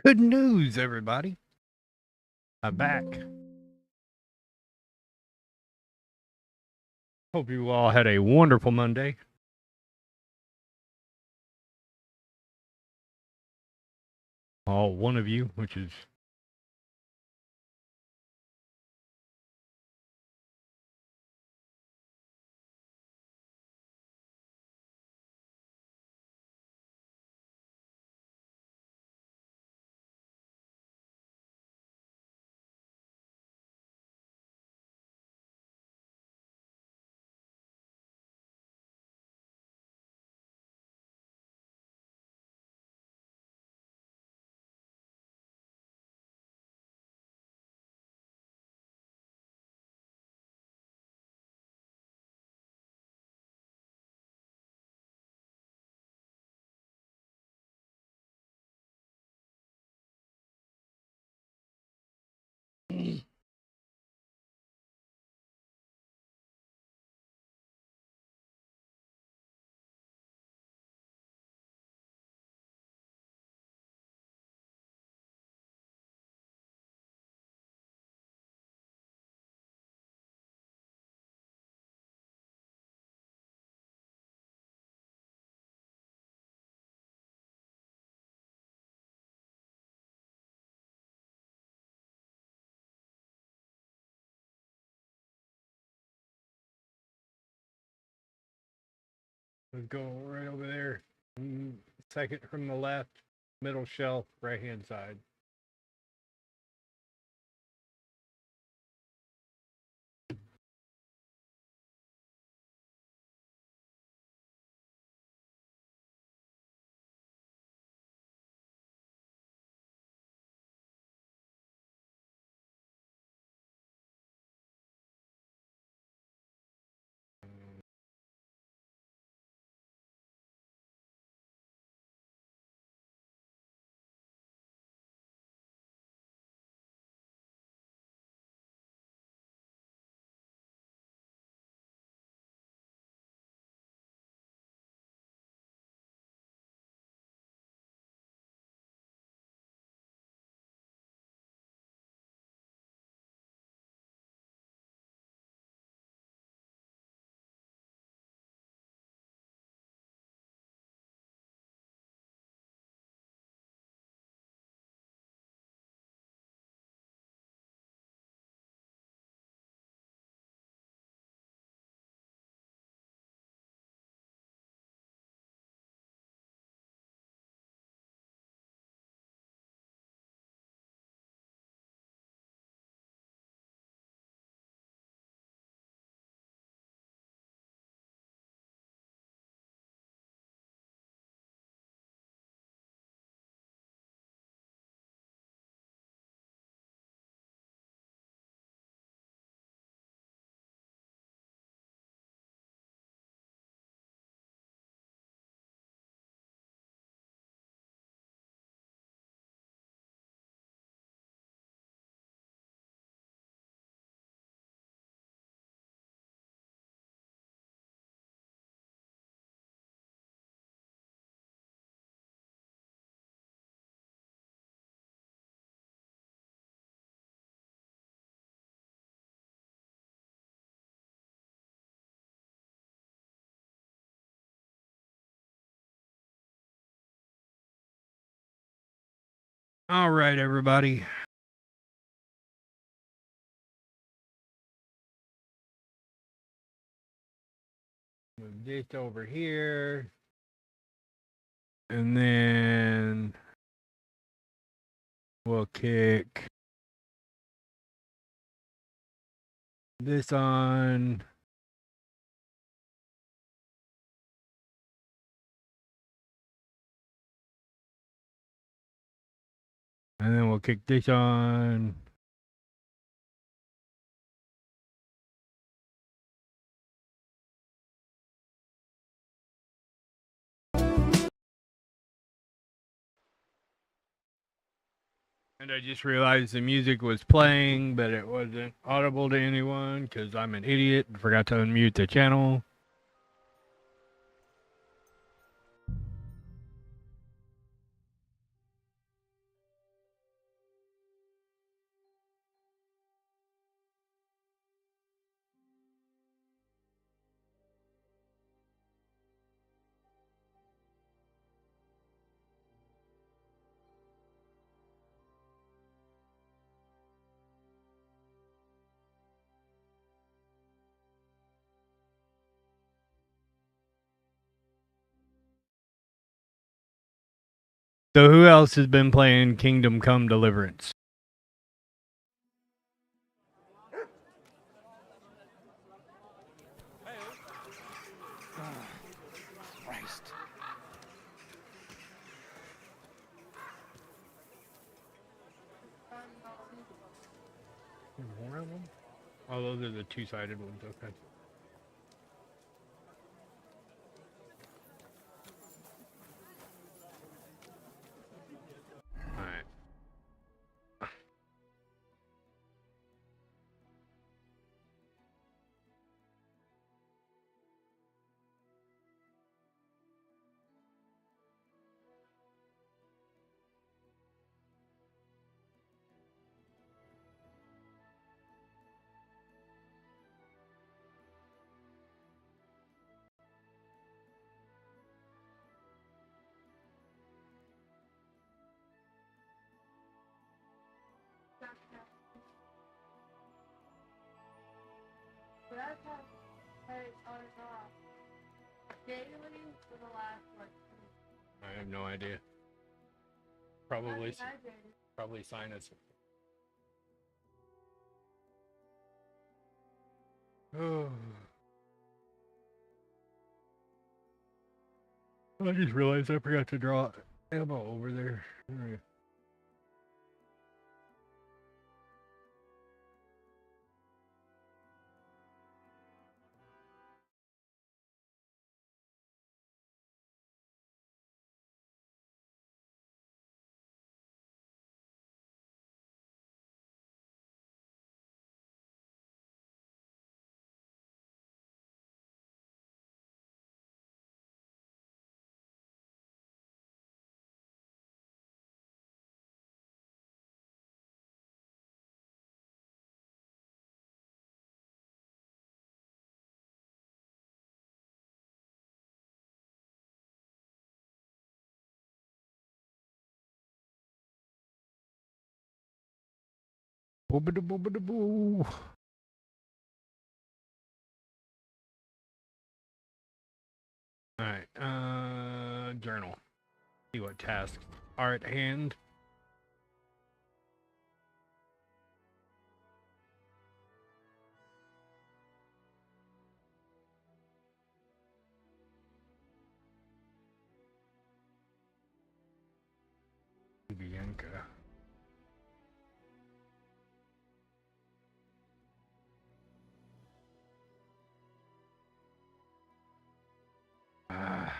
Good news, everybody. I'm back. Hope you all had a wonderful Monday. All one of you, which is let's go right over there. Second from the left, middle shelf, right hand side. All right, everybody. Move this over here. And then we'll kick this on. And then we'll kick this on. And I just realized the music was playing, but it wasn't audible to anyone because I'm an idiot and forgot to unmute the channel. So who else has been playing Kingdom Come Deliverance? Christ. More of them? Oh, those are the two-sided ones. Okay. All right. I have no idea. Probably sinus. Oh. I just realized I forgot to draw ammo over there. Boobada-boobada-boo. All right. Journal. See what tasks are at hand. Bianca. Ah.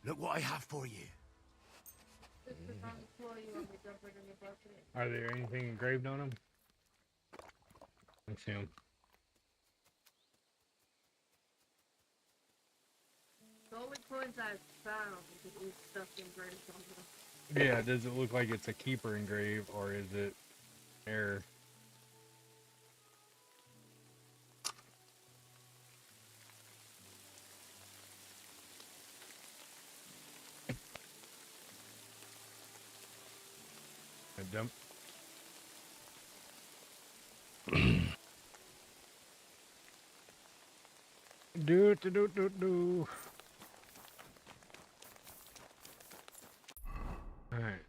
Look what I have for you. Are there anything engraved on them? Let's see them. The only coins I've found is stuff engraved on them. Yeah, does it look like it's a keeper engrave or is it error? A dump. Do. All right.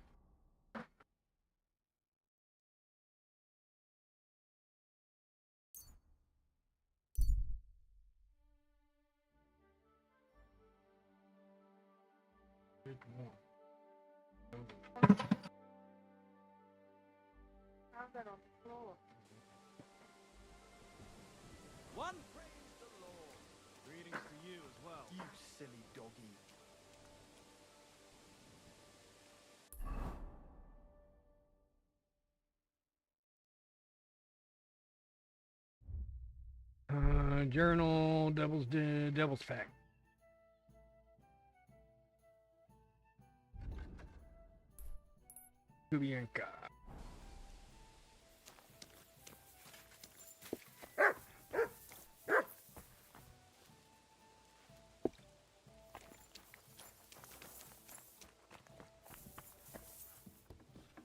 How's that on the floor? One praise the Lord. Greetings to you as well. You silly doggy. Journal, Devil's Fact. Kubienka.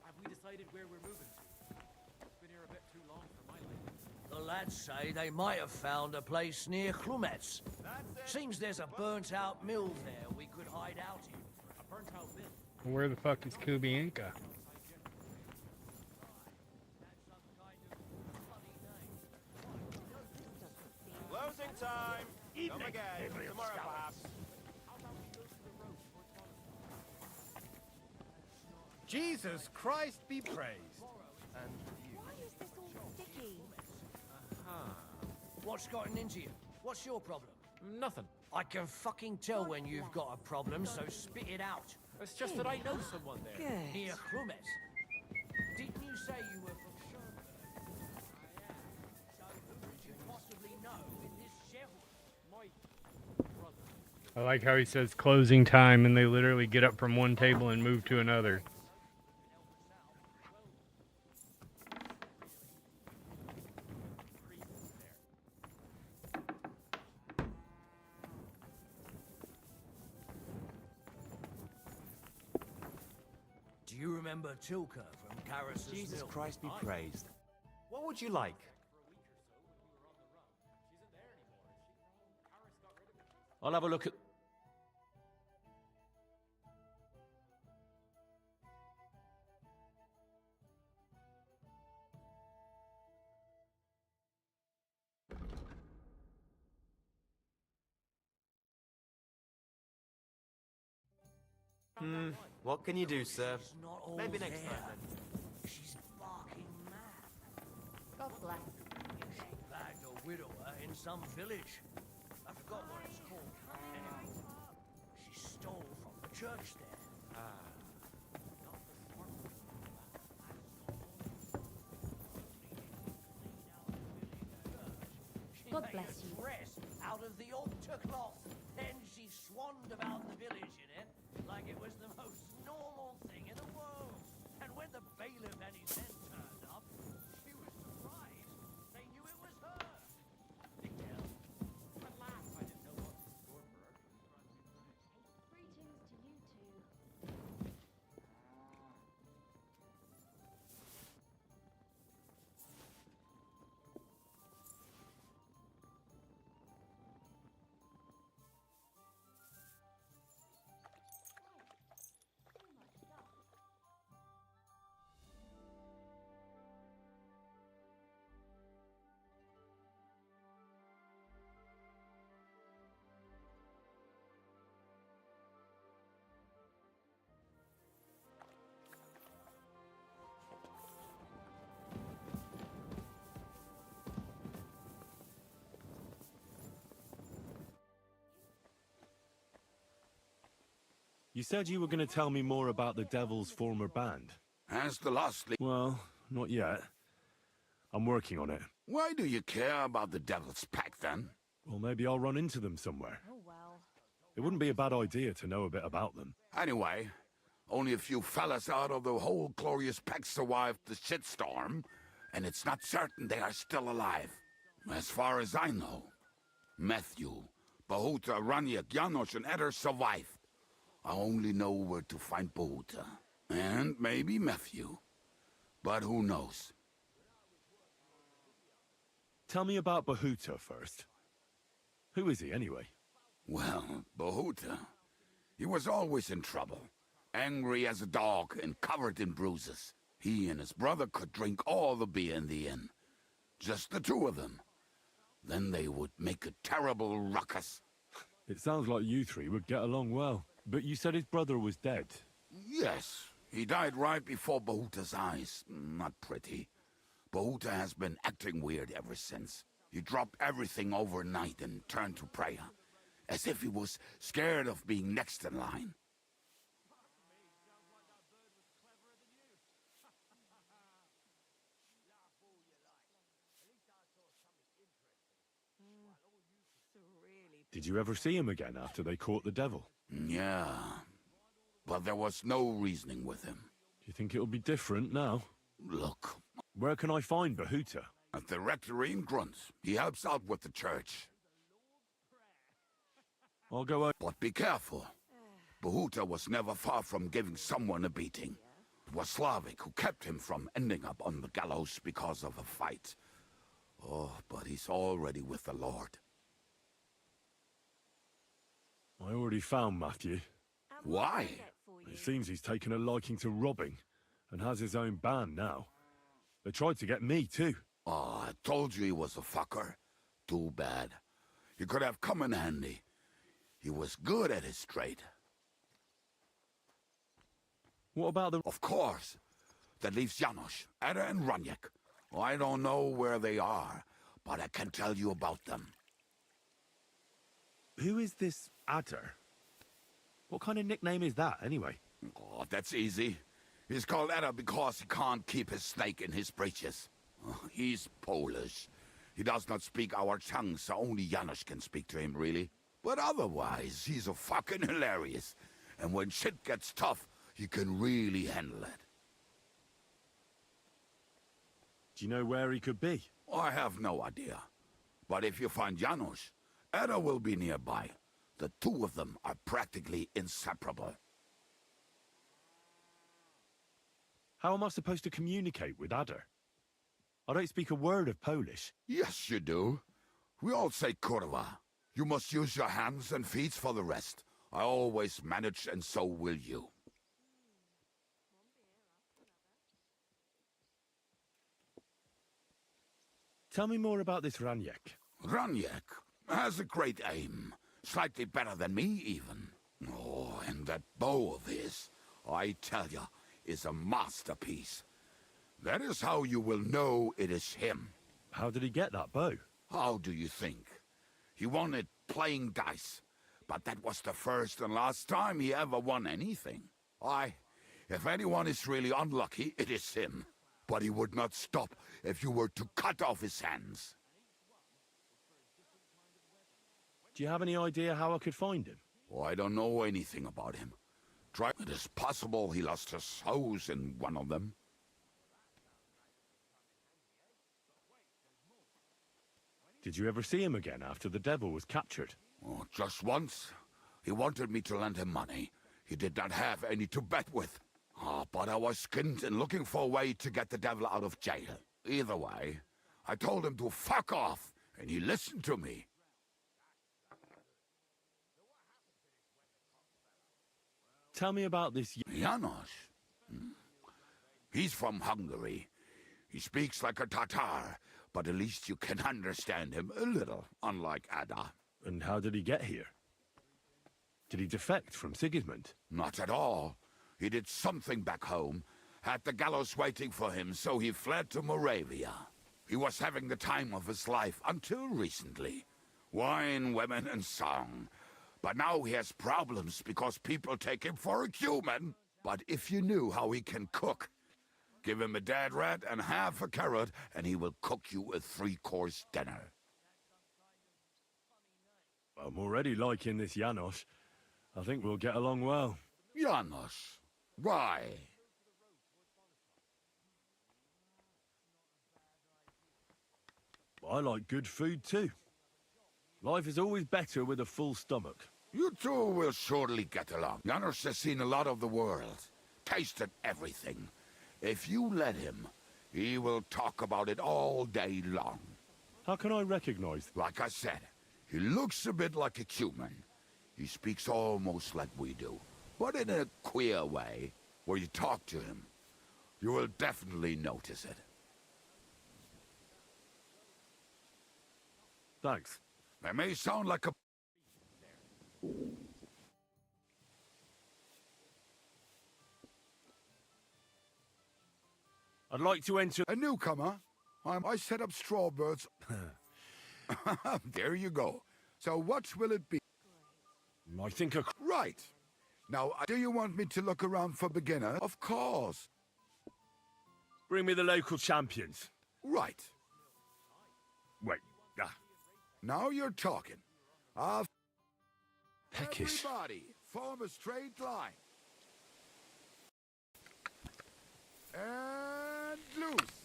Have we decided where we're moving to? It's been here a bit too long for my liking. The lads say they might have found a place near Chlumets. Seems there's a burnt-out mill there we could hide out in. A burnt-out mill. Where the fuck is Kubienka? Closing time. Come again. Tomorrow, perhaps. Jesus Christ be praised. And you. Why is this all sticky? What's gotten into you? What's your problem? Nothing. I can fucking tell when you've got a problem, so spit it out. It's just that I know someone there. Near Chlumets. Didn't you say you were from Schoenberg? So who could you possibly know in this Sherwood? My brother. I like how he says closing time and they literally get up from one table and move to another. Do you remember Tilka from Karras' Jesus Mill? Christ be praised. What would you like? I'll have a look at... what can you do, sir? She's not all Maybe next there. time, then. She's barking mad. God bless. She bagged a widower in some village. I forgot what it's called. Anyway, she stole from the church there. She God made bless a you. dress out of the altar cloth. Then she swanned about the village in it like it was the most normal thing in the world. And when the bailiff and his men turned up, she was surprised. They knew it was her. Well, at last I didn't know what Stormberg was trying to do. Greetings to you two. You said you were going to tell me more about the Devil's former band. Has the Lost League... Well, not yet. I'm working on it. Why do you care about the Devil's Pack, then? Well, maybe I'll run into them somewhere. Oh well. It wouldn't be a bad idea to know a bit about them. Anyway, only a few fellas out of the whole glorious pack survived the shitstorm, and it's not certain they are still alive. As far as I know, Matthew, Bahuta, Raniak, Janosch, and Eder survived. I only know where to find Bahuta. And maybe Matthew. But who knows? Tell me about Bahuta first. Who is he, anyway? Well, Bahuta, he was always in trouble. Angry as a dog and covered in bruises. He and his brother could drink all the beer in the inn. Just the two of them. Then they would make a terrible ruckus. It sounds like you three would get along well. But you said his brother was dead. Yes, he died right before Bahuta's eyes. Not pretty. Bahuta has been acting weird ever since. He dropped everything overnight and turned to prayer. As if he was scared of being next in line. Did you ever see him again after they caught the devil? Yeah, but there was no reasoning with him. Do you think it'll be different now? Look, Where can I find Bahuta? at the rectory in Grunt, he helps out with the church. I'll go over. But be careful. Bahuta was never far from giving someone a beating. It was Slavik who kept him from ending up on the gallows because of a fight. Oh, but he's already with the Lord. I already found Matthew. Why? It seems he's taken a liking to robbing and has his own band now. They tried to get me too. Oh, I told you he was a fucker. Too bad. He could have come in handy. He was good at his trade. What about the... Of course. That leaves Janos, Ada and Raniek. I don't know where they are, but I can tell you about them. Who is this Adder? What kind of nickname is that, anyway? Oh, that's easy. He's called Ada because he can't keep his snake in his breeches. He's Polish. He does not speak our tongue, so only Janos can speak to him, really. But otherwise, he's a fucking hilarious. And when shit gets tough, he can really handle it. Do you know where he could be? I have no idea. But if you find Janos, Ada will be nearby. The two of them are practically inseparable. How am I supposed to communicate with Adder? I don't speak a word of Polish. Yes, you do. We all say kurwa. You must use your hands and feet for the rest. I always manage, and so will you. Tell me more about this Raniek. Raniek has a great aim. Slightly better than me, even. Oh, and that bow of his, I tell ya, is a masterpiece. That is how you will know it is him. How did he get that bow? How do you think? He won it playing dice. But that was the first and last time he ever won anything. If anyone is really unlucky, it is him. But he would not stop if you were to cut off his hands. Do you have any idea how I could find him? Oh, I don't know anything about him. It is possible he lost his hose in one of them. Did you ever see him again after the devil was captured? Oh, just once. He wanted me to lend him money. He did not have any to bet with. But I was skinned and looking for a way to get the devil out of jail. Either way, I told him to fuck off, and he listened to me. Tell me about this... Janos? He's from Hungary. He speaks like a Tatar, but at least you can understand him a little, unlike Ada. And how did he get here? Did he defect from Sigismund? Not at all. He did something back home, had the gallows waiting for him, so he fled to Moravia. He was having the time of his life until recently. Wine, women, and song. But now he has problems because people take him for a human. But if you knew how he can cook, give him a dead rat and half a carrot, and he will cook you a 3-course dinner. I'm already liking this Janos. I think we'll get along well. Janos? Why? I like good food too. Life is always better with a full stomach. You two will surely get along. Janos has seen a lot of the world, tasted everything. If you let him, he will talk about it all day long. How can I recognize? Like I said, he looks a bit like a human. He speaks almost like we do, but in a queer way, where you talk to him. You will definitely notice it. Thanks. It may sound like a... I'd like to enter. A newcomer. I set up Strawbirds. There you go. So what will it be? I think a. Right. Now, do you want me to look around for beginners? Of course. Bring me the local champions. Right. Wait. Now you're talking. Peckish. Everybody, form a straight line. And loose.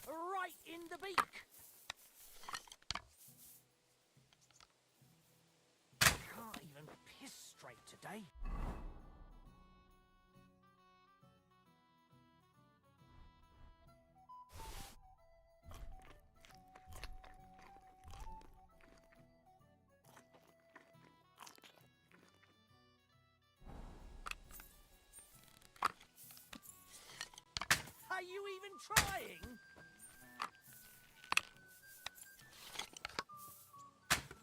Right in the beak. Can't even piss straight today. Are you even trying?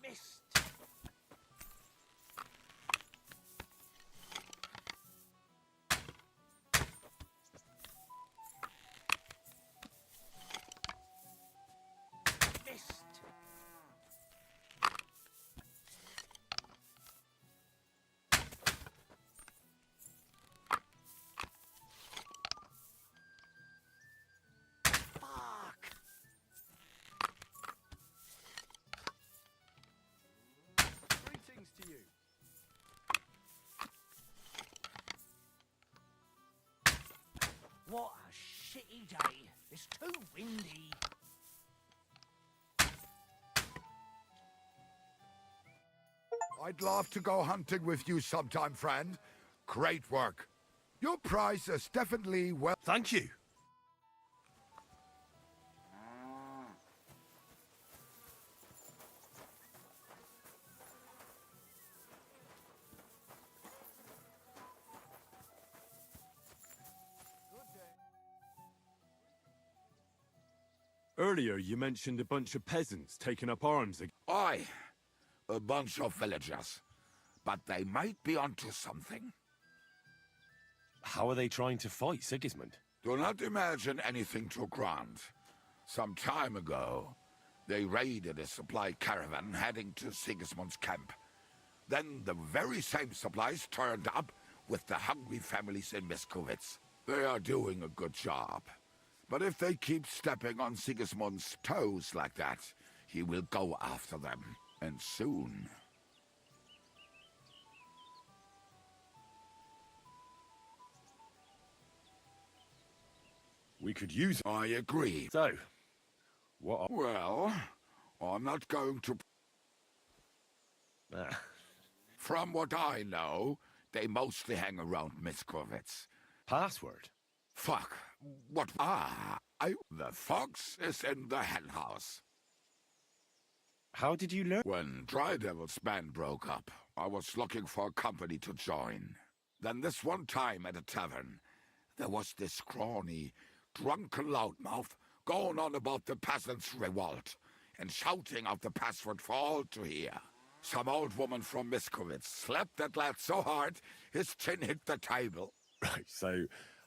Missed. Missed. Fuck. Greetings to you. What a shitty day. It's too windy. I'd love to go hunting with you sometime, friend. Great work. Your price is definitely well... Thank you. Earlier, you mentioned a bunch of peasants taking up arms against. Aye, a bunch of villagers. But they might be onto something. How are they trying to fight Sigismund? Do not imagine anything too grand. Some time ago, they raided a supply caravan heading to Sigismund's camp. Then the very same supplies turned up with the hungry families in Miskovitz. They are doing a good job. But if they keep stepping on Sigismund's toes like that, he will go after them. And soon. We could use. I agree. So, what? Well, I'm not going to... From what I know, they mostly hang around Miskovitz. Password. Fuck. What? The fox is in the henhouse. How did you learn? When Dry Devil's band broke up, I was looking for a company to join. Then this one time at a tavern, there was this scrawny, drunken loudmouth going on about the peasants' revolt and shouting out the password for all to hear. Some old woman from Miskovitz slapped that lad so hard his chin hit the table. Right, so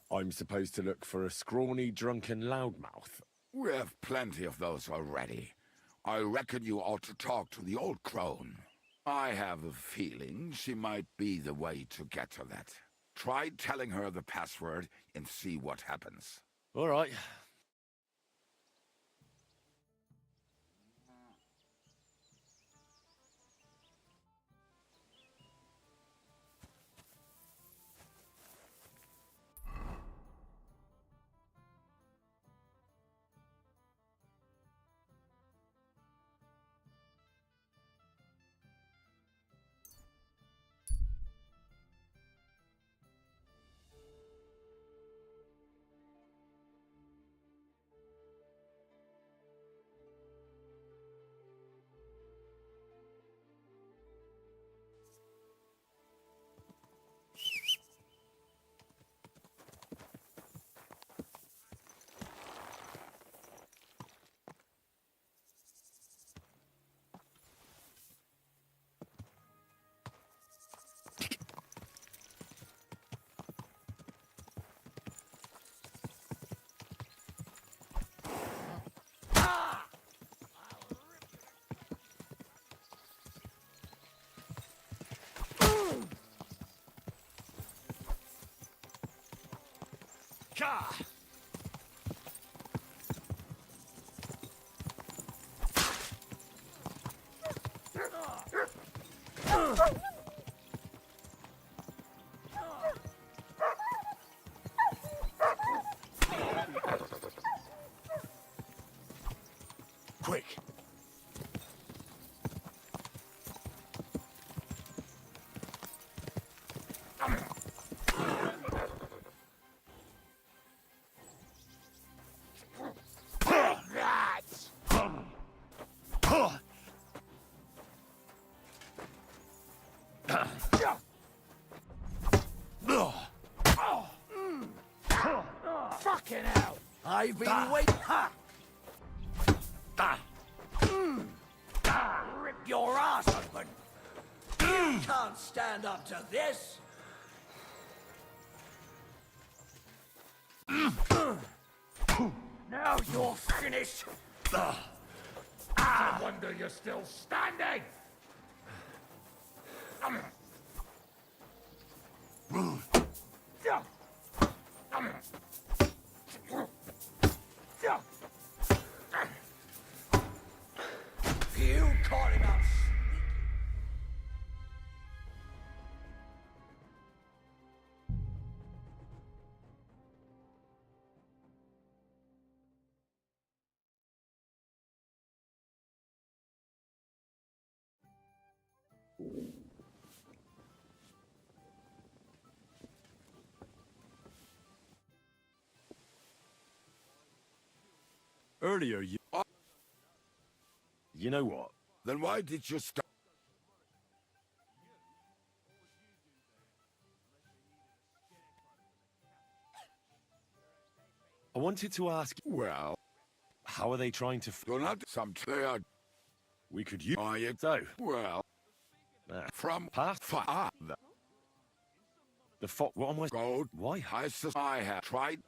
I'm supposed to look for a scrawny, drunken loudmouth. We have plenty of those already. I reckon you ought to talk to the old crone. I have a feeling she might be the way to get to that. Try telling her the password and see what happens. All right. Gah! Quick! Fucking hell! I've been waiting. Ha! Rip your ass open! You can't stand up to this! Now you're finished! No wonder you're still standing! You caught him out sneaky. Earlier, you... You know what? Then why did you stop? I wanted to ask, Well, how are they trying to... you're not some clear. We could use... Are you? So, Well, from past... father. The fo... What am I... Gold. Why? I have tried.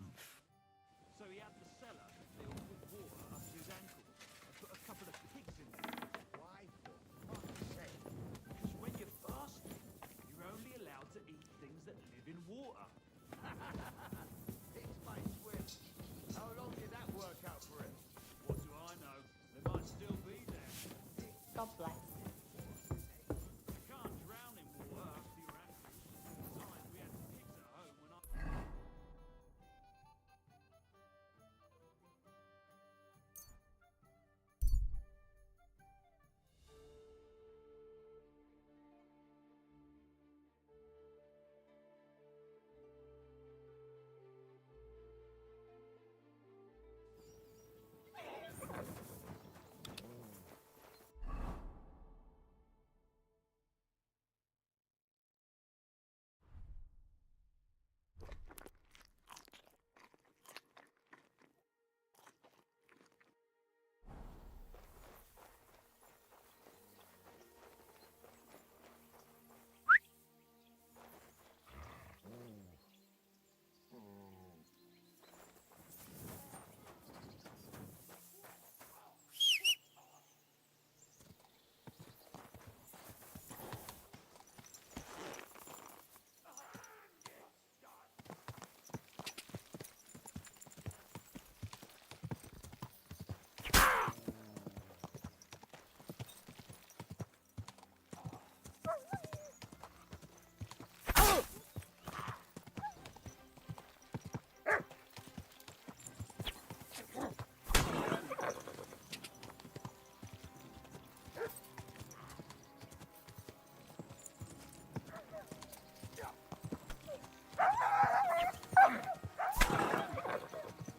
So he had the cellar filled with water up to his ankles and put a couple of pigs in there. Why for fuck's sake? Because when you're fasting, you're only allowed to eat things that live in water. Pigs might swim. How long did that work out for him? What do I know? They might still be there. God bless. You can't drown in water up to your ankles. Besides, we had pigs at home when I...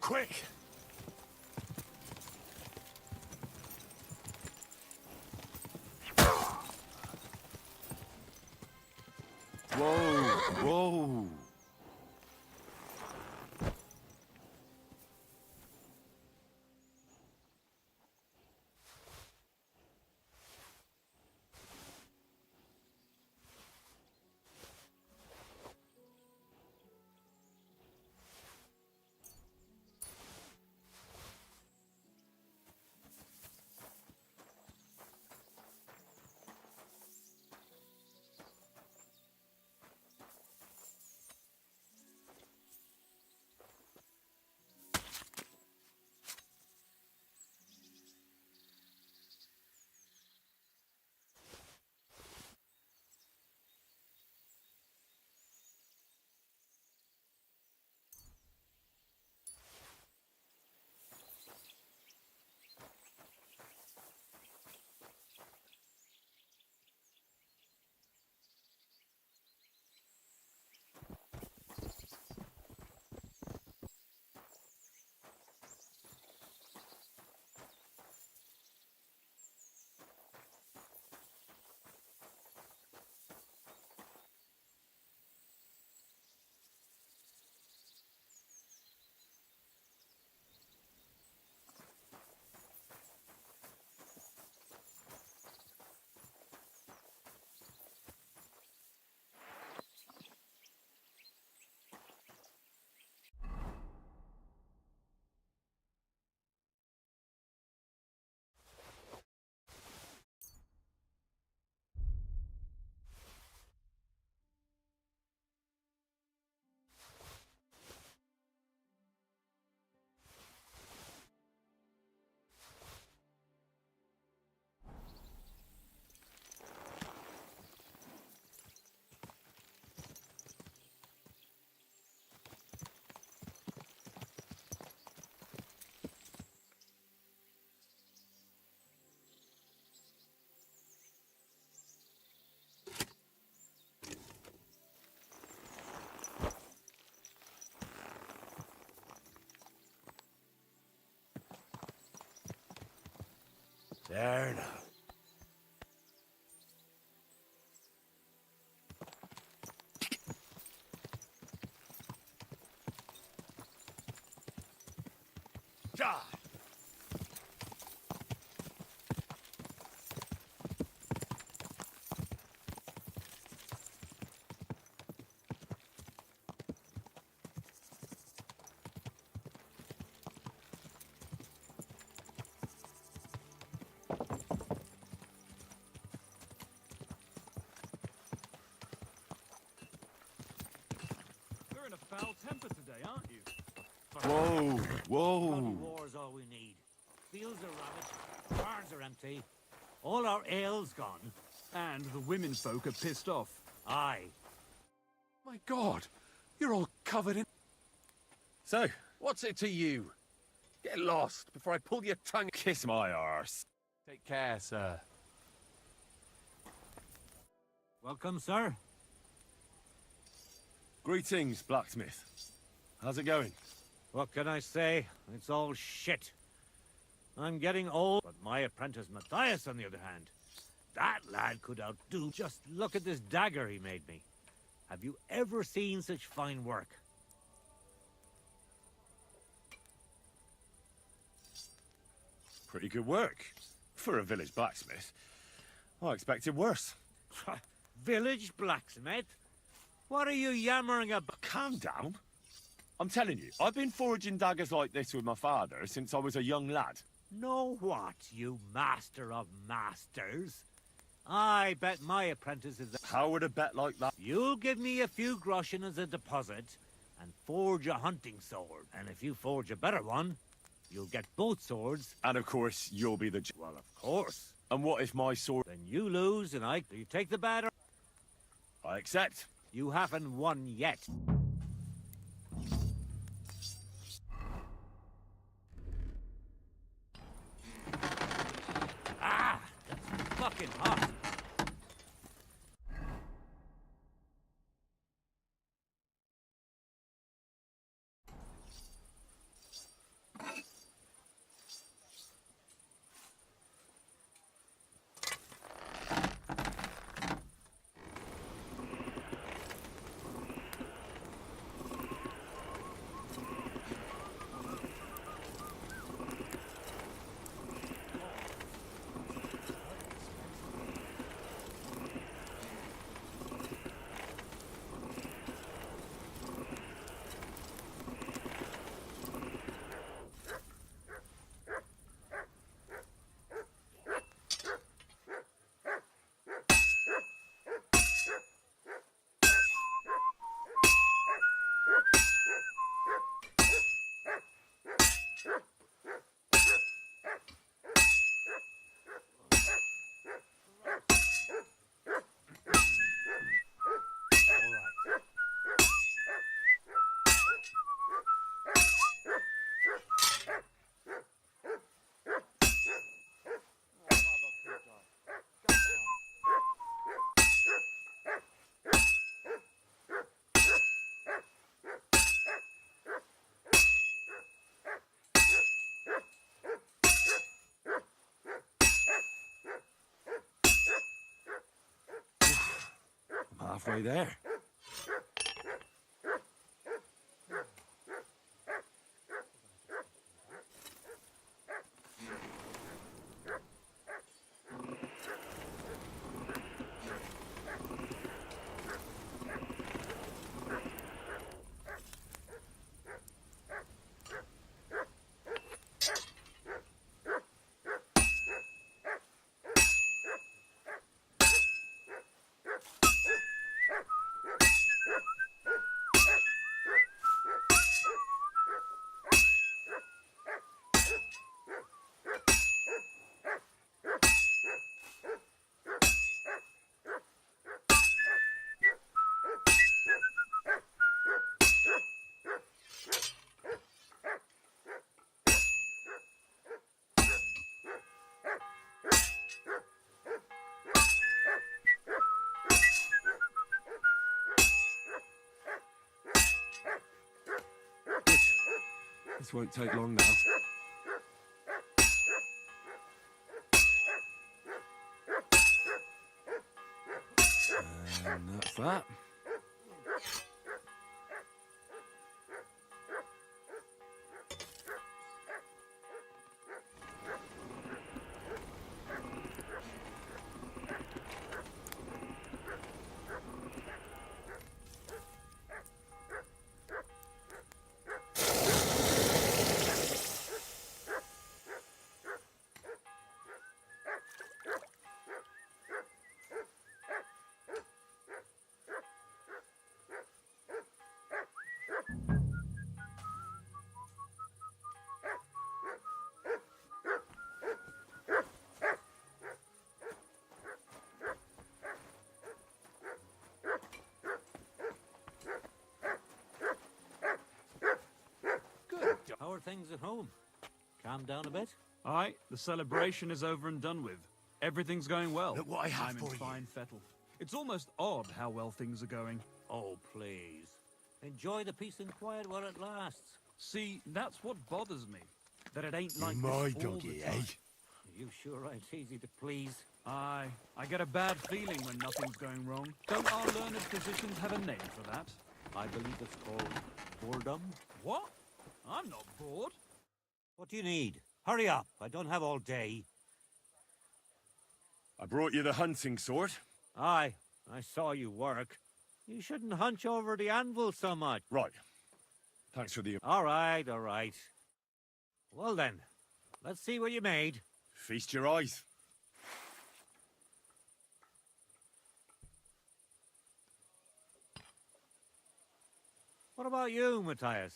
Quick! Whoa! Whoa! Fair enough. God! You're in a foul temper today, aren't you? Whoa, Bloody whoa. war's all we need. Fields are ravaged, barns are empty, all our ale's gone. And the women folk are pissed off. Aye. My God, you're all covered in... So, what's it to you? Get lost before I pull your tongue... Kiss my arse. Take care, sir. Welcome, sir. Greetings, blacksmith. How's it going? What can I say? It's all shit. I'm getting old, but my apprentice Matthias, on the other hand, that lad could outdo. Just look at this dagger he made me. Have you ever seen such fine work? Pretty good work. For a village blacksmith. I expected worse. Village blacksmith? What are you yammering about? Calm down. I'm telling you, I've been forging daggers like this with my father since I was a young lad. Know what, you master of masters? I bet my apprentice is... How would a bet like that? You'll give me a few groschen as a deposit and forge a hunting sword. And if you forge a better one, you'll get both swords. And of course, you'll be the... Well, of course. And what if my sword... Then you lose and I... You take the batter. I accept. You haven't won yet. Ah! That's fucking hot. I'm halfway there. This won't take long now. And that's that. How are things at home? Calm down a bit? Aye, the celebration is over and done with. Everything's going well. Look what I have I'm for in you. fine fettle. It's almost odd how well things are going. Oh, please. Enjoy the peace and quiet while it lasts. See, that's what bothers me. That it ain't like My this all doggy, the eh? time. You sure ain't easy to please. Aye, I get a bad feeling when nothing's going wrong. Don't our learned physicians have a name for that? I believe it's called boredom. What? I'm not bored. What do you need? Hurry up. I don't have all day. I brought you the hunting sword. Aye, I saw you work. You shouldn't hunch over the anvil so much. Right. Thanks for the All right, all right. Well then, let's see what you made. feast your eyes. What about you, Matthias?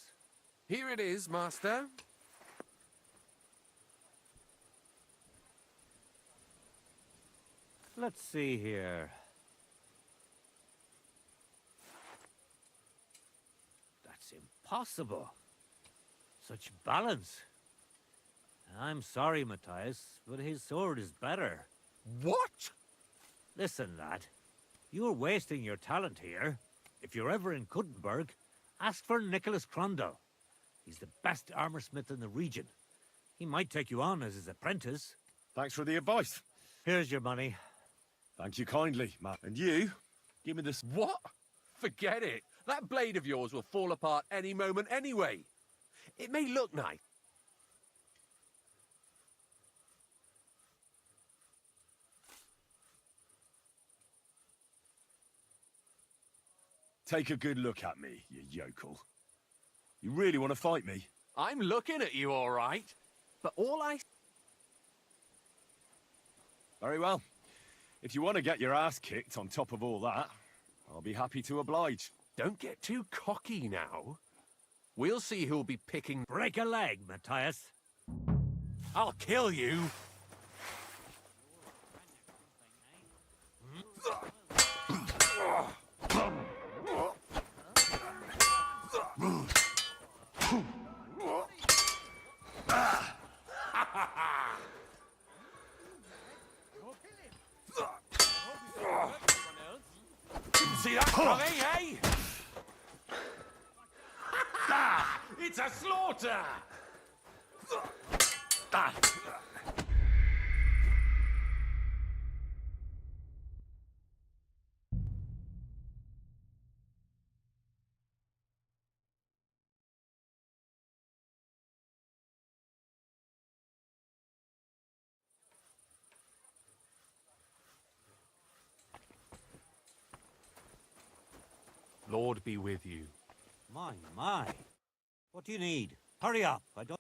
Here it is, Master. Let's see here. That's impossible. Such balance. I'm sorry, Matthias, but his sword is better. What? Listen, lad. You're wasting your talent here. If you're ever in Kuttenberg, ask for Nicholas Crondell. He's the best armorsmith in the region. He might take you on as his apprentice. Thanks for the advice. Here's your money. Thank you kindly, Matt. And you? Give me this. What? Forget it. That blade of yours will fall apart any moment anyway. It may look nice. Take a good look at me, you yokel. You really want to fight me? I'm looking at you all right. But all I... Very well. If you want to get your ass kicked on top of all that, I'll be happy to oblige. Don't get too cocky now. We'll see who'll be picking... Break a leg, Matthias. I'll kill you. See that coming, eh? It's a slaughter! Lord be with you. My. What do you need? Hurry up. I don't...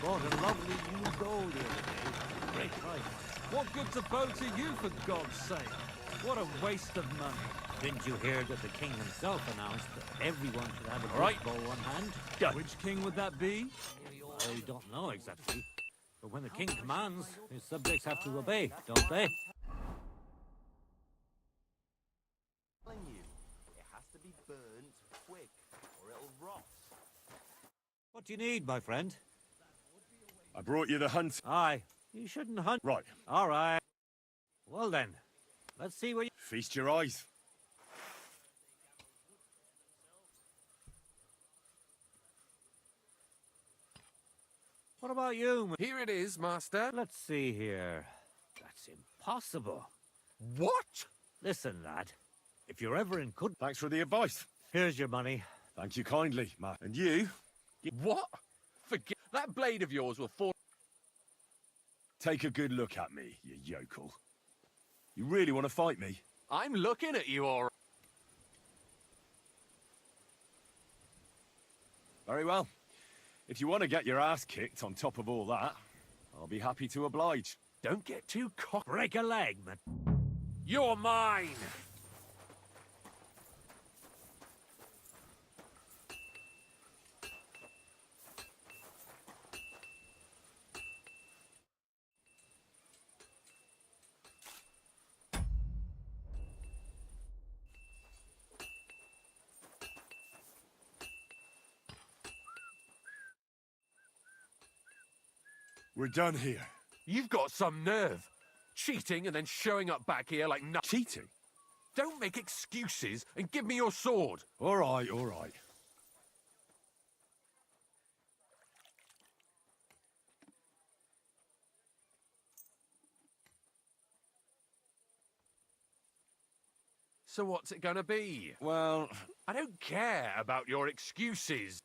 bought a lovely new doll the other day. Great price. What good's a bow to you, for God's sake? What a waste of money. Didn't you hear that the king himself announced that everyone should have a All right. bow on hand? Which king would that be? I don't know exactly. But when the king commands, his subjects have to obey, don't they? Telling you, it has to be burnt quick, or it'll rot. What do you need, my friend? I brought you the hunt. Aye, you shouldn't hunt. Right, All right. Well then, let's see what you... feast your eyes. What about you? Here it is, Master. Let's see here. That's impossible. What? Listen, lad. If you're ever in good... Thanks for the advice. Here's your money. Thank you kindly, Matt. And you, What? Forget that blade of yours will fall. take a good look at me, you yokel. You really want to fight me? I'm looking at you, all right. Very well. If you want to get your ass kicked on top of all that, I'll be happy to oblige. Don't get too cocky. Break a leg, man. You're mine. We're done here. You've got some nerve. Cheating and then showing up back here like no. Cheating? Don't make excuses and give me your sword. All right, all right. So what's it gonna be? Well, I don't care about your excuses.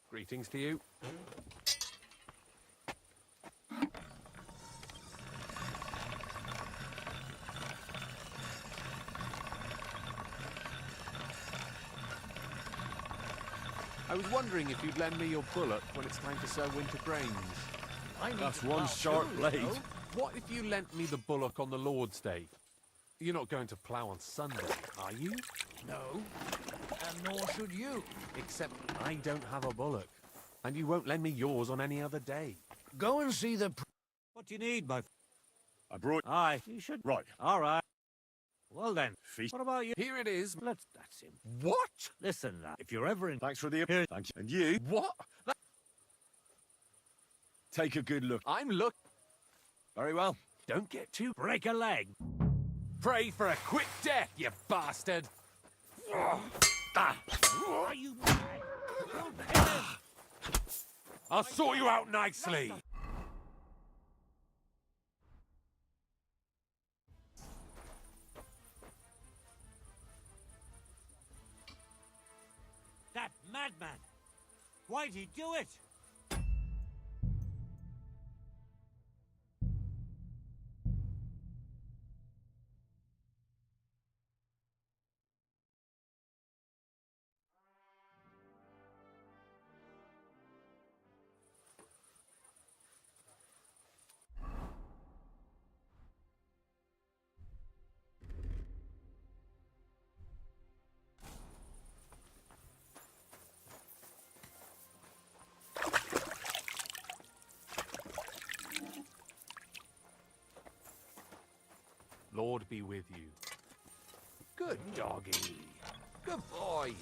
Greetings to you. I was wondering if you'd lend me your bullock when it's time to sow winter grains. I need that's to one plough sharp too, blade. you know. What if you lent me the bullock on the Lord's Day? You're not going to plough on Sunday, are you? No. And nor should you. Except I don't have a bullock. And you won't lend me yours on any other day. Go and see the... What do you need, my... I brought... Aye, you should... Right, All right. Well then, feast... what about you? Here it is. That's him. What? Listen, lad, if you're ever in... Thanks for the... Here- Thank you. And you, What? take a good look. I'm look. Very well. Don't get too... Break a leg. Pray for a quick death, you bastard! Are you mad? Don't hit him. I'll sort you out nicely! That madman. Why'd he do it? Lord be with you. Good doggy. Good boy.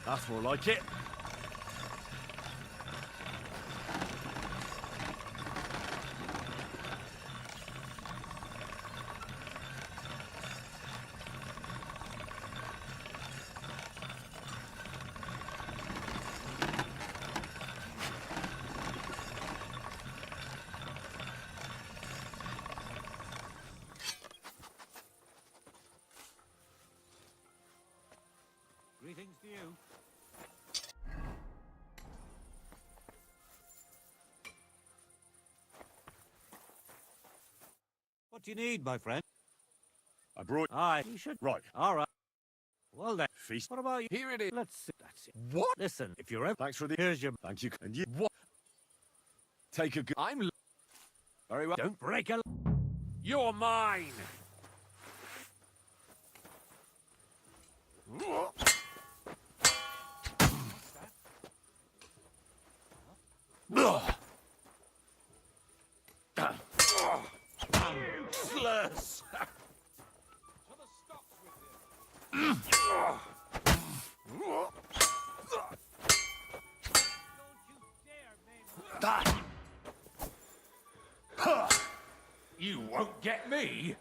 That's more like it. for you. What do you need, my friend? I brought. Aye, you should. Right. All right. Well then, Feast. what about you? Here it is. Let's see. That's it. What? Listen, if you're ever... Thanks for the. Here's your... Thank you. And you. What? Take a good. I'm. Very well. Don't break a... You're mine. Useless. You won't get me.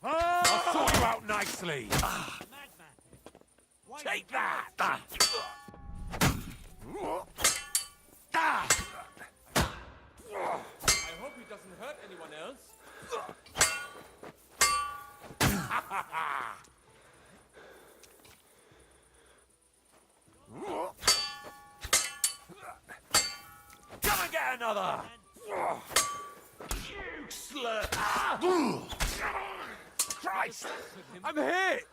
I'll sort you out nicely. Madman! Why Take that. I hope he doesn't hurt anyone else. Come and get another. Useless. Christ! I'm hit.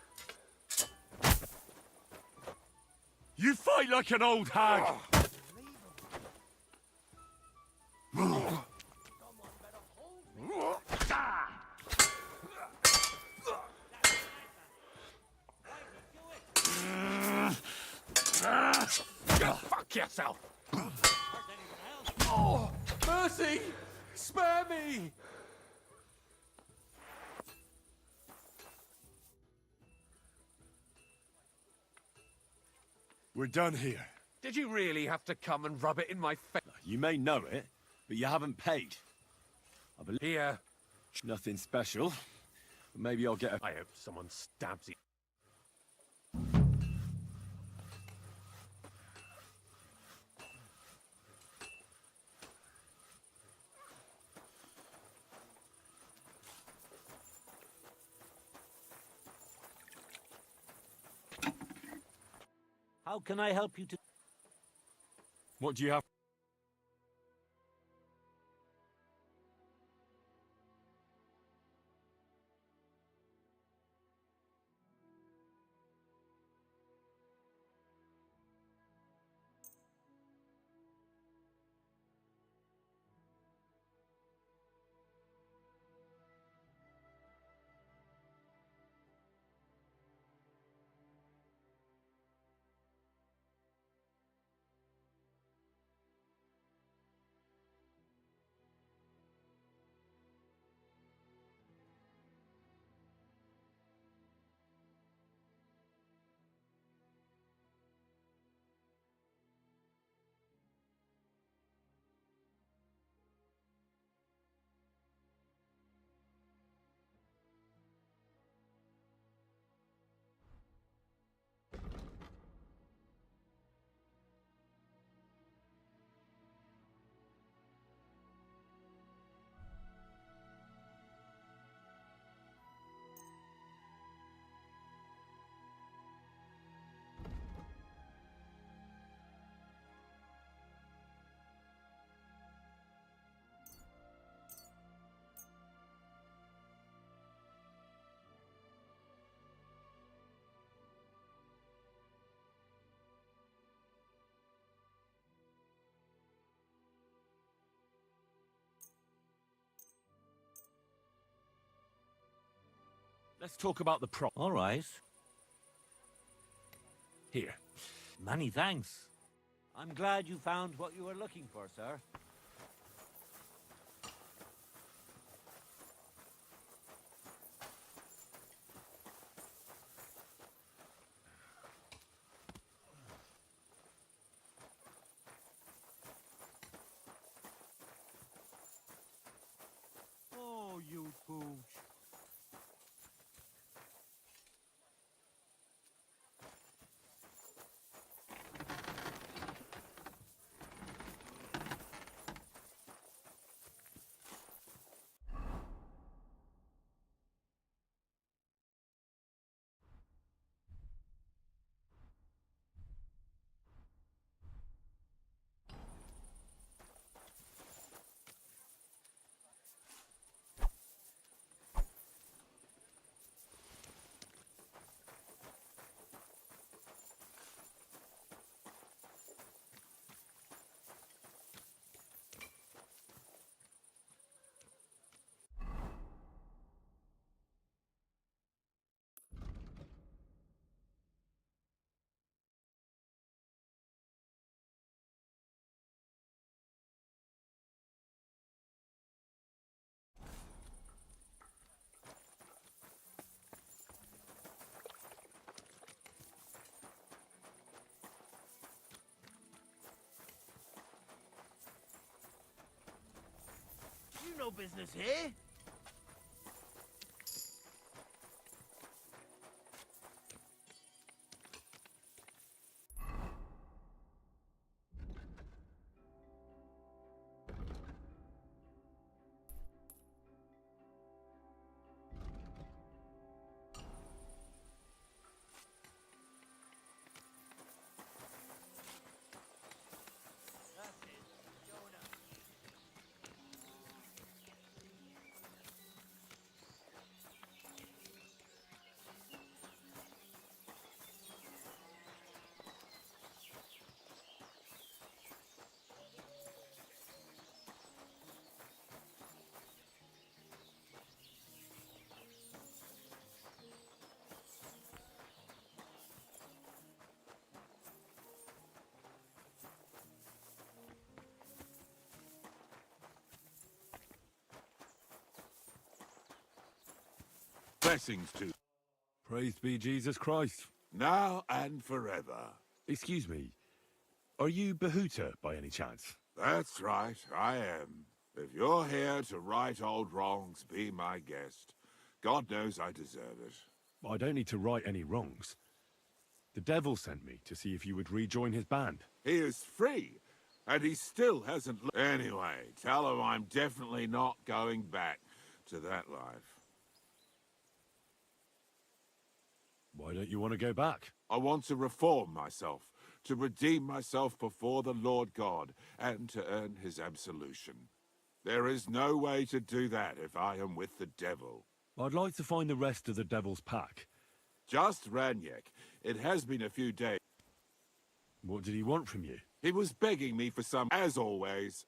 You fight like an old hag. Fuck yourself. Oh, mercy! Spare me! We're done here. Did you really have to come and rub it in my face? You may know it, but you haven't paid. I believe Here. nothing special. But maybe I'll get a. I hope someone stabs you. How can I help you to... What do you have? Let's talk about the prop. All right. Here. Many thanks. I'm glad you found what you were looking for, sir. Oh, you pooch. no business here. That's it. Going up. Blessings to Praised be Jesus Christ. now and forever. Excuse me, are you Bahuta by any chance? That's right, I am. If you're here to right old wrongs, be my guest. God knows I deserve it. I don't need to right any wrongs. The devil sent me to see if you would rejoin his band. He is free, and he still hasn't. Anyway, tell him I'm definitely not going back to that life. Why don't you want to go back? I want to reform myself, to redeem myself before the Lord God, and to earn his absolution. There is no way to do that if I am with the devil. I'd like to find the rest of the devil's pack. Just Ranyek. It has been a few days. What did he want from you? He was begging me for some, as always.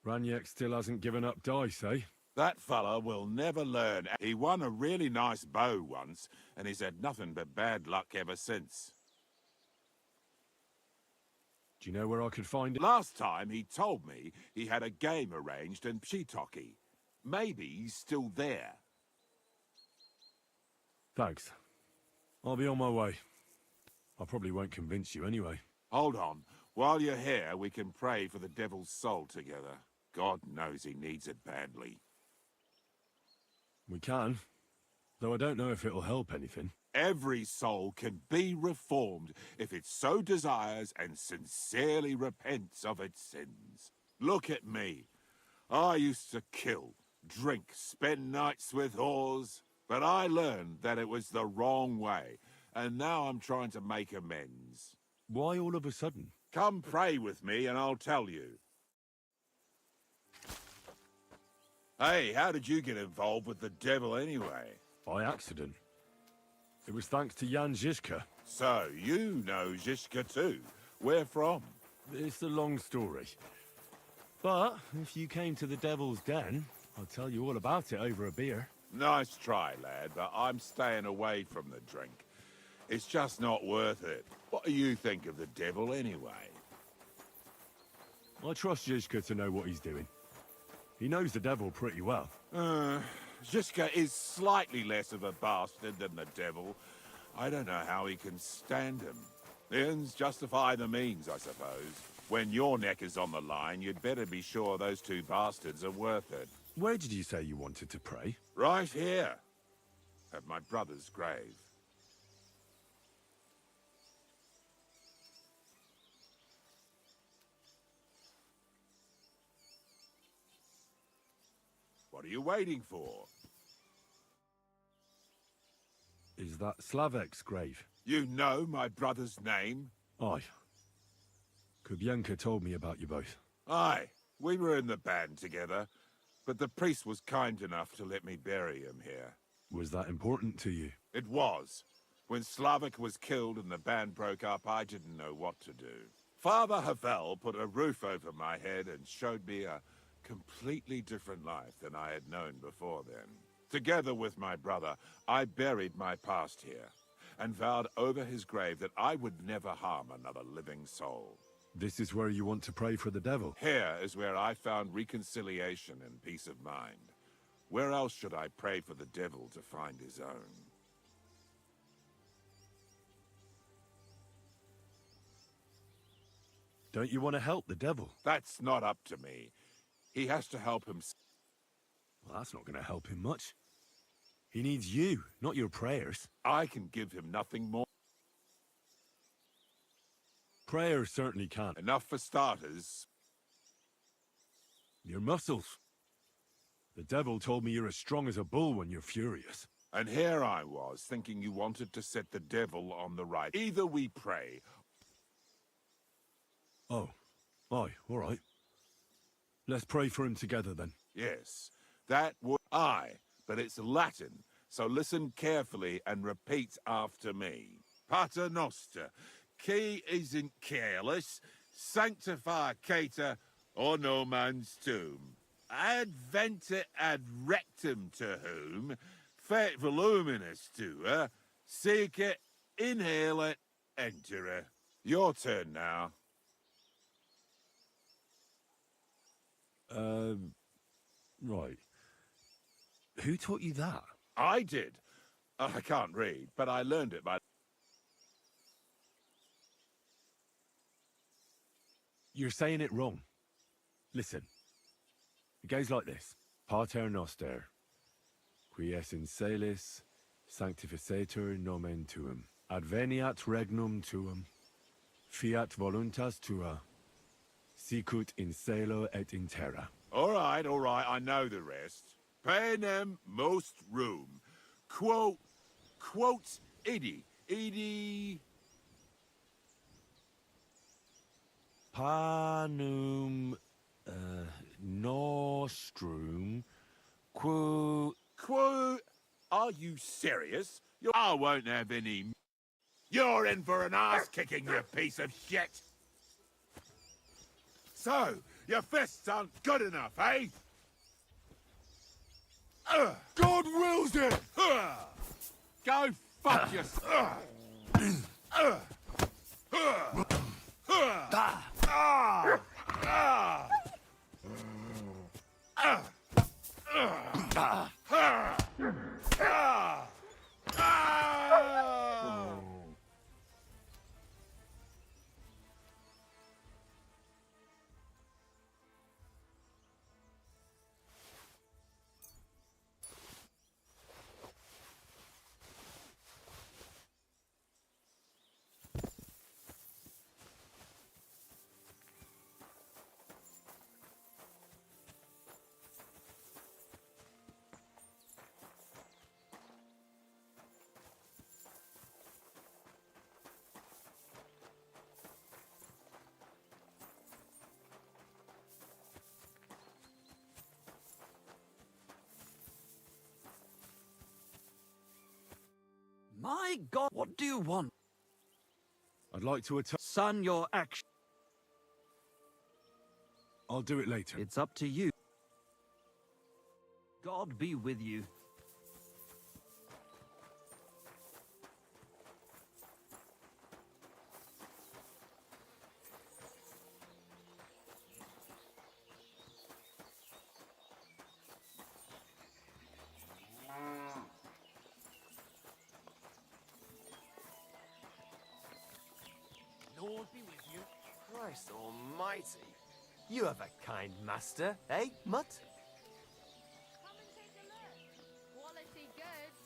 Ranyek still hasn't given up dice, eh? That fella will never learn. He won a really nice bow once, and he's had nothing but bad luck ever since. Do you know where I could find it? Last time he told me he had a game arranged in Pshitoki. Maybe he's still there. Thanks. I'll be on my way. I probably won't convince you anyway. Hold on. While you're here, we can pray for the devil's soul together. God knows he needs it badly. We can, though I don't know if it'll help anything. Every soul can be reformed if it so desires and sincerely repents of its sins. Look at me. I used to kill, drink, spend nights with whores, but I learned that it was the wrong way, and now I'm trying to make amends. Why all of a sudden? Come pray with me and I'll tell you. Hey, how did you get involved with the devil anyway? By accident. It was thanks to Jan Žižka. So, you know Žižka too. Where from? It's a long story. But if you came to the Devil's Den, I'll tell you all about it over a beer. Nice try, lad, but I'm staying away from the drink. It's just not worth it. What do you think of the devil anyway? I trust Žižka to know what he's doing. He knows the devil pretty well. Žižka is slightly less of a bastard than the devil. I don't know how he can stand him. The ends justify the means, I suppose. When your neck is on the line, you'd better be sure those two bastards are worth it. Where did you say you wanted to pray? Right here, at my brother's grave. What are you waiting for? Is that Slavek's grave? You know my brother's name? Aye. Kubienka told me about you both. Aye, we were in the band together, but the priest was kind enough to let me bury him here. Was that important to you? It was. When Slavik was killed and the band broke up, I didn't know what to do. Father Havel put a roof over my head and showed me a completely different life than I had known before then. Together with my brother, I buried my past here, and vowed over his grave that I would never harm another living soul. This is where you want to pray for the devil? Here is where I found reconciliation and peace of mind. Where else should I pray for the devil to find his own? Don't you want to help the devil? That's not up to me. He has to help himself. Well, that's not going to help him much. He needs you, not your prayers. I can give him nothing more. Prayers certainly can't. Enough for starters. Your muscles. The devil told me you're as strong as a bull when you're furious. And here I was, thinking you wanted to set the devil on the right. Either we pray. Oh. Aye, all right. Let's pray for him together then. Yes, that would I, but it's Latin, so listen carefully and repeat after me. Pater noster, qui is in caelus, sanctify cater, or no man's tomb. Adventure ad rectum to whom, fet voluminous to her, seek it, inhale it, enter her. Your turn now. Right. Who taught you that? I did. I can't read, but I learned it by... You're saying it wrong. Listen. It goes like this. Pater noster, qui es in caelis, sanctificetur nomen tuum. Adveniat regnum tuum. Fiat voluntas tua. Sicut in caelo et in terra. All right, I know the rest. Panem most room. Quote, idi. Panum nostrum quo. Are you serious? I won't have any... You're in for an ass-kicking, you piece of shit! So, your fists aren't good enough, eh? God wills it! Go fuck yourself! My God, what do you want? I'd like to attack. Son, your action. I'll do it later. It's up to you. God be with you. Lord be with you. Christ almighty. You have a kind master, eh, Mutt? Come and take a look. Quality goods.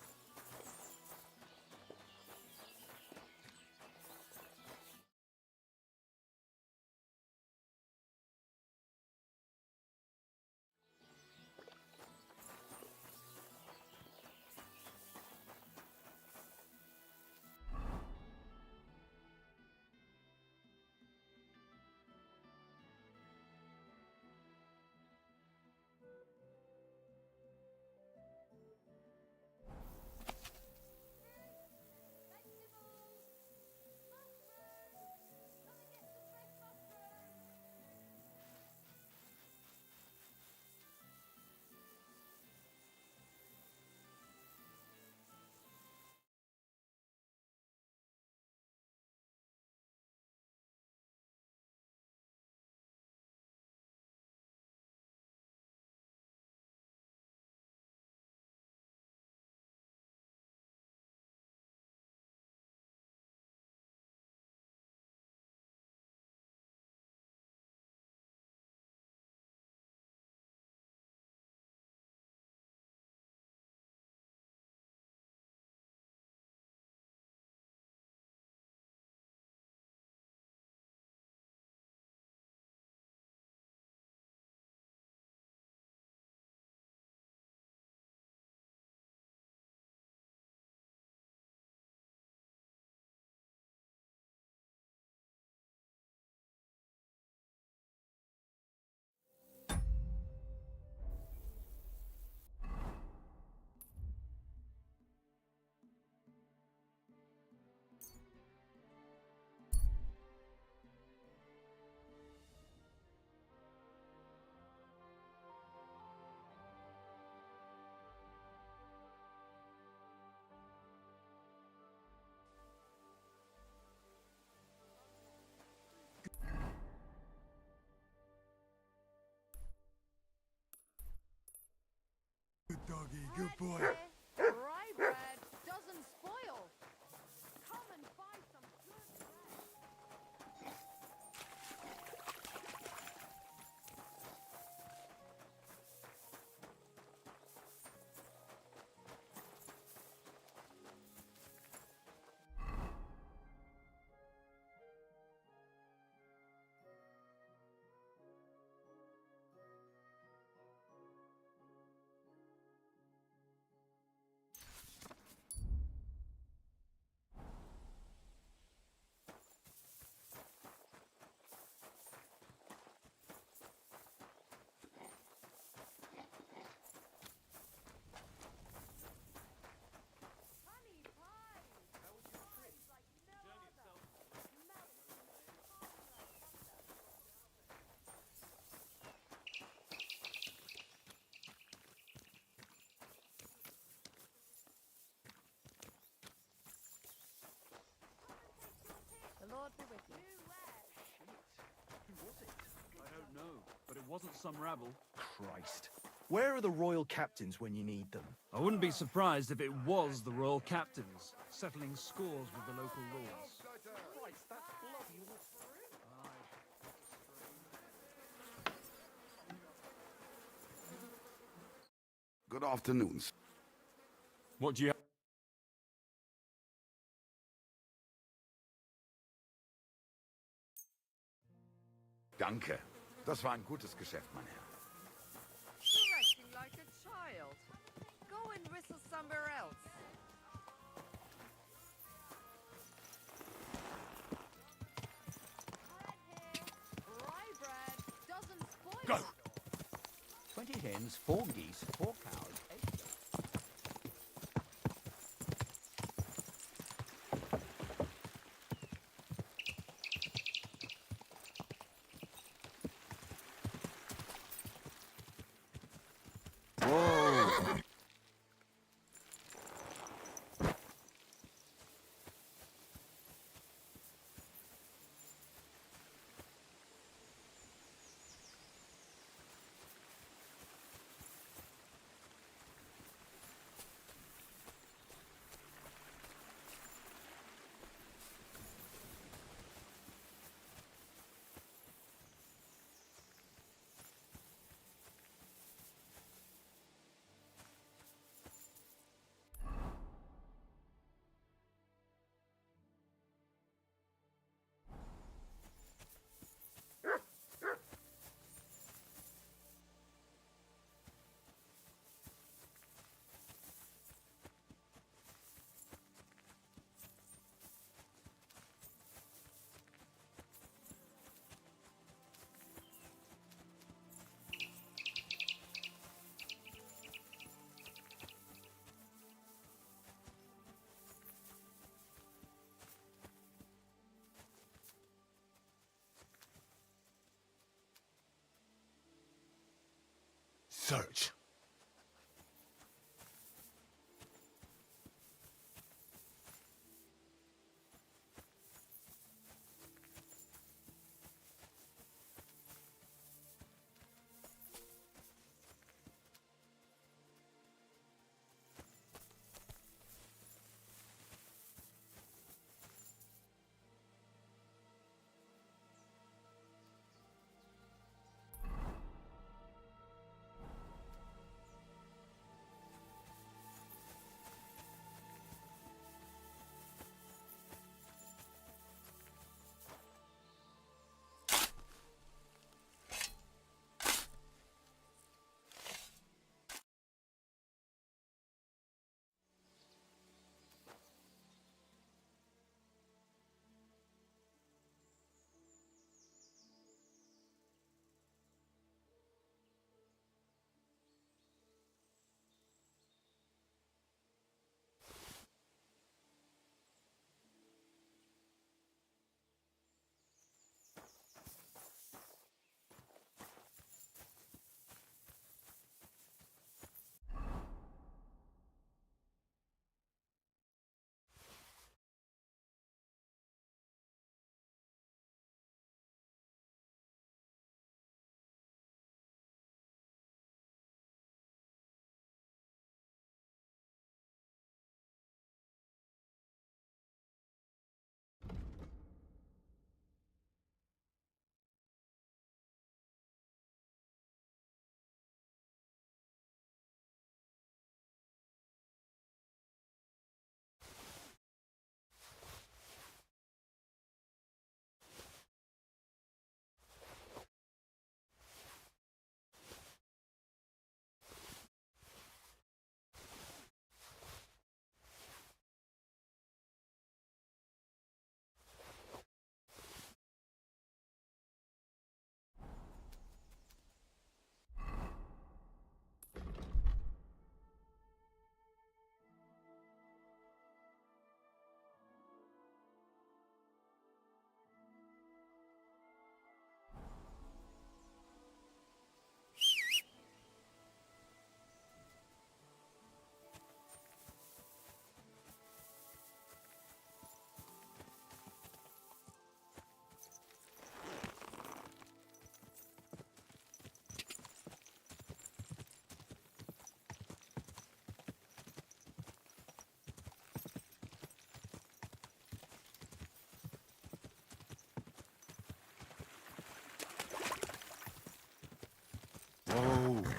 doggy, good boy. Rye bread doesn't spoil. Come and buy some good bread. Honey pie. How was your trip? Like no other. Melting hard like butter. The Lord be with you. Who was it? I don't know, but it wasn't some rabble. Christ. Where are the royal captains when you need them? I wouldn't be surprised if it was the royal captains, settling scores with the local lords. Christ, that's bloody awful. Good afternoon. What do you... Danke. Das war ein gutes Geschäft, mein Herr. You're acting like a child. Go and whistle somewhere else. Bread here. Rye bread doesn't spoil. Go! 20 hens, 4 geese, 4 cows, 8 goats. Search.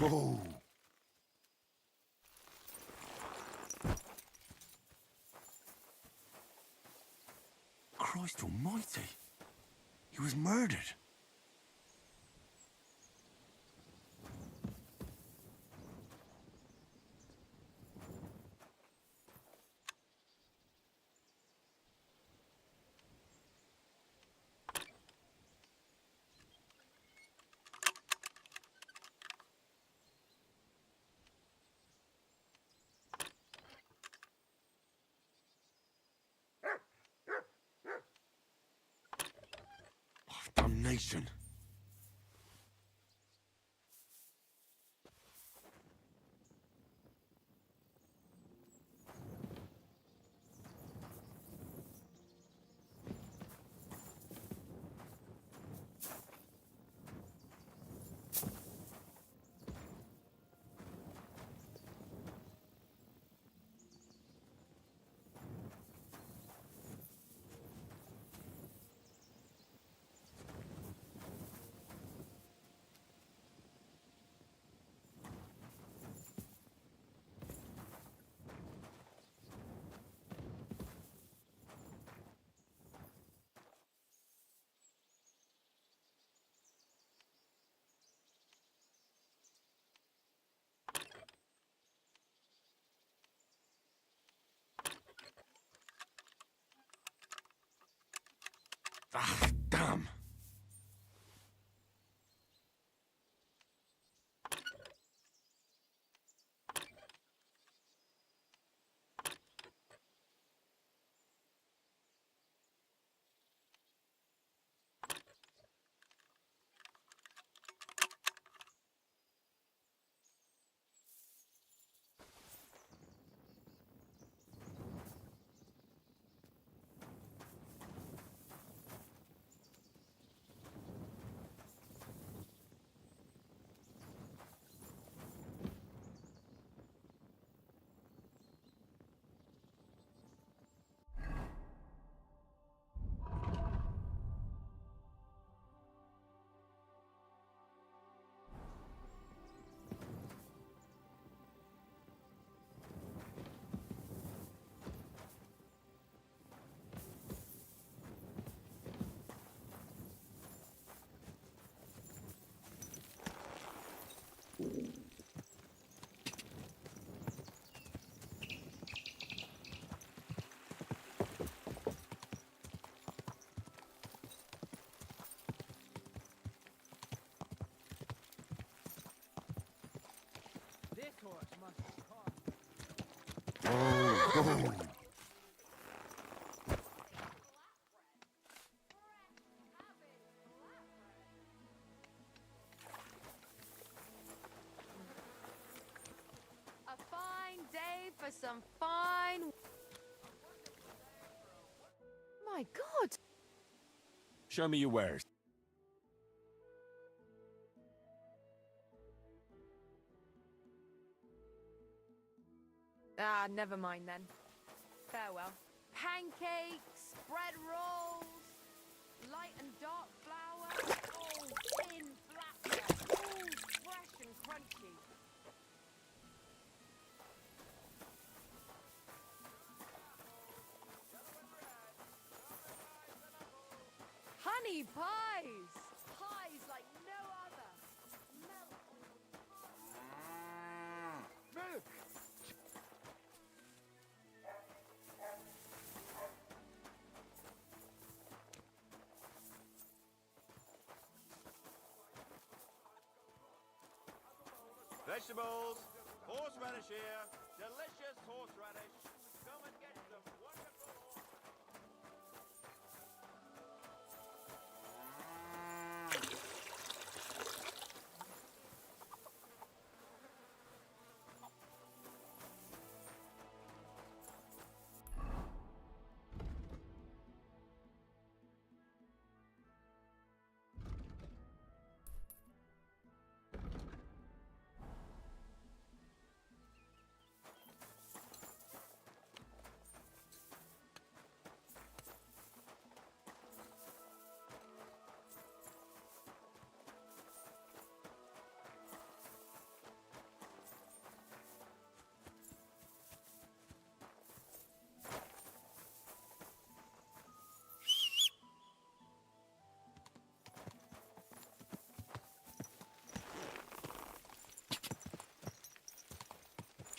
Oh. Christ almighty. He was murdered. Damnation. Ah, damn. This horse must be caught. Oh. A fine day for some fine. My God! Show me your wares. Ah, never mind then. Farewell. Pancakes, bread rolls, light and dark flour, all thin flatbread, all fresh and crunchy. Honey pies! Pies like no other. Melt on your tongue. Vegetables, horseradish here, delicious horseradish. Come and get some wonderful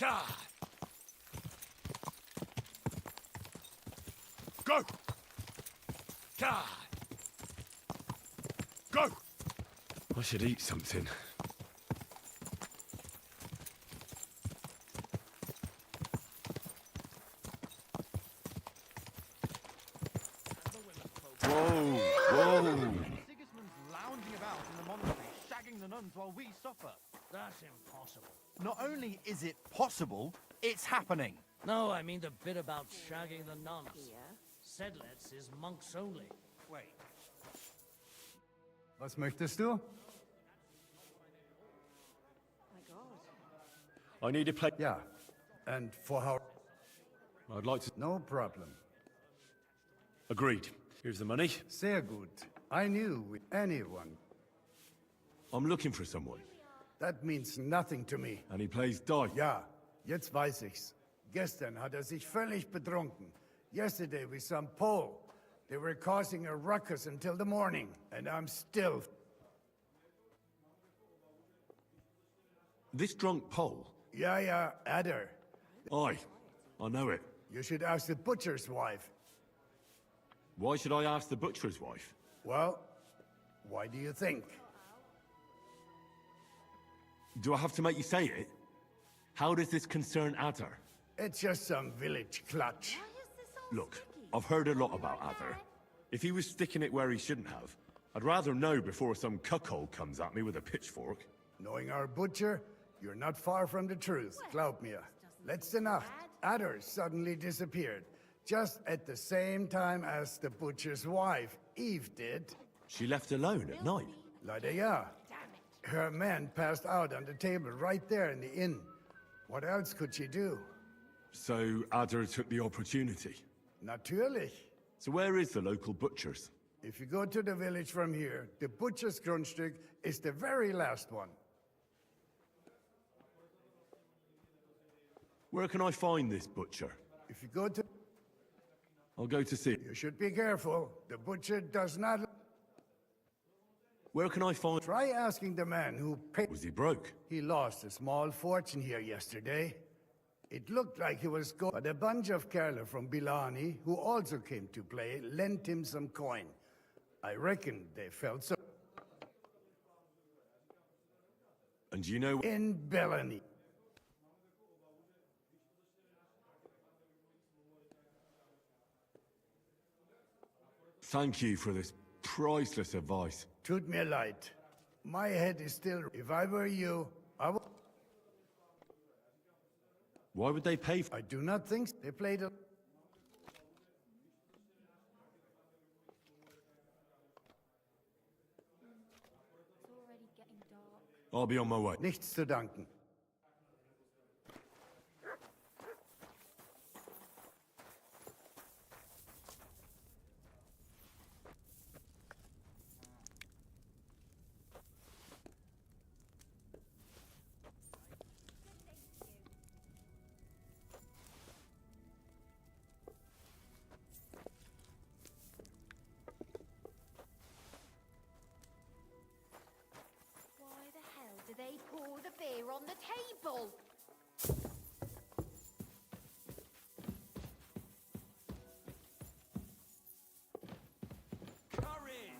God! Go! God! Go! I should eat something. Whoa! Whoa! Sigismund's lounging about in the monastery, shagging the nuns while we suffer. That's impossible. Not only is it possible, it's happening. No, I mean the bit about shagging the nuns. Sedlitz is monks only. Wait. Was möchtest du? My God. I need a plate. Ja. And for how? I'd like to. No problem. Agreed. Here's the money. Sehr gut. I knew with anyone. I'm looking for someone. That means nothing to me. And he plays dice. Ja, jetzt weiß ich's. Gestern hat sich völlig betrunken. Yesterday we some Pole. They were causing a ruckus until the morning, and I'm still... This drunk Pole? Ja, Adder. Aye, I know it. You should ask the butcher's wife. Why should I ask the butcher's wife? Well, why do you think? Do I have to make you say it? How does this concern Adder? It's just some village clutch. Look, I've heard a lot about Adder. If he was sticking it where he shouldn't have, I'd rather know before some cuckold comes at me with a pitchfork. Knowing our butcher, you're not far from the truth, glaub mir. Letzte Nacht, Adder suddenly disappeared. Just at the same time as the butcher's wife, Eve, did. She left alone at night? Leider ja. Her man passed out on the table right there in the inn. What else could she do? So Adder took the opportunity. Natürlich. So where is the local butcher's? If you go to the village from here, the butcher's Grundstück is the very last one. Where can I find this butcher? If you go to... I'll go to see. You should be careful. The butcher does not... Where can I find... Try asking the man who paid... Was he broke? He lost a small fortune here yesterday. It looked like he was going... But a bunch of Kerler from Bilani, who also came to play, lent him some coin. I reckon they felt so... And you know... In Bellany. Thank you for this priceless advice. Tut mir leid. My head is still... If I were you, I would... Why would they pay for... I do not think so. They played a... It's already getting dark. I'll be on my way. Nichts zu danken. Why the hell do they pour the beer on the table? Courage!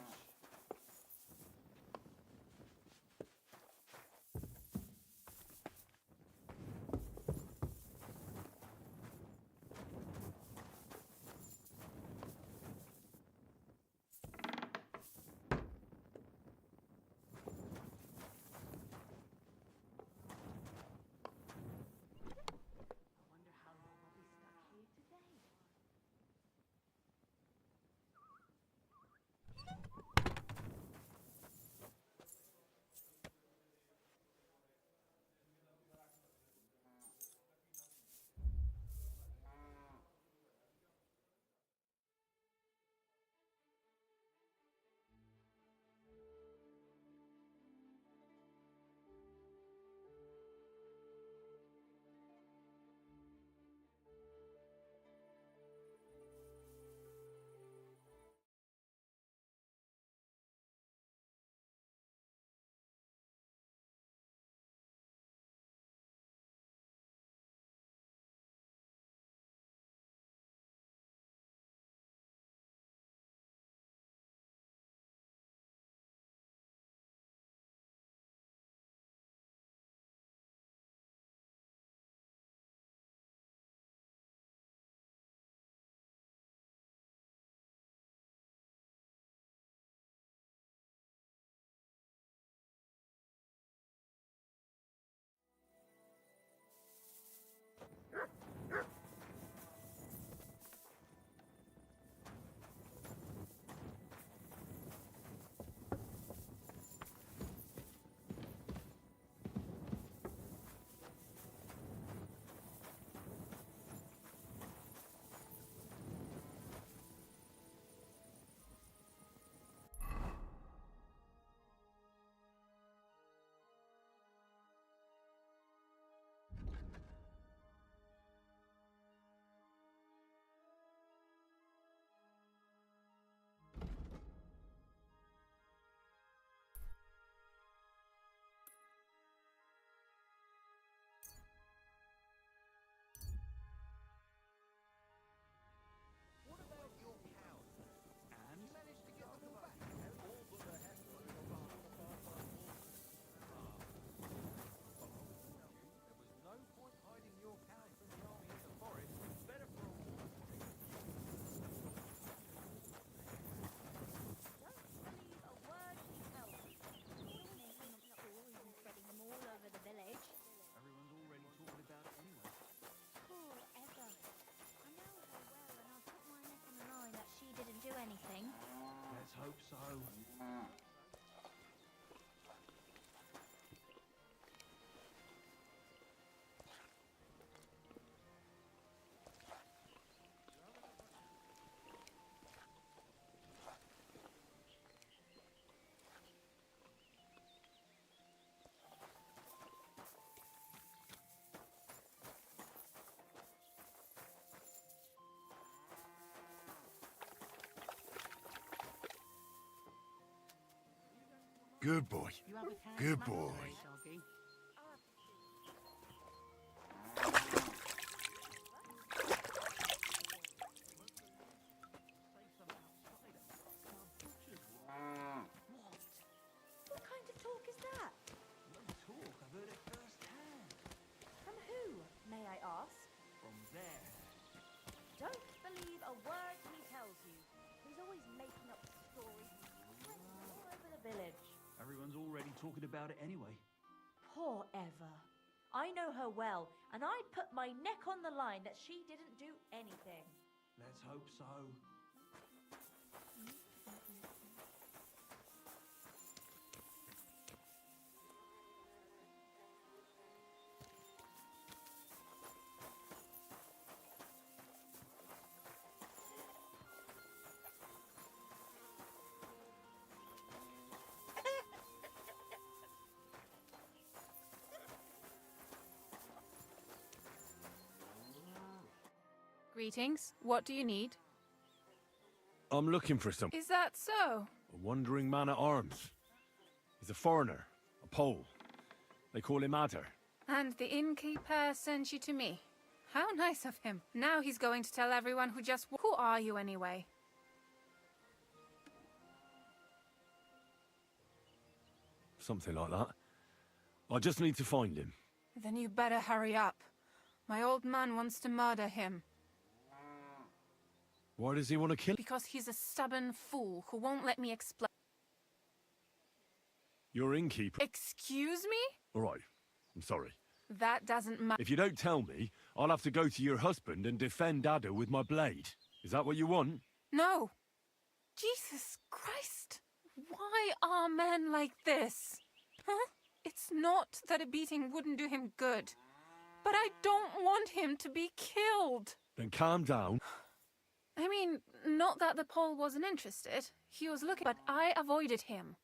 Good boy. You have a can Good smack boy. today, doggy. What kind of talk is that? No talk, I've heard it firsthand. From who, may I ask? From there. Don't believe a word he tells you. He's always making up stories. Like all over the village. Everyone's already talking about it anyway. Poor Eva. I know her well, and I'd put my neck on the line that she didn't do anything. Let's hope so. Greetings. What do you need? I'm looking for some. Is that so? A wandering man at arms. He's a foreigner, a Pole. They call him Adder. And the innkeeper sent you to me. How nice of him. Now he's going to tell everyone who just... Who are you anyway? Something like that. I just need to find him. Then you better hurry up. My old man wants to murder him. Why does he want to kill him? Because he's a stubborn fool who won't let me explain. Your innkeeper. Excuse me? All right. I'm sorry. That doesn't matter. If you don't tell me, I'll have to go to your husband and defend Adder with my blade. Is that what you want? No. Jesus Christ. Why are men like this? Huh? It's not that a beating wouldn't do him good. But I don't want him to be killed. Then calm down. I mean, not that the Pole wasn't interested. He was looking, but I avoided him.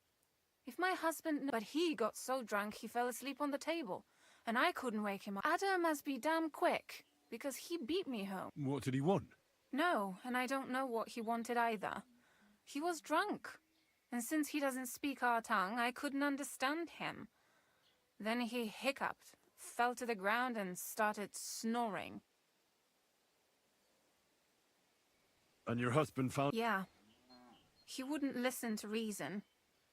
If my husband... But he got so drunk he fell asleep on the table. And I couldn't wake him up. Adder must be damn quick, because he beat me home. What did he want? No, and I don't know what he wanted either. He was drunk. And since he doesn't speak our tongue, I couldn't understand him. Then he hiccuped, fell to the ground and started snoring. And your husband found... Yeah. He wouldn't listen to reason.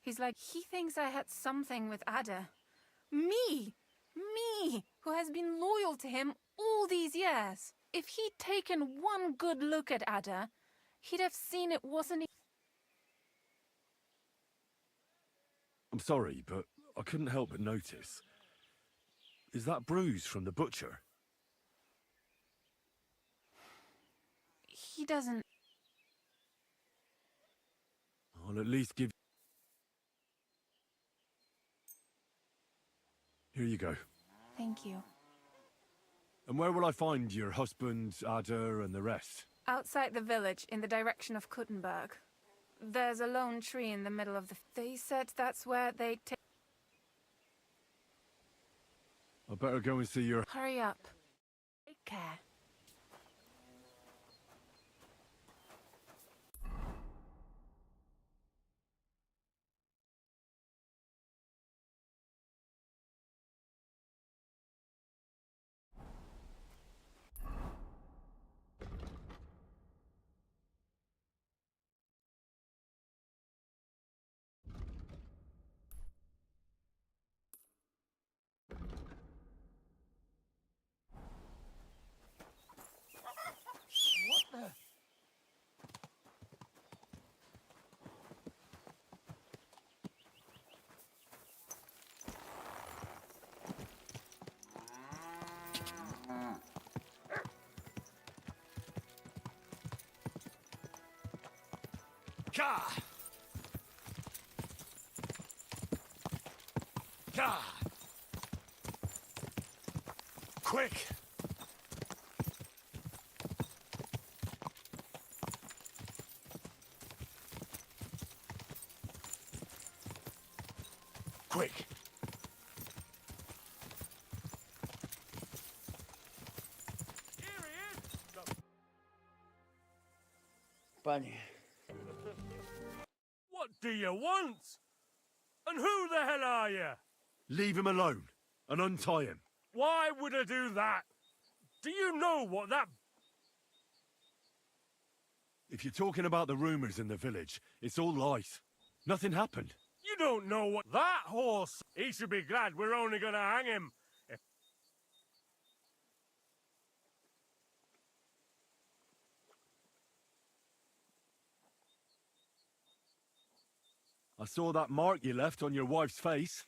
He's like, he thinks I had something with Adder. Me! Me! Who has been loyal to him all these years. If he'd taken one good look at Adder, he'd have seen it wasn't... I'm sorry, but I couldn't help but notice. Is that bruise from the butcher? He doesn't... I'll at least give... Here you go. Thank you. And where will I find your husband, Adder, and the rest? Outside the village, in the direction of Kuttenberg. There's a lone tree in the middle of the... They said that's where they take... I better go and see your... Hurry up. Take care. What the? Gah! Gah! Quick! Quick! Bunny. What do you want? And who the hell are you? Leave him alone and untie him. Why would I do that? Do you know what that... If you're talking about the rumours in the village, it's all lies. Nothing happened. You don't know what... That horse! He should be glad we're only gonna hang him. I saw that mark you left on your wife's face.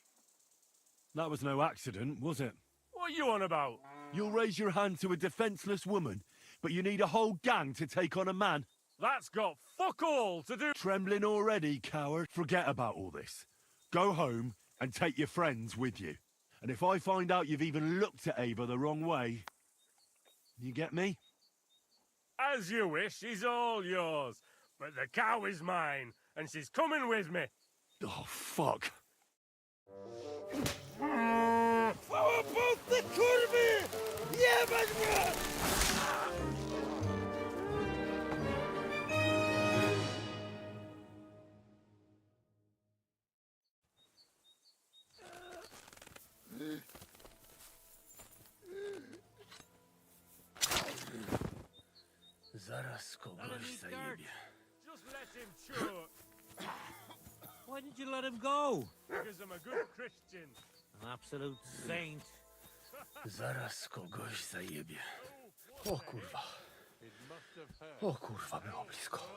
That was no accident, was it? What are you on about? You'll raise your hand to a defenceless woman, but you need a whole gang to take on a man. That's got fuck all to do... Trembling already, coward? Forget about all this. Go home and take your friends with you. And if I find out you've even looked at Ava the wrong way... You get me? As you wish, she's all yours. But the cow is mine, and she's coming with me. Oh, fuck. Zaraz kogoś zajebie. Just let him choke. Why did you let him go? Because I'm a good Christian. An absolute saint. Zaraz kogoś zajebie. O kurwa. O kurwa, było blisko.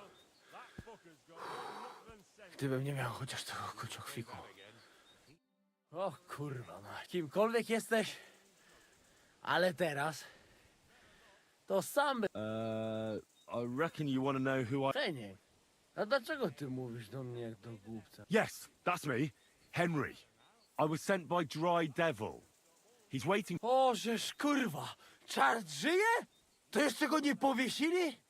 Gdybym nie miał chociaż tego kociokwiku. O kurwa, no, kimkolwiek jesteś, ale teraz to sam by... I reckon you want to know who I... Przejnie. A dlaczego ty mówisz do mnie jak do głupca? Yes, that's me. Henry. I was sent by Dry Devil. He's waiting... O, żeż kurwa! Czart żyje? To jeszcze go nie powiesili?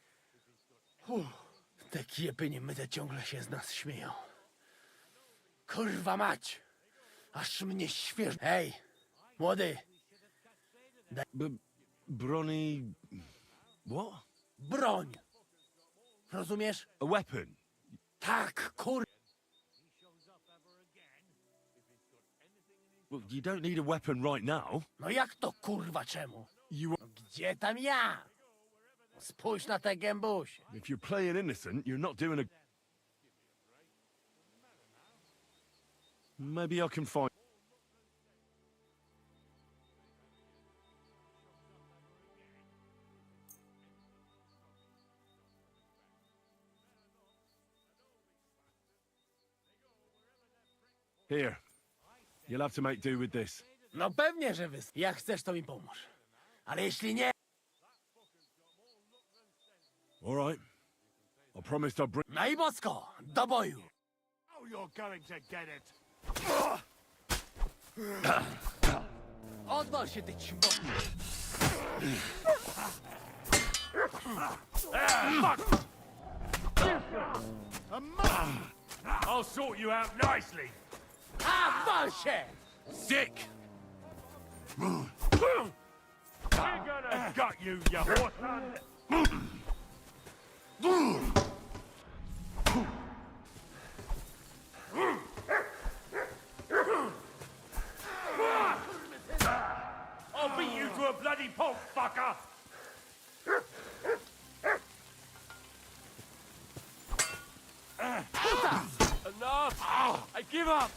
Te kiepy niemyte ciągle się z nas śmieją. Kurwa mać! Aż mnie świeży... Hej! Młody! Bronny... What? Broń! Rozumiesz? A weapon? Tak, kur... Well, you don't need a weapon right now. No jak to kurwa czemu? You... No gdzie tam ja? Spójrz na te gębusie. If you're playing innocent, you're not doing a... Maybe I can find... Here. You'll have to make do with this. No pewnie, że Jak chcesz, to mi pomóż. Ale jeśli nie... All right. I promised I'd bring... No i mocko! Do boju! Oh, you're going to get it. Odwal się, ty ćmo... Fuck! I'll sort you out nicely. A, wal się! Sick! We're gonna gut you, you horse. I'll beat you to a bloody pulp, fucker! Enough! I give up!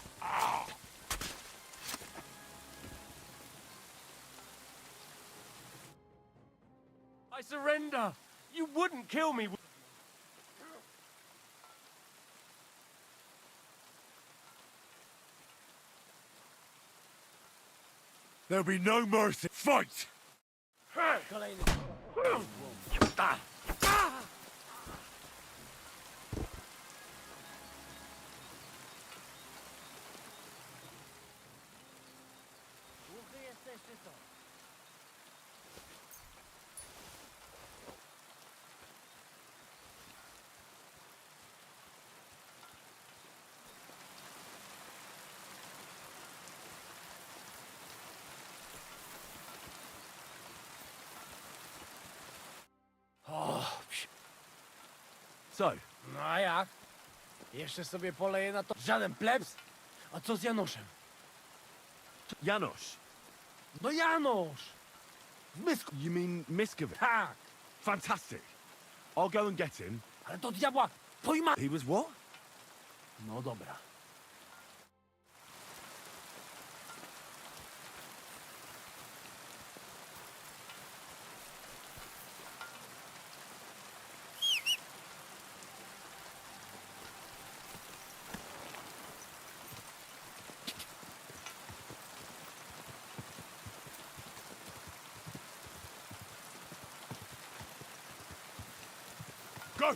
I surrender! You wouldn't kill me! There'll be no mercy. Fight! Kolejny... Głuchy jesteś, czy co? So, No a jak? Jeszcze sobie poleję na to żaden plebs? A co z Janoszem? Janos. No Janosz! W Mysku. You mean Miskovich? Tak! Fantastic. I'll go and get him. Ale do diabła pojma... He was what? No dobra. Go!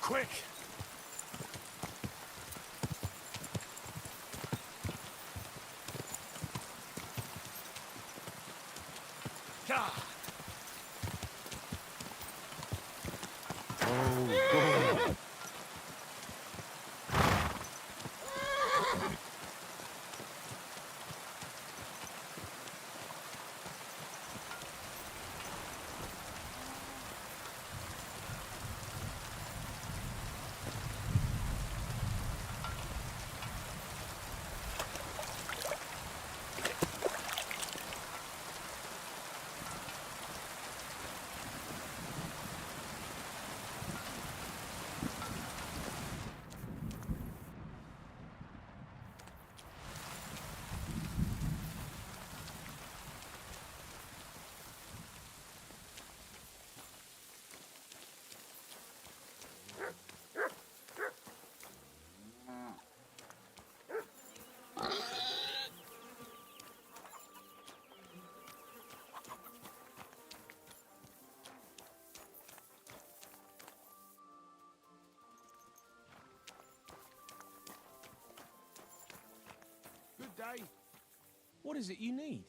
Quick! Gah! Oh, God. Good day. What is it you need?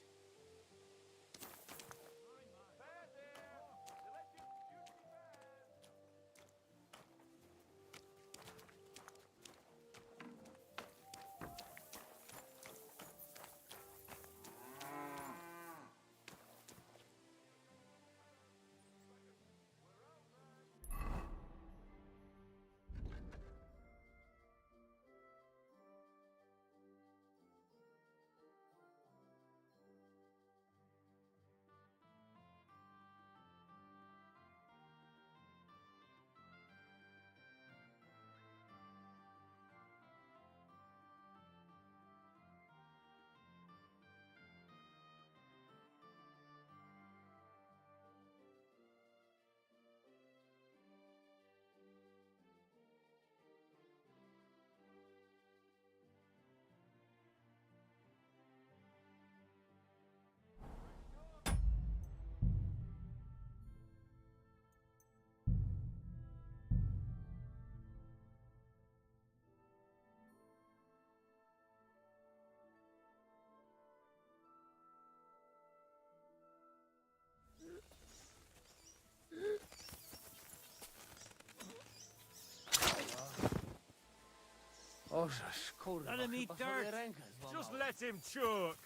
Ożeż, kurwa, None of me chyba sobie dirt. rękę Just złamałem. let him choke.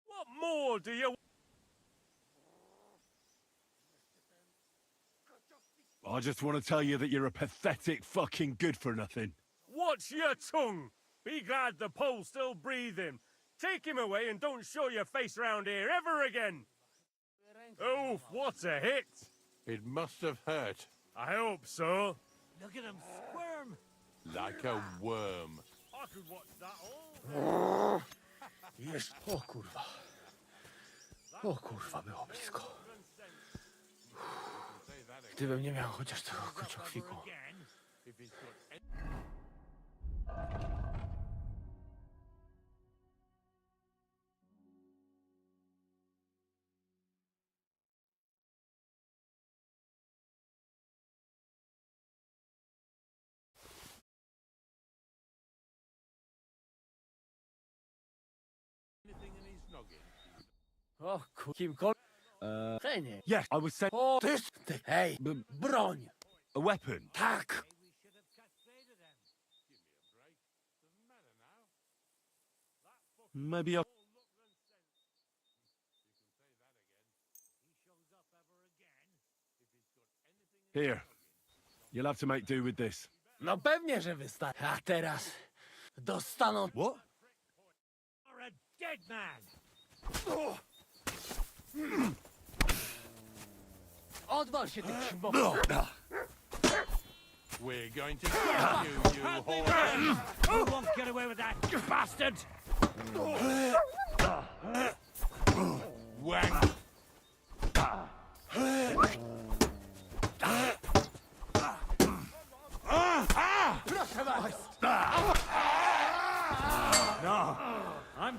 What more do you... I just want to tell you that you're a pathetic fucking good for nothing. Watch your tongue. Be glad the Pole's still breathing. Take him away and don't show your face round here ever again. Oh, what a hit. It must have hurt. I hope so. Look at him squirm. Like a worm. I could watch that all. Jest, o kurwa. O kurwa, było blisko. Gdybym nie miał chociaż tego kociokwiku. Anything in his noggin? O kimkolwiek. Henie. Yes, I was saying O, ty, ty, hej, broń. a weapon. Tak. Maybe I'll... Here. You'll have to make do with this. No pewnie, że wystarczy. A teraz dostaną... What? You're a dead man. Odwal się, ty krzywo... We're going to get you, you whore. You won't get away with that, you bastard! Wank. Proszę was! No, I'm...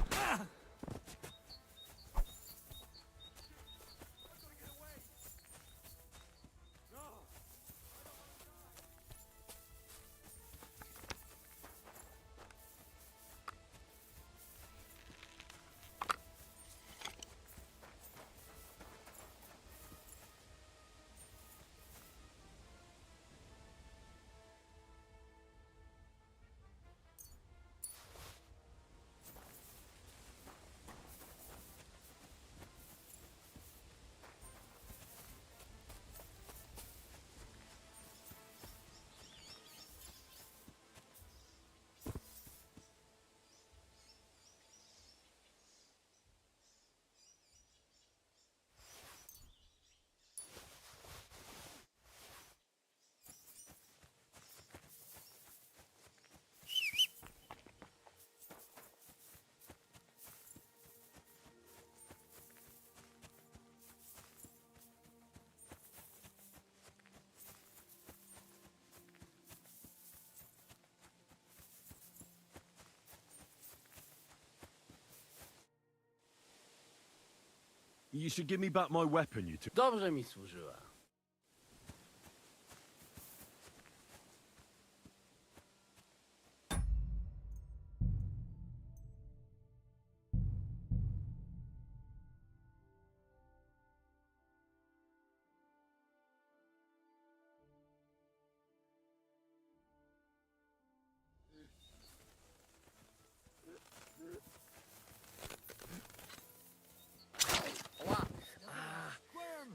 You should give me back my weapon, you two. Dobrze mi służyła.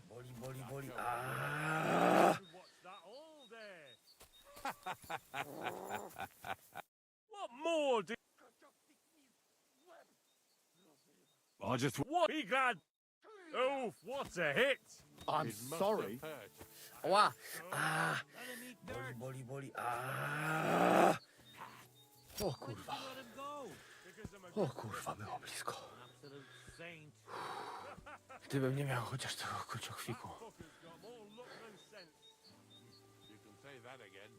Boli, boli. Watch that all day. What more do... I just... What? Be glad... Oof, what a hit! I'm It must sorry. have hurt. Ła! Boli. O kurwa. O kurwa, było blisko. Gdybym nie miał chociaż tego kruciokwiku. You can say that again.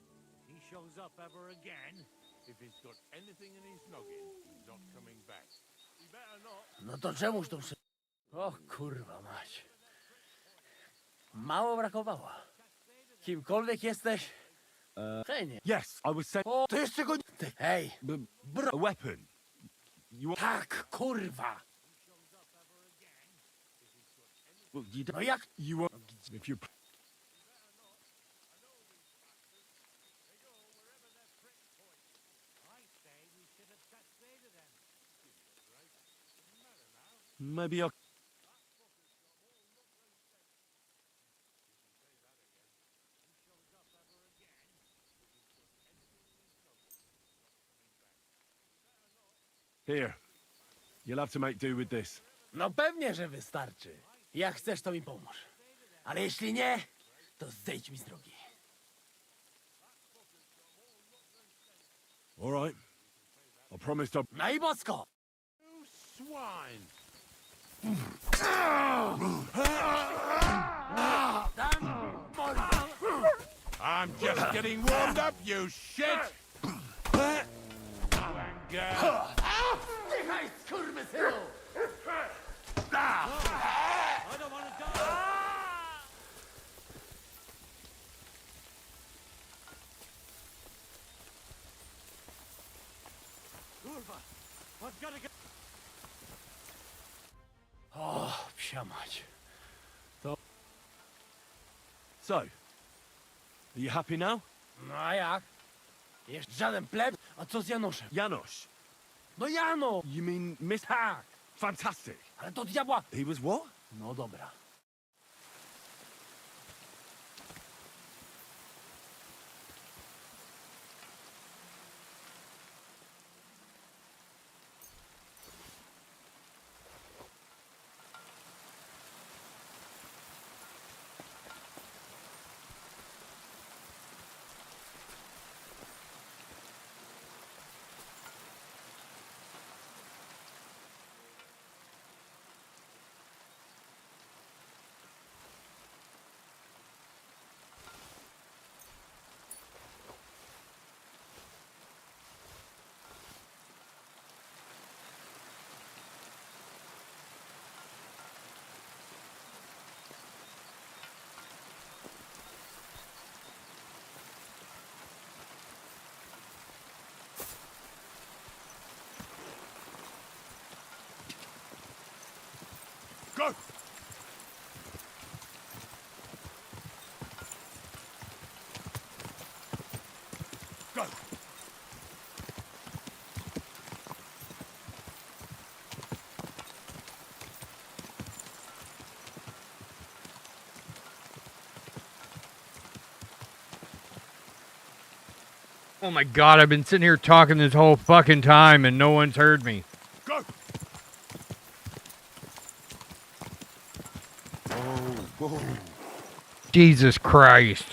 He shows up ever again. If he's got anything in his noggin, he's not coming back. He better not. No to czemuż to przy... O kurwa mać. Mało brakowało. Kimkolwiek jesteś... Hej, nie. Yes, I was saying... O, to jeszcze go... Ty, hej, A weapon. You want... tak, kurwa. Well, you don't... No jak... You want... If you... Maybe I'll... Here. You'll have to make do with this. No pewnie, że wystarczy. Jak chcesz, to mi pomóż. Ale jeśli nie, to zejdź mi z drogi. All right. I promised I'll... No i mocko! You swine! I'm just getting warmed up, you shit! Wanger! Dychaj, skurwysynu! I don't want to die. Kurwa, I've got to get... O, psia mać. So, are you happy now? No a jak? Jeszcze żaden pleb? A co z Janoszem? Janos? No Jano! You mean Miss... Tak! Fantastic. Ale to diabła... He was what? No dobra. Oh my god, I've been sitting here talking this whole fucking time and no one's heard me. Go! Oh. Jesus Christ.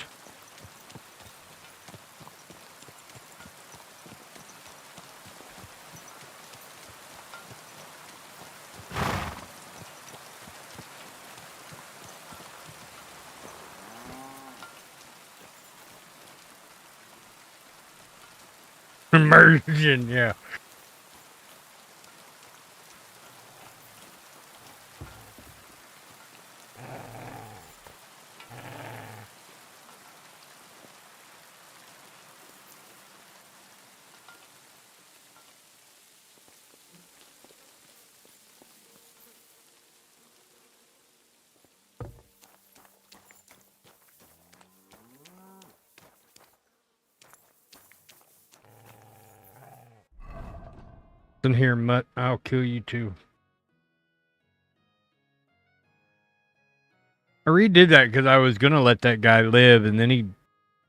Immersion, yeah. In here, mutt. I'll kill you too. I redid that because I was gonna let that guy live, and then he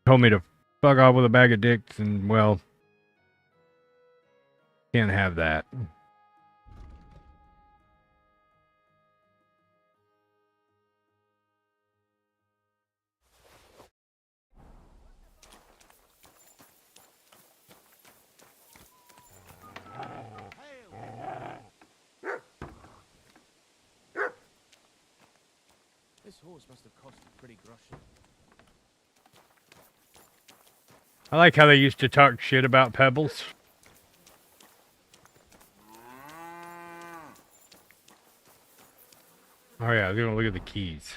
told me to fuck off with a bag of dicks, and well, can't have that. This horse must have cost a pretty groschen. I like how they used to talk shit about Pebbles. Oh yeah, they're gonna look at the keys.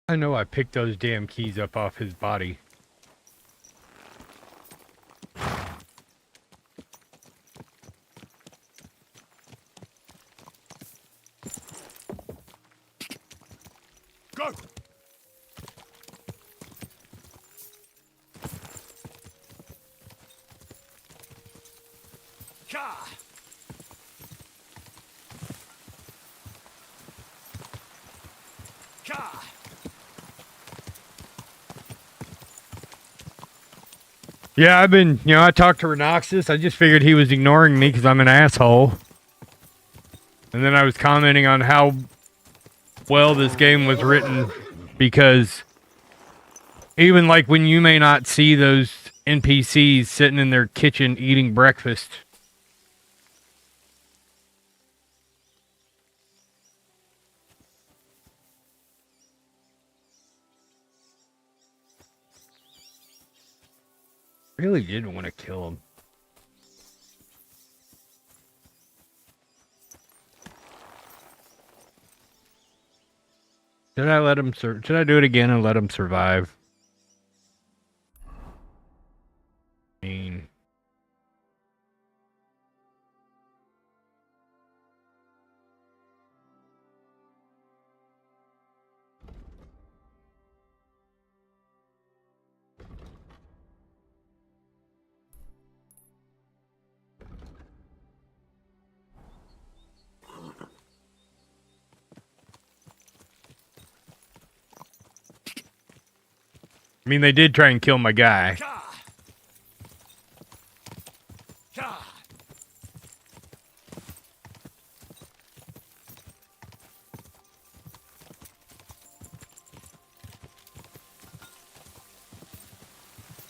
I know I picked those damn keys up off his body. Go! Ka! Ka! Yeah, I've been, I talked to Renoxus. I just figured he was ignoring me because I'm an asshole. And then I was commenting on how well this game was written because even like when you may not see those NPCs sitting in their kitchen eating breakfast. Really didn't want to kill him. Should I let him should I do it again and let him survive? I mean, they did try and kill my guy. Ka! Ka!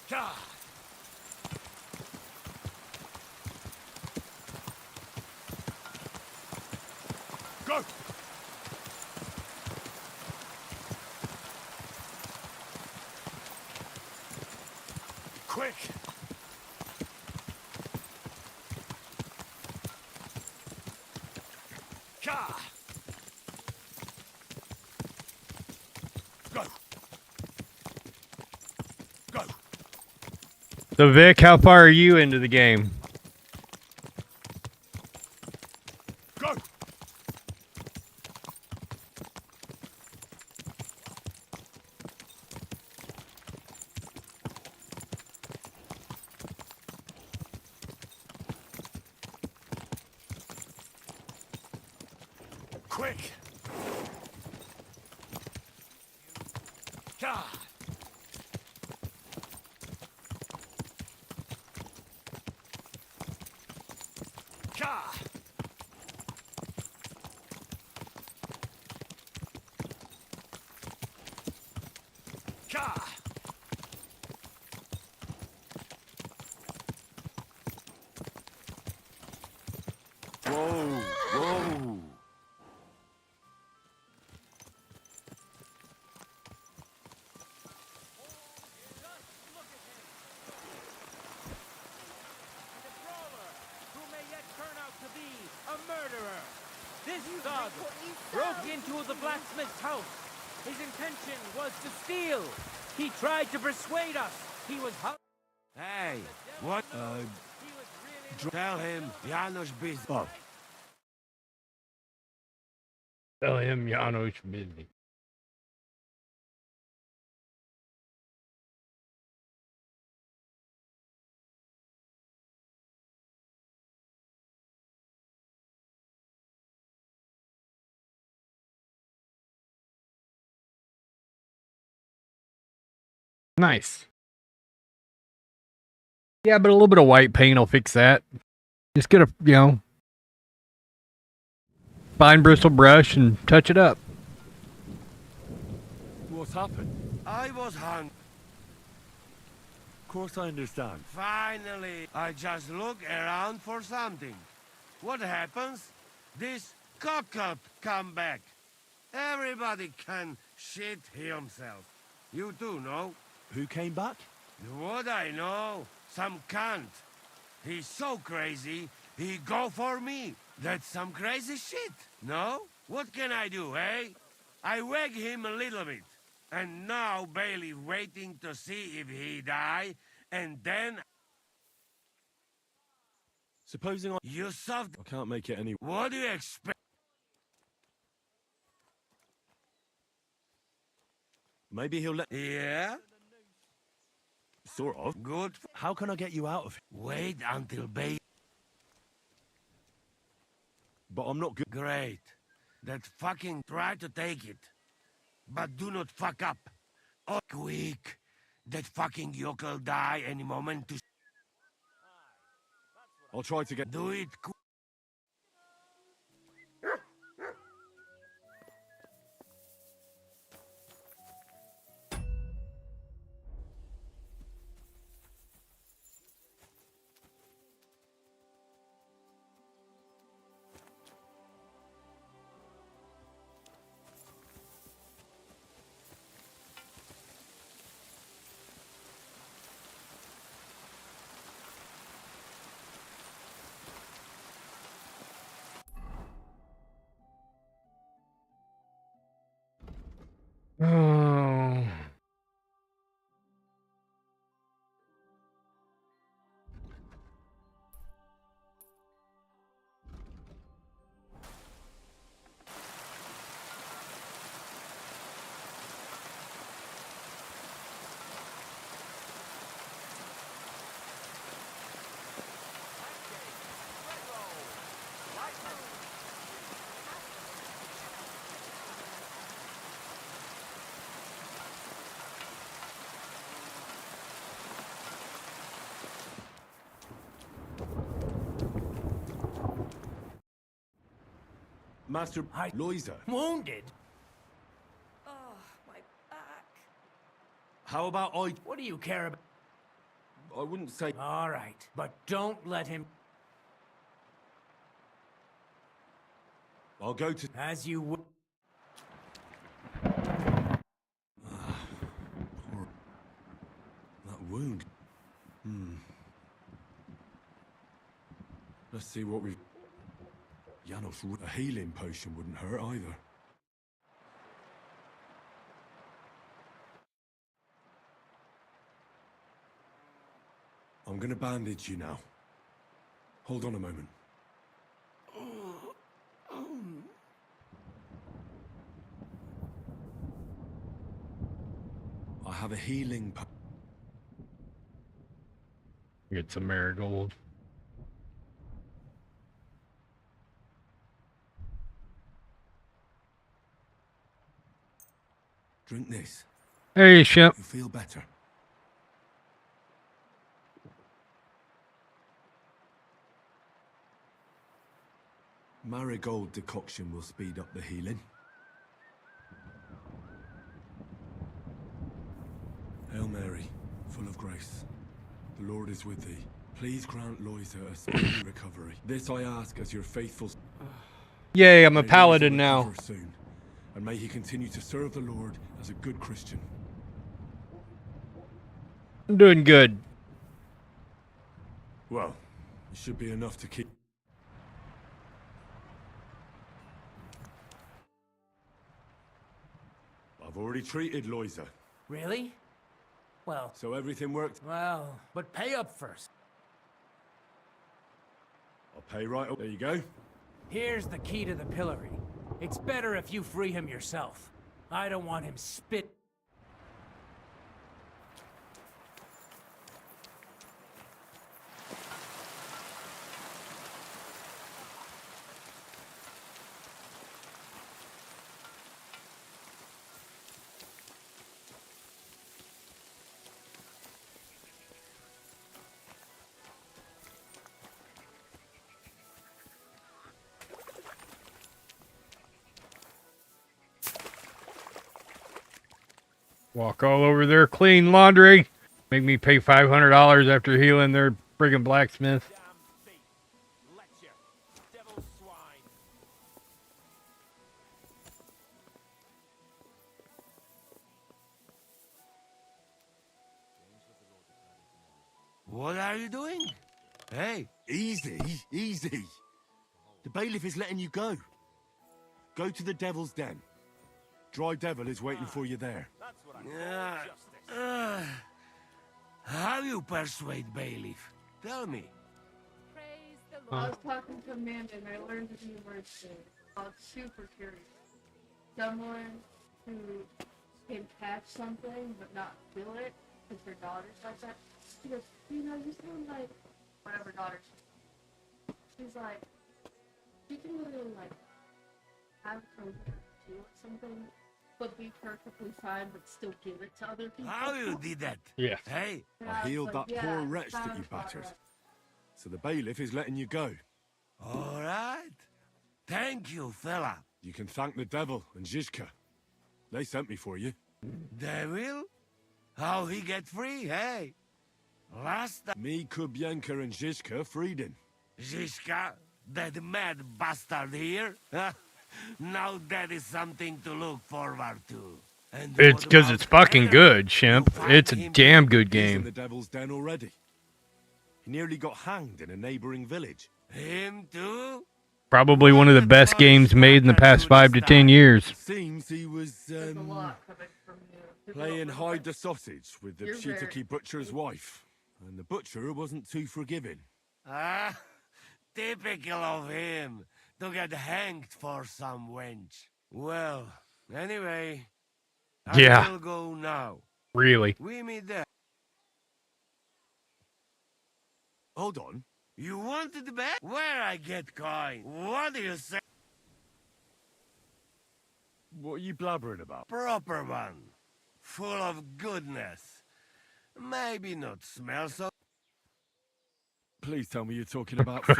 Ka! Go! Quick! Ka! Go! Go! So Vic, how far are you into the game? Go! Quick! God! God! God! Whoa, whoa. Who may yet turn out to be a murderer. This thug broke into the blacksmith's house. His intention was to steal. He tried to persuade us. He was Hey, what? Tell him Janos busy. Oh, Tell him Janos busy. Nice. Yeah, but a little bit of white paint will fix that. Just get a, fine bristle brush and touch it up. what's happened? I was hungry. Of course I understand. Finally, I just look around for something. What happens? This cock-up come back. Everybody can shit himself. You too, no? Who came back? What I know? Some cunt. He's so crazy, he go for me. That's some crazy shit, no? What can I do, eh? I wag him a little bit. And now Bailey waiting to see if he die, and then... Supposing I... You soft... I can't make it any... What do you expect? Maybe he'll let... Yeah? Sort of. Good. How can I get you out of it? Wait until Bailey... But I'm not good. Great. That fucking try to take it. But do not fuck up. Oh, quick. That fucking yokel die any moment to... I'll try to get... Do it quick. Oh. Master Loiser. Wounded? Oh, my back. How about I... What do you care about? I wouldn't say... All right, but don't let him... I'll go to... As you would. That wound. Let's see what we've... Janos, a healing potion wouldn't hurt either. I'm gonna bandage you now. Hold on a moment. I have a healing po... Get some marigold. Drink this. Hey, Shemp. You feel better. Marigold decoction will speed up the healing. Hail Mary, full of grace. The Lord is with thee. Please grant Loisa a speedy recovery. This I ask as your faithful... Yay, I'm a May Loisa paladin now. recover soon, and may he continue to serve the Lord as a good Christian. I'm doing good. Well, it should be enough to keep... I've already treated Loisa, Really? Well, so everything worked. well, but pay up first. I'll pay right away. There you go. Here's the key to the pillory. It's better if you free him yourself. I don't want him spit. Walk all over their clean laundry. Make me pay $500 after healing their friggin' blacksmith. What are you doing? Hey. Easy, easy. The bailiff is letting you go. Go to the Devil's Den. Dry Devil is waiting for you there. How you persuade bailiff? Tell me. I was talking to Amanda and I learned a new word today. I was super curious. Someone who can catch something but not feel it because their daughter's like that. She goes, you know, you sound like whatever daughter she's like, you can literally like have her feel something but be perfectly fine but still give it to other people. How you did that? Yeah. Hey. I healed that poor wretch that you battered. So the bailiff is letting you go. All right. Thank you, fella. You can thank the devil and Zizka. They sent me for you. Devil? How he get free, hey? Last time... Me, Kubyanka, and Zizka freed him. Zizka, that mad bastard here? Now that is something to look forward to. And It's what because about it's fucking Taylor? good, Shemp. It's a damn good He's in game. the Devil's Den already. He nearly got hanged in a neighboring village. Him too? Probably one of the best games made in the past 5 to 10 years. Seems he was playing hide the sausage with the Chitaki butcher's wife. And the butcher wasn't too forgiving. Ah, typical of him. To get hanged for some wench. Well, anyway, Yeah. I will go now. Really. We meet there. Hold on. You wanted the bet? Where I get coin? What do you say? What are you blabbering about? Proper one. Full of goodness. Maybe not smell so... Please tell me you're talking about food.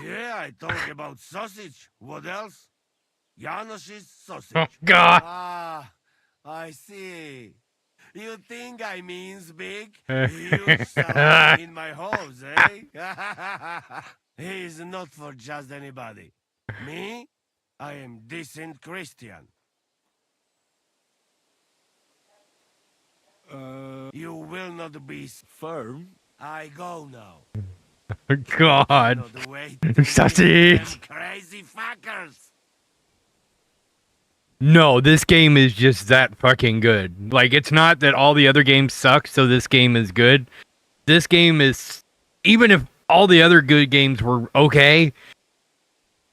Yeah, I talk about sausage. What else? Janos's sausage. Oh, God. Ah, I see. You think I means big? Eh. You salami in my hose, eh? He is not for just anybody. Me? I am decent Christian. You will not be firm. I go now. God. Not wait to Sausage. them crazy fuckers. No, this game is just that fucking good. Like, it's not that all the other games suck, so this game is good. This game is, even if all the other good games were okay,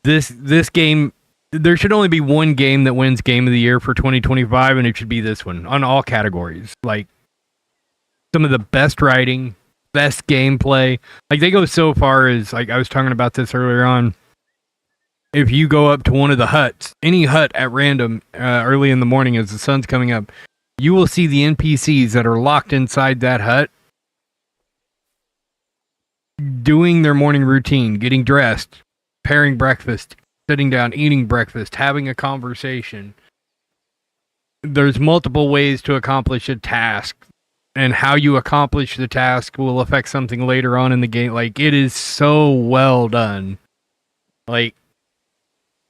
this game, there should only be one game that wins Game of the Year for 2025, and it should be this one, on all categories. Like, some of the best writing, best gameplay. Like, they go so far as, like, I was talking about this earlier on. if you go up to one of the huts, any hut at random, early in the morning as the sun's coming up, you will see the NPCs that are locked inside that hut doing their morning routine, getting dressed, preparing breakfast, sitting down, eating breakfast, having a conversation. There's multiple ways to accomplish a task, and how you accomplish the task will affect something later on in the game. Like, it is so well done. Like,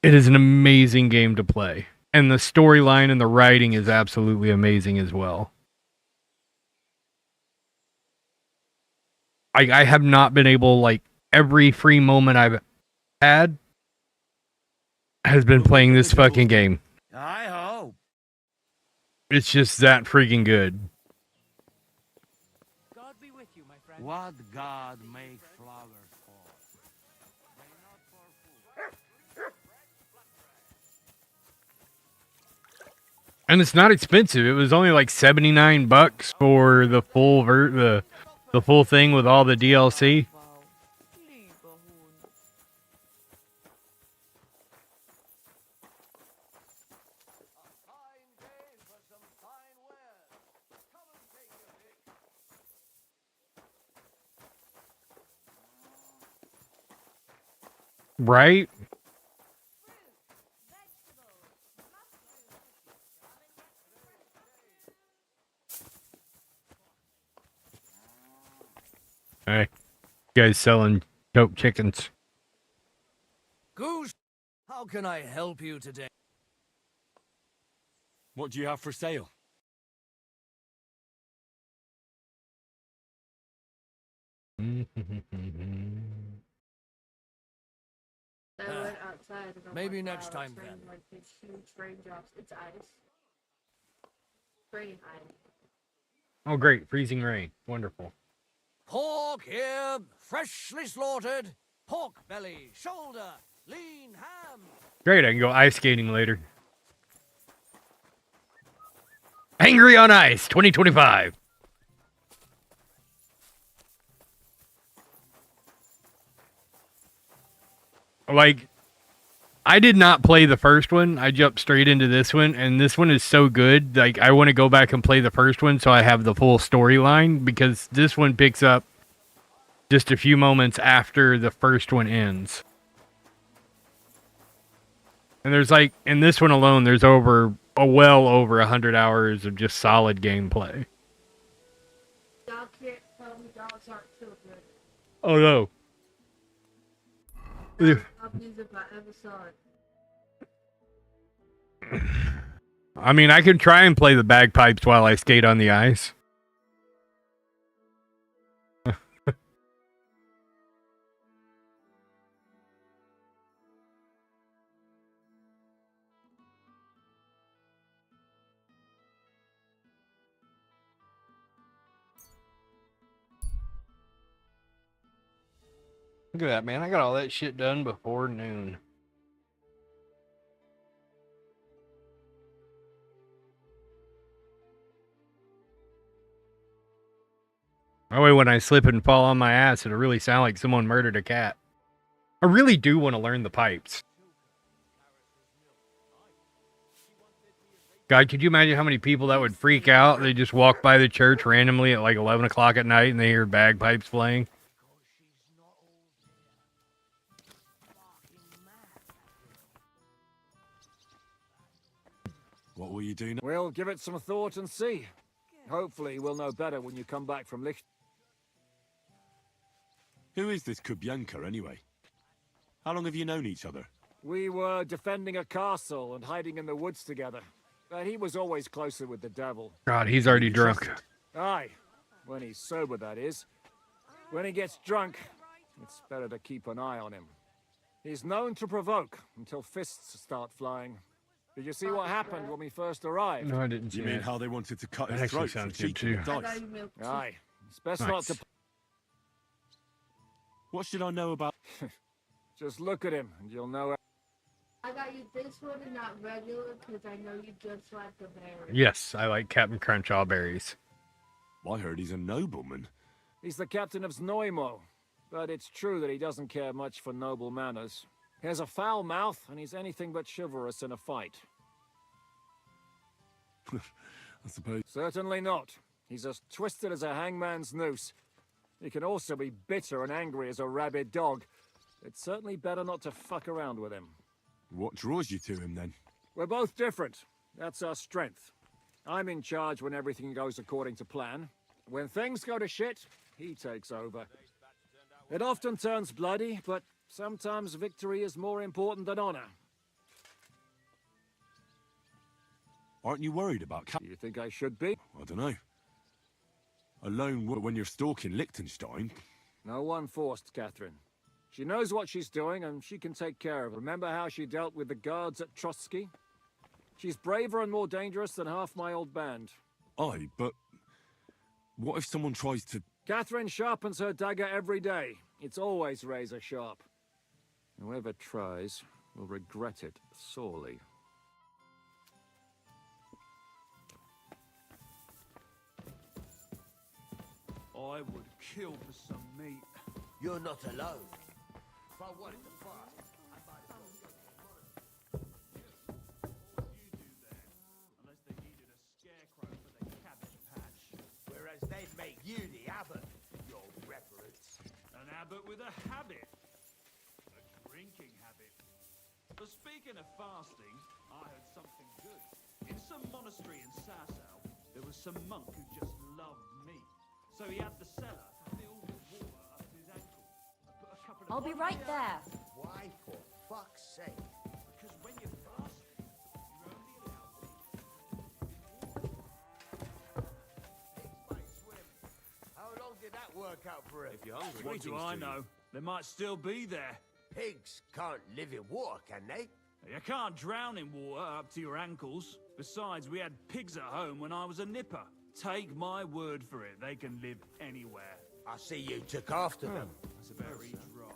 it is an amazing game to play. And the storyline and the writing is absolutely amazing as well. I have not been able, like, every free moment I've had has been playing this fucking game. I hope. It's just that freaking good. God be with you, my friend. What God make flowers for? And it's not expensive. It was only like $79 for the full the full thing with all the DLC. Right? Hey, you guys selling dope chickens? Goose, how can I help you today? What do you have for sale? I went outside and I'm Maybe like, next wow, time it's raining then. like these huge raindrops. It's ice. Raining ice. Oh, great. Freezing rain. Wonderful. Pork here, freshly slaughtered. Pork belly, shoulder, lean ham. Great. I can go ice skating later. Angry on Ice 2025. Like, I did not play the first one. I jumped straight into this one, and this one is so good. Like, I want to go back and play the first one so I have the full storyline, because this one picks up just a few moments after the first one ends. And there's like, in this one alone, there's well over 100 hours of just solid gameplay. Dog can't tell me dogs aren't children. Oh no. Puppies if I ever saw it. I mean, I can try and play the bagpipes while I skate on the ice. Look at that, man. I got all that shit done before noon. That way when I slip and fall on my ass, it'll really sound like someone murdered a cat. I really do want to learn the pipes. God, could you imagine how many people that would freak out? They just walk by the church randomly at like 11 o'clock at night and they hear bagpipes playing. What will you do now? We'll give it some thought and see. Hopefully we'll know better when you come back from Licht. Who is this Kubyanka, anyway? How long have you known each other? We were defending a castle and hiding in the woods together. But he was always closer with the devil. God, he's already drunk. Aye. When he's sober, that is. When he gets drunk, it's better to keep an eye on him. He's known to provoke until fists start flying. Did you see what happened when we first arrived? No, I didn't see You mean it. how they wanted to cut That his actually throat for sounds good, cheating too. at dice? Aye. It's best not to... What should I know about... Just look at him and you'll know... I got you this one and not regular because I know you just like the berry. Yes, I like Captain Crunchaw berries. I heard he's a nobleman. He's the captain of Znojmo, but it's true that he doesn't care much for noble manners. He has a foul mouth, and he's anything but chivalrous in a fight. I suppose. Certainly not. He's as twisted as a hangman's noose. He can also be bitter and angry as a rabid dog. It's certainly better not to fuck around with him. What draws you to him, then? We're both different. That's our strength. I'm in charge when everything goes according to plan. When things go to shit, he takes over. It often turns bloody, but sometimes victory is more important than honor. Aren't you worried about You think I should be? I don't know. Alone when you're stalking Liechtenstein? No one forced Catherine. She knows what she's doing, and she can take care of it. Remember how she dealt with the guards at Trotsky? She's braver and more dangerous than half my old band. Aye, but what if someone tries to... Catherine sharpens her dagger every day. It's always razor sharp. Whoever tries will regret it sorely. I would kill for some meat. You're not alone. If I wanted to fight, I might as well go to the Unless they needed a scarecrow for their cabbage patch. Whereas they'd make you the abbot, your reverence. An abbot with a habit. A drinking habit. But speaking of fasting, I heard something good. In some monastery in Sasau, there was some monk who just loved meat. So he had the cellar filled with water up to his ankle. I put a couple of I'll be right there. Why, for fuck's sake? Because when you're fasting, you're only allowed to Pigs might swim. How long did that work out for him? If you're hungry, What do I know? They might still be there. Pigs can't live in water, can they? You can't drown in water up to your ankles. Besides, we had pigs at home when I was a nipper. Take my word for it, they can live anywhere. I see you took after them. That's very droll.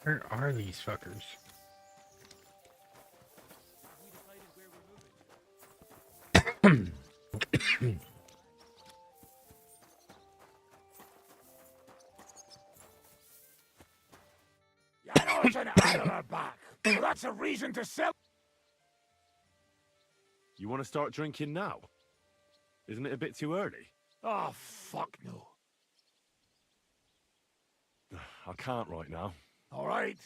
Where are these fuckers? It's an idler back. Well, that's a reason to sell. You want to start drinking now? Isn't it a bit too early? Oh, fuck no. I can't right now. All right.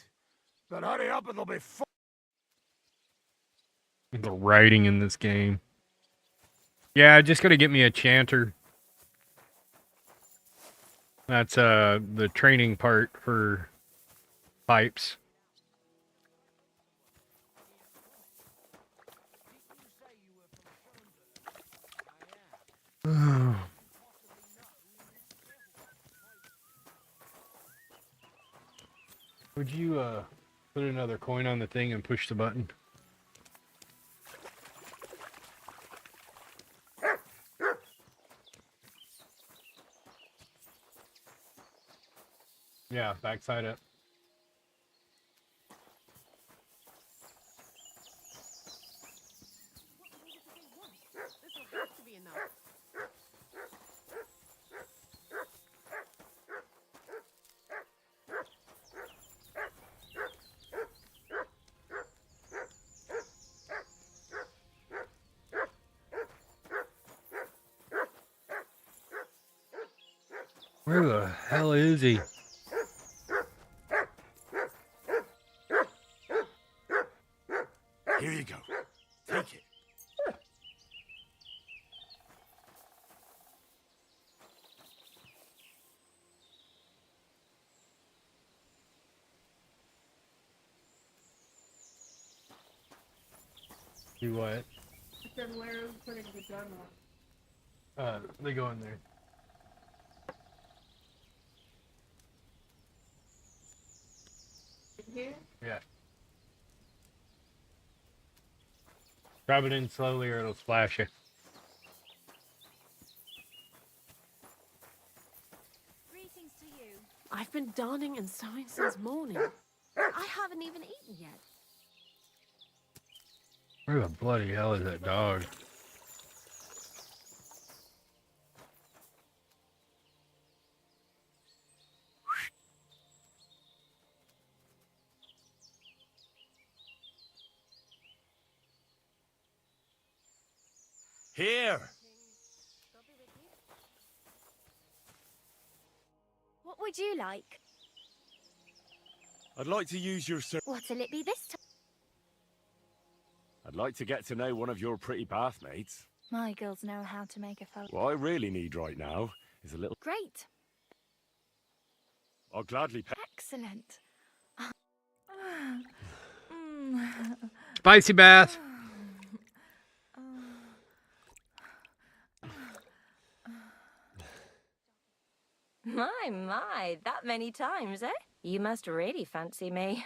But hurry up, it'll be fun. The writing in this game. Yeah, I just gotta get me a chanter. That's the training part for pipes. Would you put another coin on the thing and push the button? Yeah, backside up. This'll have to be enough. Where the hell is he? Here you go. Take it. Do what? I said, where are we putting the gun on? They go in there. In here? Yeah. Drop it in slowly or it'll splash you. Greetings to you. I've been darning and sewing since morning. I haven't even eaten yet. Where the bloody hell is that dog? Here! What would you like? I'd like to use your What'll it be this time? I'd like to get to know one of your pretty bathmates. My girls know how to make a photo. What I really need right now is a little... Great. I'll gladly pay... Excellent. Spicy bath. My, that many times, eh? You must really fancy me.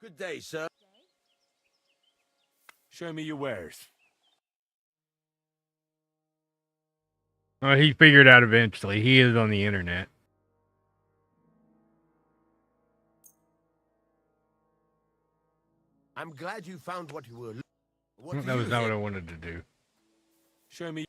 Good day, sir. Show me your wares. Oh, he figured out eventually. He is on the internet. I'm glad you found what you were looking for. That was not what I wanted to do. Show me...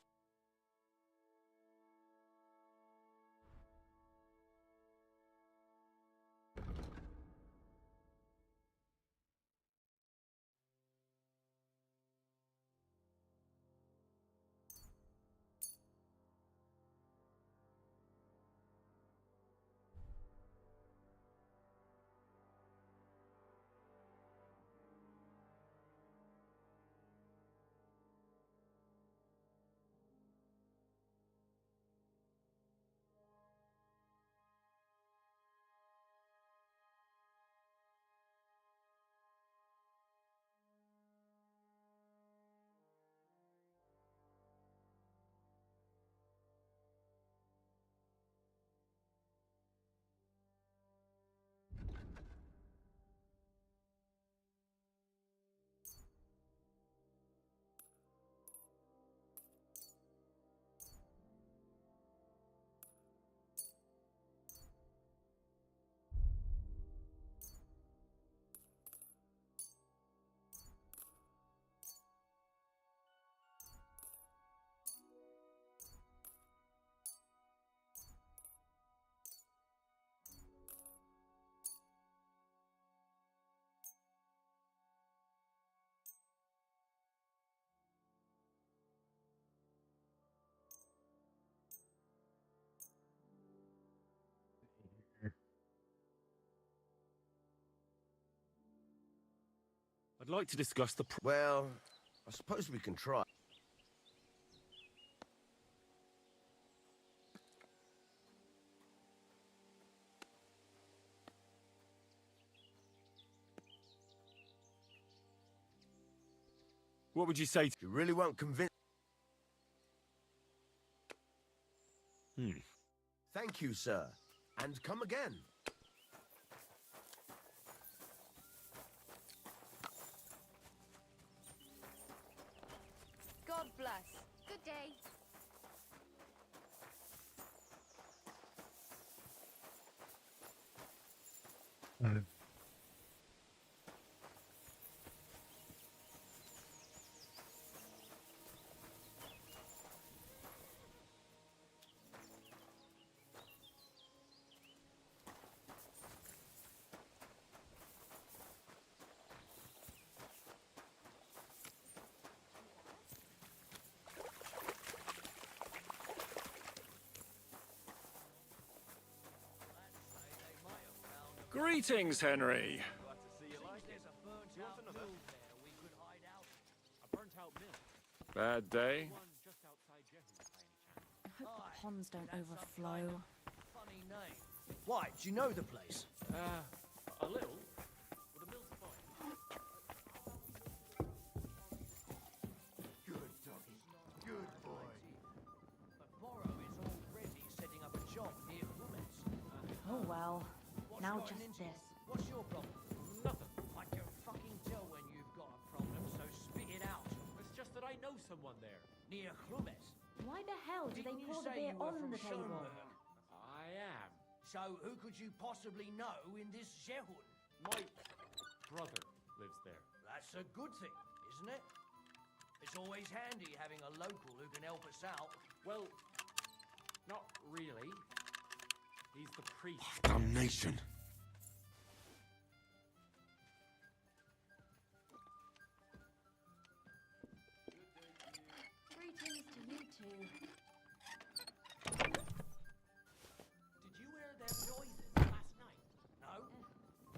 I'd like to discuss the... Well, I suppose we can try. What would you say to... You really won't convince... Thank you, sir. And come again. God bless. Good day. Greetings, Henry. Bad day? I hope the ponds don't overflow. Funny name. Why, do you know the place? A little. But the mill's fine. Good doggy. Good boy. But Borrow is already setting up a job near Pumet. Oh well. Now just this. What's your problem? Nothing. I can fucking tell when you've got a problem, so someone there, near Clubes. Why the hell do they Didn't you pour the say beer you were on from the table? Schoenberg? I am. So who could you possibly know in this Jehun? My brother lives there. That's a good thing, isn't it? It's always handy having a local who can help us out. Well, not really. He's the priest. Damnation. Greetings to you two. Did you hear them noises last night? No?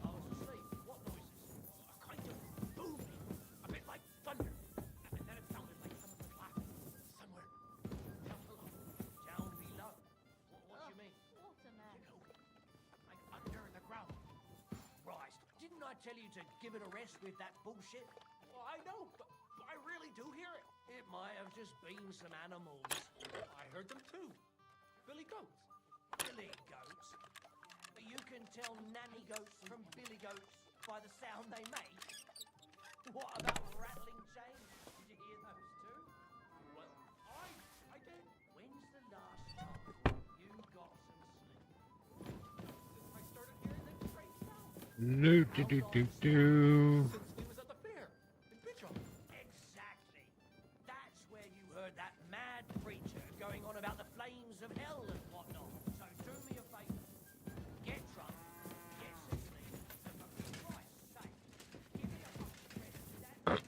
I was asleep. What noises? A kind of booming. A bit like thunder. And then it sounded like someone was laughing. Somewhere down below. Down below? What do you mean? Waterman. Like under the ground. Christ. Didn't I tell you to give it a rest with that bullshit? Well, I know, but I really do hear it. It might have just been some animals. I heard them too. Billy goats. Billy goats? You can tell nanny goats from billy goats by the sound they make. What about rattling chains? Did you hear those too? Well, I did. When's the last time you got some sleep? I started hearing them strange sounds. Do do do do do. Since we was at the fair in Pitcham. Exactly. That's where you heard that mad preacher going on about the flames of hell and whatnot. So do me a favour. Get drunk, get some sleep, and for Christ's sake, give me a fucking rest with that.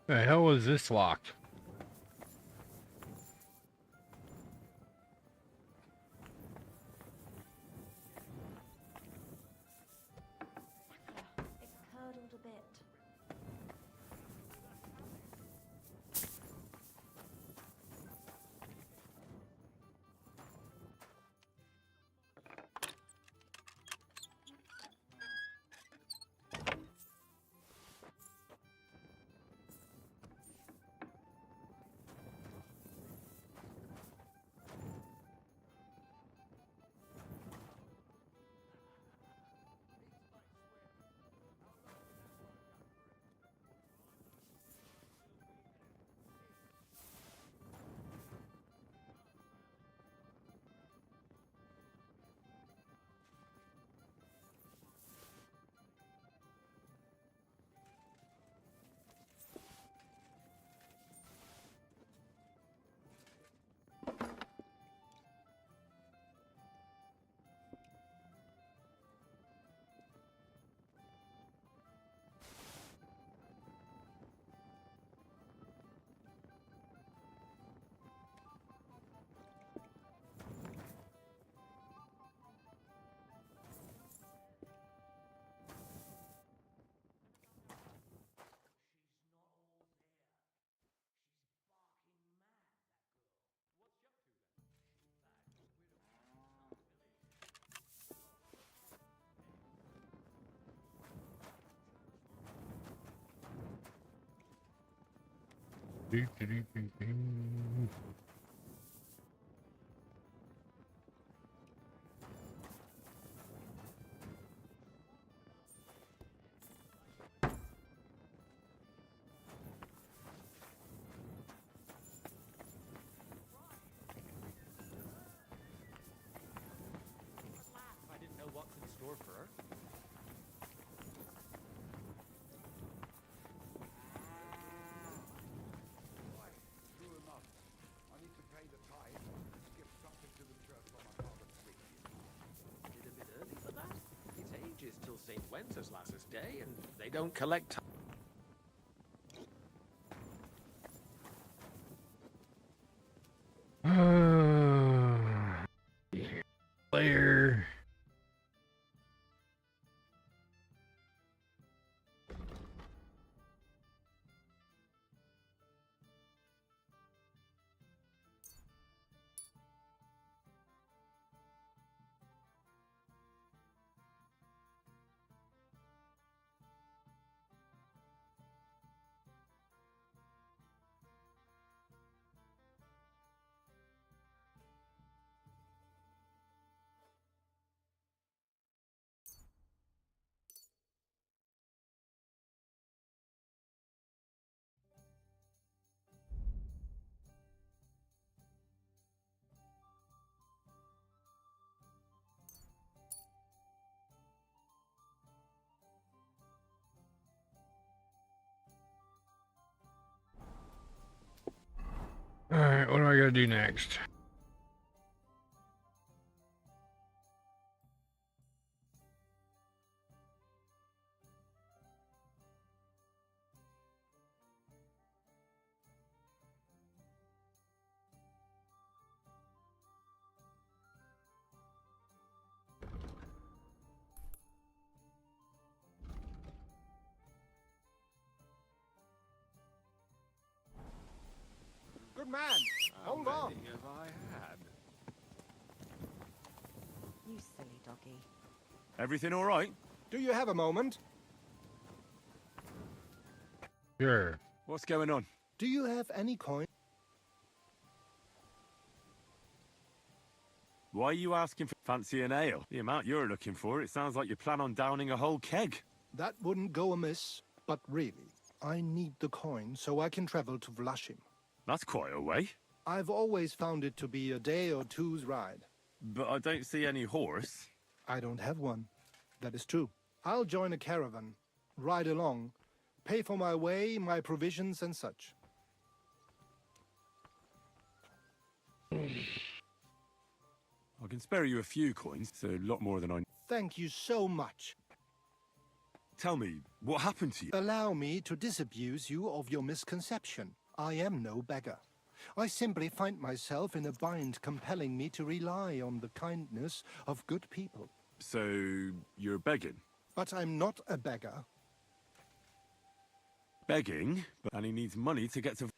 The hell is this locked? It's curdled a bit. Do, do, do, do, do. I didn't know what's in store for her. True enough. I need to pay the tithe and give something to the church for my father's 3 years. Is it a bit early for that? It's ages till St. Wenceslas's Day, and they don't collect. Later. I do next? Good man. Hold on. Have I had? You silly doggy. Everything all right? Do you have a moment? Sure. What's going on? Do you have any coin? Why are you asking for fancy an ale? The amount you're looking for, it sounds like you plan on downing a whole keg. That wouldn't go amiss, but really, I need the coin so I can travel to Vlashim. That's quite a way. I've always found it to be a day or two's ride. But I don't see any horse. I don't have one. That is true. I'll join a caravan, ride along, pay for my way, my provisions and such. I can spare you a few coins, so a lot more than I... Thank you so much. Tell me, what happened to you? Allow me to disabuse you of your misconception. I am no beggar. I simply find myself in a bind compelling me to rely on the kindness of good people. So, you're begging? But I'm not a beggar. Begging? And he needs money to get to...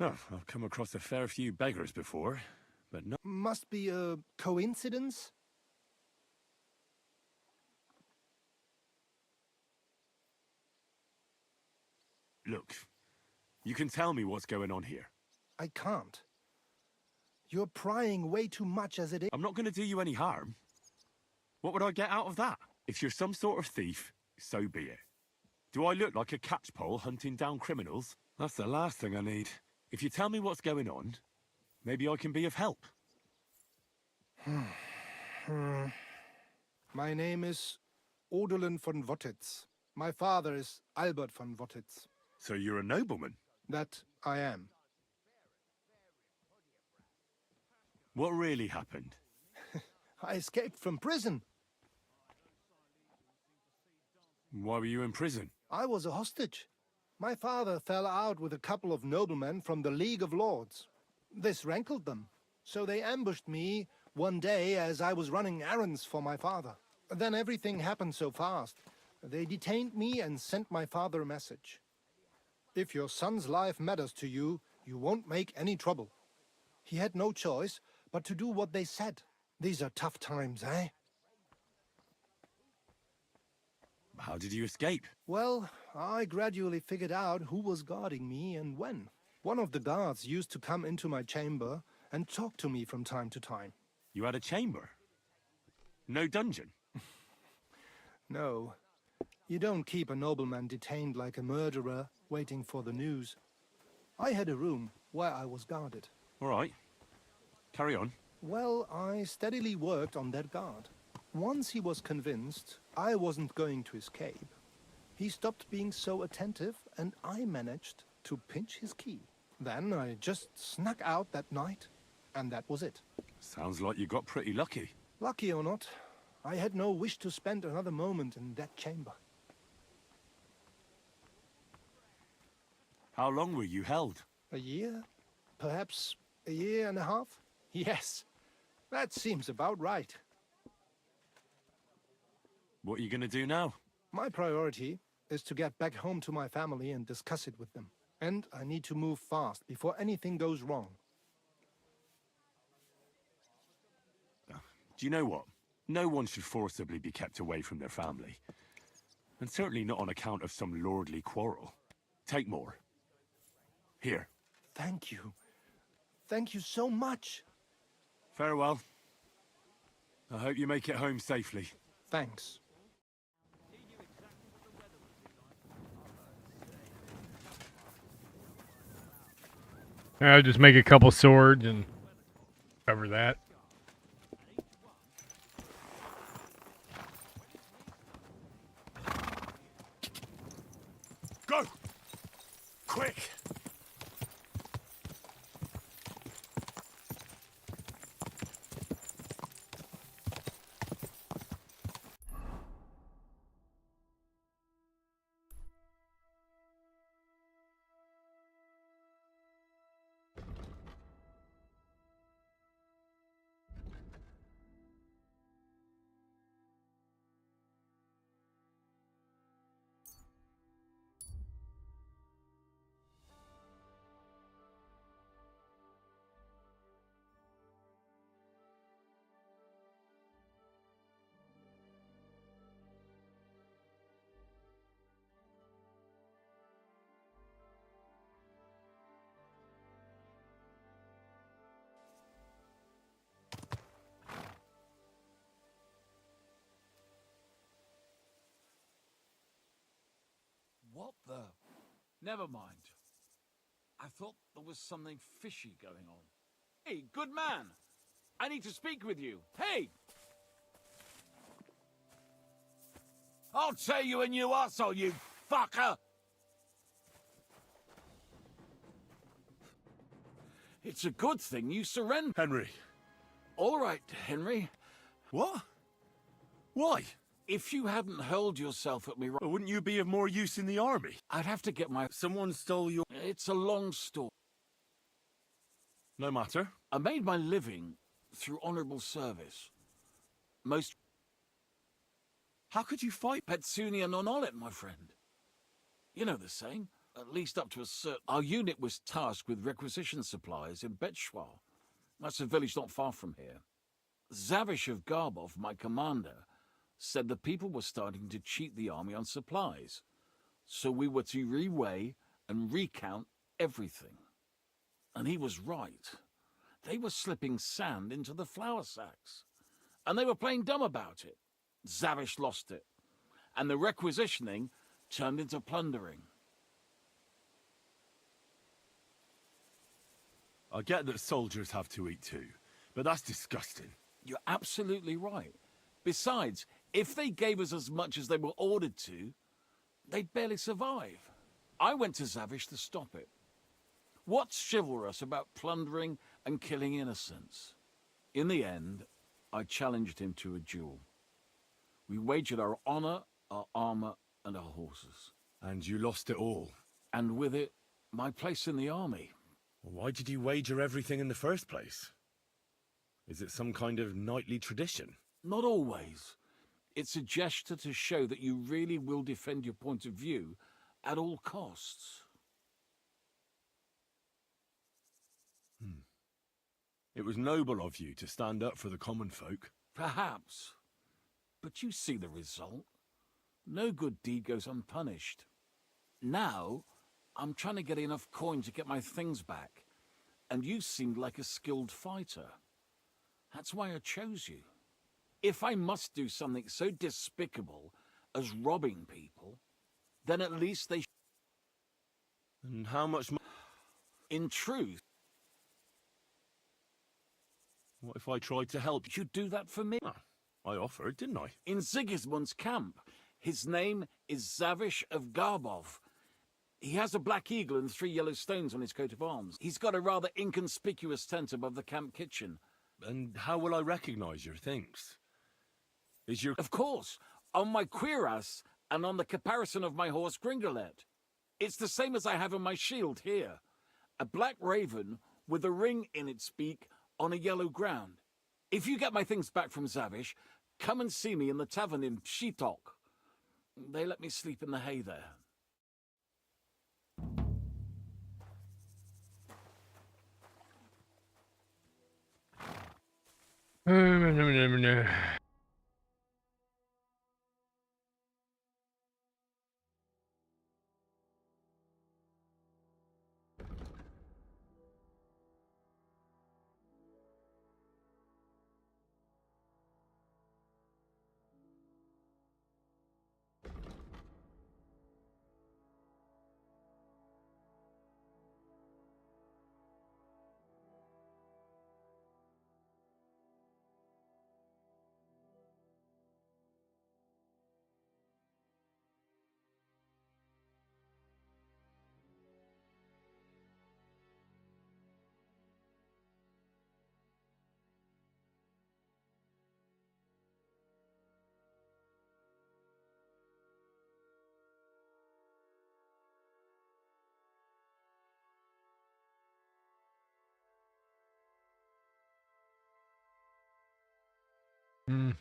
Oh, I've come across a fair few beggars before, but no... Must be a coincidence? Look, you can tell me what's going on here. I can't. You're prying way too much as it is. I'm not going to do you any harm. What would I get out of that? If you're some sort of thief, so be it. Do I look like a catchpole hunting down criminals? That's the last thing I need. If you tell me what's going on, maybe I can be of help. My name is Odolin von Wottitz. My father is Albert von Wottitz. So you're a nobleman? That I am. What really happened? I escaped from prison. Why were you in prison? I was a hostage. My father fell out with a couple of noblemen from the League of Lords. This rankled them, so they ambushed me one day as I was running errands for my father. Then everything happened so fast. They detained me and sent my father a message. If your son's life matters to you, you won't make any trouble. He had no choice but to do what they said. These are tough times, eh? How did you escape? Well, I gradually figured out who was guarding me and when. One of the guards used to come into my chamber and talk to me from time to time. You had a chamber? No dungeon? No. You don't keep a nobleman detained like a murderer, waiting for the news. I had a room where I was guarded. All right. Carry on. Well, I steadily worked on that guard. Once he was convinced I wasn't going to escape, he stopped being so attentive and I managed to pinch his key. Then I just snuck out that night, and that was it. Sounds like you got pretty lucky. Lucky or not, I had no wish to spend another moment in that chamber. How long were you held? A year? Perhaps a year and a half? Yes, that seems about right. What are you going to do now? My priority is to get back home to my family and discuss it with them. And I need to move fast before anything goes wrong. Do you know what? No one should forcibly be kept away from their family. And certainly not on account of some lordly quarrel. Take more. Here. Thank you. Thank you so much. Farewell. I hope you make it home safely. Thanks. I'll just make a couple swords and cover that. Go! Quick! What the? Never mind. I thought there was something fishy going on. Hey, good man! I need to speak with you. Hey! I'll tell you a new arsehole, you fucker! It's a good thing you surrender. Henry. All right, Henry. What? Why? If you hadn't hurled yourself at me... Well, wouldn't you be of more use in the army? I'd have to get my... Someone stole your... It's a long story. No matter. I made my living through honorable service. Most... How could you fight? Petsunia non olet, my friend. You know the saying. At least up to a certain... Our unit was tasked with requisition supplies in Betshwar. That's a village not far from here. Zavish of Garbov, my commander, said the people were starting to cheat the army on supplies. So we were to reweigh and recount everything. And he was right. They were slipping sand into the flour sacks. And they were playing dumb about it. Zavish lost it. And the requisitioning turned into plundering. I get that soldiers have to eat too, but that's disgusting. You're absolutely right. Besides, if they gave us as much as they were ordered to, they'd barely survive. I went to Zavish to stop it. What's chivalrous about plundering and killing innocents? In the end, I challenged him to a duel. We wagered our honor, our armor, and our horses. And you lost it all? And with it, my place in the army. Why did you wager everything in the first place? Is it some kind of knightly tradition? Not always. It's a gesture to show that you really will defend your point of view at all costs. It was noble of you to stand up for the common folk. Perhaps. But you see the result. No good deed goes unpunished. Now, I'm trying to get enough coin to get my things back, and you seemed like a skilled fighter. That's why I chose you. If I must do something so despicable as robbing people, then at least they... And how much money? In truth... What if I tried to help? You'd do that for me? Ah, I offered, didn't I? In Sigismund's camp. His name is Zavish of Garbov. He has a black eagle and 3 yellow stones on his coat of arms. He's got a rather inconspicuous tent above the camp kitchen. And how will I recognize your things? Is your... Of course, on my cuirass and on the caparison of my horse Gringolet. It's the same as I have on my shield here. A black raven with a ring in its beak on a yellow ground. If you get my things back from Zavish, come and see me in the tavern in Pshitok. They let me sleep in the hay there. Hmm.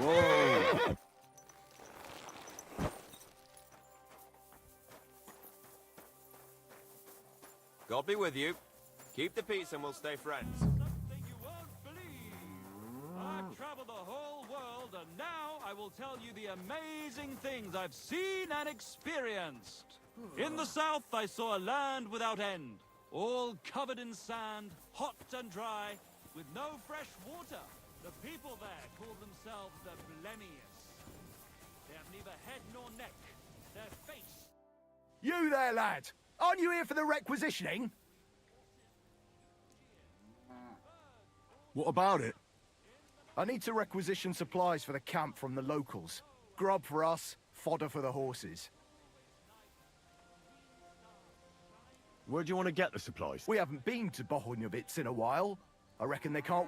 Whoa! God be with you. Keep the peace and we'll stay friends. I've traveled the whole world, and now I will tell you the amazing things I've seen and experienced. In the south, I saw a land without end, all covered in sand, hot and dry, with no fresh water. The people there call themselves the Blemius. They have neither head nor neck. Their face. You there, lad! Aren't you here for the requisitioning? What about it? I need to requisition supplies for the camp from the locals. Grub for us, fodder for the horses. Where do you want to get the supplies? We haven't been to Bohunjovitz in a while. I reckon they can't...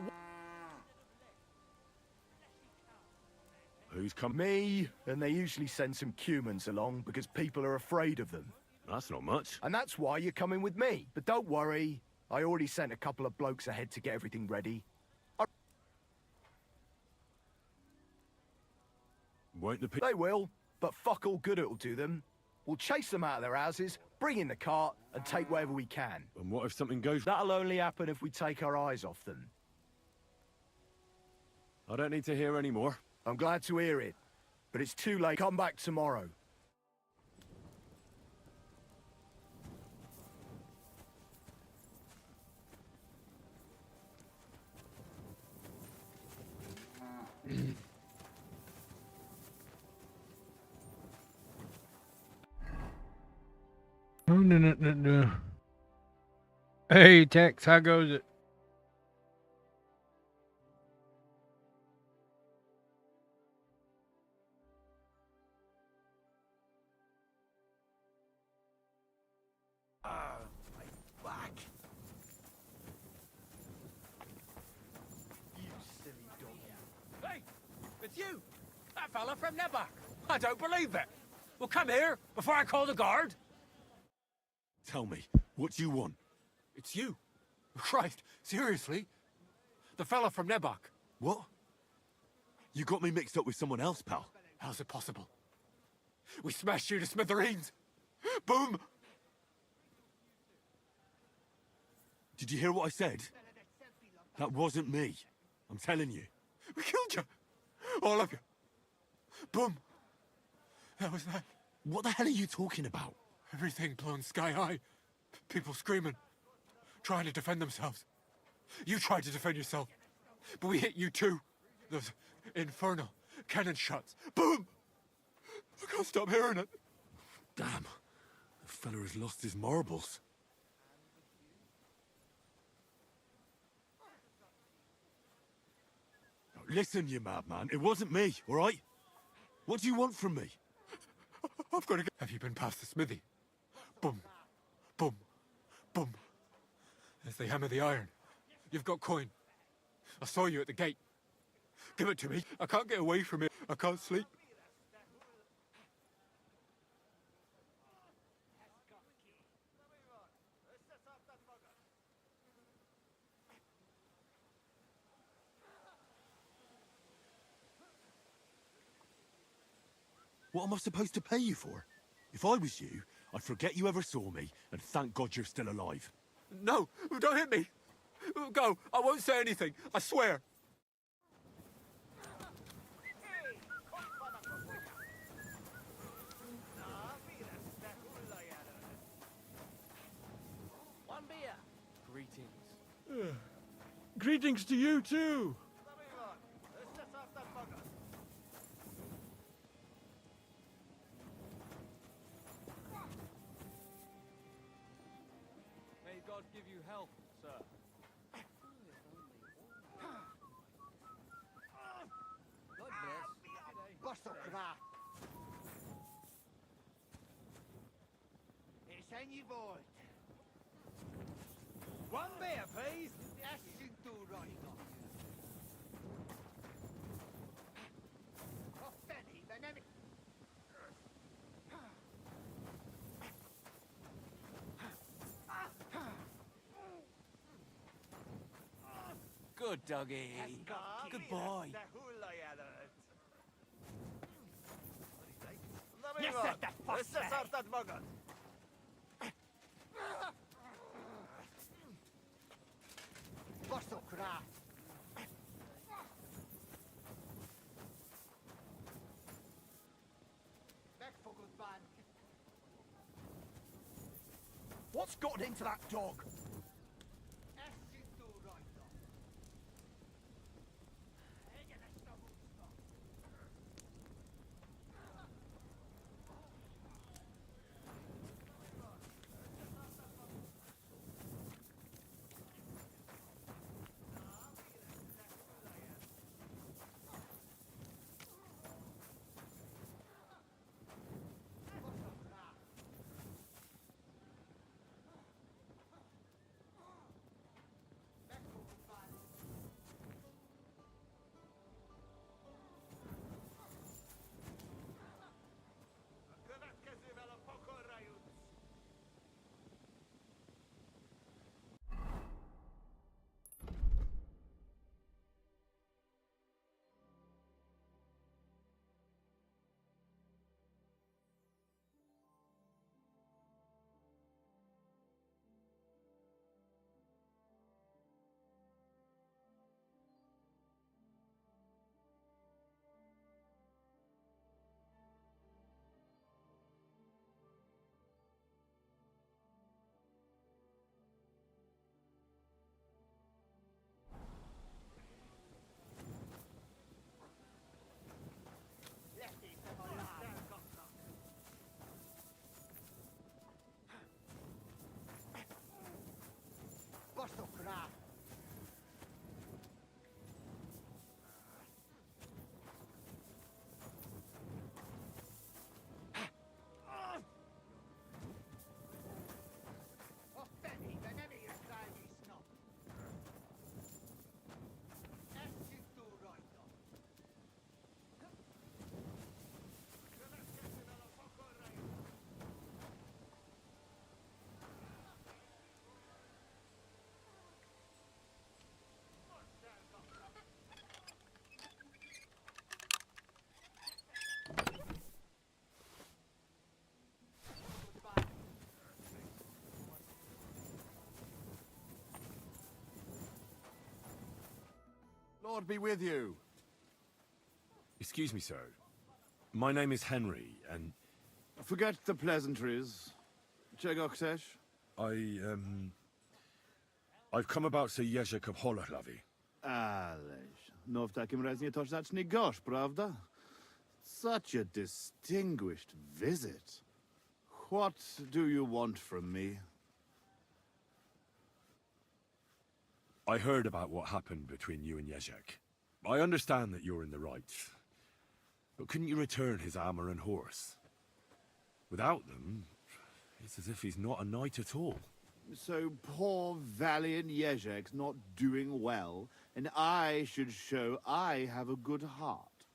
Who's come? Me, and they usually send some Cumans along because people are afraid of them. That's not much. And that's why you're coming with me. But don't worry, I already sent a couple of blokes ahead to get everything ready. Won't the They will, but fuck all good it'll do them. We'll chase them out of their houses, bring in the cart, and take whatever we can. And what if something goes... That'll only happen if we take our eyes off them. I don't need to hear any more. I'm glad to hear it, but it's too late. Come back tomorrow. Hey, Tex, how goes it? My back. You silly dog. Hey, it's you! That fella from Nebach! I don't believe it! Well, come here, before I call the guard! Tell me, what do you want? It's you. Christ, seriously? The fella from Nebach. What? You got me mixed up with someone else, pal. How's it possible? We smashed you to smithereens. Boom! Did you hear what I said? That wasn't me. I'm telling you. We killed you. All of you. Boom. That was that. What the hell are you talking about? Everything blown sky high. People screaming. Trying to defend themselves. You tried to defend yourself. But we hit you too. Those infernal cannon shots. Boom! I can't stop hearing it. Damn. The fella has lost his marbles. Now, listen, you madman. It wasn't me, all right? What do you want from me? I've got to get... Have you been past the smithy? Boom. Boom. Boom. As they hammer the iron. You've got coin. I saw you at the gate. Give it to me. I can't get away from it. I can't sleep. What am I supposed to pay you for? If I was you, I'd forget you ever saw me, and thank God you're still alive. No, don't hit me. Go. I won't say anything. I swear. One beer. Greetings. Greetings to you too. May God give you health, sir. One beer, please. Yes, you do, right. Good doggy. Good boy. Yes, that fuck. What's up, crap? What's gotten into that dog? What's up, crap? Lord be with you. Excuse me, sir. My name is Henry, and... Forget the pleasantries. Czego chcesz? I've come about Sir Jerzek of Holoclawy. Ależ, no w takim razie to zacznij gorzь, prawda? Such a distinguished visit. What do you want from me? I heard about what happened between you and Jerzek. I understand that you're in the right. But couldn't you return his armor and horse? Without them, it's as if he's not a knight at all. So poor valiant Jerzek's not doing well, and I should show I have a good heart.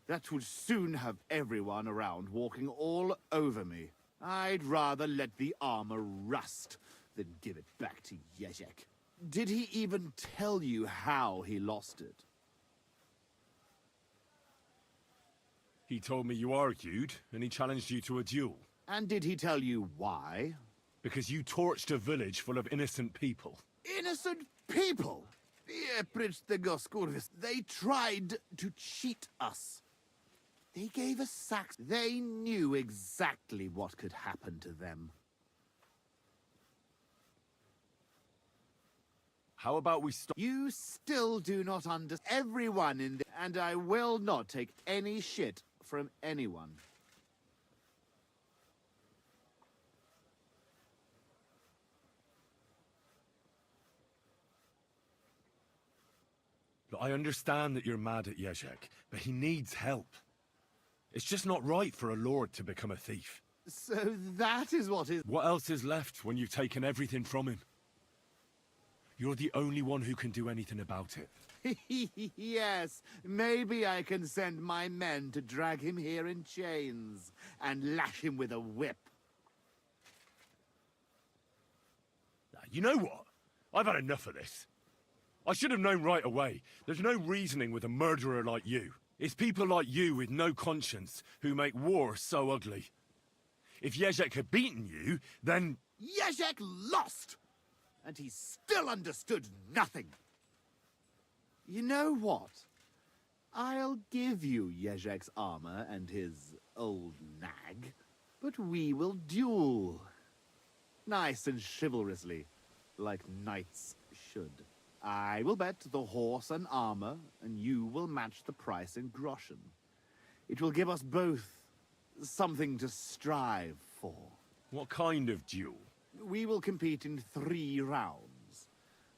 That would soon have everyone around walking all over me. I'd rather let the armor rust than give it back to Jerzek. Did he even tell you how he lost it? He told me you argued, and he challenged you to a duel. And did he tell you why? Because you torched a village full of innocent people. Innocent people? They tried to cheat us. They gave us sacks. They knew exactly what could happen to them. How about we stop? You still do not understand everyone in the... And I will not take any shit from anyone. Look, I understand that you're mad at Jerzek, but he needs help. It's just not right for a lord to become a thief. So that is what is... What else is left when you've taken everything from him? You're the only one who can do anything about it. Yes, maybe I can send my men to drag him here in chains and lash him with a whip. You know what? I've had enough of this. I should have known right away. There's no reasoning with a murderer like you. It's people like you with no conscience who make war so ugly. If Jezek had beaten you, then... Jezek lost! And he still understood nothing. You know what? I'll give you Jezek's armor and his old nag, but we will duel. Nice and chivalrously, like knights should. I will bet the horse and armor, and you will match the price in groschen. It will give us both something to strive for. What kind of duel? We will compete in 3 rounds.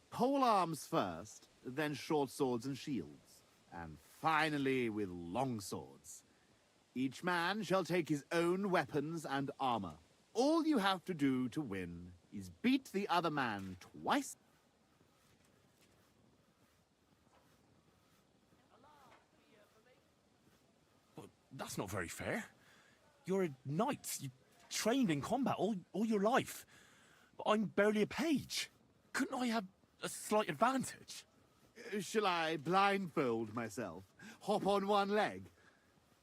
Pole arms first, then short swords and shields, and finally with long swords. Each man shall take his own weapons and armor. All you have to do to win is beat the other man twice. But that's not very fair. You're a knight. You trained in combat all your life. But I'm barely a page. Couldn't I have a slight advantage? Shall I blindfold myself? Hop on one leg?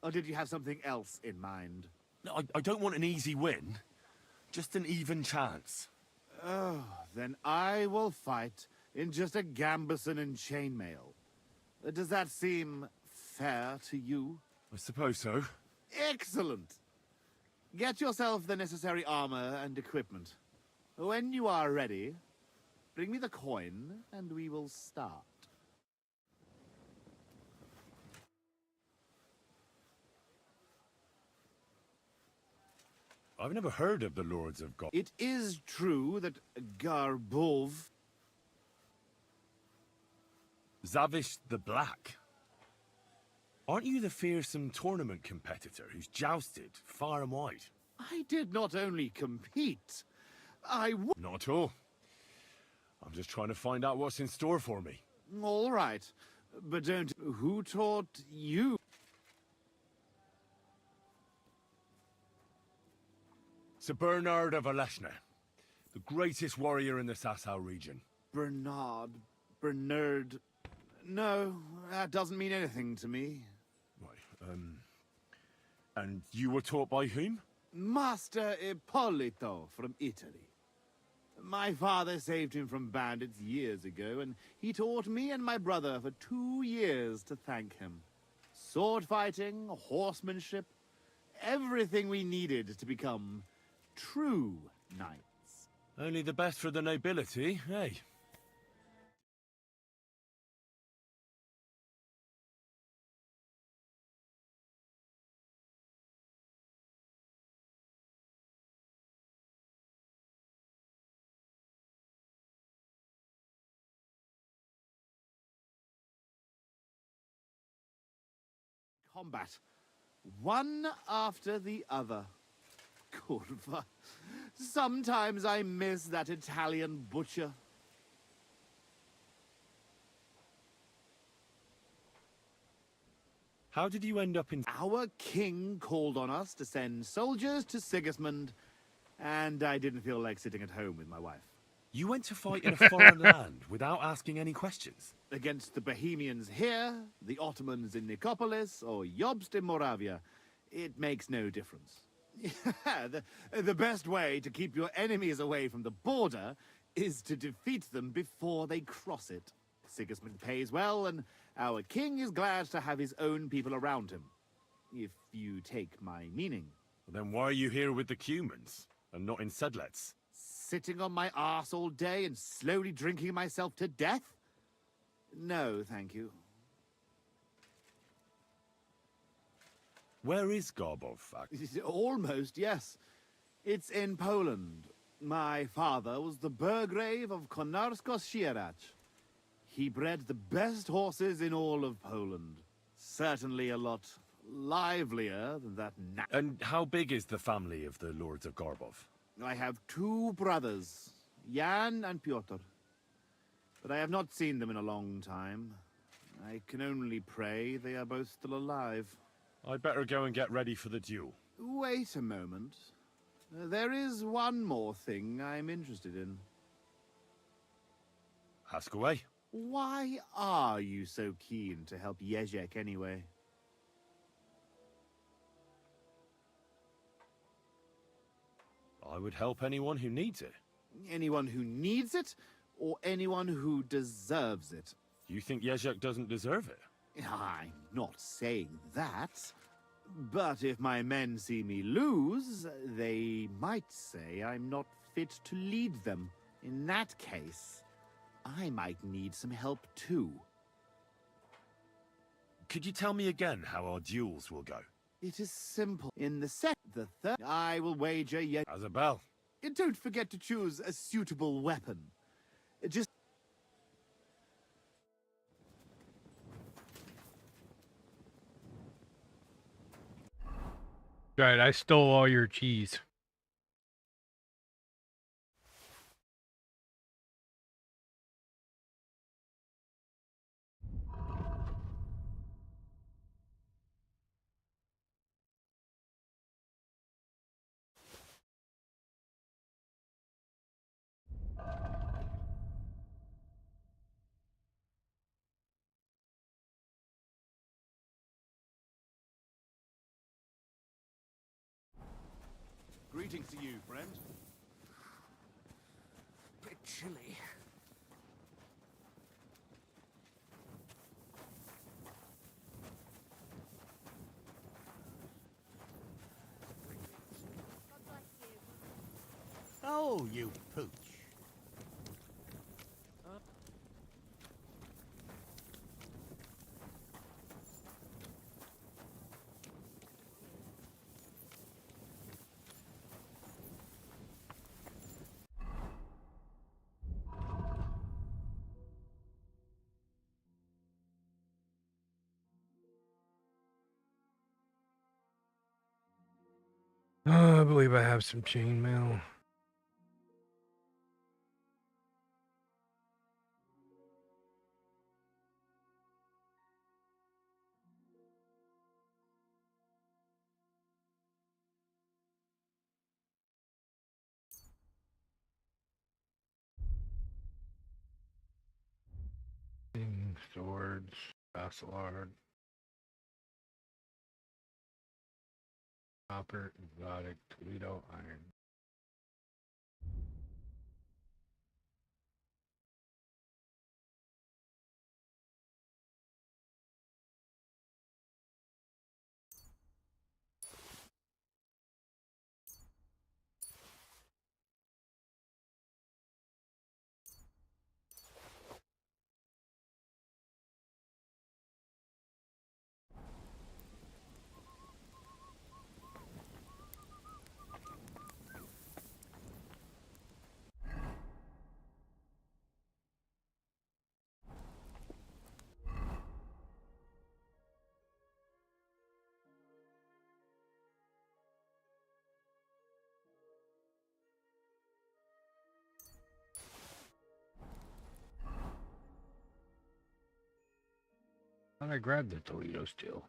Or did you have something else in mind? No, I don't want an easy win. Just an even chance. Oh, then I will fight in just a gambeson and chainmail. Does that seem fair to you? I suppose so. Excellent! Get yourself the necessary armor and equipment. When you are ready, bring me the coin and we will start. I've never heard of the Lords of God. It is true that Garbov... Zavish the Black. Aren't you the fearsome tournament competitor who's jousted far and wide? I did not only compete, Not at all. I'm just trying to find out what's in store for me. All right, but don't... Who taught you? Sir Bernard of Aleshna, the greatest warrior in the Sasau region. Bernard... No, that doesn't mean anything to me. Right, and you were taught by whom? Master Ippolito from Italy. My father saved him from bandits years ago, and he taught me and my brother for 2 years to thank him. Sword fighting, horsemanship, everything we needed to become true knights. Only the best for the nobility, eh? Combat. One after the other. Curva. Sometimes I miss that Italian butcher. How did you end up in... Our king called on us to send soldiers to Sigismund, and I didn't feel like sitting at home with my wife. You went to fight in a foreign land without asking any questions? Against the Bohemians here, the Ottomans in Nicopolis, or Jobst in Moravia, it makes no difference. The best way to keep your enemies away from the border is to defeat them before they cross it. Sigismund pays well, and our king is glad to have his own people around him. If you take my meaning. Then why are you here with the Cumans, and not in Sedlets? Sitting on my arse all day and slowly drinking myself to death? No, thank you. Where is Garbov? Almost, yes. It's in Poland. My father was the Burgrave of Konarsko-Sierać. He bred the best horses in all of Poland. Certainly a lot livelier than that And how big is the family of the Lords of Garbov? I have 2 brothers, Jan and Pyotr. But I have not seen them in a long time. I can only pray they are both still alive. I'd better go and get ready for the duel. Wait a moment. There is one more thing I'm interested in. Ask away. Why are you so keen to help Jezek anyway? I would help anyone who needs it. Anyone who needs it, or anyone who deserves it? You think Jezek doesn't deserve it? I'm not saying that. But if my men see me lose, they might say I'm not fit to lead them. In that case, I might need some help too. Could you tell me again how our duels will go? It is simple. In the third, I will wager Azabel. Don't forget to choose a suitable weapon. Just... Right, I stole all your cheese. Greetings to you, friend. Bit chilly. Oh, you pooch. Oh, I believe I have some chainmail. Swords, Vassalard, Copper, Exotic, Toledo, Iron. Thought I grabbed the Toledo steel.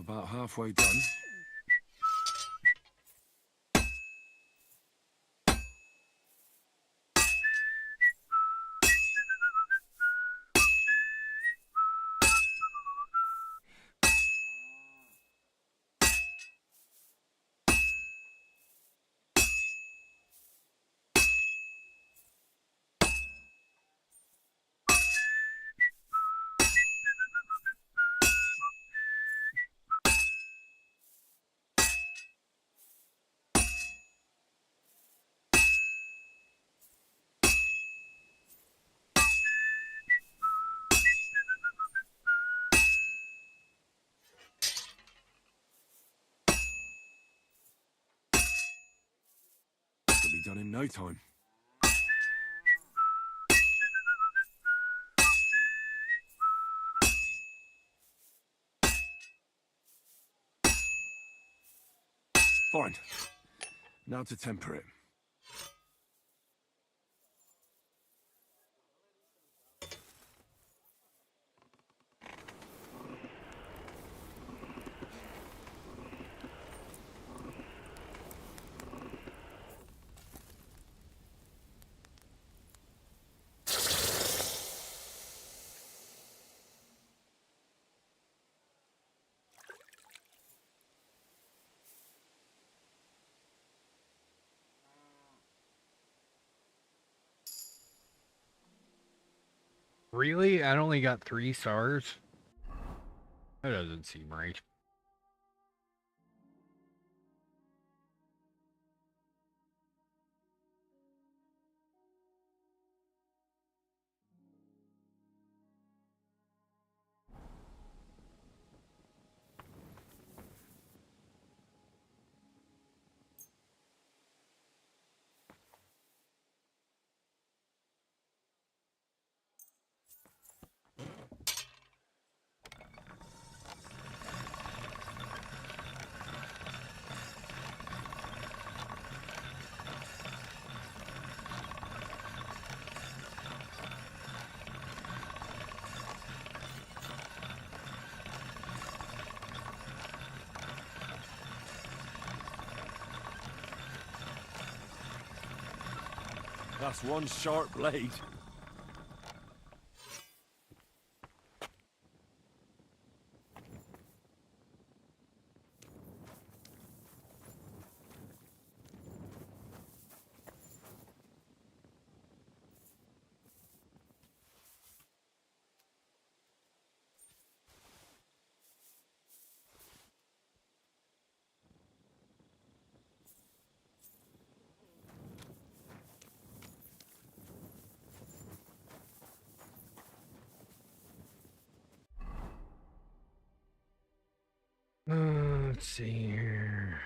about halfway done. It'll be done in no time. Fine. Now to temper it. Really? I only got 3 stars? That doesn't seem right. That's one sharp blade. Let's see here.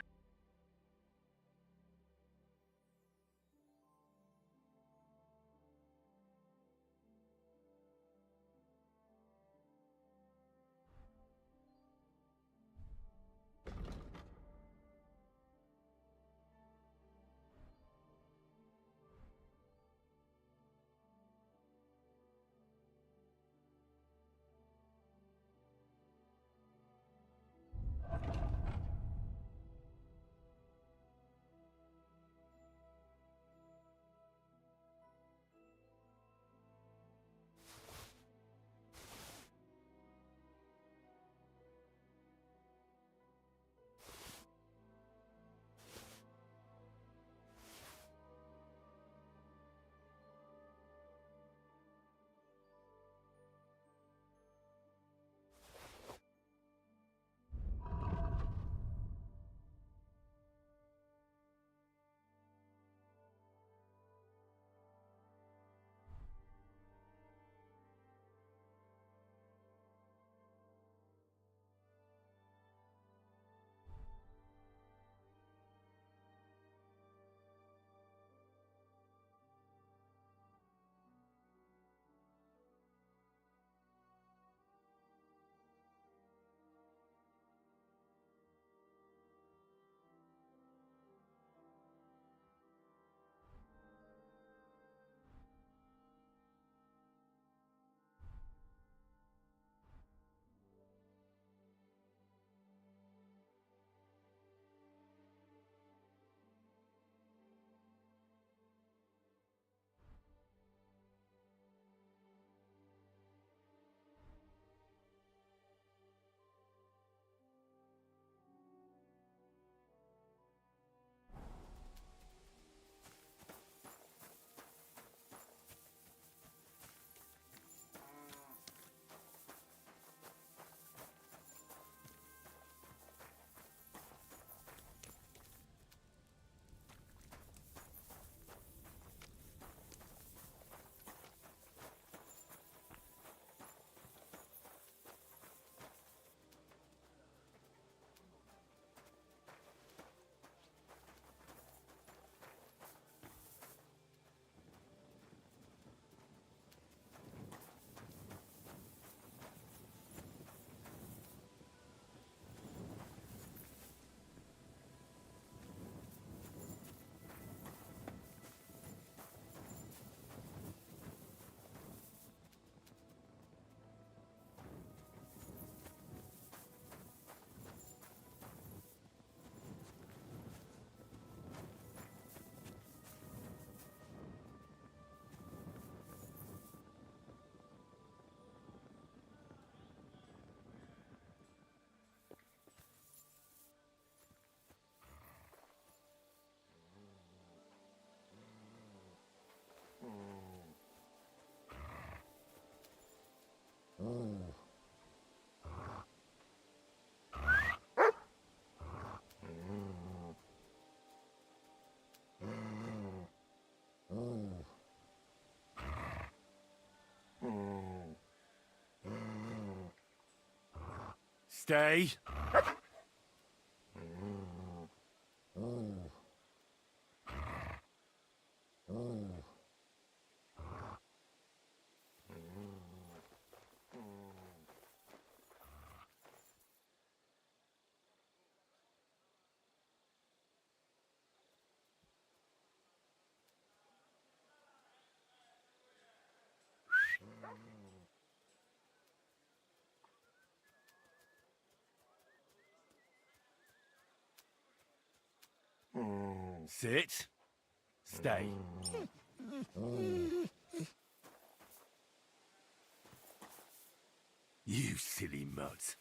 Stay. Sit. Stay. You silly mutt.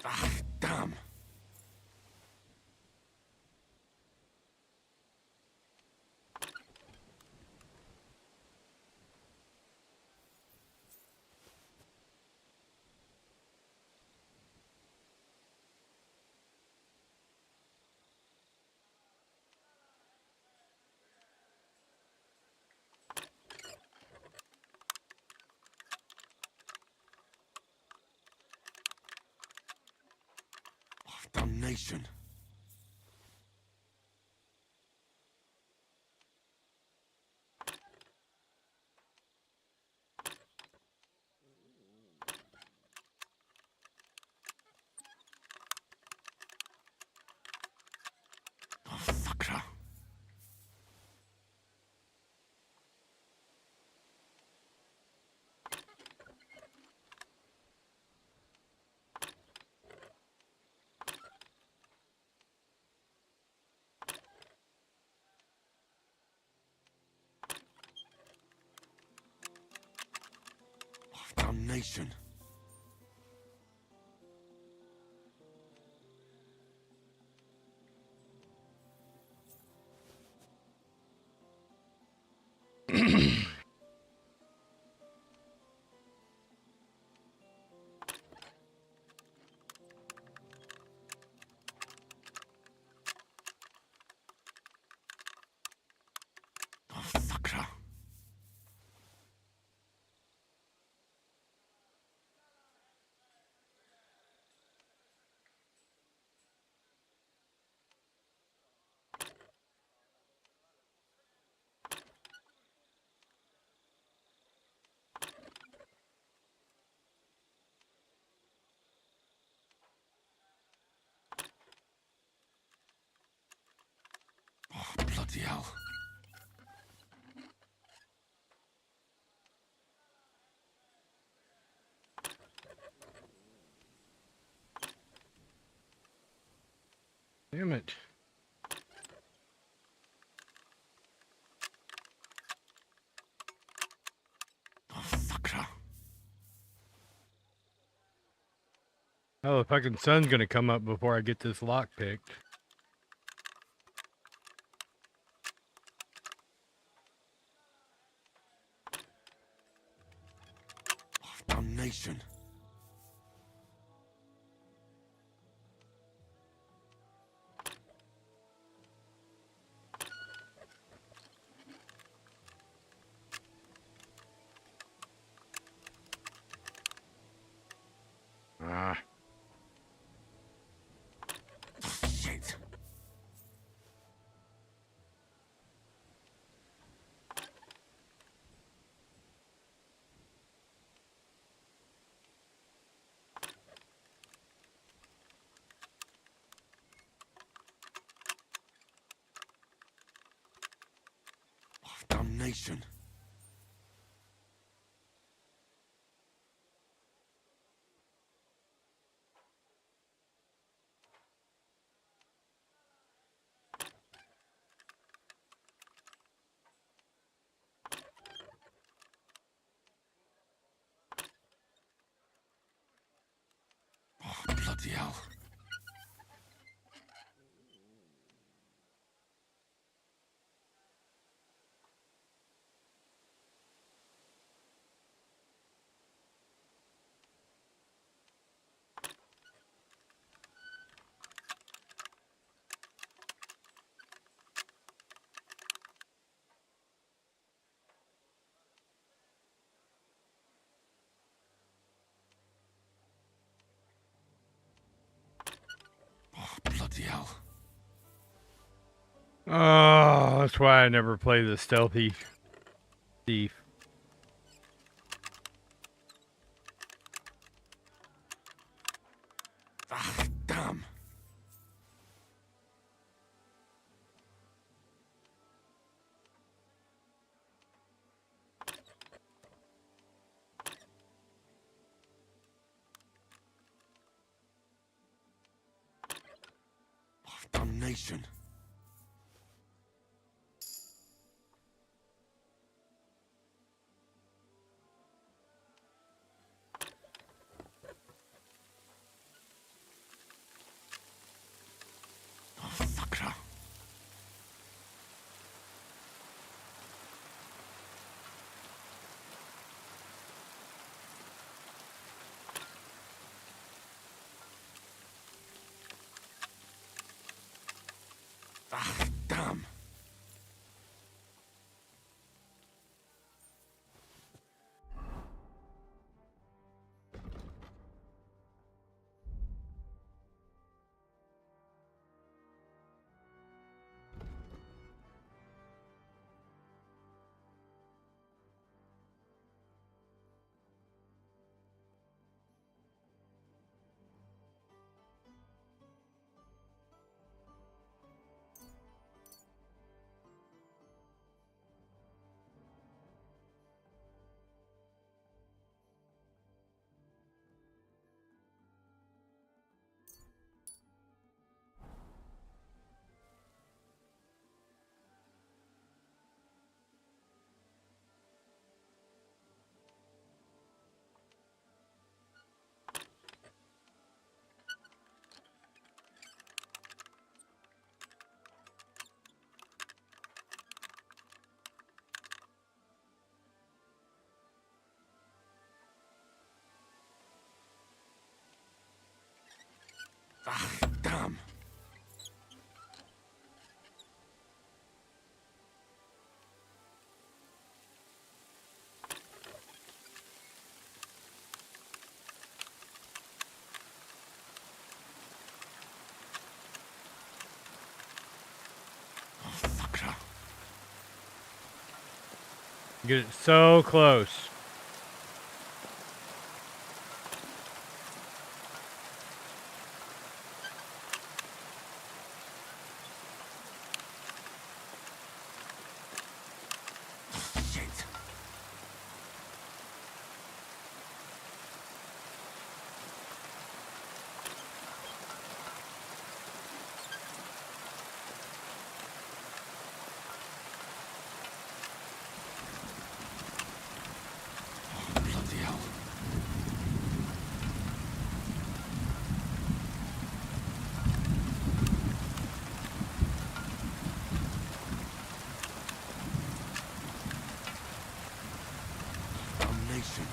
Ah, damn. Damnation. Oh, sakra. Damnation. Oh, sakra. hell. Damn it. Oh, the fucking sun's gonna come up before I get this lock picked. Damnation. Ah. Shit. Damnation. Oh, bloody hell. Oh, bloody hell. Oh, that's why I never play the stealthy thief. Ah, damn. Oh, damnation. Oh, fucker. Ah, damn. Ah, damn. Oh, fucker. Get it so close. nation.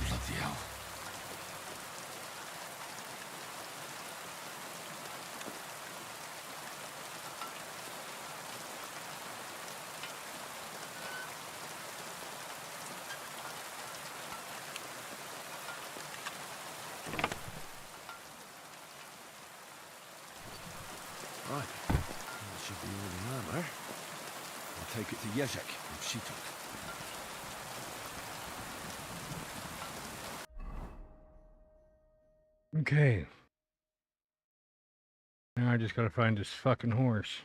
Bloody hell. Right. That should be all the armor. I'll take it to Jezek and Sheetok. Okay. Now I just gotta find this fucking horse.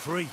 Free.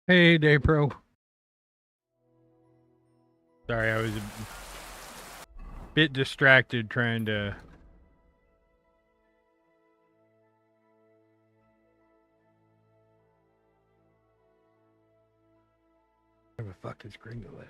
Hey, Day Pro. Sorry, I was a bit distracted trying to... Where the fuck is Gringo at?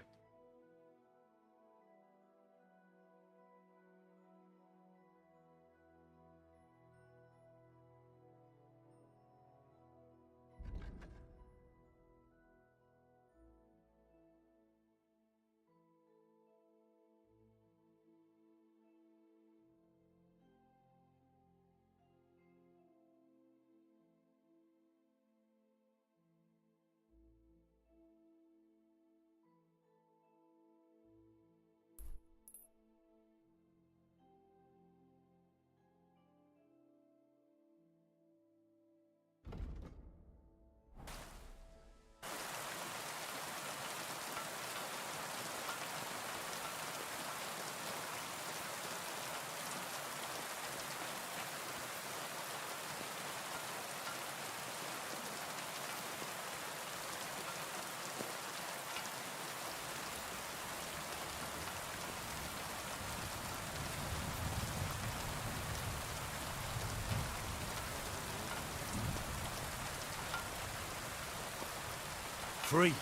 free.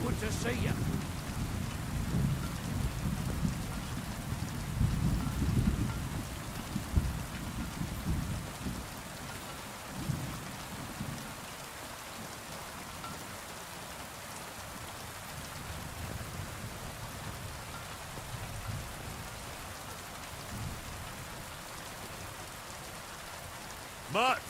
Good to see you. But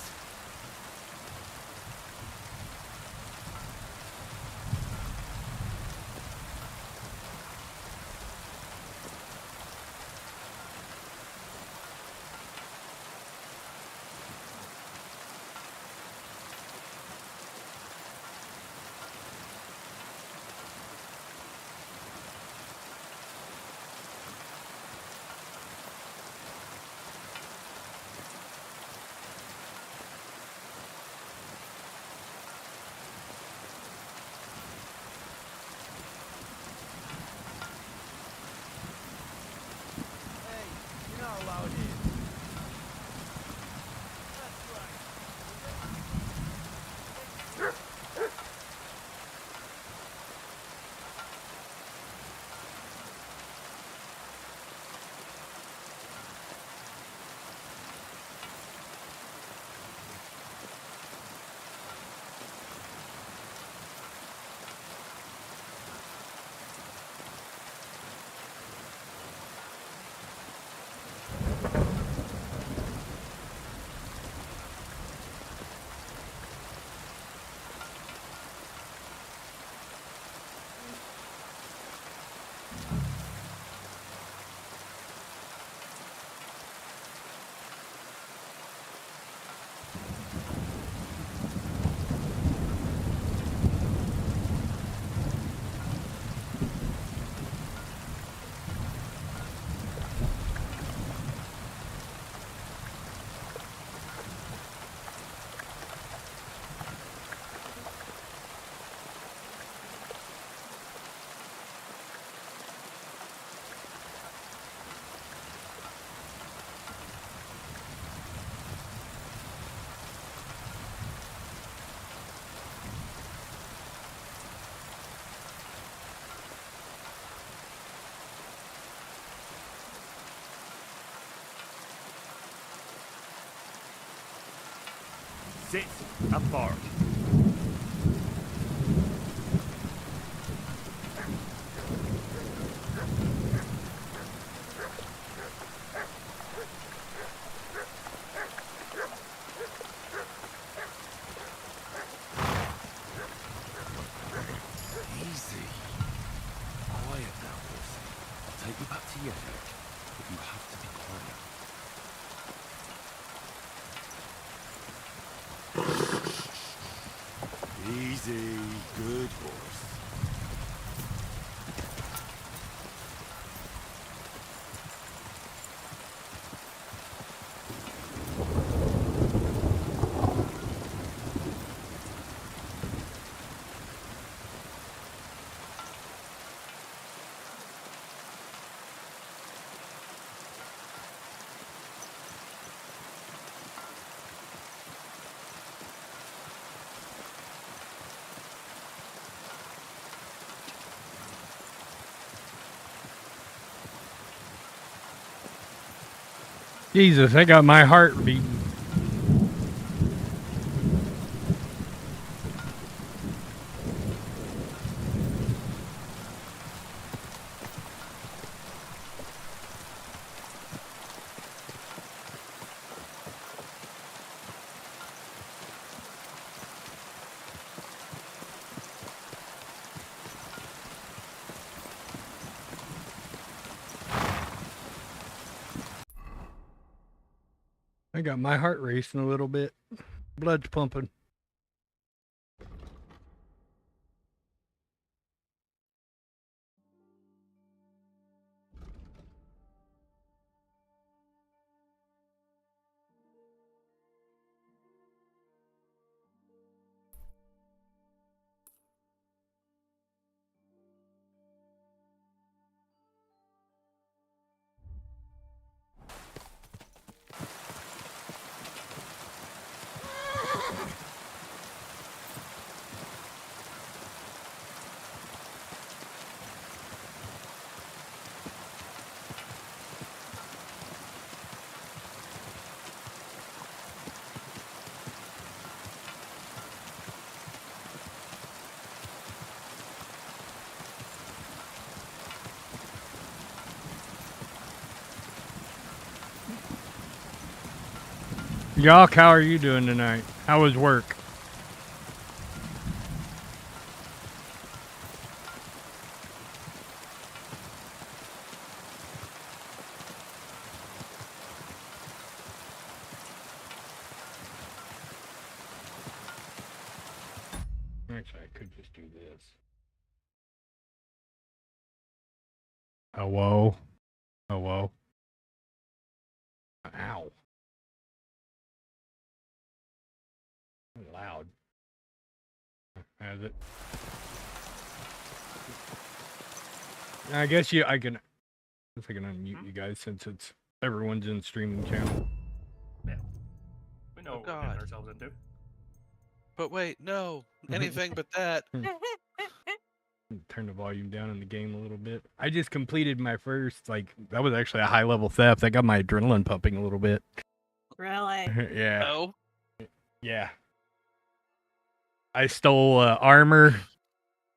You know how it is. sit apart. Easy. Quiet now, Horsey. I'll take you back to Yezek, but you have to be quiet. Easy. Good horse. Jesus, I got my heart beating. I got my heart racing a little bit. Blood's pumping. Yock, how are you doing tonight? How was work? Actually, I could just do this. Oh, whoa. Oh, whoa. Ow. Loud. Has it? I guess I can unmute you guys since it's everyone's in streaming channel. We know what we're God. getting ourselves into. But wait, no. Anything but that. Turn the volume down in the game a little bit. I just completed my first, that was actually a high level theft. I got my adrenaline pumping a little bit. Really? Yeah. Oh? Yeah. I stole armor,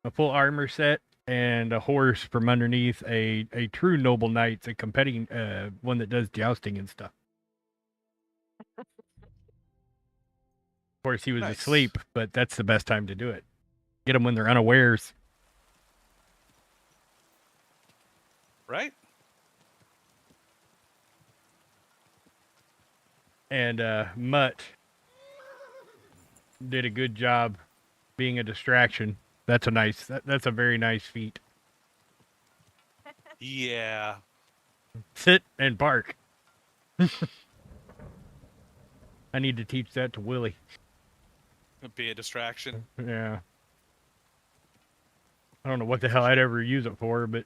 a full armor set, and a horse from underneath a true noble knight, a competing one that does jousting and stuff. Of course, he was Nice. asleep, but that's the best time to do it. Get them when they're unawares. Right? And Mutt did a good job being a distraction. That's a nice. That's a very nice feat. Yeah. Sit and bark. I need to teach that to Willie. Be a distraction. Yeah. I don't know what the hell I'd ever use it for, but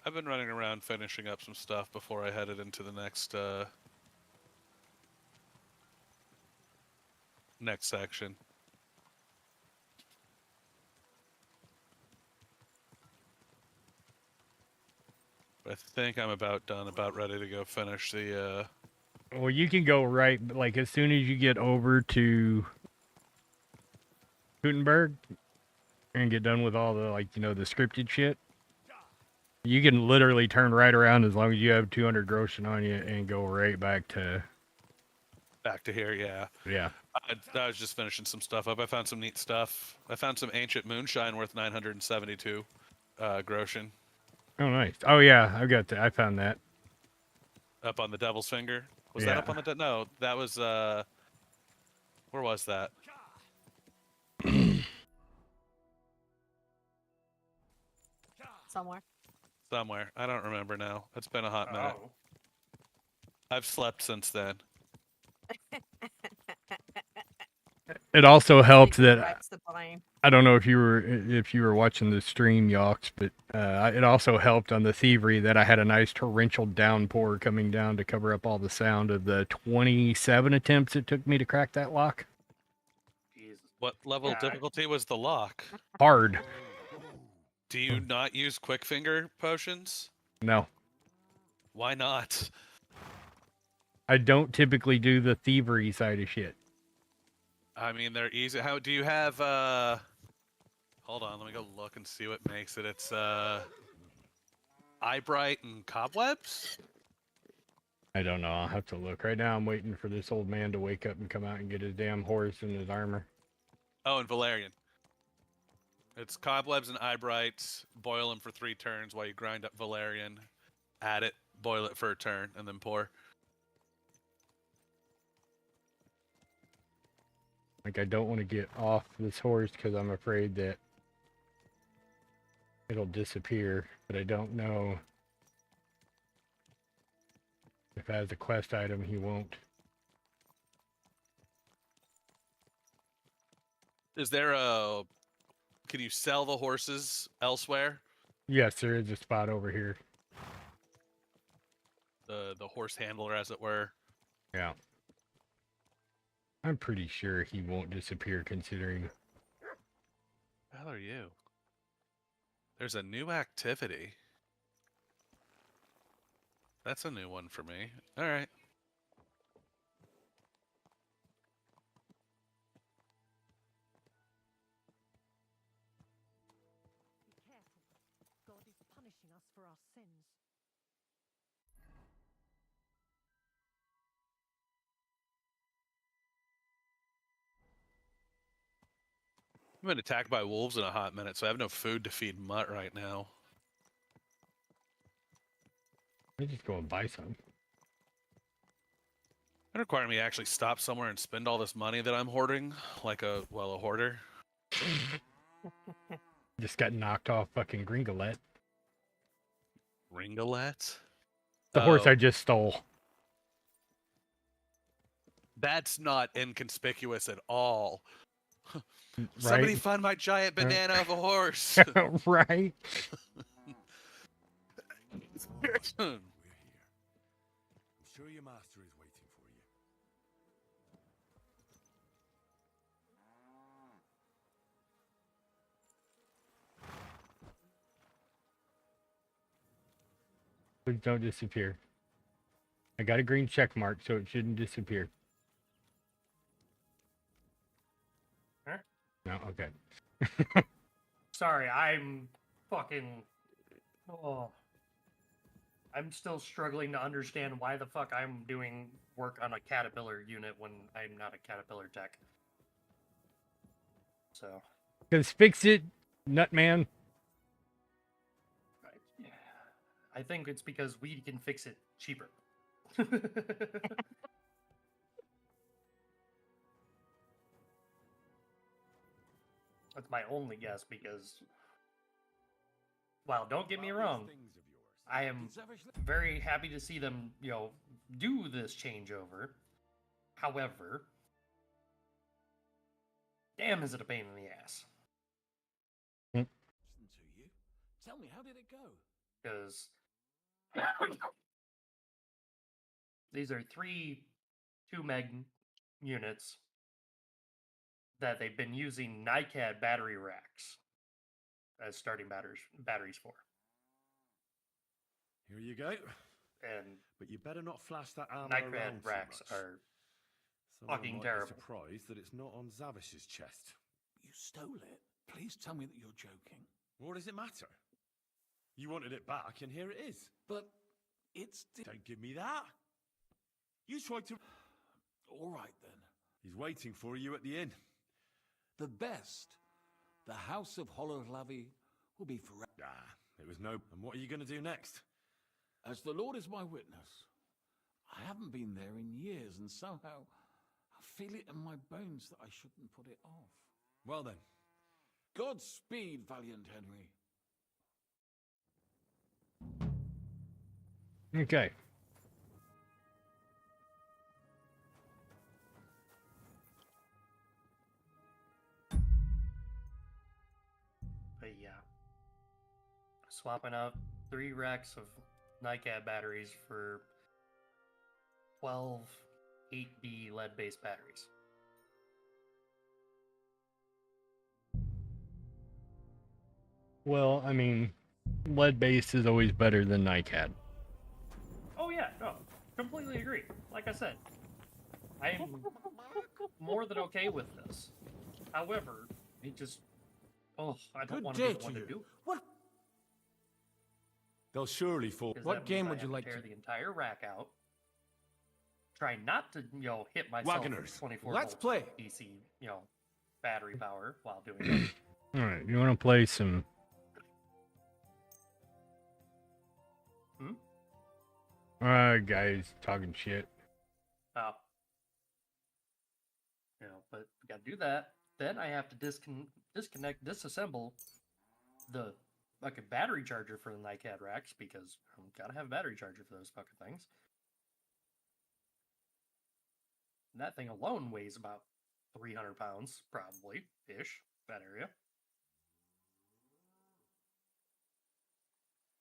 I've been running around finishing up some stuff before I headed into the next next section. I think I'm about done, about ready to go finish the well, you can go right as soon as you get over to Gutenberg and get done with all the the scripted shit. You can literally turn right around as long as you have 200 groschen on you and go right back to here, yeah. Yeah. I was just finishing some stuff up. I found some neat stuff. I found some ancient moonshine worth 972 groschen. Oh, nice. Oh, yeah, I found that. Up on the Devil's Finger? Was that up on the... No, that was... Where was that? Somewhere. Somewhere. I don't remember now. It's been a hot minute. Oh. I've slept since then. It also helped that That's the blame. I don't know if you were watching the stream, Yawks, but it also helped on the thievery that I had a nice torrential downpour coming down to cover up all the sound of the 27 attempts it took me to crack that lock. What level of difficulty was the lock? Hard. Do you not use quick finger potions? No. Why not? I don't typically do the thievery side of shit. I mean, they're easy. How do you have, hold on, let me go look and see what makes it. It's, Eyebright and Cobwebs? I don't know. I'll have to look. Right now I'm waiting for this old man to wake up and come out and get his damn horse and his armor. Oh, and Valerian. It's Cobwebs and Eyebrights. Boil them for 3 turns while you grind up Valerian. Add it, boil it for a turn, and then pour. I don't want to get off this horse because I'm afraid that it'll disappear, but I don't know if as a quest item he won't. Is there a... Can you sell the horses elsewhere? Yes, there is a spot over here. The horse handler, as it were. Yeah. I'm pretty sure he won't disappear considering... What the hell are you? There's a new activity. That's a new one for me. Alright. God is punishing us for our sins. I've been attacked by wolves in a hot minute, so I have no food to feed Mutt right now. I just go and buy some. It requires me to actually stop somewhere and spend all this money that I'm hoarding, like a hoarder. Just got knocked off fucking Gringolet. Ringolet? The horse I just stole. That's not inconspicuous at all. Right? Somebody find my giant banana of a horse. Right? We're here. I'm sure your master is waiting for you. Please don't disappear. I got a green check mark, so it shouldn't disappear. Huh? No, okay. Sorry, I'm fucking. Oh. I'm still struggling to understand why the fuck I'm doing work on a Caterpillar unit when I'm not a Caterpillar tech. So. Because fix it, Nutman. I think it's because we can fix it cheaper. That's my only guess because, well, don't get me wrong. I am very happy to see them, do this changeover. However, damn, is it a pain in the ass. Listen to you. Tell me, how did it go? Because these are 3 2-meg units that they've been using NiCad battery racks as starting batteries for. Here you go. And but you better not flash that armor NiCad around too racks much. are Someone fucking might be terrible. surprised that it's not on Zavish's chest. You stole it. Please tell me that you're joking. What does it matter? You wanted it back, and here it is. But it's... Don't give me that. You tried to... All right, then. He's waiting for you at the inn. The best. The House of Hololavi will be forever. It was no... And what are you going to do next? As the Lord is my witness, I haven't been there in years, and somehow I feel it in my bones that I shouldn't put it off. Well then. Godspeed, valiant Henry. Okay. But yeah. Swapping out 3 racks of NiCad batteries for 12 8B lead-based batteries. Well, I mean, lead-based is always better than NiCad. Oh yeah, no, completely agree. Like I said, I am more than okay with this. However, it just, I don't want to be the one to do it. What? They'll surely fall. What game would you like to tear the entire rack out? Try not to, hit myself Wagoners. with 24 Let's volt play. DC, battery power while doing it. All right, you want to play some? Guys talking shit. Oh. But we gotta do that. Then I have to disconnect, disassemble the fucking battery charger for the NiCad racks because I gotta have a battery charger for those fucking things. And that thing alone weighs about 300 pounds, probably, ish, that area.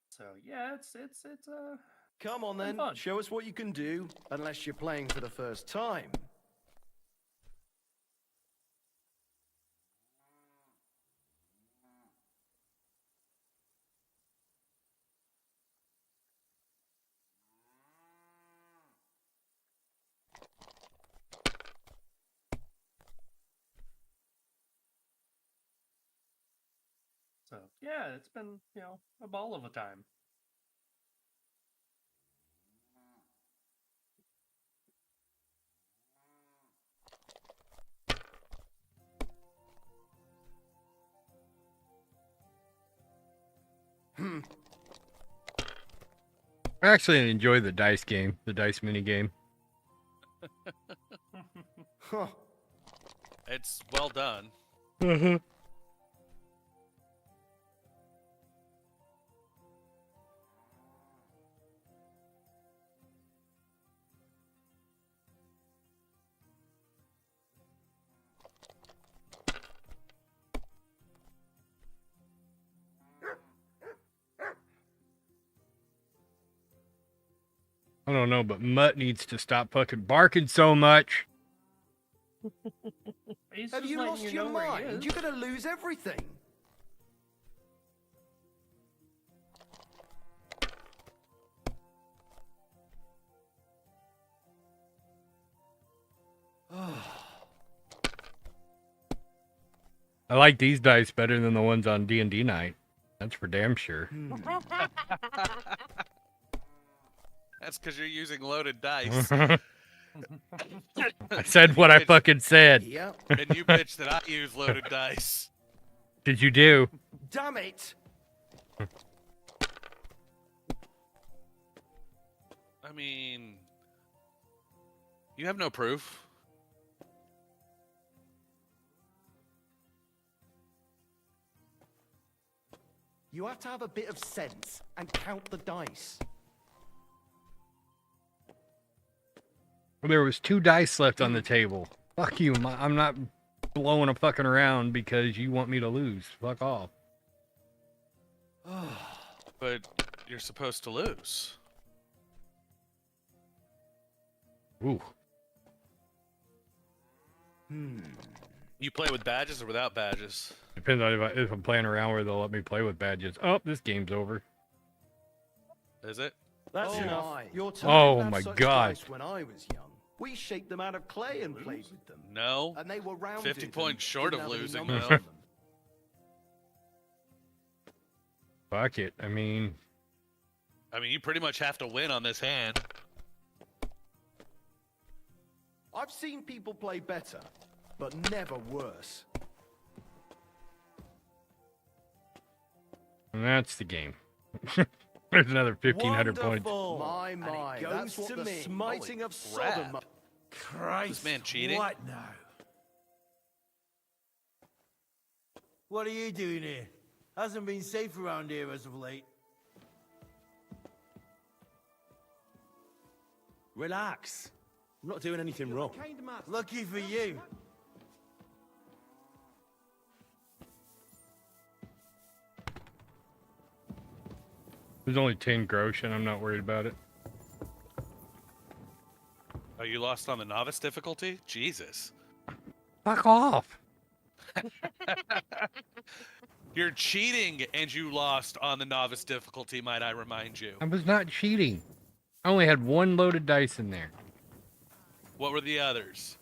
So yeah, it's Come on then, fun. show us what you can do, unless you're playing for the first time. So yeah, it's been, a ball of a time. I actually enjoy the dice game, the dice mini game. It's well done. Mm-hmm. I don't know, but Mutt needs to stop fucking barking so much. Have you lost your mind? You're gonna lose everything. I like these dice better than the ones on D&D night. That's for damn sure. That's because you're using loaded dice. I said what I fucking said. Yep. And you bitch that I use loaded dice. Did you do? Damn it! I mean, you have no proof. You have to have a bit of sense and count the dice. There was 2 dice left on the table. Fuck you. I'm not blowing a fucking around because you want me to lose. Fuck off. But you're supposed to lose. Ooh. You play with badges or without badges? Depends on if I'm playing around where they'll let me play with badges. Oh, this game's over. Is it? That's enough. Your time Oh had my such God. dice when I was young. We shaped them out of clay and played with them. No. And they were rounded. 50 and points short didn't of have any losing, numbers though. on them. Fuck it. I mean, you pretty much have to win on this hand. I've seen people play better, but never worse. and that's the game. There's another 1,500 points. My, that's what the smiting of Sodom. Christ. This man cheating? What now? What are you doing here? Hasn't been safe around here as of late. Relax. I'm not doing anything wrong. Lucky for you. There's only 10 grosh and I'm not worried about it. Oh, you lost on the novice difficulty? Jesus. Fuck off. You're cheating and you lost on the novice difficulty, might I remind you. I was not cheating. I only had 1 loaded dice in there. What were the others?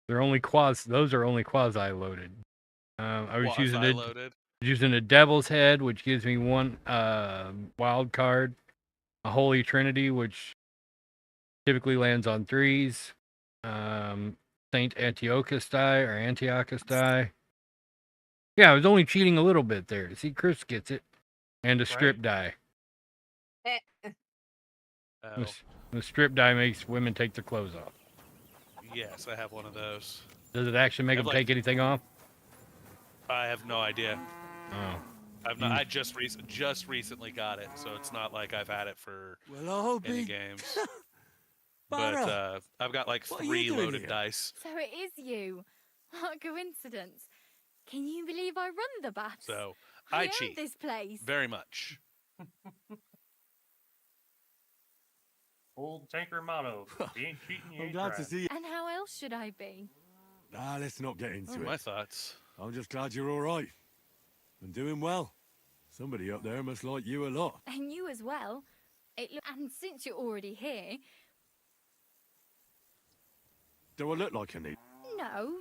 They're only those are only quasi loaded. I was Quasi-loaded? using a Devil's Head, which gives me 1 wild card, a Holy Trinity, which typically lands on 3s, Saint Antiochus die or Antiochus die. Yeah, I was only cheating a little bit there. See, Chris gets it, and a strip die. Oh. The strip die makes women take their clothes off. Yes, I have one of those. Does it actually make them take anything off? I have no idea. Oh. I've not. I just recently got it, so it's not like I've had it for any games. But I've got like What are you 3 doing loaded here? dice. So it is you. What a coincidence. Can you believe I run the baths? So I I own cheat this place. very much. Old tanker motto. You ain't cheating, you I'm ain't glad to trying. see you. And how else should I be? Nah, let's not get into it. My thoughts. I'm just glad you're all right. And doing well. Somebody up there must like you a lot. And you as well. And since you're already here, Do I look like I need? no,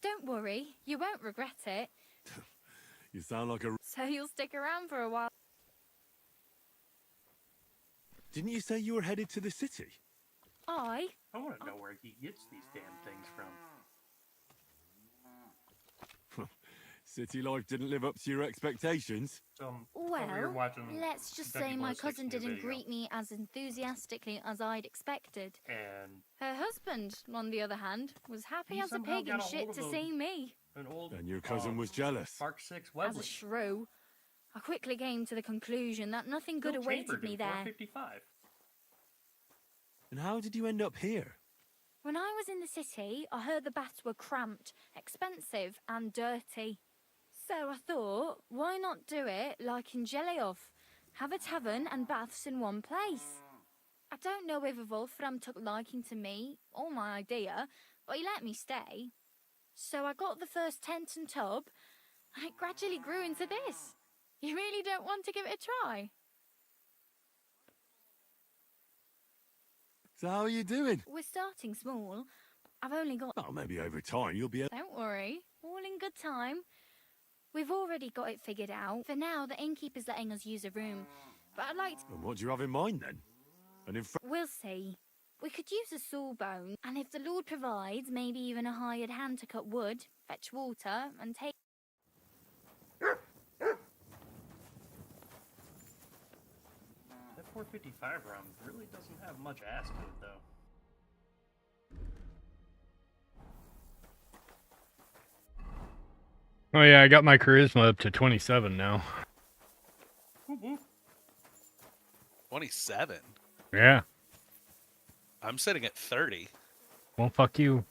don't worry. You won't regret it. You sound like a... So you'll stick around for a while. Didn't you say you were headed to the city? I want to know where he gets these damn things from. City life didn't live up to your expectations? Well, Let's just Kentucky say my Glow cousin 6 new didn't video. greet me as enthusiastically as I'd expected. And Her husband, on the other hand, was happy He as a somehow pig got and a hold shit of to a- see me. an old And your cousin was jealous. Mark 6 As Webley. a shrew, I quickly came to the conclusion that nothing good Bill awaited Chamber, me dude, there. 455. And how did you end up here? When I was in the city, I heard the baths were cramped, expensive, and dirty. So I thought, why not do it like in Jelioff? Have a tavern and baths in one place. I don't know if Wolfram took liking to me or my idea, but he let me stay. So I got the first tent and tub, and it gradually grew into this. You really don't want to give it a try? So how are you doing? We're starting small. I've only got... Oh, maybe over time you'll be able... Don't worry, all in good time. We've already got it figured out. For now, the innkeeper's letting us use a room. But I'd like to... And what do you have in mind then? And in fact... We'll see. We could use a sawbone, and if the Lord provides, maybe even a hired hand to cut wood, fetch water, and take... That 455 round really doesn't have much ass to it, though. Oh yeah, I got my charisma up to 27 now. 27. Yeah. I'm sitting at 30. Well, fuck you.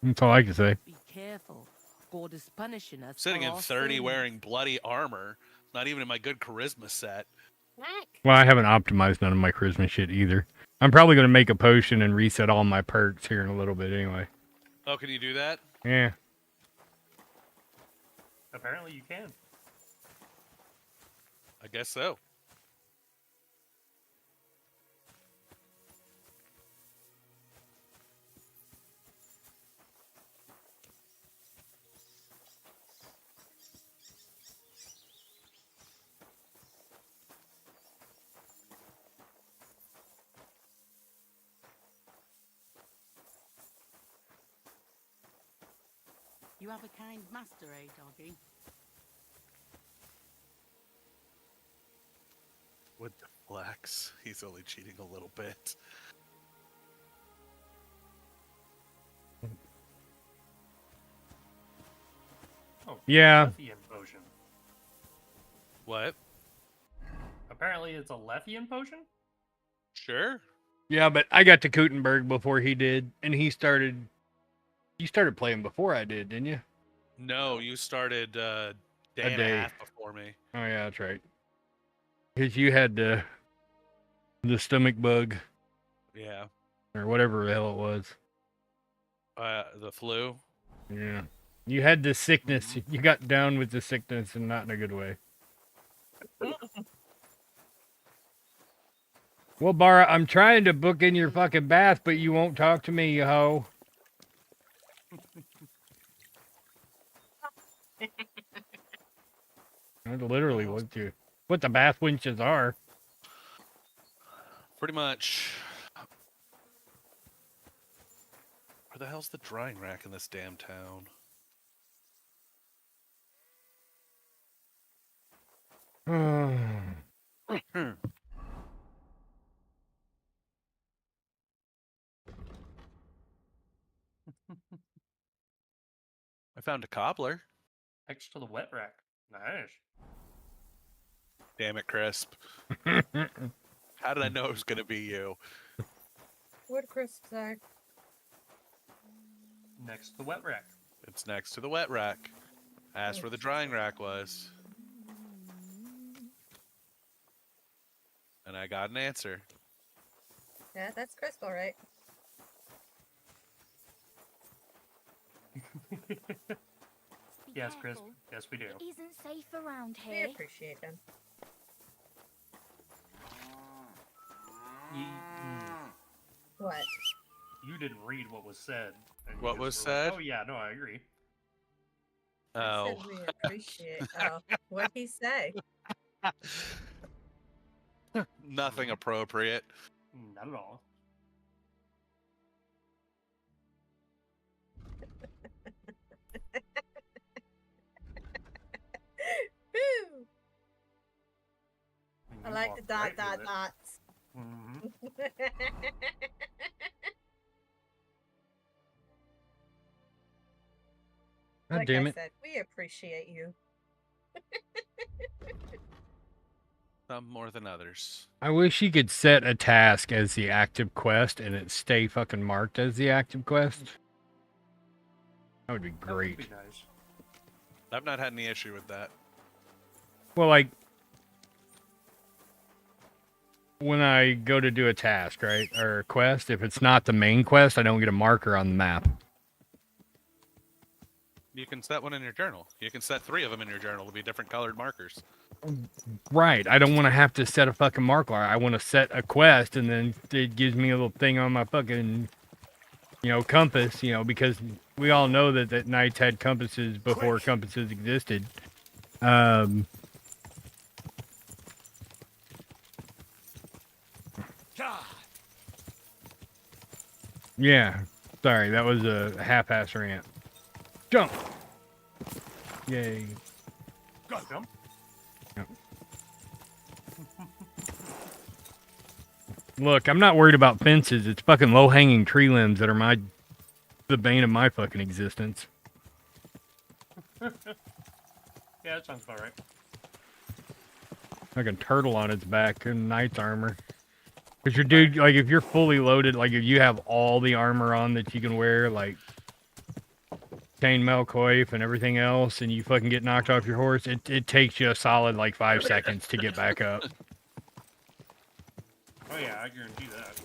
That's all I can say. Be careful. God is punishing us. Sitting for at our 30 sins. wearing bloody armor. Not even in my good charisma set. Well, I haven't optimized none of my charisma shit either. I'm probably going to make a potion and reset all my perks here in a little bit anyway. Oh, can you do that? Yeah. Apparently you can. I guess so. You have a kind master, eh, doggy? Would flex. He's only cheating a little bit. Oh, Yeah. Lethian potion. What? Apparently it's a Lethian potion? Sure. Yeah, but I got to Kutenberg before he did, and he started... You started playing before I did, didn't you? No, you started day and a day. half before me. Oh yeah, that's right. Because you had the stomach bug, Yeah. or whatever the hell it was. The flu. Yeah. You had the sickness. You got down with the sickness, and not in a good way. Well, Bara, I'm trying to book in your fucking bath, but you won't talk to me, you hoe. That's literally what the bath winches are. Pretty much. Where the hell's the drying rack in this damn town? I found a cobbler. Next to the wet rack. Nice. Damn it, Crisp. How did I know it was going to be you? What crisp say? Next to the wet rack. It's next to the wet rack. Asked where the drying rack was. And I got an answer. Yeah, that's crisp, all right. Yes, Chris. Yes, we do. It isn't safe around We here. appreciate them. What? You didn't read what was said. and you What just was were like, said? oh yeah, no, I agree. I Oh. said we appreciate. Oh, what'd he say? Nothing appropriate. Not at all. I like the dot, dot, dots. God Like damn I it. said, we appreciate you. Some more than others. I wish you could set a task as the active quest and it stay fucking marked as the active quest. That would be great. That'd be nice. I've not had any issue with that. Well, like, when I go to do a task, right, or a quest, if it's not the main quest, I don't get a marker on the map. You can set one in your journal. You can set 3 of them in your journal to be different colored markers. Right. I don't want to have to set a fucking marker. I want to set a quest, and then it gives me a little thing on my fucking, compass, because we all know that knights had compasses before compasses existed. Yeah. Sorry, that was a half-ass rant. Jump! Yay. Go, jump. Yep. Look, I'm not worried about fences. It's fucking low-hanging tree limbs that are the bane of my fucking existence. Yeah, that sounds about right. Fucking turtle on its back and knight's armor. Cause your dude, like, if you're fully loaded, like, if you have all the armor on that you can wear, like chainmail coif and everything else, and you fucking get knocked off your horse, it takes you a solid, like, 5 seconds to get back up. Oh yeah, I guarantee that.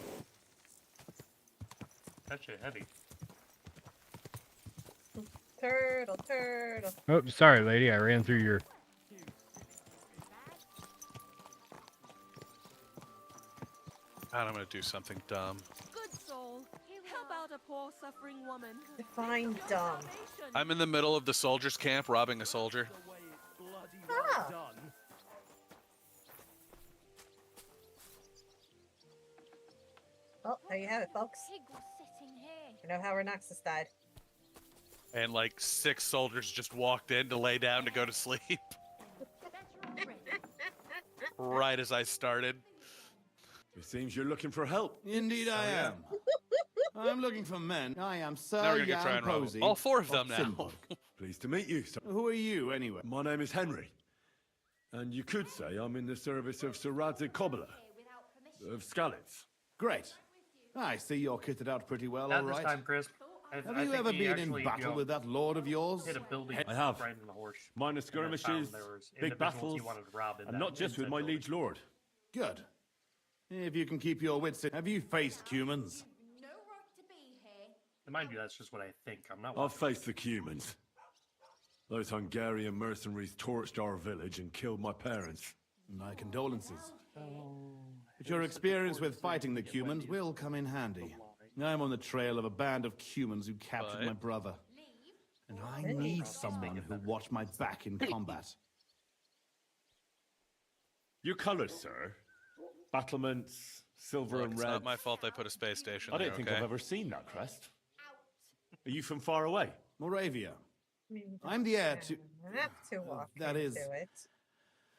That shit heavy. Turtle, turtle. Oh, sorry, lady, I ran through your... I'm gonna do something dumb. Good soul. How about a poor suffering woman? Define dumb. I'm in the middle of the soldiers' camp robbing a soldier. Ah. Well, there you have it, folks. You know how Rhinoxus died. And like 6 soldiers just walked in to lay down to go to sleep. Right as I started. It seems you're looking for help. Indeed I am. I'm looking for men. I am Sir Now we're gonna try Jan and rob Posey. all 4 of them of now. Simburg. Pleased to meet you, sir. Who are you, anyway? My name is Henry. And you could say I'm in the service of Sir Radzig Kobyla of Skalitz. Great. I see you're kitted out pretty well, Not all this right. time, Chris. Have I you think ever he been actually, in battle with that lord of yours? hit a building I have. riding on a horse. Minor and then found skirmishes, there was big individuals battles, he wanted to rob in and that not just with said my building. liege lord. Good. If you can keep your wits in. Have you faced Cumans? And mind you, that's just what I think. I'm not. I've faced the Cumans. Those Hungarian mercenaries torched our village and killed my parents. My condolences. But your experience with fighting the Cumans will come in handy. I'm on the trail of a band of Cumans who captured my brother. And I need someone who watch my back in combat. Your colours, sir. Battlements, silver Look, and it's red. not my fault they put a space station I there, don't think okay? I've ever seen that crest. Are you from far away? Moravia. I'm the heir to... Have to walk that is... into it.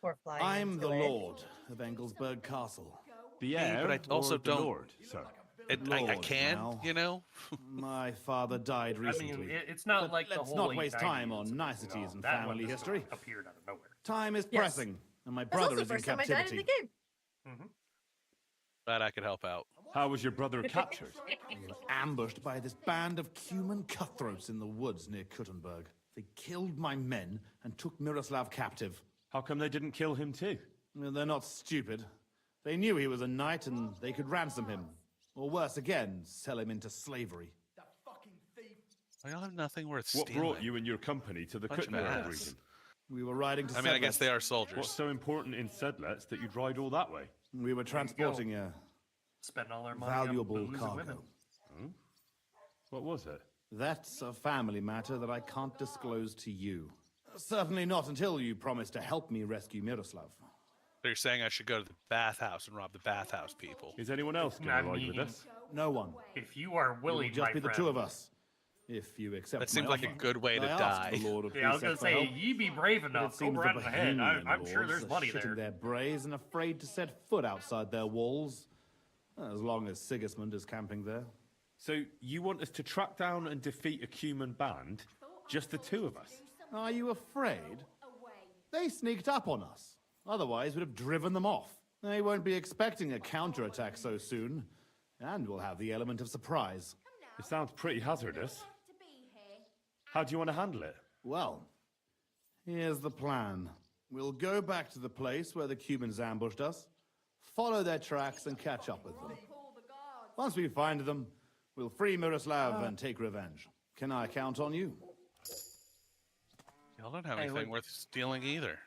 Or fly I'm into the it. Lord of Engelsberg Castle. The heir, but I also or the don't. Lord, sir? I Lord, can, now. you know? My father died I recently. mean, it's not But like the let's whole not waste 890s, time on niceties and that one family just history. appeared out of nowhere. Time is Yes. pressing, and my That's brother also is the in first time I died in the captivity. game. Glad I could help out. How was your brother captured? We were ambushed by this band of Cuman cutthroats in the woods near Kuttenberg. They killed my men and took Miroslav captive. How come they didn't kill him too? Well, they're not stupid. They knew he was a knight and they could ransom him. Or worse again, sell him into slavery. I don't have nothing worth What stealing. brought you and your company to the Bunch of Kuttenberg ass. region? We were riding to I mean, I guess Sedlitz. they are soldiers. What's so important in Sedlitz that you'd ride all that way? We were transporting a Spend all their money on valuable booze and women. cargo. What was it? That's a family matter that I can't disclose to you. Certainly not until you promise to help me rescue Miroslav. So you're saying I should go to the bathhouse and rob the bathhouse people? Is anyone else going I to ride with mean- us? No one. If you are It will willing, just my be the friend, two of us. If you accept That seems my like a offer, good way to I asked die. the Lord of Yeah, I was Preset gonna for say, help, ye be brave but it enough. Go seems right the ahead. Bohemian I'm sure lords there's are money shitting there. their brays and afraid to set foot outside their walls. As long as Sigismund is camping there. So you want us to track down and defeat a Cuman band? Just the two of us? Are you afraid? They sneaked up on us. Otherwise, we'd have driven them off. They won't be expecting a counterattack so soon. And we'll have the element of surprise. It sounds pretty hazardous. How do you want to handle it? Well, here's the plan. We'll go back to the place where the Cumans ambushed us, follow their tracks, and catch up with them. Once we find them, we'll free Miroslav and take revenge. Can I count on you? Y'all don't have anything worth stealing either.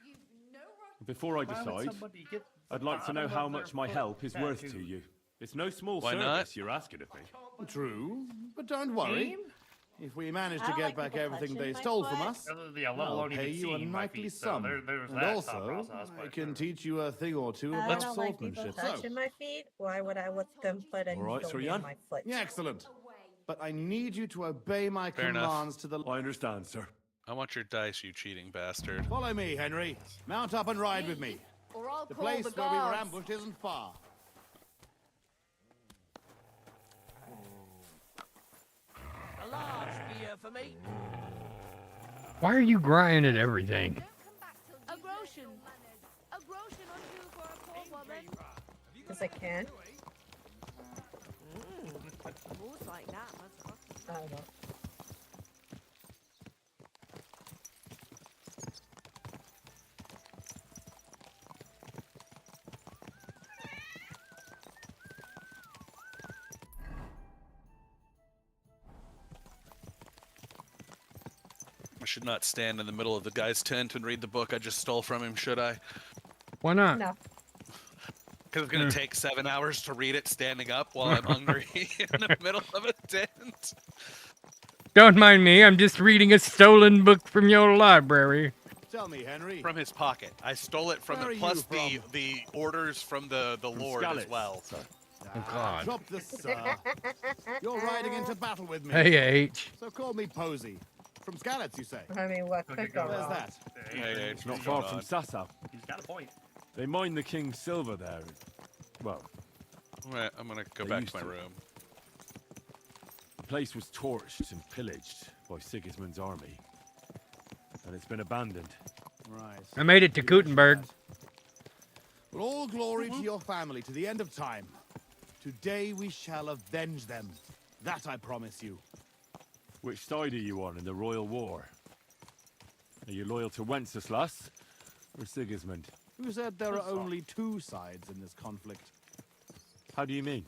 Before I Why would decide, somebody get I'd like to know bottom how of much their my foot help is worth to tattooed? you. It's no small Why service not? you're asking of me. True, but don't worry. Game? If we manage I to don't get like back people everything touching they my stole from foot. us, Yeah, let I'll alone pay even you a seeing my nightly feet, so sum. there's And that also, thought process, I but can teach you a thing or two I about don't like people swordsmanship. touching my feet. Why would I want them put a All right, needle Sir in Jan? my foot? Yeah, excellent. But I need you to obey my Fair enough. commands to the... I understand, sir. I want your dice, you cheating bastard. Follow me, Henry. Mount up and ride with me. Or I'll The call place the where we were guards. ambushed isn't far. A large beer for me. Why are you grinding at everything? A groschen. A groschen or two for a poor woman. Because I can. Moves like that, I don't know. I should not stand in the middle of the guy's tent and read the book I just stole from him, should I? Why not? No. Because it's going to take 7 hours to read it standing up while I'm hungry in the middle of a tent. Don't mind me. I'm just reading a stolen book from your library. Tell me, Henry. From his pocket. I stole it from Where are him, plus you the orders from the Lord as Skalitz, well. sir. Oh, God. Drop the sir. You're riding into battle with me. Hey, H. So call me Posey. From Skalitz, you say? I mean, what Okay, could go go Where's wrong? that? Hey, It's not what's far going from on? Sasau. He's got a point. They mine the king's silver there. Well, I'm going to go They back used to my to. room. the place was torched and pillaged by Sigismund's army. And it's been abandoned. Right. I made it to Gutenberg. Well, all glory to your family to the end of time. Today we shall avenge them. That I promise you. Which side are you on in the royal war? Are you loyal to Wenceslas or Sigismund? Who said there are only two sides in this conflict? How do you mean?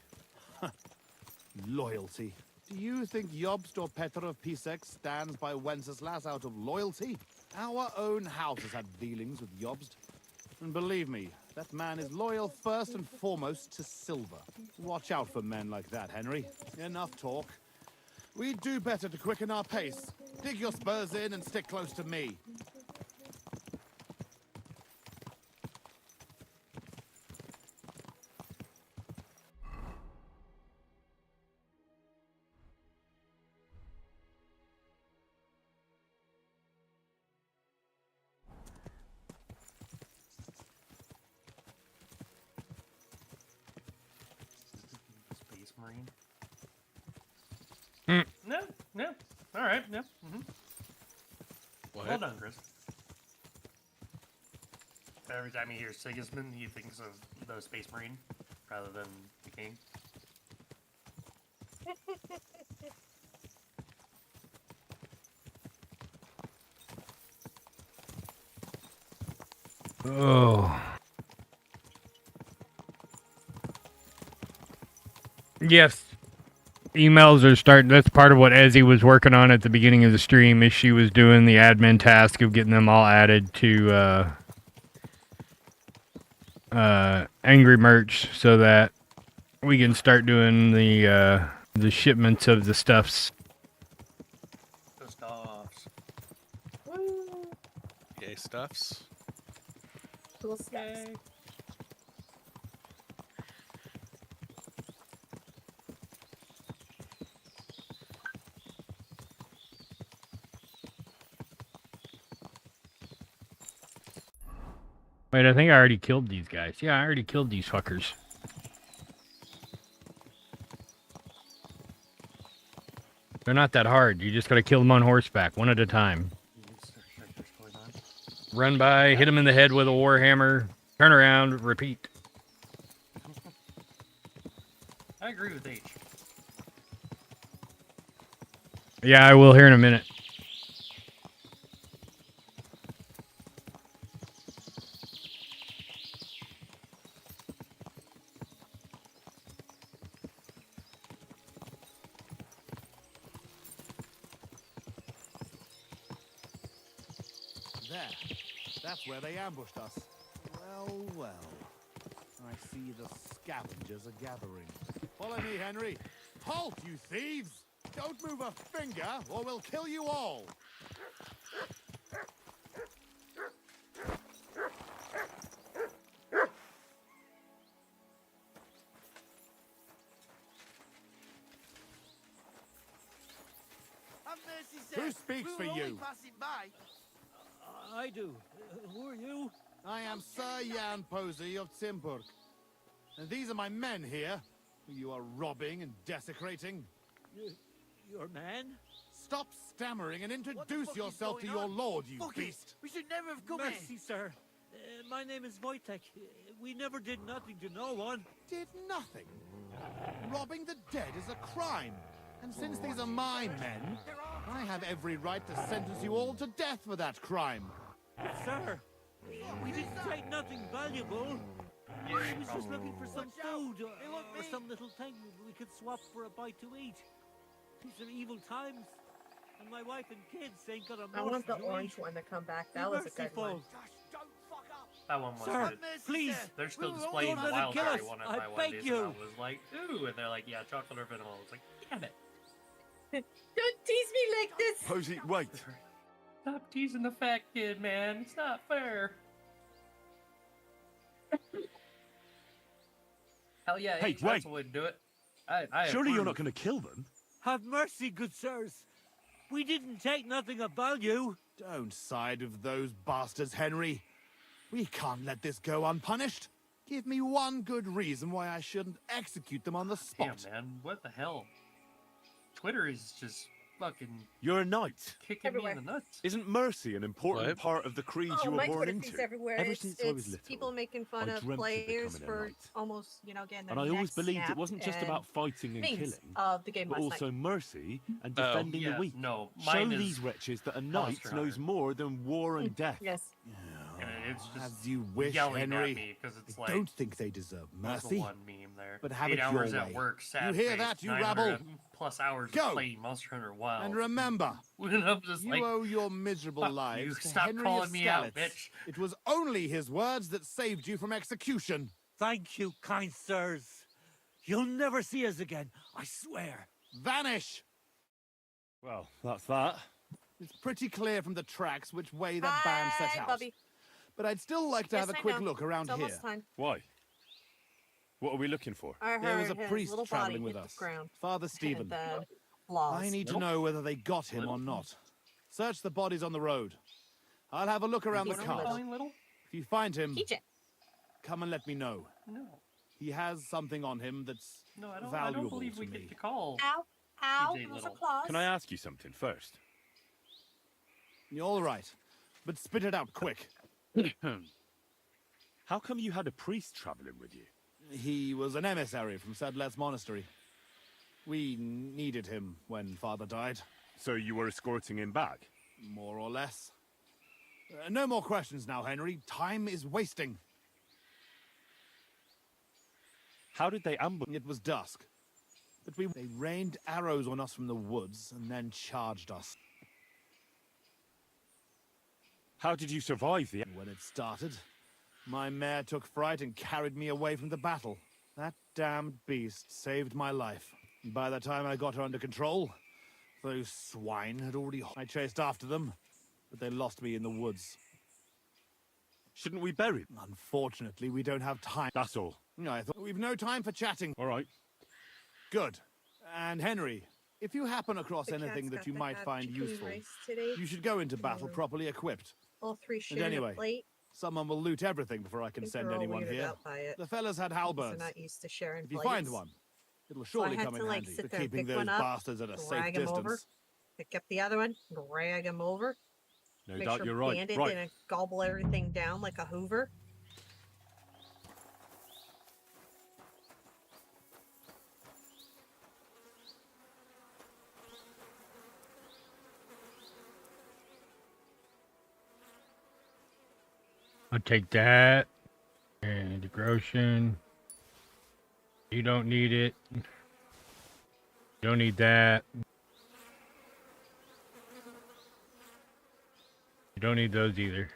Loyalty. Do you think Jobst or Petr of Pisek stands by Wenceslas out of loyalty? Our own house has had dealings with Jobst. And believe me, that man is loyal first and foremost to silver. Watch out for men like that, Henry. Enough talk. We'd do better to quicken our pace. Dig your spurs in and stick close to me. Space Marine. Hmm. No, no. All right, no. Mm-hmm. What? Well done, Chris. Every time he hears Sigismund, he thinks of the Space Marine rather than the king. Oh. Yes. Emails are starting. That's part of what Ezzy was working on at the beginning of the stream, is she was doing the admin task of getting them all added to Angry Merch so that we can start doing the shipments of the stuffs. The stuffs. Yay, stuffs. Cool stuff. Wait, I think I already killed these guys. Yeah, I already killed these fuckers. They're not that hard. You just gotta kill them on horseback, one at a time. Run by, hit them in the head with a warhammer, turn around, repeat. I agree with H. Yeah, I will here in a minute. There. That's where they ambushed us. Well, well. I see the scavengers are gathering. Follow me, Henry. Halt, you thieves! Don't move a finger, or we'll kill you all! Who speaks for you? I do. Who are you? I am Sir Jan Posey of Timburg. And these are my men here, who you are robbing and desecrating. Your man? Stop stammering and introduce yourself to your lord, you beast! We should never have come Mercy, sir. My name is Wojtek. We never did nothing to no one. Did nothing? Robbing the dead is a crime. And since these are my men, I have every right to sentence you all to death for that crime. Sir, we didn't take nothing valuable. We was just looking for some food or some little thing we could swap for a bite to eat. These are evil times, and my wife and kids ain't got a I want the orange one to come back. That was a good one. That one was Sir, good. please. They're still we displaying the don't let wild him kill berry us. one I at my beg Wendy's, you. and I was like, ooh, and they're like, yeah, chocolate or vanilla. I was like, damn it. Don't tease me like this. Posey, wait. Stop teasing the fat kid, man. It's not fair. Hell yeah, Hey, that's wait. the way to do it. I Surely you're approve. not going to kill them? Have mercy, good sirs. We didn't take nothing of value. Don't side with those bastards, Henry. We can't let this go unpunished. Give me one good reason why I shouldn't execute them on the spot. Damn, man, what the hell? Twitter is just fucking You're a knight. kicking me in the nuts. Isn't mercy an important part of the creed Oh, you were my born Twitter into? feed's everywhere. Ever It's, since I was it's little, people making fun I of dreamt of players becoming a for knight. almost, getting their And I always necks believed it snapped wasn't just and about fighting and memes killing, of the game but last also night. mercy and defending yeah, the weak. no, Show mine is these wretches that a knight Monster knows Hunter. more than war and death. Yes. And it's just As you wish, yelling Henry. at me because it's I like don't think they deserve what's the mercy. one meme there. But have 8 it your hours way. at work, sad You hear face, that, you 900 rabble? plus hours Go. of playing Monster Hunter Wild. And remember, And I'm just you like, owe your miserable fuck lives you. to Stop Henry calling of me out, Skalitz. bitch. It was only his words that saved you from execution. Thank you, kind sirs. You'll never see us again, I swear. Vanish! Well, that's that. It's pretty clear from the tracks which way that band set Hi, out. Bubby. But I'd still like to Yes, have a I quick know. look around It's here. almost time. Why? What are we looking for? I There was heard a his priest little traveling body with hit us. the ground. Father Stephen. And then flaws. I need to know whether they got him or not. Search the bodies on the road. I'll have a look around the He's cart. little. If you find him, Teach it. come and let me know. No, He has something on him that's no, I don't valuable believe to we me. get to call. Ow. Ow. TJ Those are Little. claws. Can I ask you something first? You're all right, but spit it out quick. How come you had a priest traveling with you? He was an emissary from Sadler's Monastery. We needed him when Father died. So you were escorting him back? More or less. No more questions now, Henry. Time is wasting. How did they ambush? It was dusk. But they rained arrows on us from the woods and then charged us. How did you survive the... When it started, my mare took fright and carried me away from the battle. That damned beast saved my life. And by the time I got her under control, those swine had already... I chased after them, but they lost me in the woods. Shouldn't we bury them? Unfortunately, we don't have time. That's all. I thought we've no time for chatting. All right. Good. And Henry, if you happen across The anything cat's that got you to might have find chicken useful, rice today. you should go into battle properly equipped. All three And share anyway, a plate. Someone will loot everything before I can think send they're all anyone weirded here. out by it. The fellas had They're halberds. not used to sharing If you plates. find one, it'll So I surely had come to, in like, handy sit for there and keeping pick those one up, bastards at a safe drag 'em over, distance. pick up the other one, drag him over. No make doubt sure you're right. Bandit Right. didn't gobble everything down like a Hoover. I'll take that. And Groshen. You don't need it. You don't need that. You don't need those either.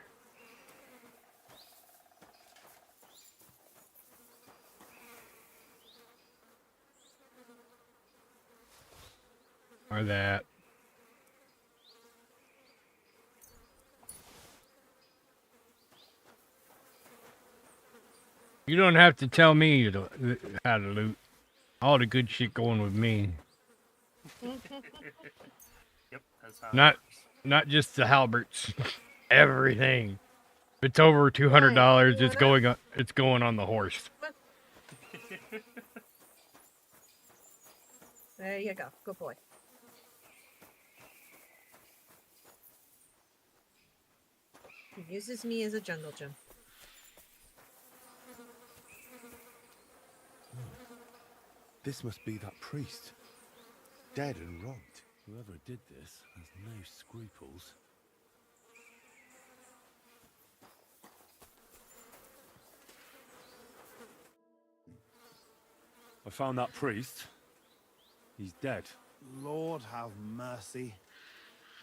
Or that. You don't have to tell me how to loot. All the good shit going with me. Yep, that's how. Not just the halberts. Everything. If it's over $200, it's going on the horse. There you go. Good boy. He uses me as a jungle gym. This must be that priest. Dead and robbed. Whoever did this has no scruples. I found that priest. He's dead. Lord have mercy.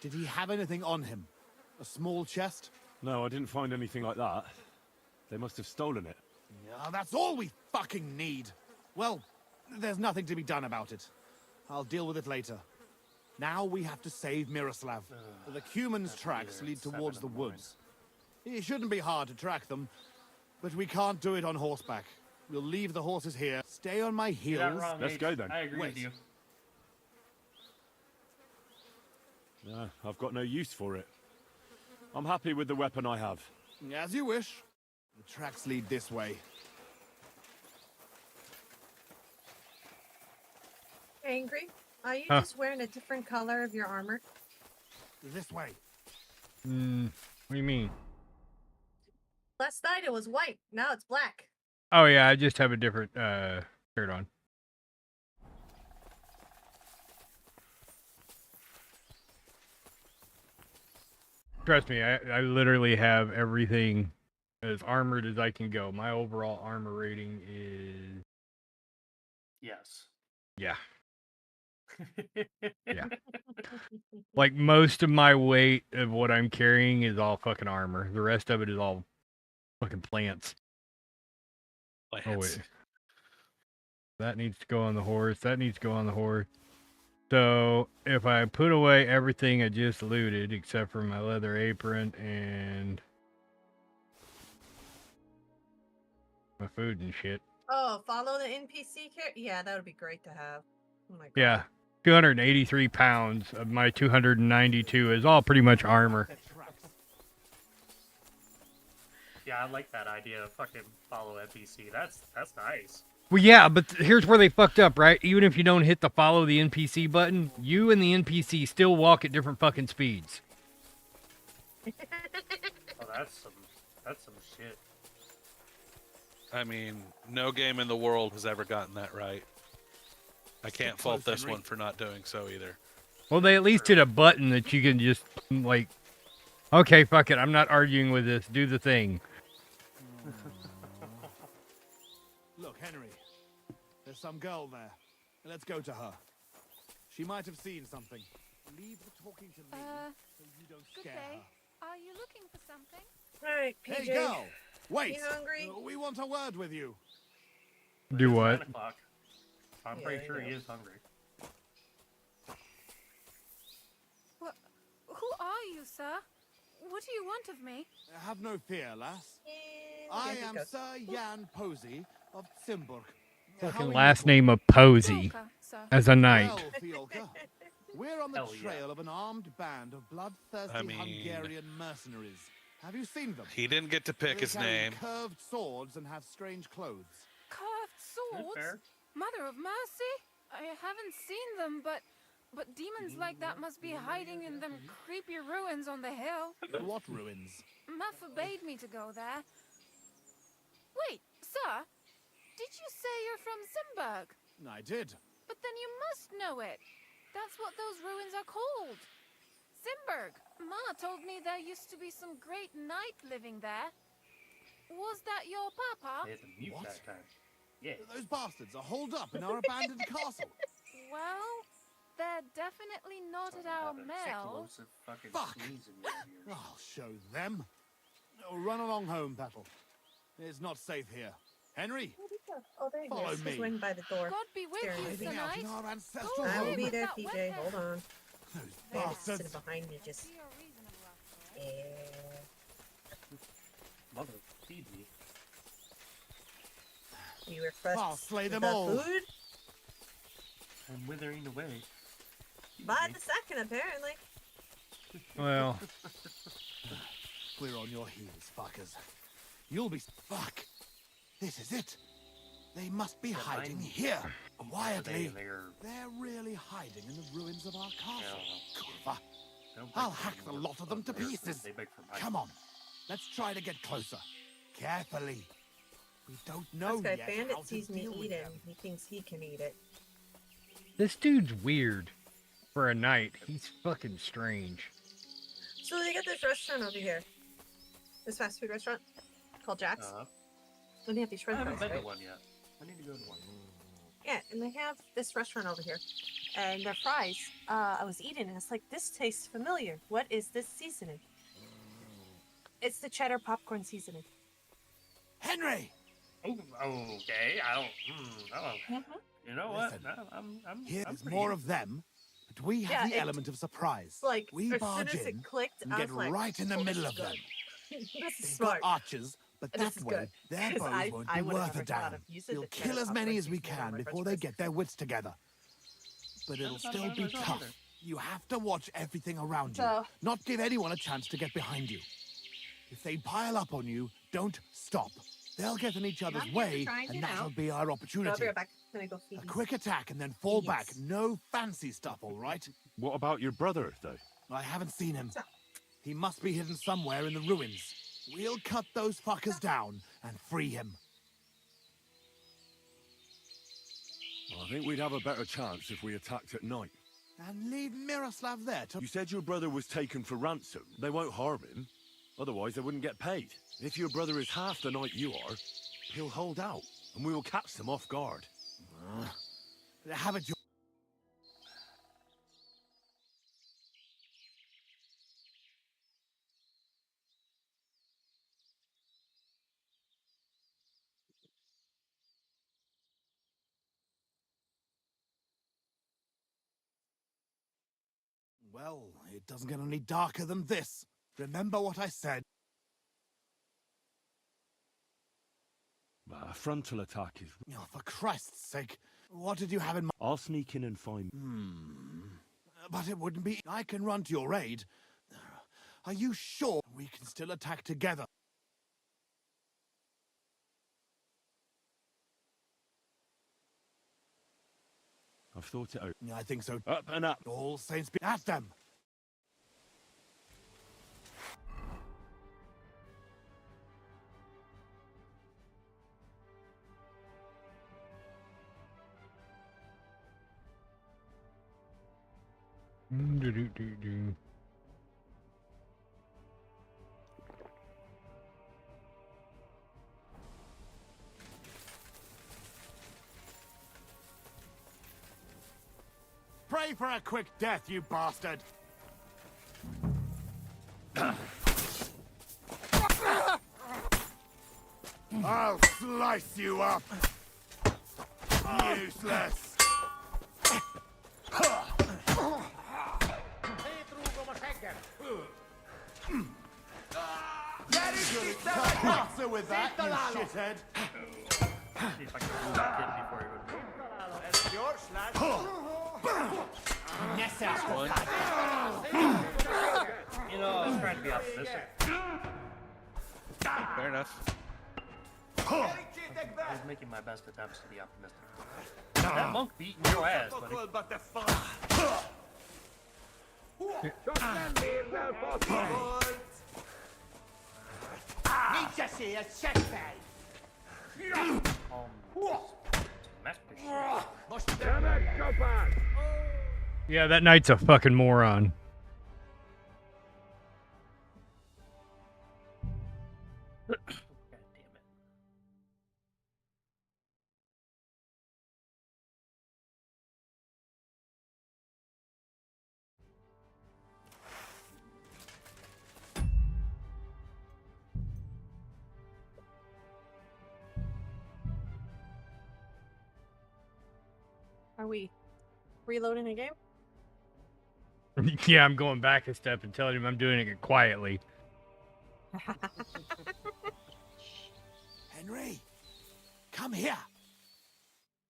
Did he have anything on him? A small chest? No, I didn't find anything like that. They must have stolen it. Yeah, that's all we fucking need. Well, there's nothing to be done about it. I'll deal with it later. Now we have to save Miroslav. The Cuman's tracks lead towards the woods. It shouldn't be hard to track them, but we can't do it on horseback. We'll leave the horses here. Stay on my You're not heels. wrong, Let's H. go then. I agree Wait. with you. No, I've got no use for it. I'm happy with the weapon I have. As you wish. The tracks lead this way. Angry? Are you Huh. just wearing a different color of your armor? This way. What do you mean? Last night it was white. Now it's black. Oh yeah, I just have a different shirt on. Trust me, I literally have everything as armored as I can go. My overall armor rating is Yes. yeah. Yeah. Like most of my weight of what I'm carrying is all fucking armor. The rest of it is all fucking plants. Oh wait. That needs to go on the horse. That needs to go on the horse. So if I put away everything I just looted, except for my leather apron and my food and shit. Oh, follow the NPC character? Yeah, that would be great to have. Oh my god. Yeah. 283 pounds of my 292 is all pretty much armor. Yeah, I like that idea. Fucking follow NPC. That's nice. Well, yeah, but here's where they fucked up, right? Even if you don't hit the follow the NPC button, you and the NPC still walk at different fucking speeds. Oh, that's some shit. I mean, no game in the world has ever gotten that right. I can't fault this one for not doing so either. Well, they at least did a button that you can just, like, okay, fuck it, I'm not arguing with this, do the thing. Look, Henry. There's some girl there. Let's go to her. She might have seen something. Leave the talking to me so you don't Good scare day. her. Are you looking for something? Alright, PJ. Hey, girl! Wait! You hungry? We want a word with you. Do It's what? 9 o'clock. I'm Yeah, pretty I sure he know. is hungry. What? Who are you, sir? What do you want of me? Have no fear, lass. And I yeah, he am goes. Sir Jan Posey of Simburg. How are Fucking you last both? name of Posey Volker, sir. as a knight. Well, Fiolka, we're on the Hell yeah. trail of an armed band of bloodthirsty I mean- Hungarian mercenaries. Have you seen them? He didn't get to pick They his carry name. curved swords and have strange clothes. Carved swords? fair. Mother of mercy? I haven't seen them, but demons like that must be hiding in them creepy ruins on the hill. What ruins? Ma forbade me to go there. Wait, sir, did you say you're from Simburg? I did. But then you must know it. That's what those ruins are called. Simburg. Ma told me there used to be some great knight living there. Was that your papa? They had to mute that time. Yeah. Those bastards are holed up in our abandoned castle. Well, they're definitely not at our mill. Fuck! I'll show them. Oh, run along home, Petal. It's not safe here. Henry, Oh, there he follow is. me. He's wing by the door. God be with you, Hiding Sir out Knight. in our ancestral I will home. be there, That PJ. way. Hold on. Those I am bastards. sitting behind you, just. Yeah. Mother, feed me. You refreshed I'll slay with them the all. food? I'm withering away. By the second, apparently. Well, We're on your heels, fuckers. You'll be... Fuck! This is it. They must be hiding here, quietly. They're really hiding in the ruins of our castle. Kurva. I'll hack the lot of them to pieces. Come on. Let's try to get closer. Carefully. We don't know This guy yet Bandit how to sees me deal with eating. them. He thinks he can eat it. this dude's weird. For a knight, he's fucking strange. So they got this restaurant over here. This fast food restaurant called Jack's. And they have these I shrimp haven't fries, been right? to one yet. I need to go to one. Yeah, and they have this restaurant over here. And their fries, I was eating and it's like, this tastes familiar. What is this seasoning? It's the cheddar popcorn seasoning. Henry! Oh, okay. I don't. You know what? Listen, I'm Here's pretty more good. of them, but we have Yeah, the it- element of surprise. Like, we as soon barge as it in clicked, and I get was like, right in the "Oh, this middle is of them. good." This is They've smart. got archers, but This that is way, good, their 'cause bows I won't would've be worth never a thought damn. of using We'll the kill cheddar as many popcorn as we seasoning on can my before French they fries. get their wits together. But it'll That's not still bad be myself tough. either. You have to watch everything around you. So- Not give anyone a chance to get behind you. If they pile up on you, don't stop. They'll get in each other's I'm way, trying to and now. that'll be our I'll be opportunity. right back. Let me go feed A him. quick attack and then fall back. Yes. No fancy stuff, all right? What about your brother, though? I haven't seen him. He must be hidden somewhere in the ruins. We'll cut those fuckers down and free him. I think we'd have a better chance if we attacked at night. And leave Miroslav there to... You said your brother was taken for ransom. They won't harm him. Otherwise, they wouldn't get paid. If your brother is half the knight you are, he'll hold out, and we will catch them off guard. Have it your... Well, it doesn't get any darker than this. Remember what I said. A frontal attack is... Oh, for Christ's sake, what did you have in mind? I'll sneak in and find... But it wouldn't be... I can run to your aid. Are you sure we can still attack together? I've thought it out. I think so. Up and up. All saints be at them. Do-do-do-do. Pray for a quick death, you bastard! I'll slice you up! Useless! Answer with that, you shithead! See if I can move that kid before he would. You know, I was trying to be optimistic. Fair enough. I was making my best attempts to be optimistic. That monk beating your ass, buddy. Yeah, that knight's a fucking moron. Are we reloading the game? Yeah, I'm going back a step and telling him I'm doing it quietly. Henry, come here.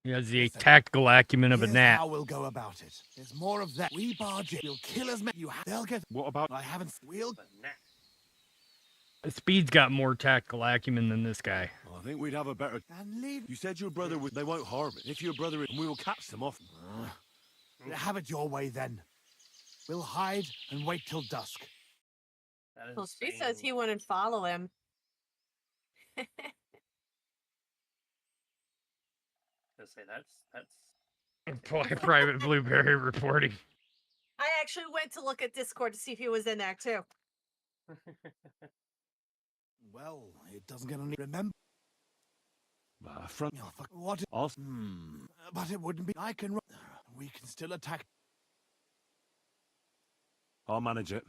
He has the tactical acumen of a Here's gnat. how we'll go about it. There's more of that. We barge in. We'll kill as many you have. They'll get. What about? I haven't. We'll. Speed's got more tactical acumen than this guy. I think we'd have a better. And leave. You said your brother would. They won't harm it. If your brother, we will catch them off. Have it your way then. We'll hide and wait till dusk. Well, Speed says he wouldn't follow him. Just say that's Private Blueberry reporting. I actually went to look at Discord to see if he was in there too. Well, it doesn't get any. Remember. Front. What? But it wouldn't be. I can. We can still attack. I'll manage it.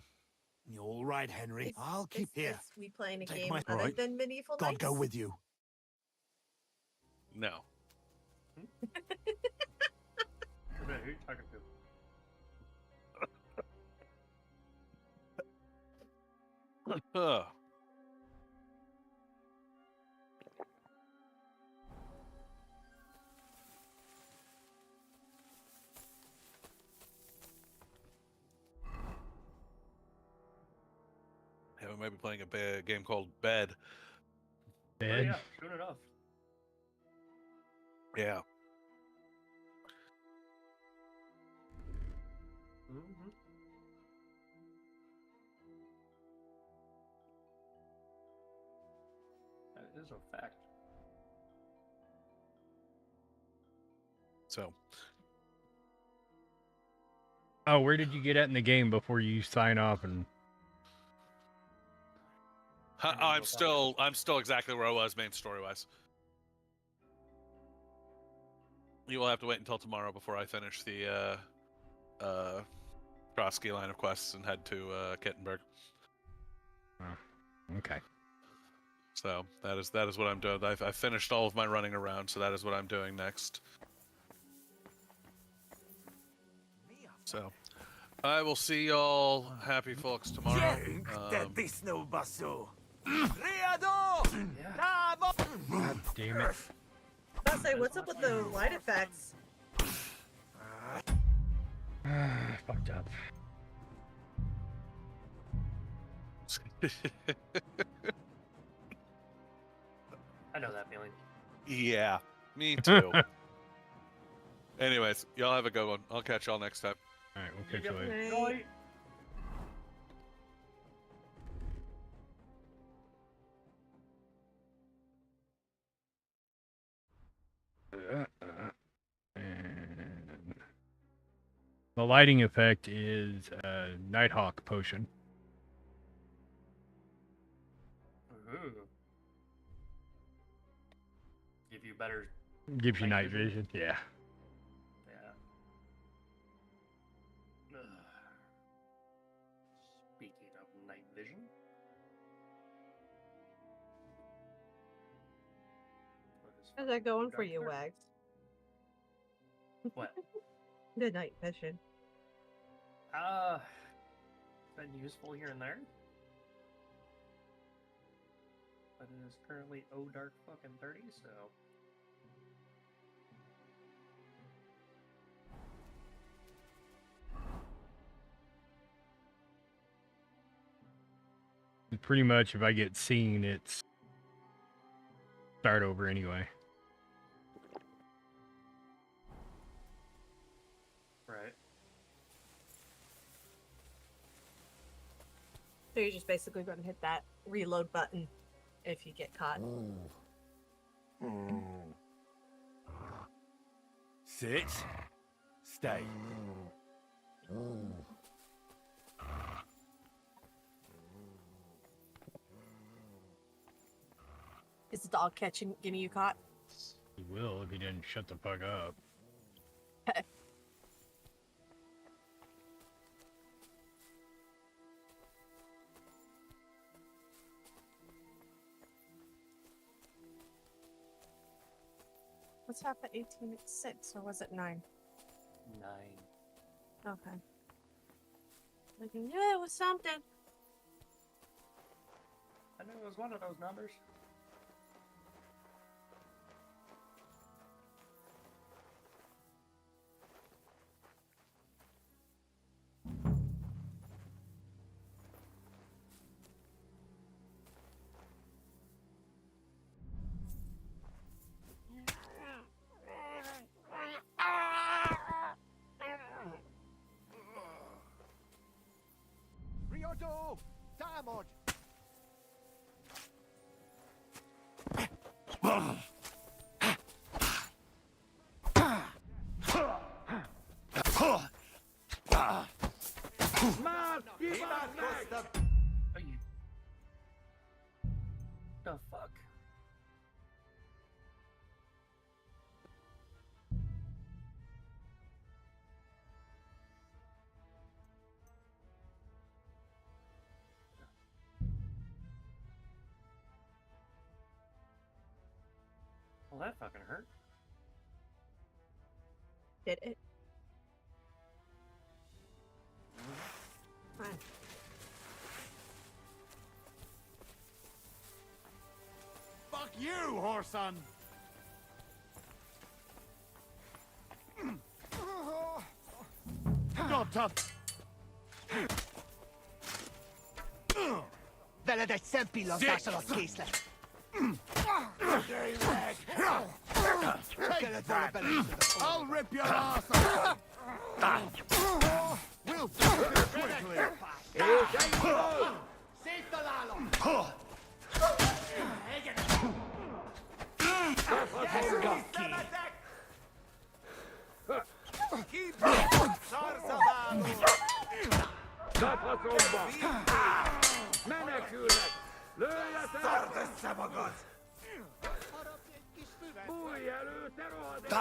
You're all right, Henry. I'll keep here. Is we playing a Take game my- other Right. than Medieval God Knights? go with you. No. Who you talking to? Ugh. Yeah, we might be playing a game called Bed. Oh, yeah, soon enough. Yeah. Mm-hmm. That is a fact. So. Oh, where did you get at in the game before you sign off? And I'm still exactly where I was main story wise. You will have to wait until tomorrow before I finish the Trotsky line of quests and head to Kittenberg. Oh, okay. So that is what I'm doing. I've finished all of my running around, so that is what I'm doing next. So I will see y'all happy folks tomorrow. God damn it. I was say, what's up with the light effects? Fucked up. I know that feeling. Yeah, me too. Anyways, y'all have a good one. I'll catch y'all next time. All right, we'll catch you later. Joy. And the lighting effect is Nighthawk potion. Ooh. Give you better. Gives you night vision. Yeah. Yeah. Speaking of night vision. How's that going for you, Wags? What? The night vision. It's been useful here and there. But it is currently dark fucking 30, so. pretty much if I get seen, it's start over anyway. Right. So you're just basically going to hit that reload button if you get caught. Sit. Stay. Is the dog getting you caught? He will if he didn't shut the fuck up. What's half at 18? It's 6, or was it 9? 9. Okay. Like, yeah, it was something. I knew it was one of those numbers. Ryoto! Diamond! The fuck? Well, that fucking hurt. Did it? Fine. Fuck you, whoreson! Not tough. Veled egy szempillantással a készlet. I'll rip your ass off! We'll fix it quickly! Széttalálom! Menekülnek! Lőjetek! Szard össze magad! Bújj elő, te rohadék!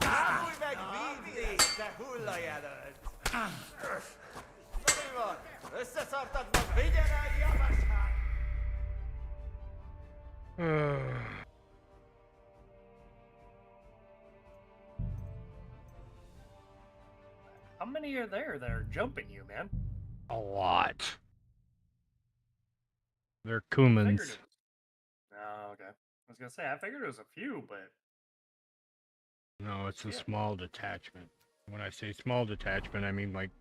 Állj meg, vízi, te hullajelölt! Mi van? Összeszartad meg, vigyen el, javasság! How many are there that are jumping you, man? A lot. They're I figured Kumans. it was... Oh, okay. I was gonna say, I figured it was a few, but... No, it's a Shit. small detachment. When I say small detachment, I mean like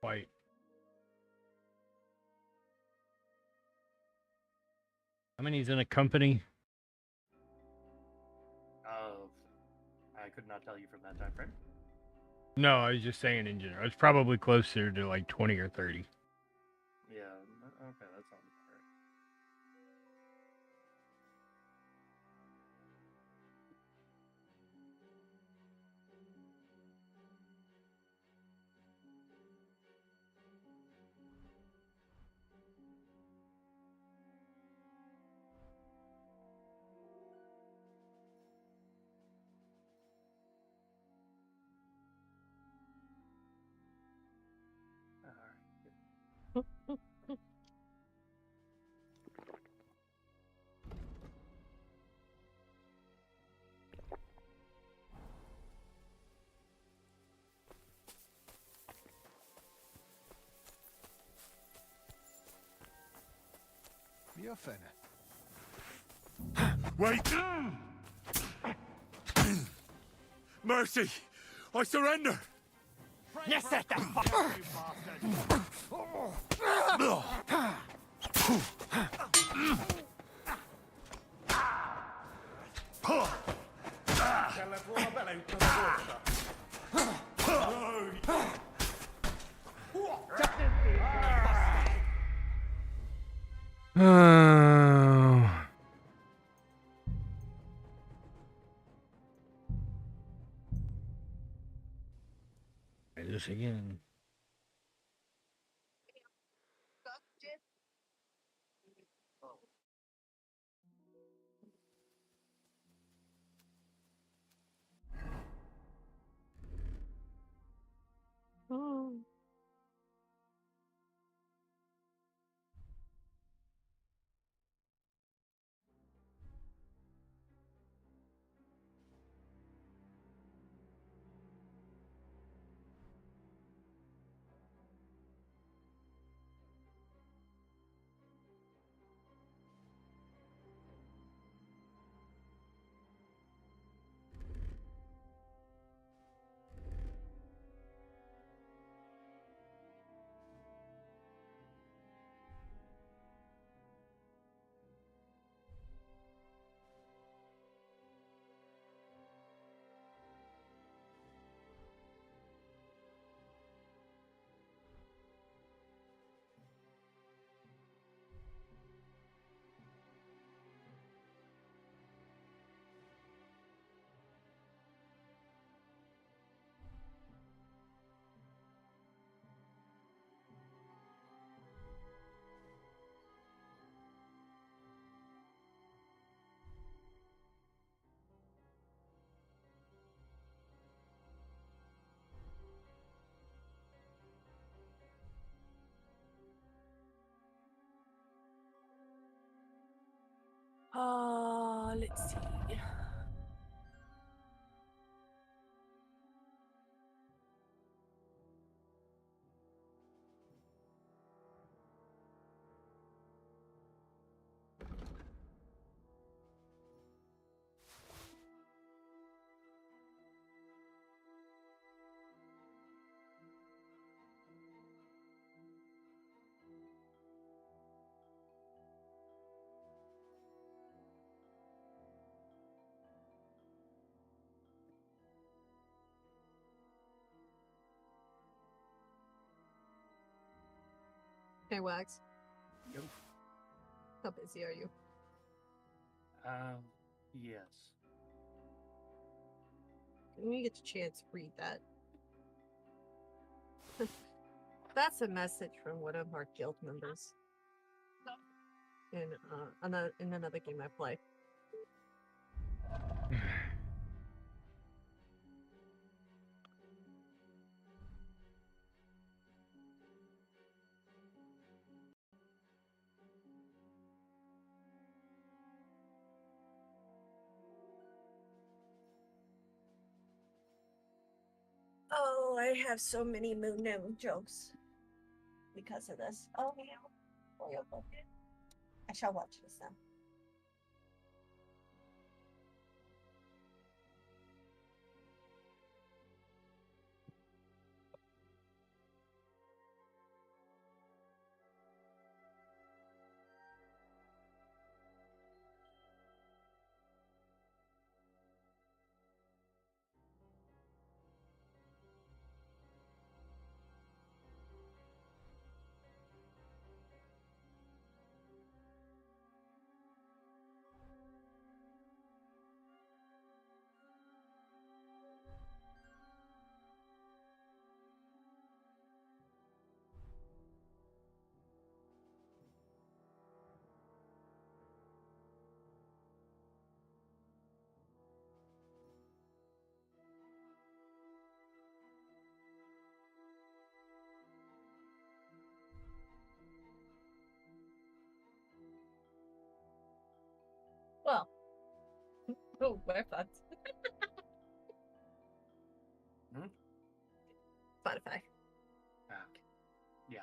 quite. How many's in a company? I could not tell you from that time frame. No, I was just saying in general. It's probably closer to like 20 or 30. Yeah, okay, that sounds alright. You're finna. Wait! Mercy! I surrender! You set the fuck up, you Oh. Try this again. Let's see. Hey, Wax. Yo. How busy are you? Yes. When you get a chance, read that. That's a message from one of our guild members. In another game I play. Oh, I have so many Moon Gnome jokes because of this. Oh, yeah. Royal Bucket. I shall watch this now. Well, oh, we're fucked. Spotify. Okay. Yeah.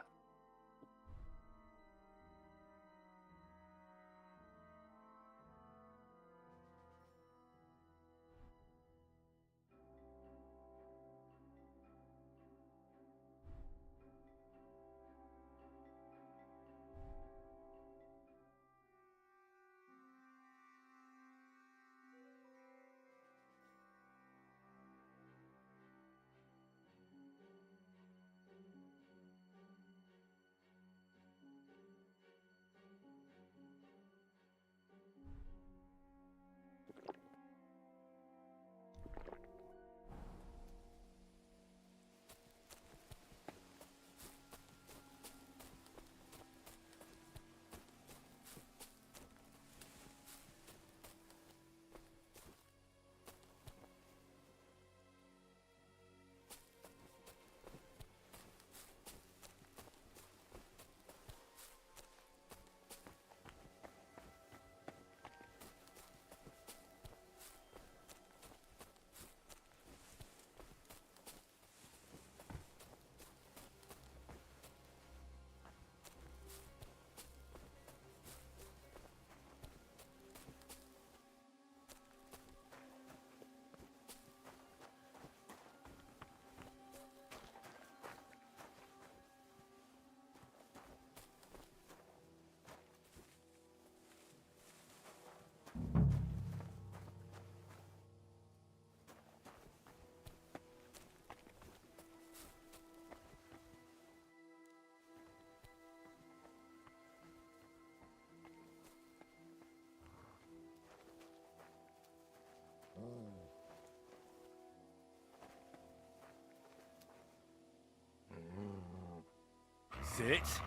it.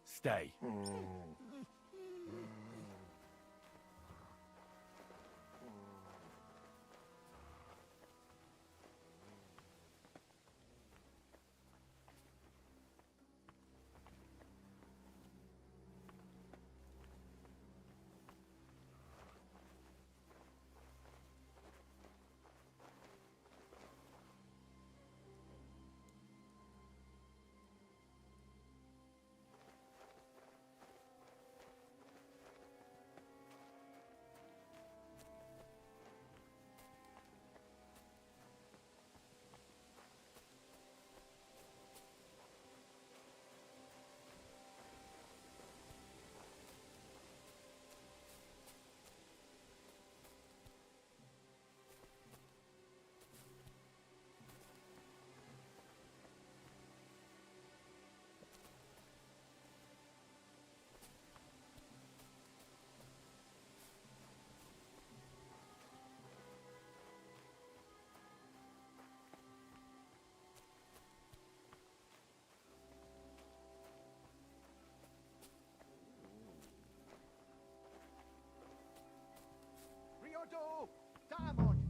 Stay. Ryoto! Diamond!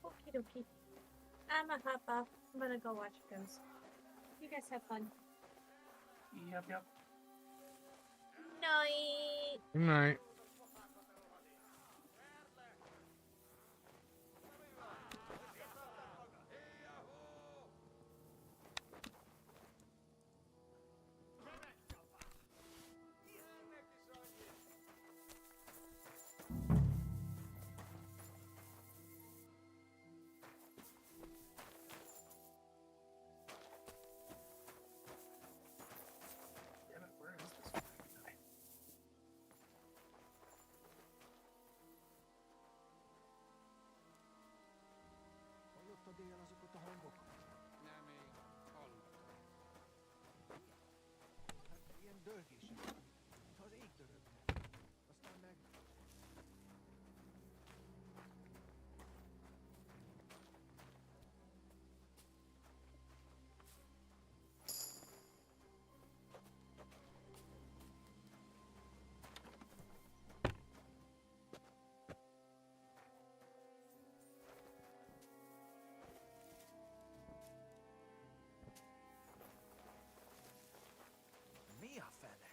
Okie dokie. I'm a hop off. I'm gonna go watch Ghost. You guys have fun. Yep, yep. Night. Good night. Damn it, where is this fucking guy? Ilyen dörgés. Az ég dörög. Aztán meg... Mi a fene?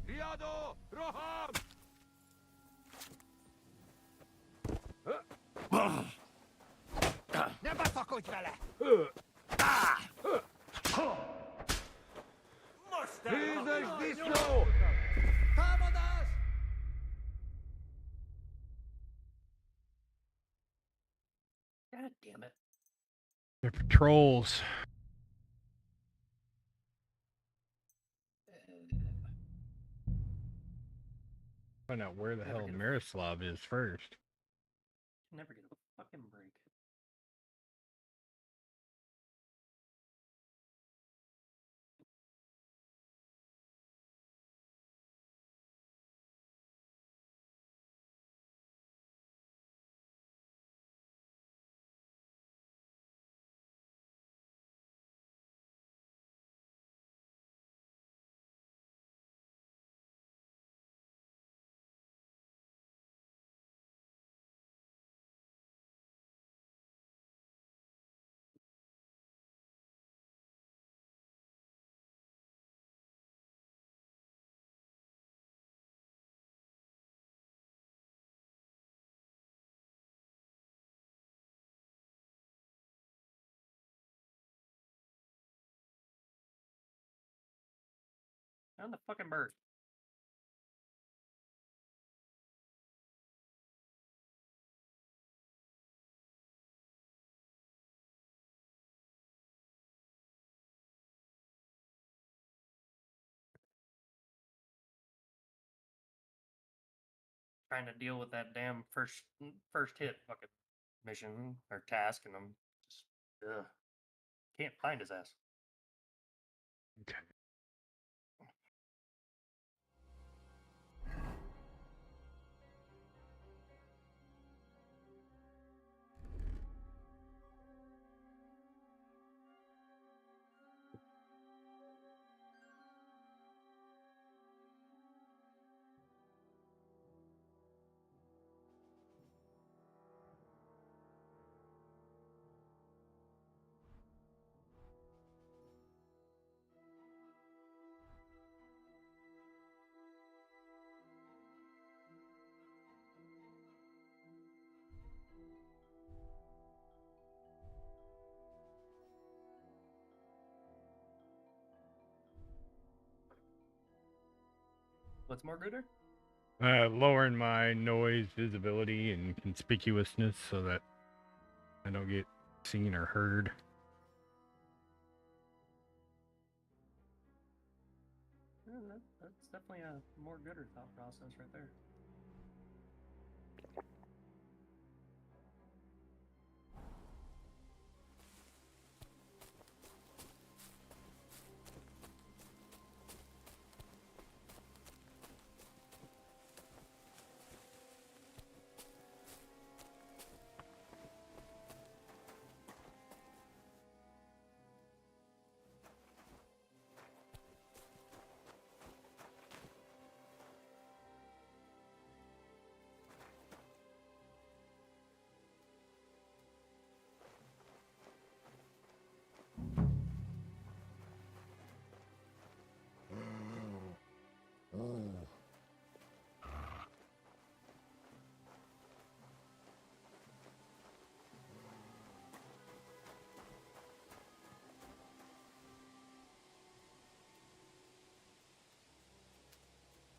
Riyado! Roham! Never Fuck fella! God damn it. They're patrols. Find out where the hell Miroslav is first. Never get a fucking break. On the fucking bird. Trying to deal with that damn first hit fucking mission or task, and I'm just can't find his ass. Okay. What's more gooder? Lowering my noise visibility and conspicuousness so that I don't get seen or heard. Yeah, that's definitely a more gooder thought process right there.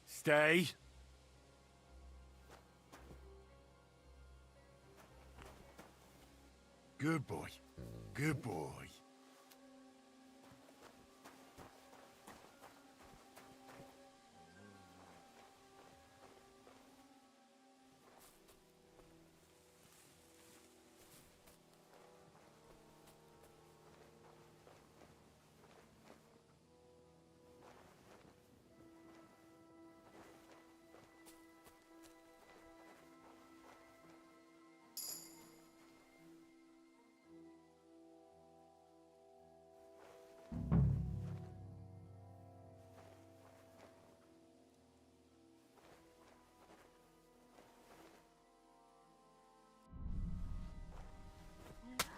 Stay. Good boy. Good boy.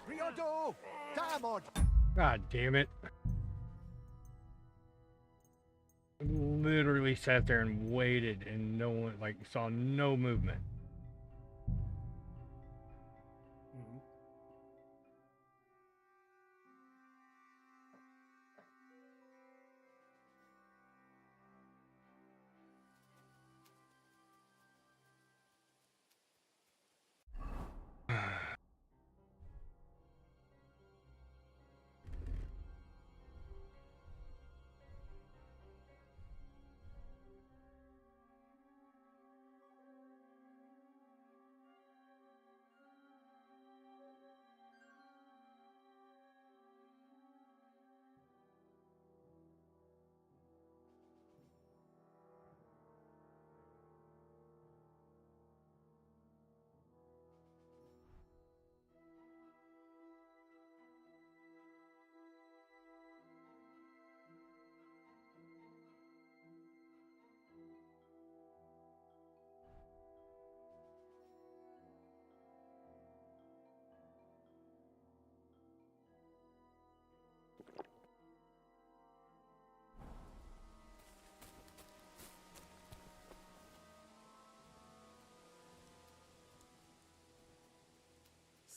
Riodo! Tamod! God damn it. I literally sat there and waited and no one, like, saw no movement.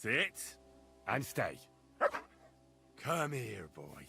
Sit and stay. Come here, boy.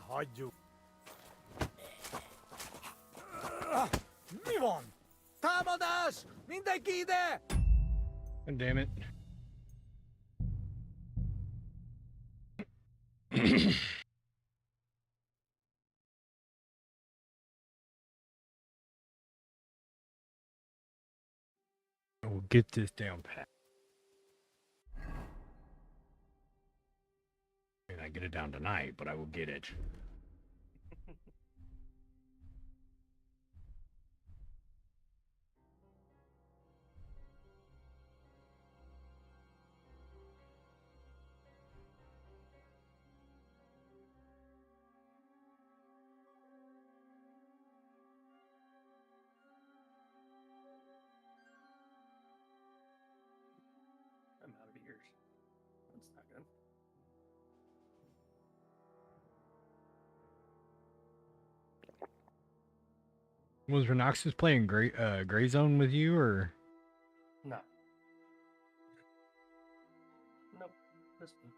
Hagyjuk. Mi van? Támadás! Mindenki ide! God damn it. We'll get this down pat. And I get it down tonight, but I will get it. I'm out of ears. That's not good. Was Renoxus playing Gray Zone with you, or? No. Nope. This one.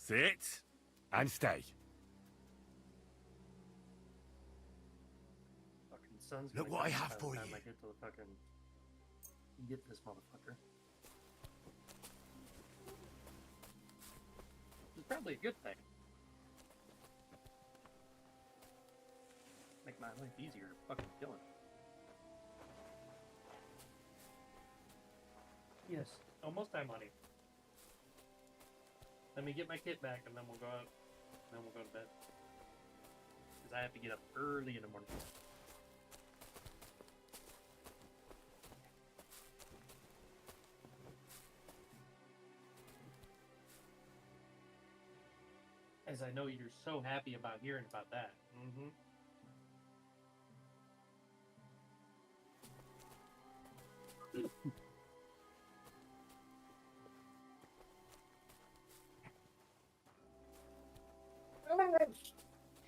Sit and stay. Fucking sun's Look gonna what I come have by the for time you. I get to the fucking get this motherfucker. It's probably a good thing. Make my life easier fucking killing it. Yes, almost time, honey. Let me get my kit back, and then we'll go out. Then we'll go to bed. Because I have to get up early in the morning. As I know you're so happy about hearing about that. Mm-hmm.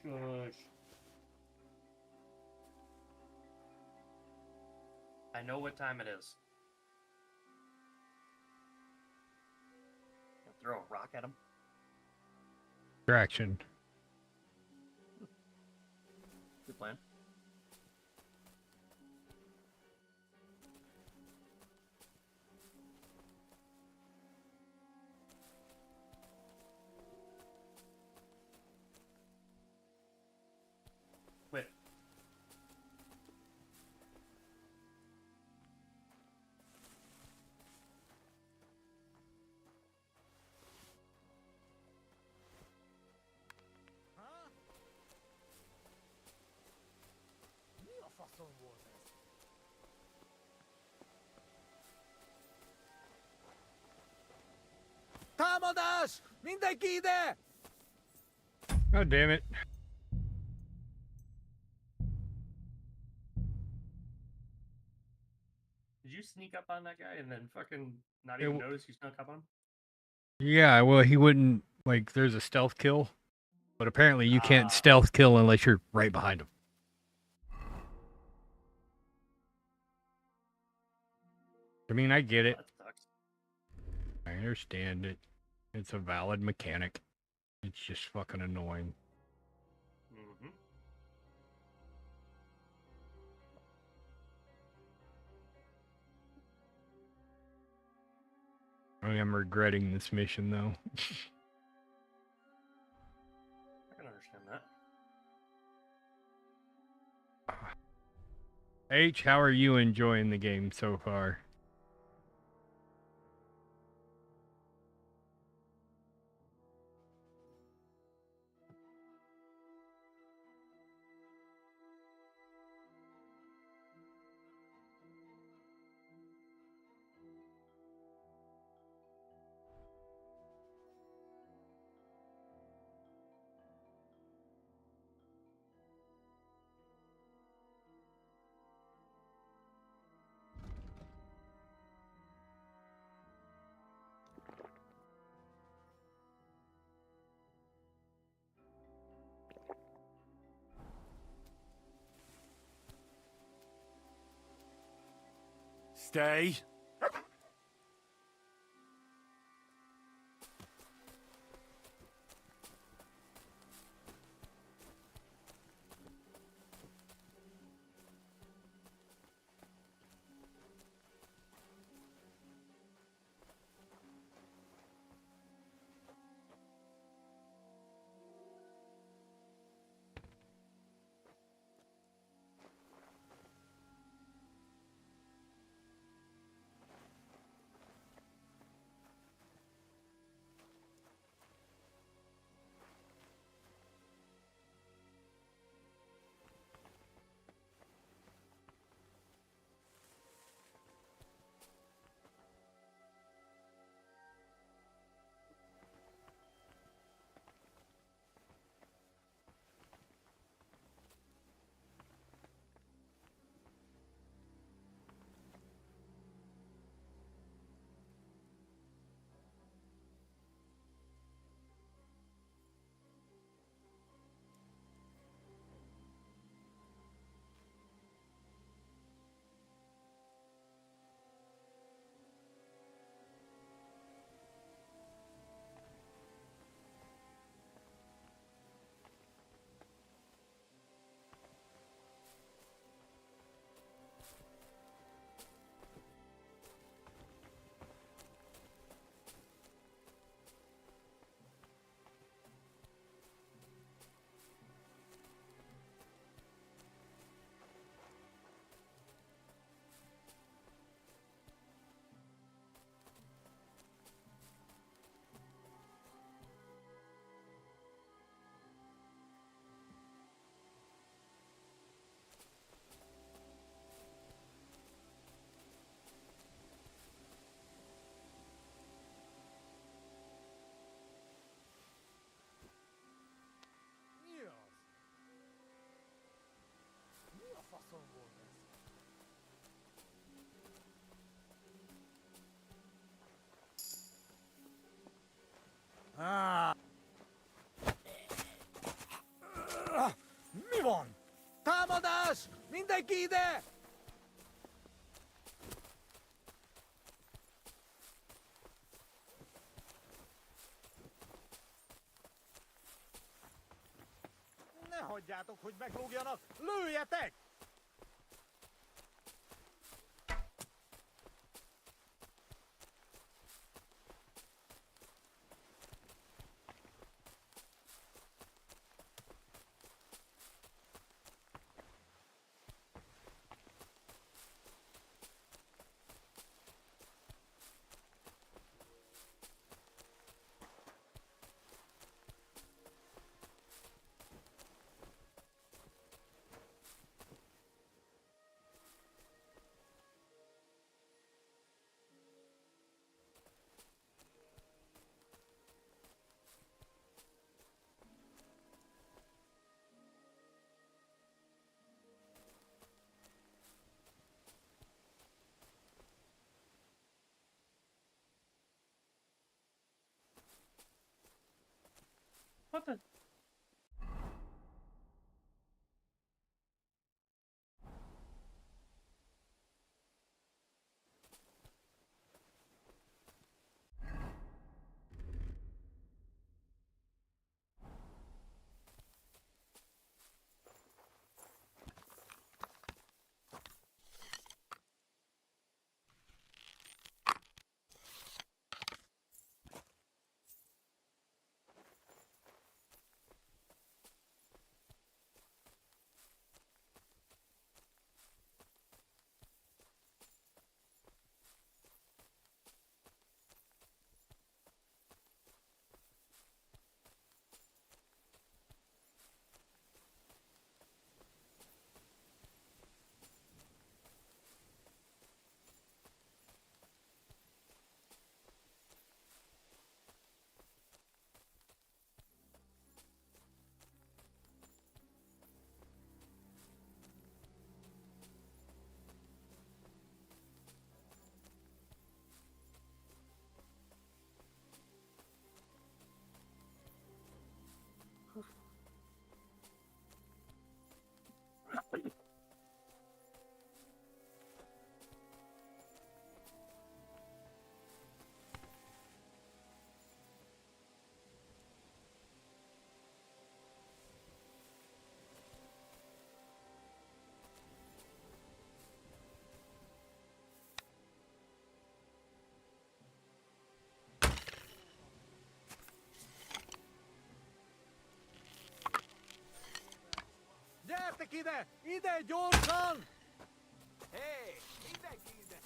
Shush. I know what time it is. Throw a rock at him. Distraction. Good plan. Wait. Támadás! Mindenki ide! God damn it. Did you sneak up on that guy and then fucking not It even w- notice you snuck up on him? Yeah, well, he wouldn't, like, there's a stealth kill, but apparently you can't stealth kill unless you're right behind him. I mean, I get it. That sucks. I understand it. It's a valid mechanic. It's just fucking annoying. Mm-hmm. I am regretting this mission, though. I can understand that. H, how are you enjoying the game so far? Stay. Mindenki ide! Ne hagyjátok, hogy meglógjanak! Lőjetek! What the? Gyertek ide! Ide, gyorsan! Hé, mindenki ide!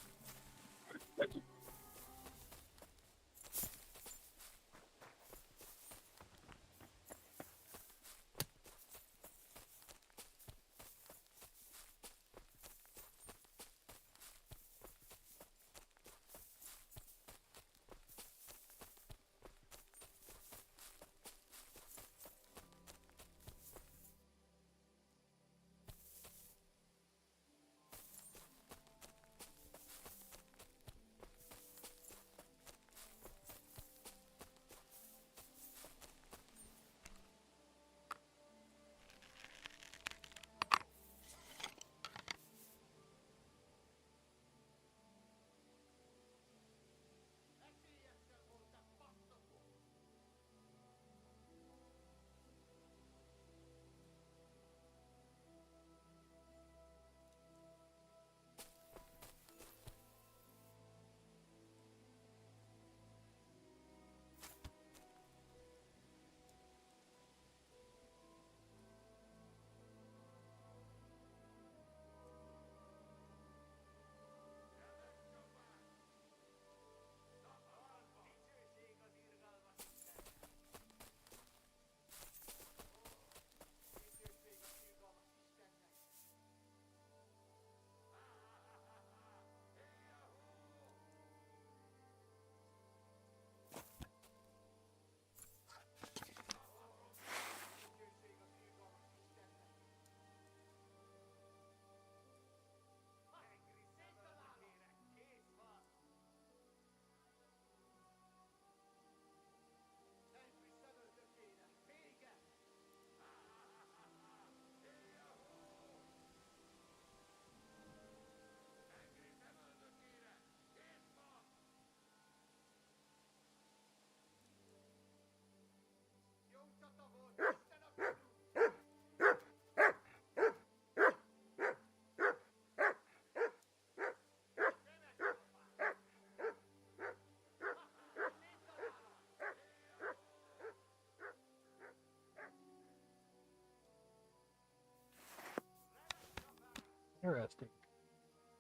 Interesting.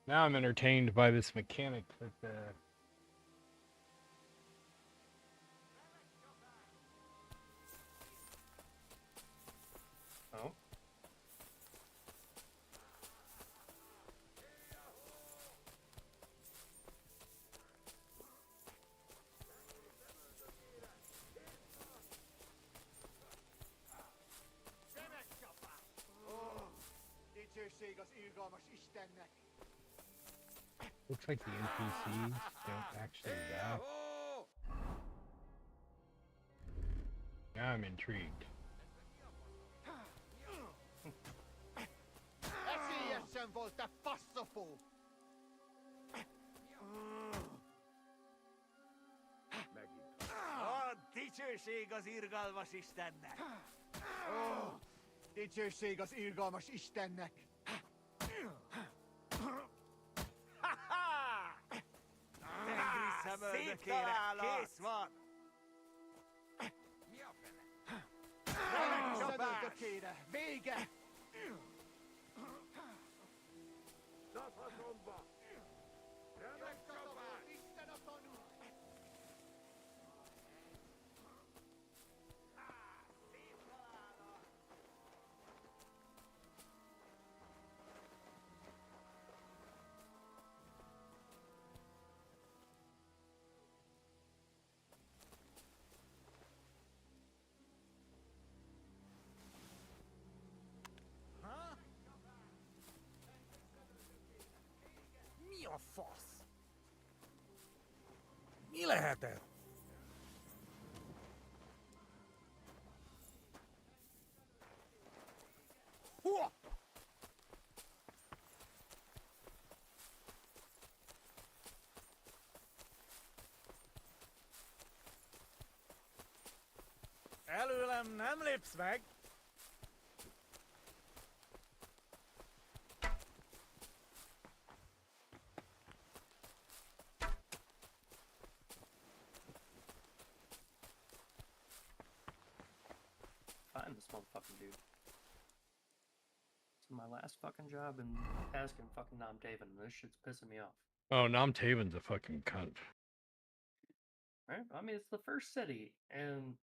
Now I'm entertained by this mechanic that Oh. looks like the NPCs don't actually die. Now I'm intrigued. Dicsőség az irgalmas Istennek! Ó, dicsőség az irgalmas Istennek! Tengri szemöldökére kész van! Mi a fene? Remek szemöldökére, vége! Naphatomba! Remek csapás! Isten a tanú! Mi a fasz? Mi lehet ez? Hua! Előlem nem lépsz meg! Find this motherfucking dude. It's my last fucking job in asking fucking Nom Taven, and this shit's pissing me off. Oh, Nom Taven's a fucking cunt. Right? I mean, it's the first city, and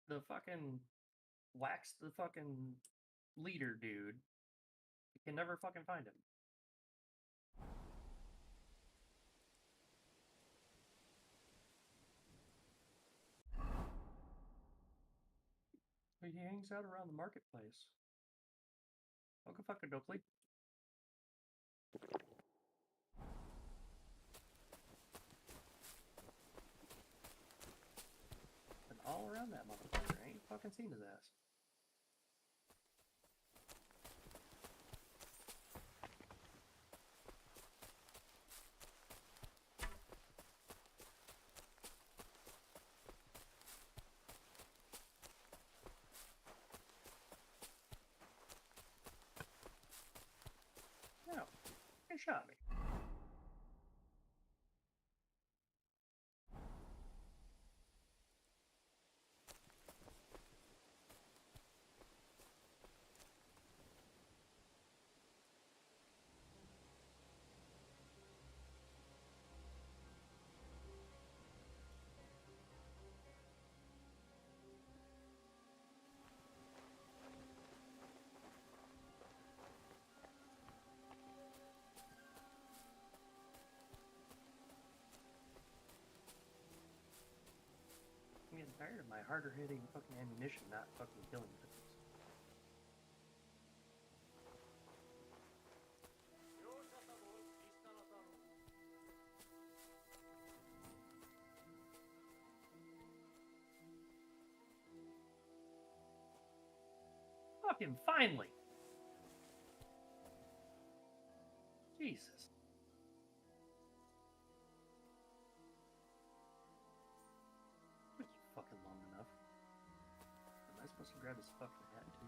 the fucking whacks the fucking leader dude. You can never fucking find him. He hangs out around the marketplace. Okay, fucking Dokley. And all around that motherfucker. I ain't fucking seen his ass. No, he shot me. I'm getting tired of my harder hitting fucking ammunition not fucking killing things. Fucking finally! Jesus. Fucking long enough. Am I supposed to grab his fucking hat too?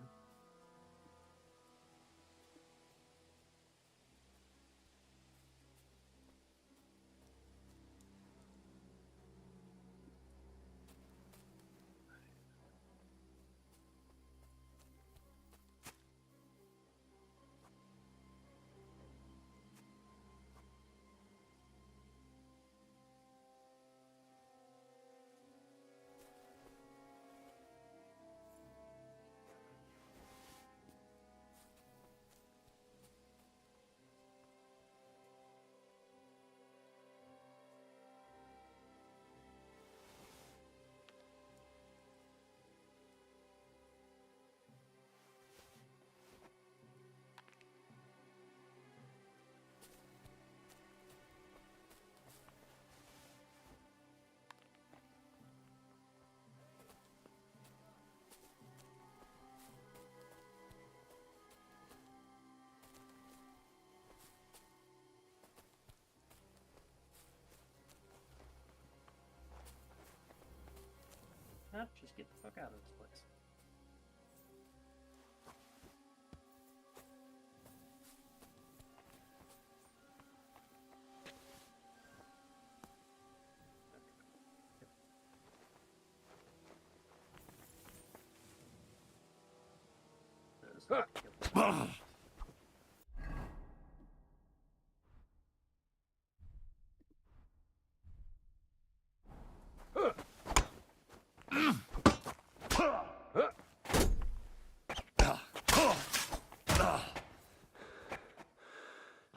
not just get the fuck out of this place?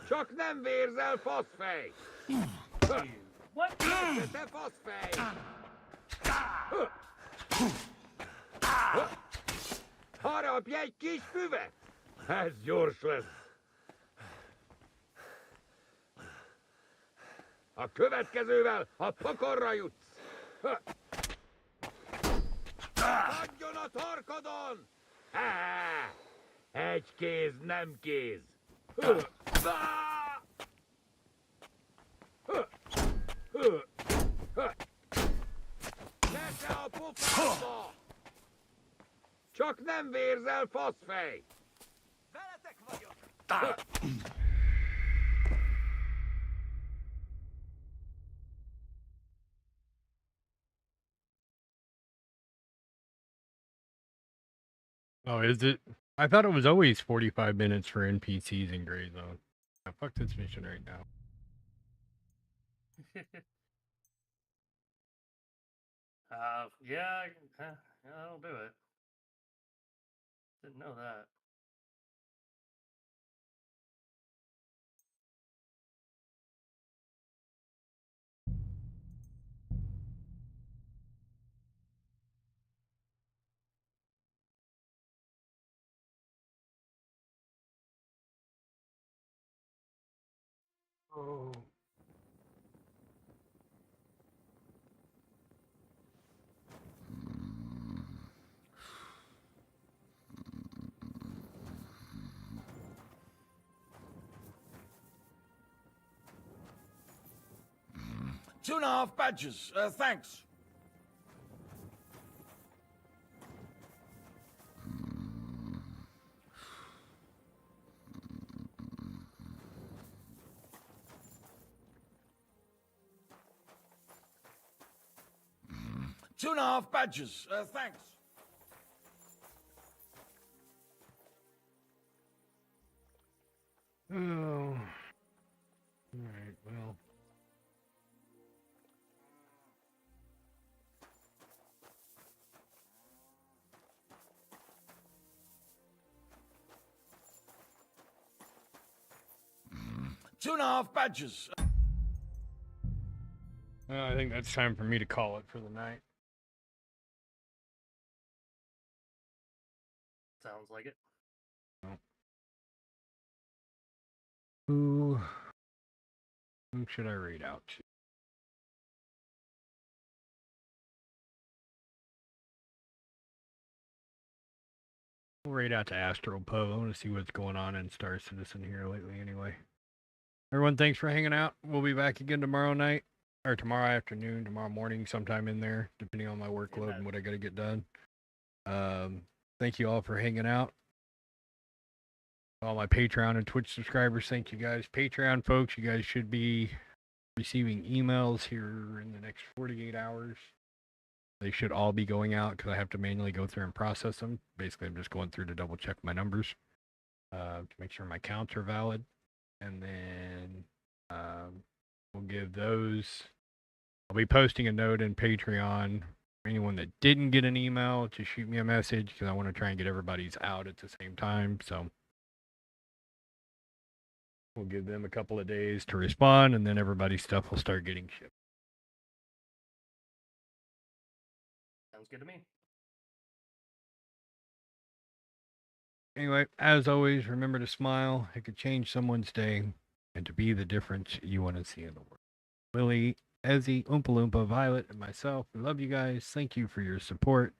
Csak nem vérzel, faszfej! What? Te faszfej! Harapj egy kis füvet! Ez gyors lesz. A következővel a pokorra jutsz. Adjon a torkodon! Egy kéz, nem kéz. Tesse a pofádba! Csak nem vérzel, faszfej! Veletek vagyok! Oh, is it? I thought it was always 45 minutes for NPCs in Grey Zone. Oh, fuck this mission right now. Yeah, I'll do it. Didn't know that. Oh. Two and a half badges, thanks. Two and a half badges, thanks. Oh. Alright, well. Two and a half badges. Well, I think that's time for me to call it for the night. Sounds like it. Who should I read out to? We'll raid out to Astro Poe. I want to see what's going on in Star Citizen here lately anyway. Everyone, thanks for hanging out. We'll be back again tomorrow night, or tomorrow afternoon, tomorrow morning, sometime in there, depending on my workload and what I got to get done. Thank you all for hanging out. All my Patreon and Twitch subscribers, thank you guys. Patreon folks, you guys should be receiving emails here in the next 48 hours. They should all be going out because I have to manually go through and process them. Basically, I'm just going through to double check my numbers to make sure my counts are valid. And then we'll give those. I'll be posting a note in Patreon for anyone that didn't get an email to shoot me a message because I want to try and get everybody's out at the same time. So we'll give them a couple of days to respond, and then everybody's stuff will start getting shipped. Sounds good to me. Anyway, as always, remember to smile. It could change someone's day and to be the difference you want to see in the world. Willie, Ezzy, Oompa Loompa, Violet, and myself, we love you guys. Thank you for your support.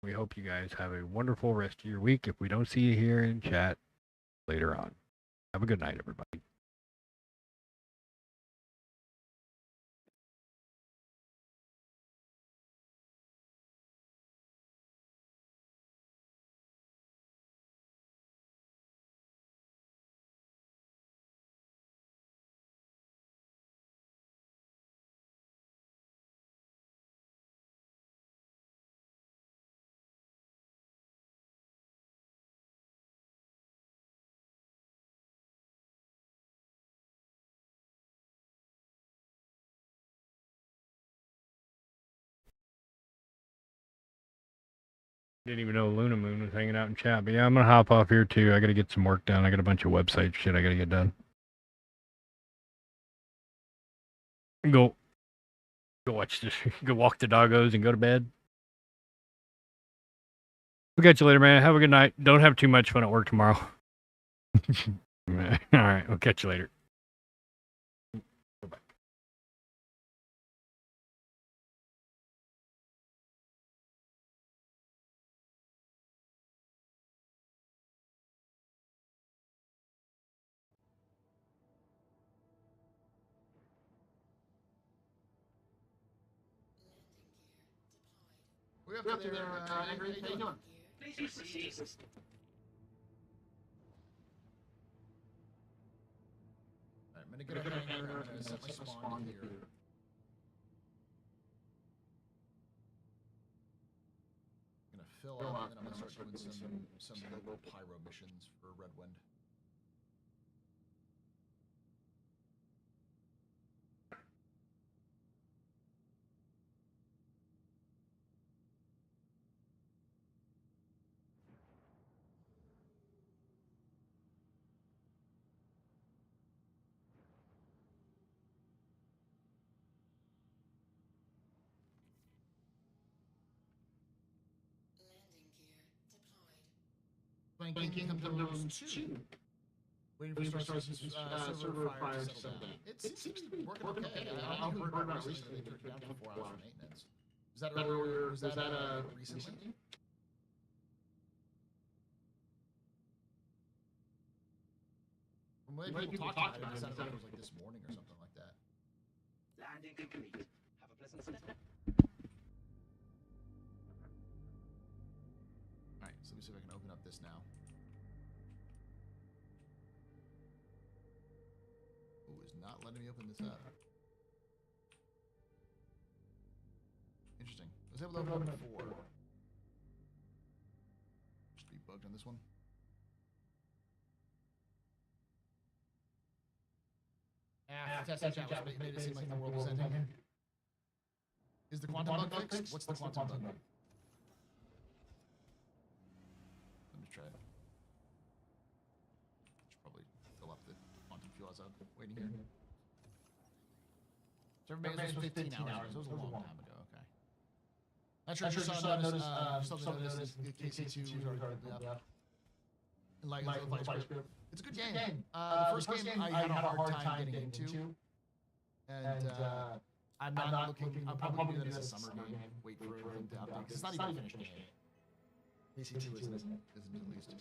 We hope you guys have a wonderful rest of your week if we don't see you here in chat later on. Have a good night, everybody. Didn't even know Luna Moon was hanging out in chat. But yeah, I'm gonna hop off here too. I gotta get some work done. I got a bunch of website shit I gotta get done. Go watch this. Go walk the doggos and go to bed. We'll catch you later, man. Have a good night. Don't have too much fun at work tomorrow. All right, we'll catch you later. Bye-bye. We're up to there, Angry. How you doing? Jesus. Alright, I'm gonna get a hanger, I'm gonna set my spawn here. I'm gonna fill up, and then I'm gonna start doing some local pyro missions for Redwind. Planking comes to Rose 2. Waiting for server fire to settle down. It seems to be working okay. I'll heard about recently they took it down for 4 hours for maintenance. Was that earlier? Was that recently? From the way people talked about it, it sounded like it was like this morning or something like that. Landing complete. Have a pleasant stay. Alright, so let me see if I can open up this now. Ooh, it's not letting me open this up. Interesting. I was able to open it before. Should be bugged on this one. Testing chat made it seem like the world was ending. Is the quantum bug fixed? What's the quantum bug? Let me try it. Should probably fill up the quantum fuel as I'm waiting here. So everybody was 15 hours. It was a long time ago. Okay. Not sure if you saw notice the KC2 was already up. And like it's a good game. The first game I had a hard time getting into. And I'm not looking. I'll probably do that as a summer game. Wait for everything to update. It's not even a finished game. KC2 isn't at least.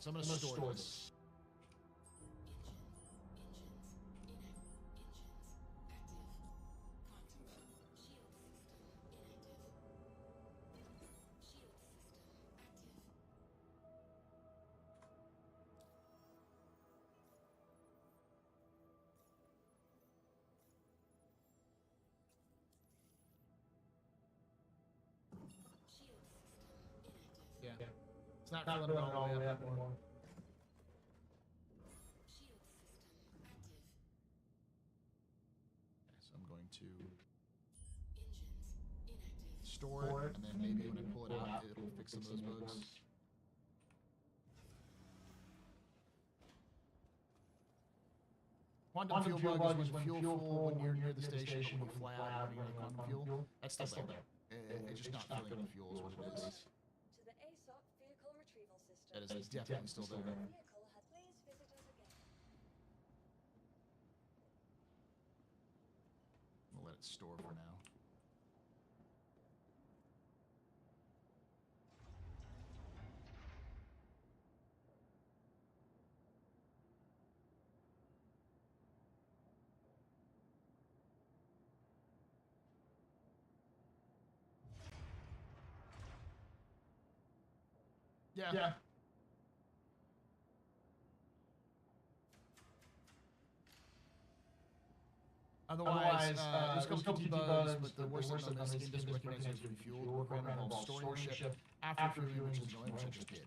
So I'm going to store this. Yeah. It's not filling it all the way up anymore. Store it, and then maybe when I pull it out, it'll fix some of those bugs. Quantum fuel bug is when fuel full when you're near the station, but when you fly out running out of quantum fuel, that's still there. It's just not filling the fuel is what it is. To the ASOC vehicle retrieval system. That is definitely still there. Please visit us again. We'll let it store for now. Yeah. Otherwise, there's a couple TT bugs, but the worst of them is the game doesn't recognize you as refueled. Workaround involves storing your ship after refueling, which is annoying, which I just did.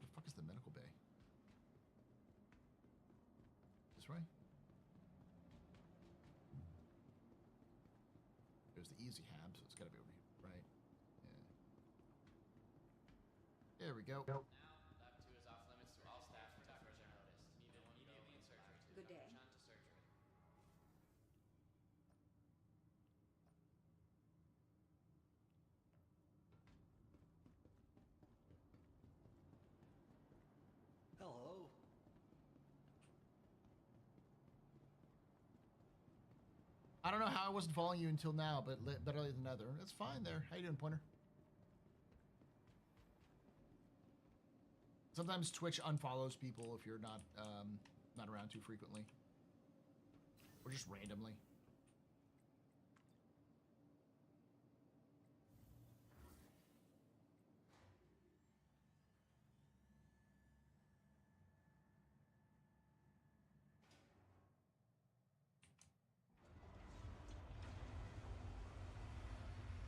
The fuck is the medical bay? This way? There's the easy hab, so it's gotta be over here, right? Yeah. There we go. Lab 2 is off limits to all staff for Tacro's notice. Immediately in surgery. Good day. Shunt to surgery. Hello. I don't know how I wasn't following you until now, but better late than never. It's fine there. How you doing, Pointer? Sometimes Twitch unfollows people if you're not not around too frequently, or just randomly.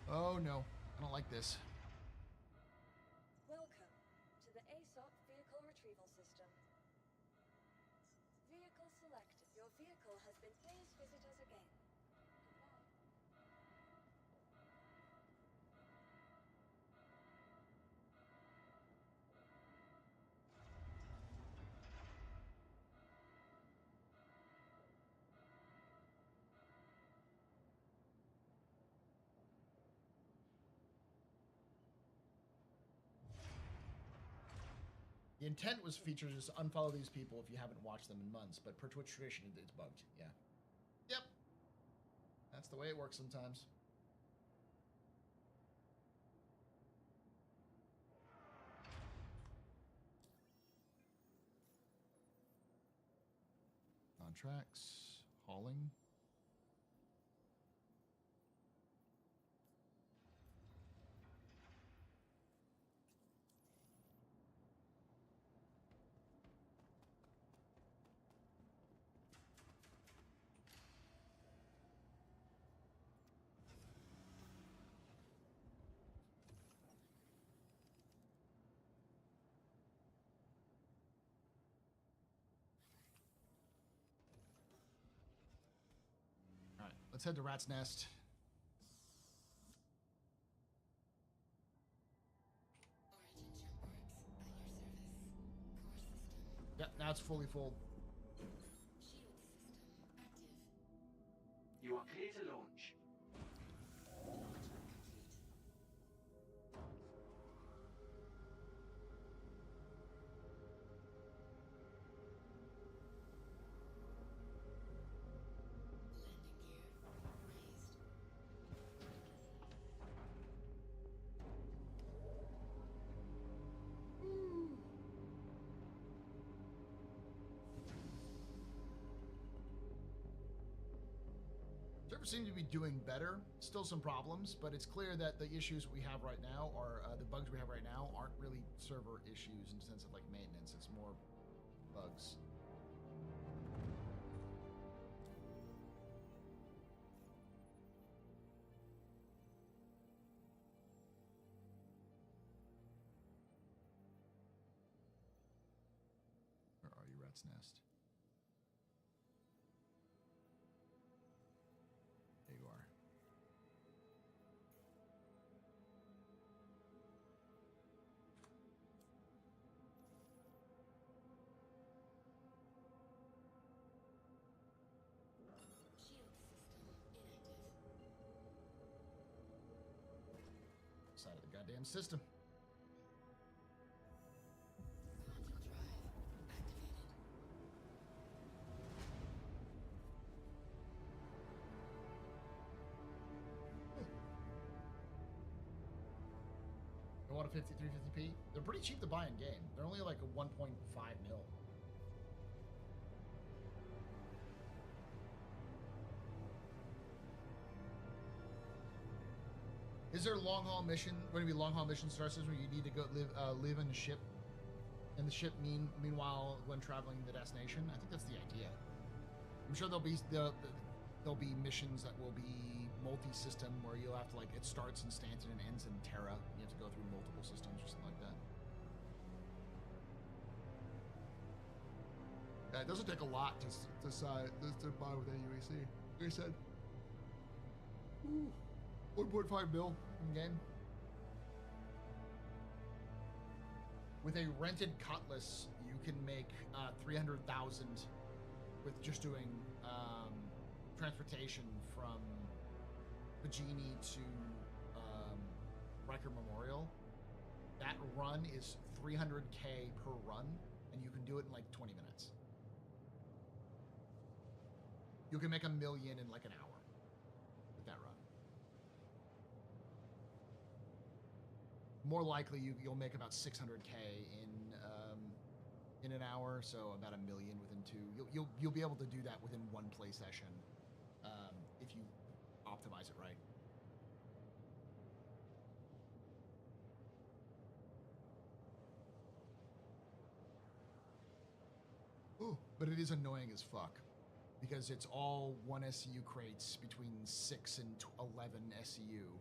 Oh no, I don't like this. Welcome to the ASOP vehicle retrieval system. Vehicle selected. Your vehicle has been. Please visit us again. The intent was featured is unfollow these people if you haven't watched them in months, but per Twitch tradition, it's bugged. Yeah. Yep. That's the way it works sometimes. Contracts, hauling. All right, let's head to Rat's Nest. Yep, now it's fully full. You are clear to launch. Servers seem to be doing better. Still some problems, but it's clear that the issues we have right now, or the bugs we have right now, aren't really server issues in the sense of like maintenance. It's more bugs. Where are you, Rat's Nest? There you are. Shield system goddamn system. You want a 350p? They're pretty cheap to buy in game. They're only like a 1.5 mil. Is there long haul mission? Going to be long haul mission starts where you need to go live in the ship, and the ship meanwhile when traveling the destination? I think that's the idea. I'm sure there'll be missions that will be multi-system where you'll have to like it starts in Stanton and ends in Terra. You have to go through multiple systems or something like that. Yeah, it doesn't take a lot to buy with AUEC. Like I said, 1.5 mil in game. With a rented Cutlass, you can make 300,000 with just doing transportation from Bajini to Riker Memorial. That run is 300k per run, and you can do it in like 20 minutes. You can make $1 million in like an hour with that run. More likely, you'll make about 600k in an hour, so about $1 million within two. You'll be able to do that within one play session if you optimize it right. Ooh, but it is annoying as fuck because it's all one SCU crates between 6 and 11 SCU,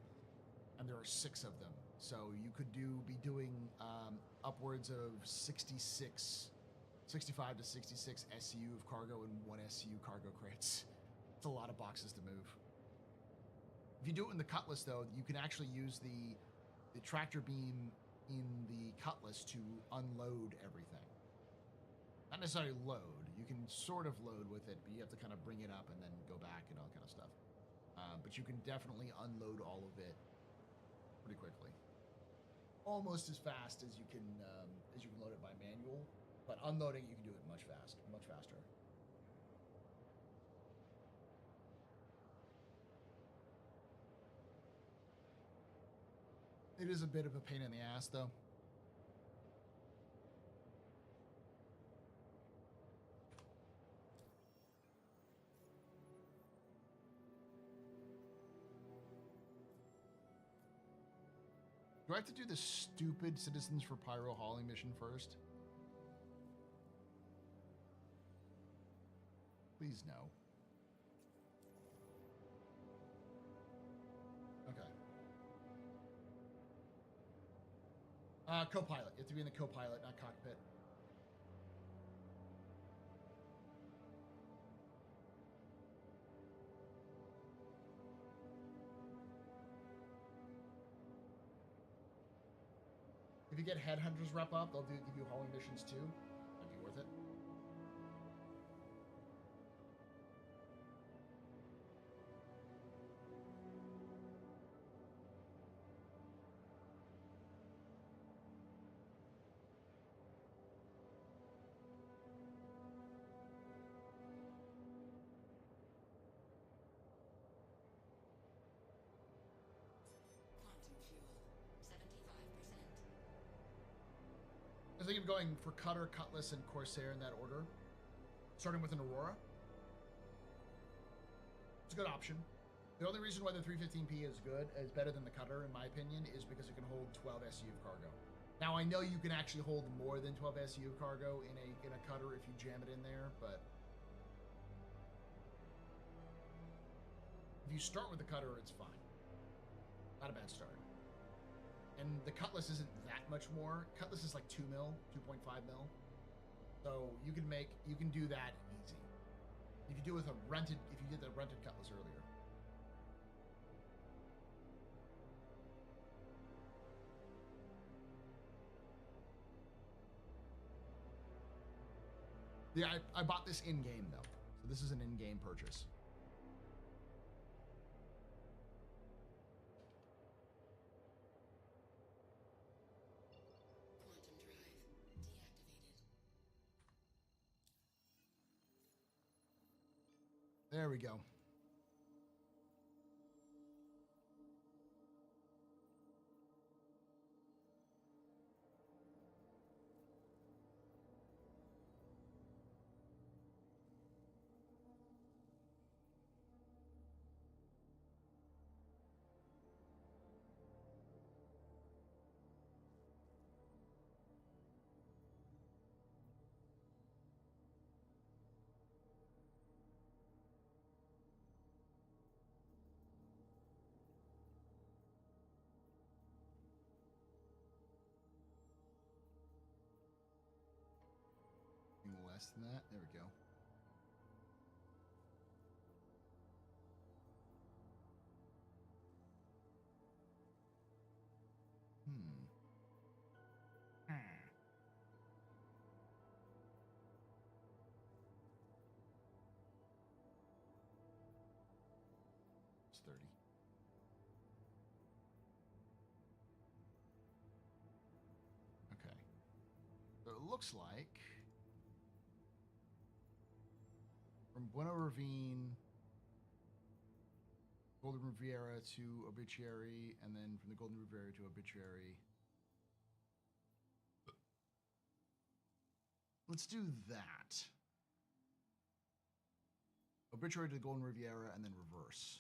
and there are 6 of them. So you could be doing upwards of 65 to 66 SCU of cargo in 1 SCU cargo crates. It's a lot of boxes to move. If you do it in the Cutlass, though, you can actually use the tractor beam in the Cutlass to unload everything. Not necessarily load. You can sort of load with it, but you have to kind of bring it up and then go back and all kind of stuff. But you can definitely unload all of it pretty quickly. Almost as fast as you can load it by manual, but unloading you can do it much faster. It is a bit of a pain in the ass, though. Do I have to do the stupid Citizens for Pyro hauling mission first? Please no. Okay. Co-pilot. You have to be in the co-pilot, not cockpit. If you get Headhunters rep up, they'll give you hauling missions too. That'd be worth it. I was thinking of going for Cutter, Cutlass, and Corsair in that order. Starting with an Aurora. It's a good option. The only reason why the 315p is better than the Cutter, in my opinion, is because it can hold 12 SCU of cargo. Now, I know you can actually hold more than 12 SCU of cargo in a Cutter if you jam it in there, but if you start with the Cutter, it's fine. Not a bad start. And the Cutlass isn't that much more. Cutlass is like 2 mil, 2.5 mil. So you can do that easy. If you do with if you did the rented Cutlass earlier. Yeah, I bought this in-game though. So this is an in-game purchase. There we go. Less than that. There we go. It's 30. Okay. So it looks like from Bueno Ravine, Golden Riviera to Obituary, and then from the Golden Riviera to Obituary. Let's do that. Obituary to the Golden Riviera, and then reverse.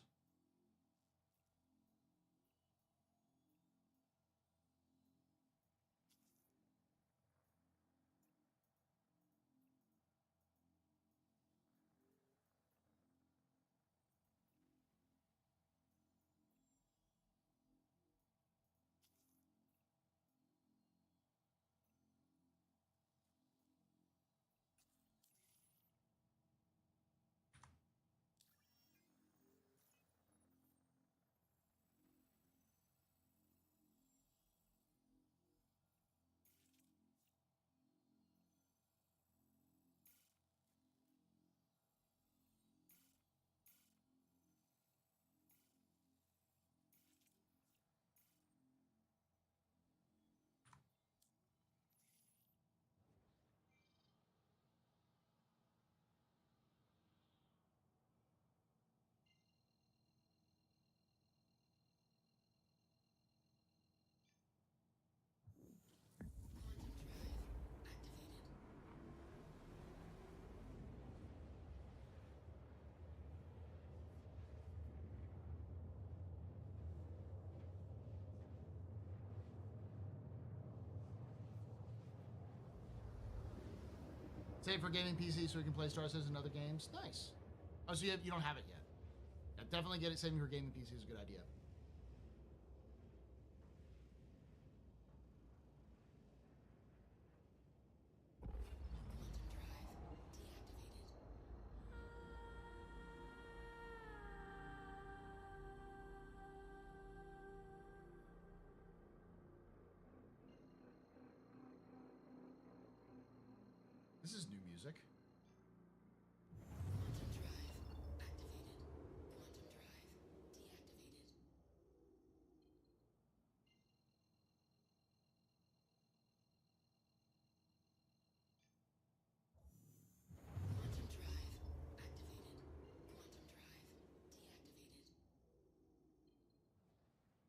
Save for gaming PC so we can play Star Citizen and other games. Nice. Oh, so you don't have it yet. Yeah, definitely get it. Saving for gaming PC is a good idea. This is new music.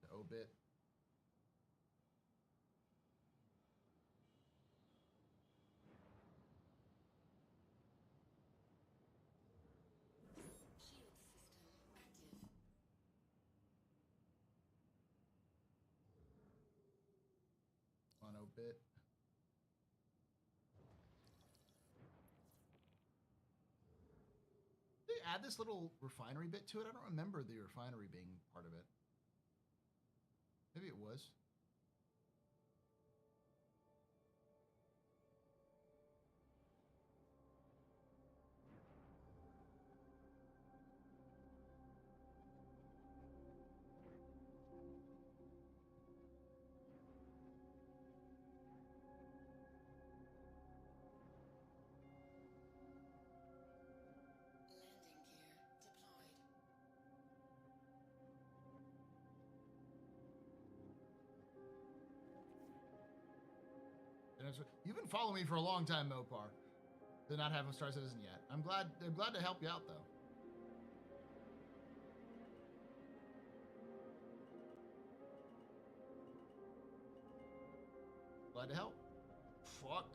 The obit. On obit. They add this little refinery bit to it. I don't remember the refinery being part of it. Maybe it was. You've been following me for a long time, Mopar. Did not have a Star Citizen yet. I'm glad to help you out though. Glad to help. Fuck.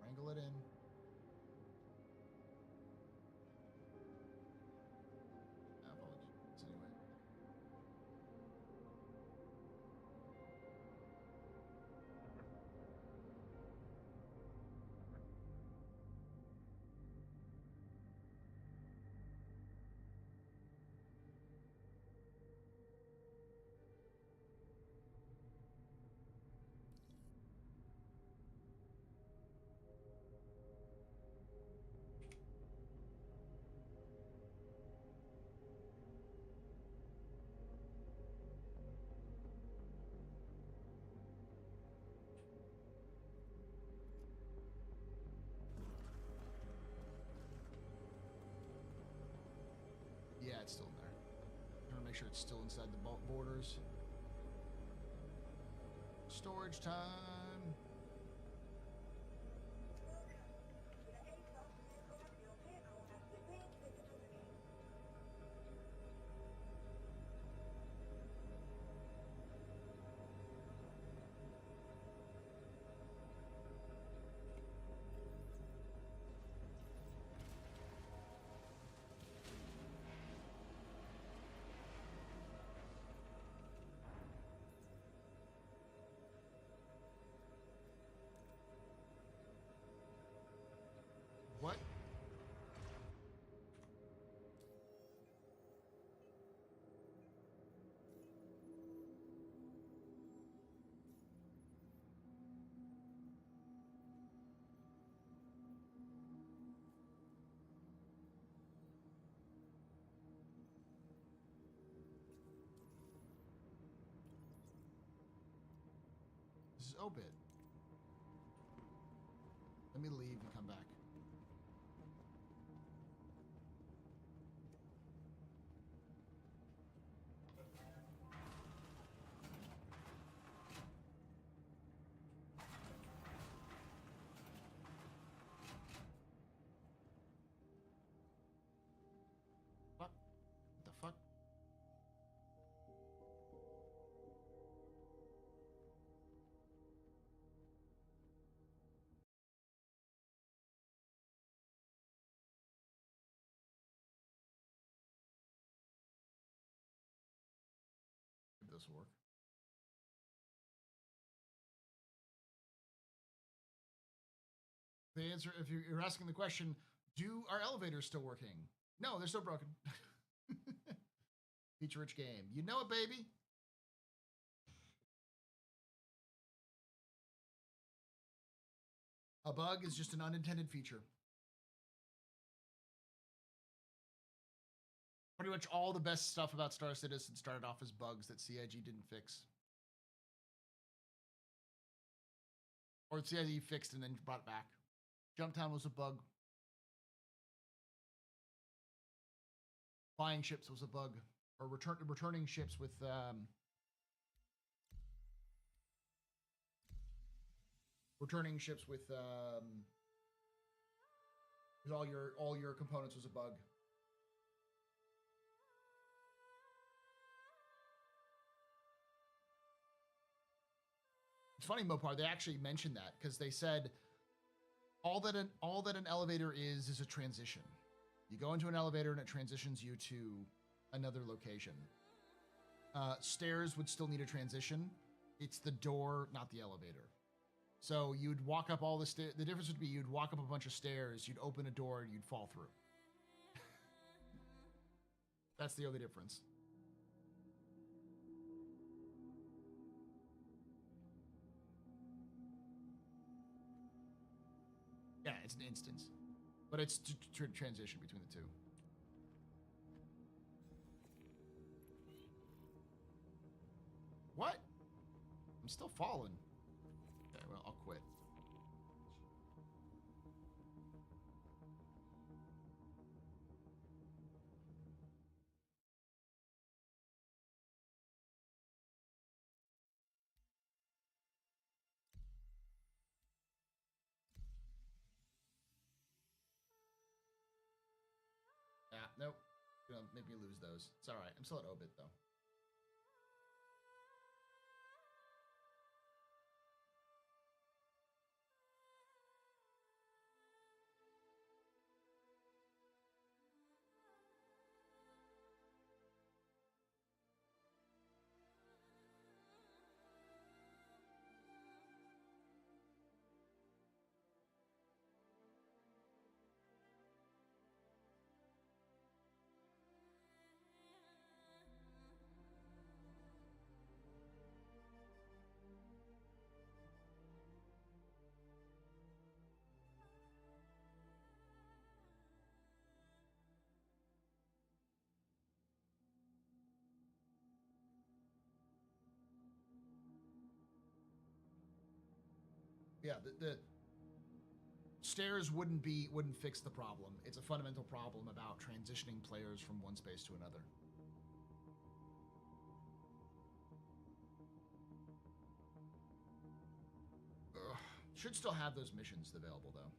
Wrangle it in. Apologies anyway. Yeah, it's still in there. I want to make sure it's still inside the borders. Storage time. What? This is Obit. Let me leave and come back. Fuck. What the fuck? If this will work. The answer, if you're asking the question, are elevators still working? No, they're still broken. Feature-rich game. You know it, baby. A bug is just an unintended feature. Pretty much all the best stuff about Star Citizen started off as bugs that CIG didn't fix. Or CIG fixed and then brought back. Jumptown was a bug. Flying ships was a bug. Or returning ships with all your components was a bug. It's funny, Mopar, they actually mentioned that because they said all that an elevator is a transition. You go into an elevator and it transitions you to another location. Stairs would still need a transition. It's the door, not the elevator. So you'd walk up all the stairs. The difference would be you'd walk up a bunch of stairs, you'd open a door, and you'd fall through. That's the only difference. Yeah, it's an instance. But it's transition between the two. What? I'm still falling. Okay, well, I'll quit. Yeah, nope. Gonna make me lose those. It's alright. I'm still at Obit, though. Yeah, the stairs wouldn't fix the problem. It's a fundamental problem about transitioning players from one space to another. Ugh. Should still have those missions available though.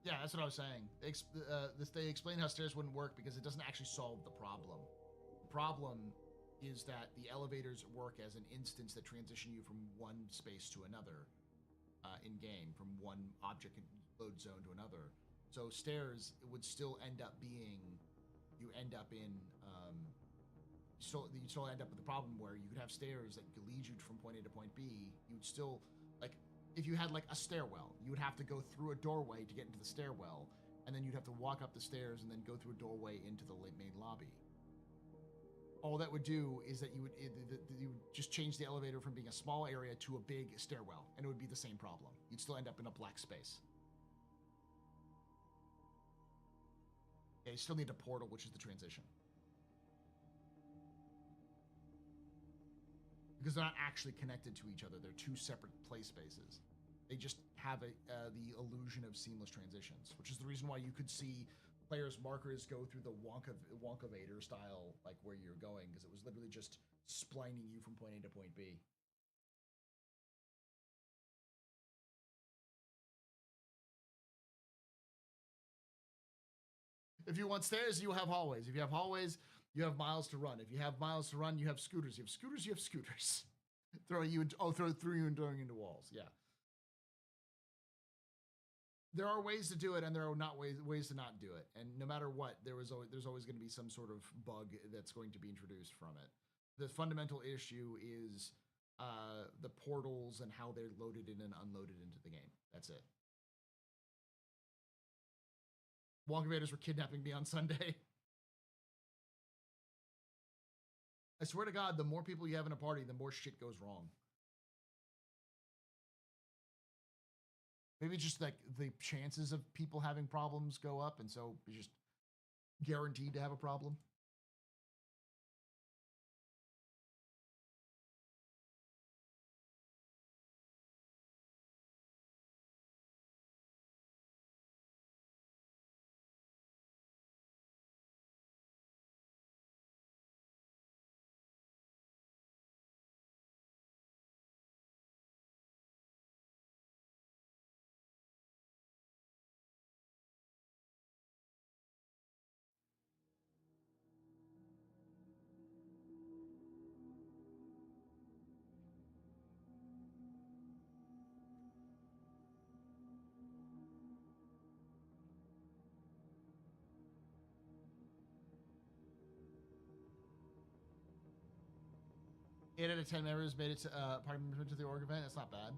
Yeah, that's what I was saying. They explained how stairs wouldn't work because it doesn't actually solve the problem. The problem is that the elevators work as an instance that transition you from one space to another in game, from one object load zone to another. So stairs would still end up being, you still end up with a problem where you could have stairs that could lead you from point A to point B. You'd still, like, if you had like a stairwell, you would have to go through a doorway to get into the stairwell, and then you'd have to walk up the stairs and then go through a doorway into the main lobby. All that would do is that you would just change the elevator from being a small area to a big stairwell, and it would be the same problem. You'd still end up in a black space. Yeah, you still need a portal, which is the transition. Because they're not actually connected to each other. They're two separate play spaces. They just have the illusion of seamless transitions, which is the reason why you could see players' markers go through the Wonkavator style, like where you're going, because it was literally just splining you from point A to point B. If you want stairs, you have hallways. If you have hallways, you have miles to run. If you have miles to run, you have scooters. You have scooters, you have scooters. Throw you through you and throwing into walls. Yeah. There are ways to do it, and there are not ways to not do it. And no matter what, there's always going to be some sort of bug that's going to be introduced from it. The fundamental issue is the portals and how they're loaded in and unloaded into the game. That's it. Wonkavator's were kidnapping me on Sunday. I swear to God, the more people you have in a party, the more shit goes wrong. Maybe just like the chances of people having problems go up, and so you're just guaranteed to have a problem. Eight out of 10 members made it to party members to the org event. That's not bad.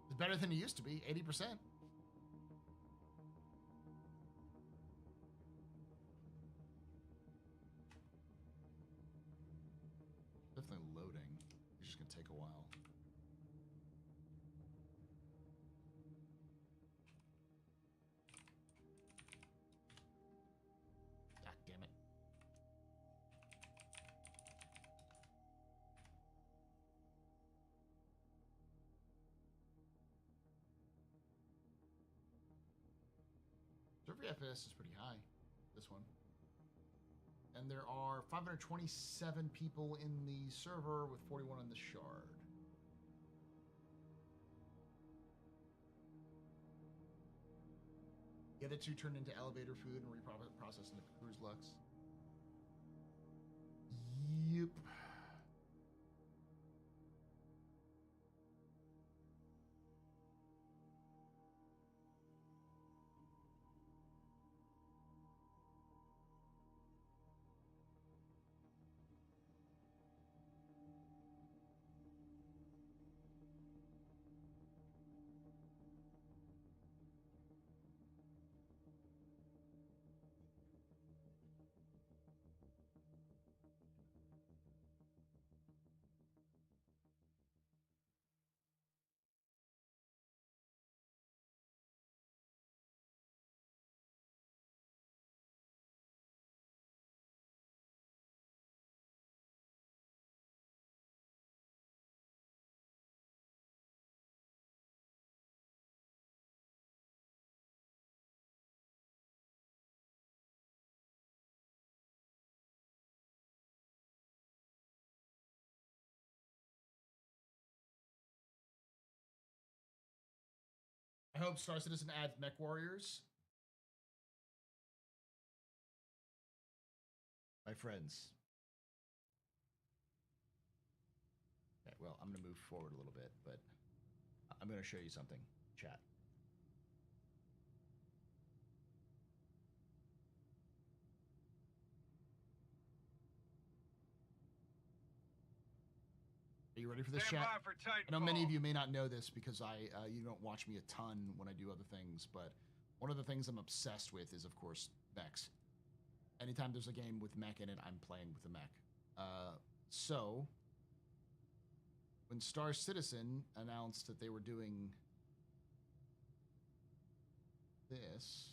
It's better than it used to be. 80%. Definitely loading. It's just gonna take a while. FPS is pretty high, this one. And there are 527 people in the server with 41 on the shard. The other two turned into elevator food and reprocessed into Cruise Lux. Yep. I hope Star Citizen adds mech warriors. My friends. Okay, well, I'm going to move forward a little bit, but I'm going to show you something, chat. Are you ready for this, Stand chat? by for I know many of you may not know this because you don't watch me a ton when I do other things, but one of the things I'm obsessed with is, of course, mechs. Anytime there's a game with mech in it, I'm playing with a mech. So, when Star Citizen announced that they were doing this...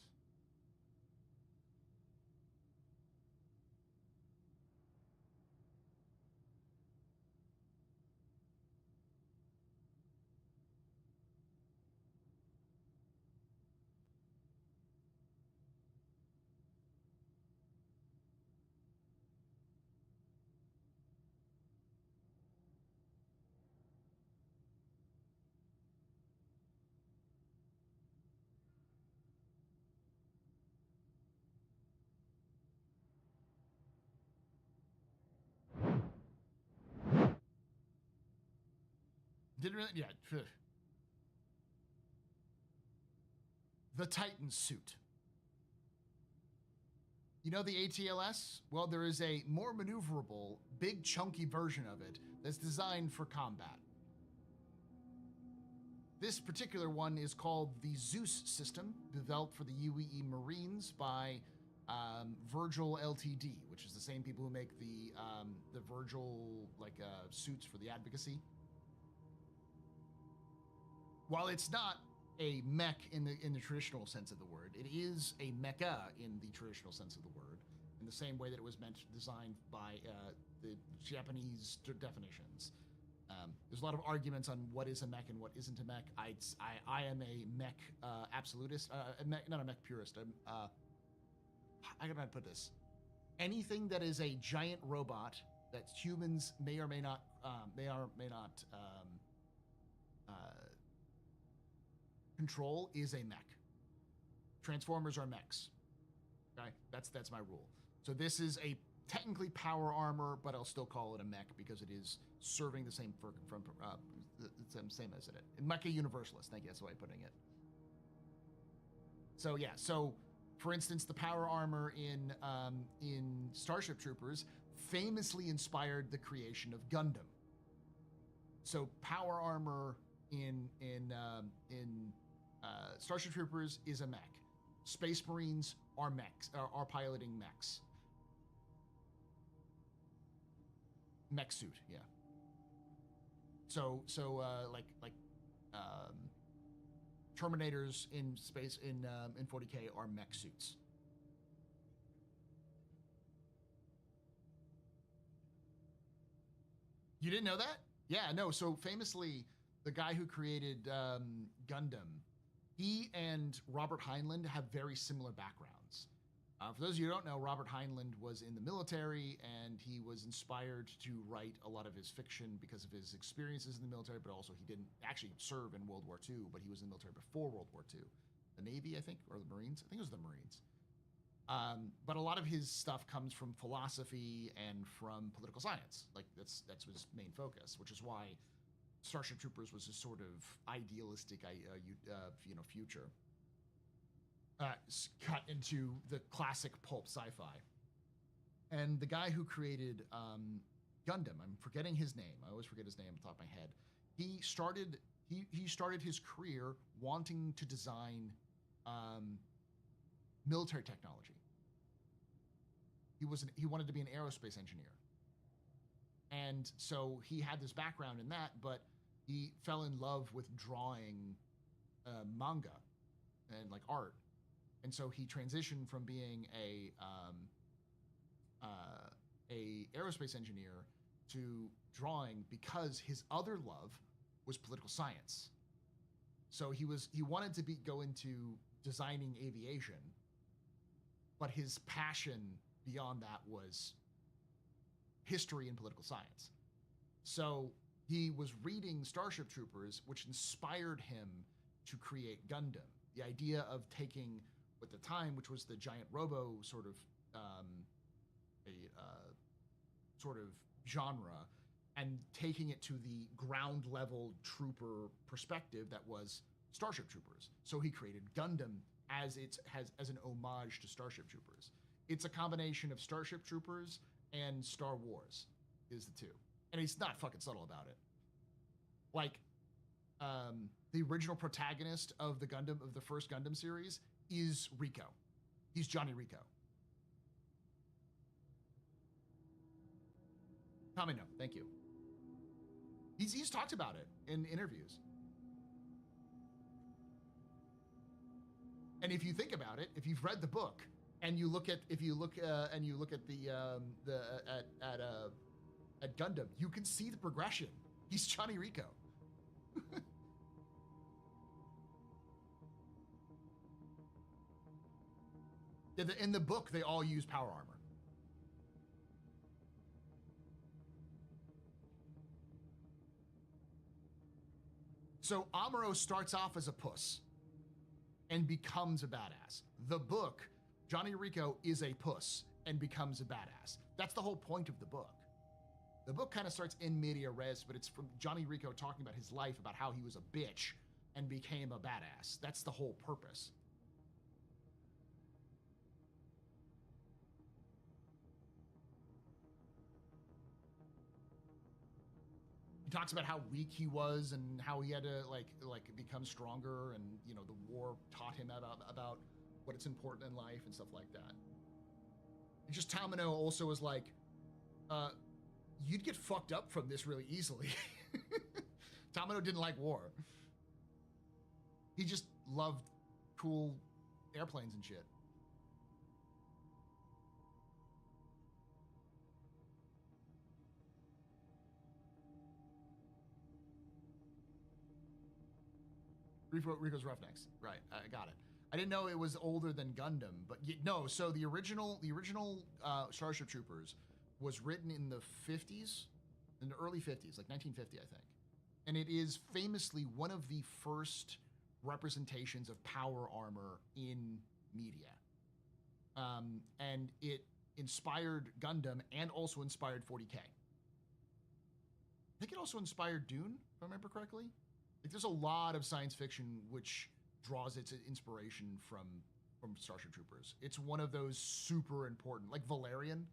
Didn't really, yeah. The Titan suit. You know the ATLS? Well, there is a more maneuverable, big chunky version of it that's designed for combat. This particular one is called the Zeus system, developed for the UEE Marines by Virgil Ltd, which is the same people who make the Virgil suits for the advocacy. While it's not a mech in the traditional sense of the word, it is a mecha in the traditional sense of the word, in the same way that it was designed by the Japanese definitions. There's a lot of arguments on what is a mech and what isn't a mech. I am a mech absolutist, not a mech purist. How can I put this? Anything that is a giant robot that humans may or may not control is a mech. Transformers are mechs. Okay, that's my rule. So this is a technically power armor, but I'll still call it a mech because it is serving the same same as it. Mecha Universalist. Thank you. That's the way of putting it. So yeah. So for instance, the power armor in Starship Troopers famously inspired the creation of Gundam. So power armor in Starship Troopers is a mech. Space Marines are mechs, are piloting mechs. Mech suit, yeah. So Terminators in space in 40K are mech suits. You didn't know that? Yeah, no. So famously, the guy who created Gundam, he and Robert Heinlein have very similar backgrounds. For those of you who don't know, Robert Heinlein was in the military, and he was inspired to write a lot of his fiction because of his experiences in the military, but also he didn't actually serve in World War II, but he was in the military before World War II. The Navy, I think, or the Marines? I think it was the Marines. But a lot of his stuff comes from philosophy and from political science. Like, that's his main focus, which is why Starship Troopers was a sort of idealistic, future. Cut into the classic pulp sci-fi. And the guy who created Gundam, I'm forgetting his name. I always forget his name off the top of my head. He started his career wanting to design military technology. He wanted to be an aerospace engineer. And so he had this background in that, but he fell in love with drawing manga and like art. And so he transitioned from being a aerospace engineer to drawing because his other love was political science. So he wanted to go into designing aviation, but his passion beyond that was history and political science. So he was reading Starship Troopers, which inspired him to create Gundam. The idea of taking, at the time, which was the giant robo sort of genre, and taking it to the ground level trooper perspective that was Starship Troopers. So he created Gundam as an homage to Starship Troopers. It's a combination of Starship Troopers and Star Wars is the two. And he's not fucking subtle about it. Like, the original protagonist of the first Gundam series is Rico. He's Johnny Rico. Tommy, no, thank you. He's talked about it in interviews. And if you think about it, if you've read the book and you look at Gundam, you can see the progression. He's Johnny Rico. In the book, they all use power armor. So Amuro starts off as a puss and becomes a badass. The book, Johnny Rico is a puss and becomes a badass. That's the whole point of the book. The book kind of starts in media res, but it's from Johnny Rico talking about his life, about how he was a bitch and became a badass. That's the whole purpose. He talks about how weak he was and how he had to like become stronger, and the war taught him about what it's important in life and stuff like that. And just Tamino also was like, you'd get fucked up from this really easily. Tamino didn't like war. He just loved cool airplanes and shit. Rico's Roughnecks. Right, I got it. I didn't know it was older than Gundam, but no. So the original Starship Troopers was written in the 50s, in the early 50s, like 1950, I think. And it is famously one of the first representations of power armor in media. And it inspired Gundam and also inspired 40K. I think it also inspired Dune, if I remember correctly. Like, there's a lot of science fiction which draws its inspiration from Starship Troopers. It's one of those super important, like Valerian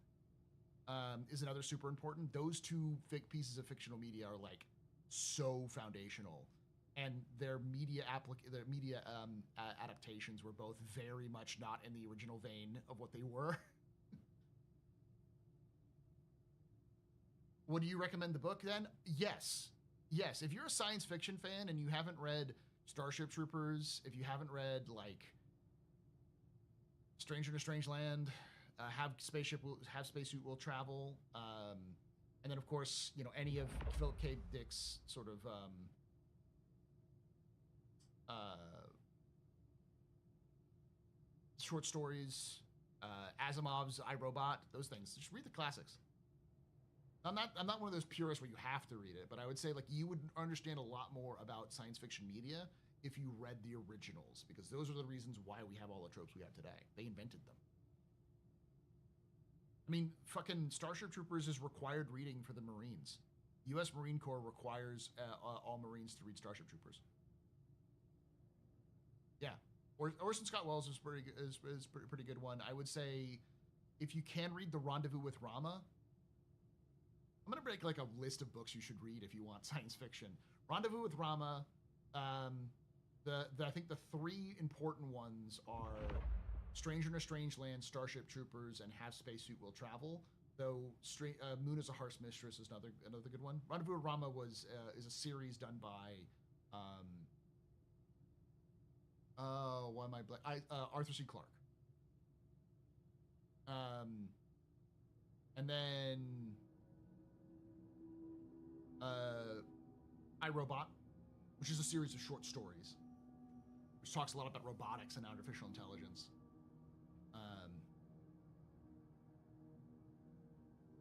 is another super important. Those two pieces of fictional media are like so foundational, and their media adaptations were both very much not in the original vein of what they were. Would you recommend the book then? Yes. Yes, if you're a science fiction fan and you haven't read Starship Troopers, if you haven't read like Stranger in a Strange Land, Have Spacesuit Will Travel, and then of course any of Philip K. Dick's sort of short stories, Asimov's I, Robot, those things. Just read the classics. I'm not one of those purists where you have to read it, but I would say like you would understand a lot more about science fiction media if you read the originals, because those are the reasons why we have all the tropes we have today. They invented them. I mean, fucking Starship Troopers is required reading for the Marines. U.S. Marine Corps requires all Marines to read Starship Troopers. Yeah, Orson Scott Wells is pretty good one. I would say if you can read The Rendezvous with Rama. I'm gonna break like a list of books you should read if you want science fiction. Rendezvous with Rama. I think the three important ones are Stranger in a Strange Land, Starship Troopers, and Half Spacesuit Will Travel. Though Moon is a Harsh Mistress is another good one. Rendezvous with Rama is a series done by why am I Arthur C. Clarke. And then I, Robot, which is a series of short stories, which talks a lot about robotics and artificial intelligence.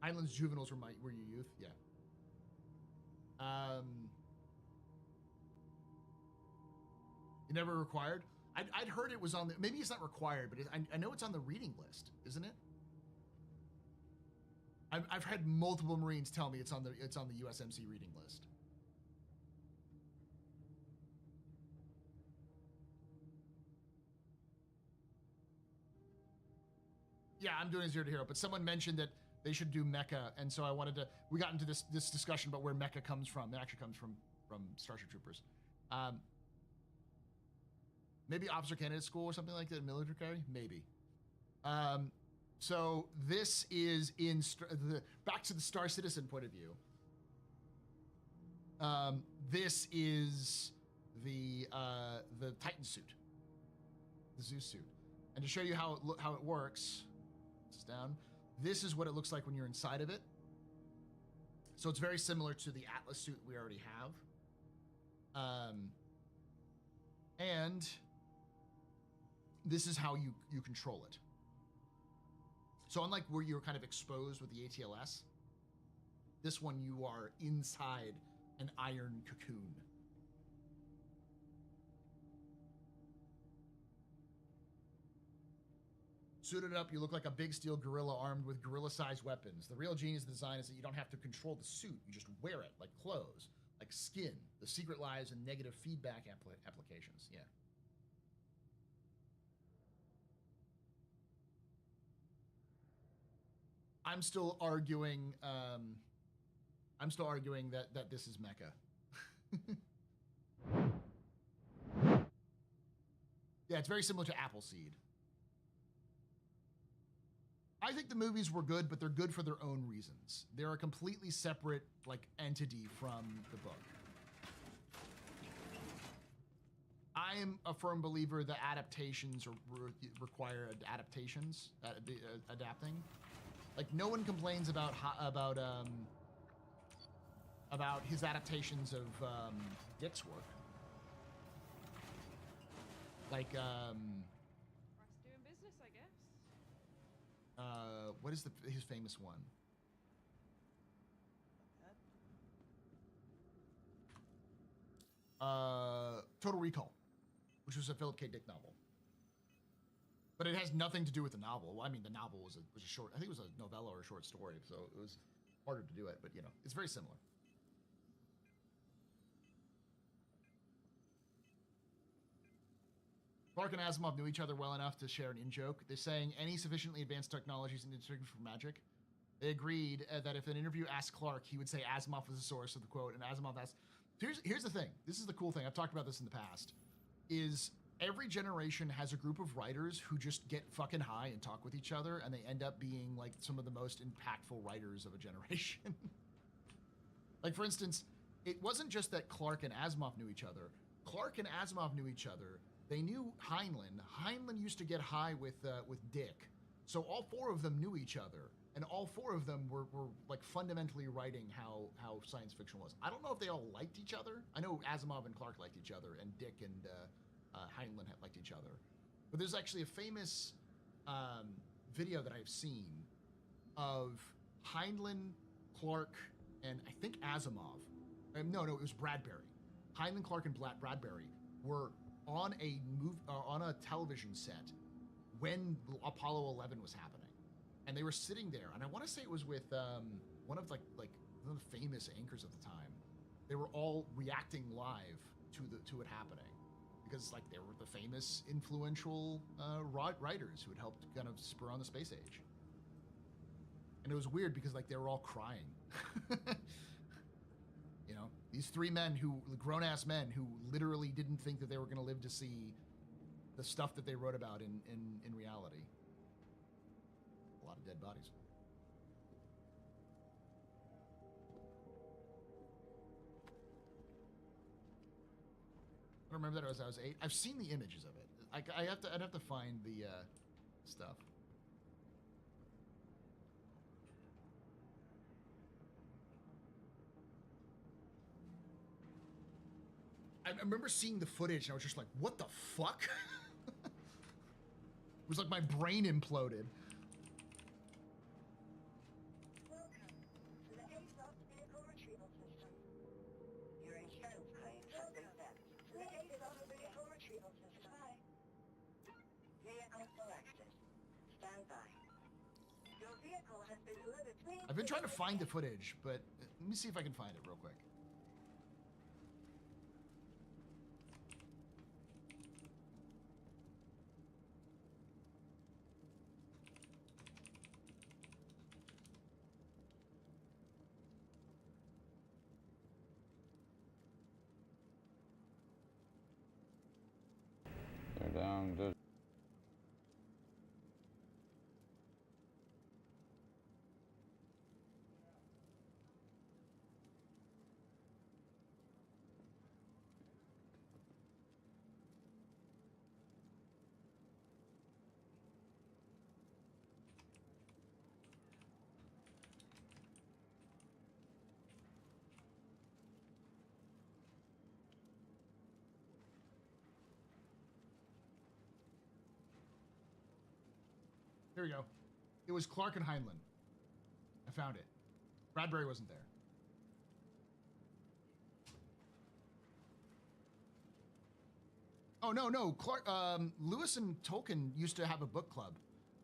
Islands Juveniles were your youth, yeah. You never required? I'd heard it was on the, maybe it's not required, but I know it's on the reading list, isn't it? I've had multiple Marines tell me it's on the USMC reading list. Yeah, I'm doing Zero to Hero, but someone mentioned that they should do mecha, and so we got into this discussion about where mecha comes from. It actually comes from Starship Troopers. Maybe Officer Candidate School or something like that, military, maybe. So this is back to the Star Citizen point of view. This is the Titan suit, the Zeus suit, and to show you how it works, this is down. This is what it looks like when you're inside of it. So it's very similar to the Atlas suit we already have. And this is how you control it. So unlike where you're kind of exposed with the ATLS, this one you are inside an iron cocoon. Suited up, you look like a big steel gorilla armed with gorilla-sized weapons. The real genius of the design is that you don't have to control the suit. You just wear it like clothes, like skin. The secret lies in negative feedback applications. Yeah. I'm still arguing that this is mecha. Yeah, it's very similar to Appleseed. I think the movies were good, but they're good for their own reasons. They're a completely separate, like, entity from the book. I am a firm believer that adaptations require adaptations, adapting. Like, no one complains about his adaptations of Dick's work. Like, doing business, I guess. what is his famous one? Total Recall, which was a Philip K. Dick novel. But it has nothing to do with the novel. Well, I mean, the novel was a short, I think it was a novella or a short story, so it was harder to do it, but you know, it's very similar. Clarke and Asimov knew each other well enough to share an in-joke. They're saying any sufficiently advanced technologies in interpretation for magic. They agreed that if an interview asked Clarke, he would say Asimov was the source of the quote, and Asimov asked, here's the thing. This is the cool thing. I've talked about this in the past. Is every generation has a group of writers who just get fucking high and talk with each other, and they end up being like some of the most impactful writers of a generation. Like, for instance, it wasn't just that Clarke and Asimov knew each other. Clarke and Asimov knew each other. They knew Heinlein. Heinlein used to get high with Dick. So all four of them knew each other. And all four of them were like fundamentally writing how science fiction was. I don't know if they all liked each other. I know Asimov and Clarke liked each other, and Dick and Heinlein liked each other. But there's actually a famous video that I've seen of Heinlein, Clark, and I think Asimov. No, it was Bradbury. Heinlein, Clark, and Bradbury were on a television set when Apollo 11 was happening, and they were sitting there. And I want to say it was with one of like one of the famous anchors at the time. They were all reacting live to it happening, because like they were the famous, influential writers who had helped kind of spur on the space age. And it was weird because like they were all crying. You know, these three men grown-ass men who literally didn't think that they were going to live to see the stuff that they wrote about in reality. A lot of dead bodies. I don't remember that as I was 8. I've seen the images of it. I'd have to find the stuff. I remember seeing the footage and I was just like, what the fuck? It was like my brain imploded. I've been trying to find the footage, but let me see if I can find it real quick. They're down to Here we go. It was Clark and Heinlein. I found it. Bradbury wasn't there. Oh, no. Clark, Lewis and Tolkien used to have a book club.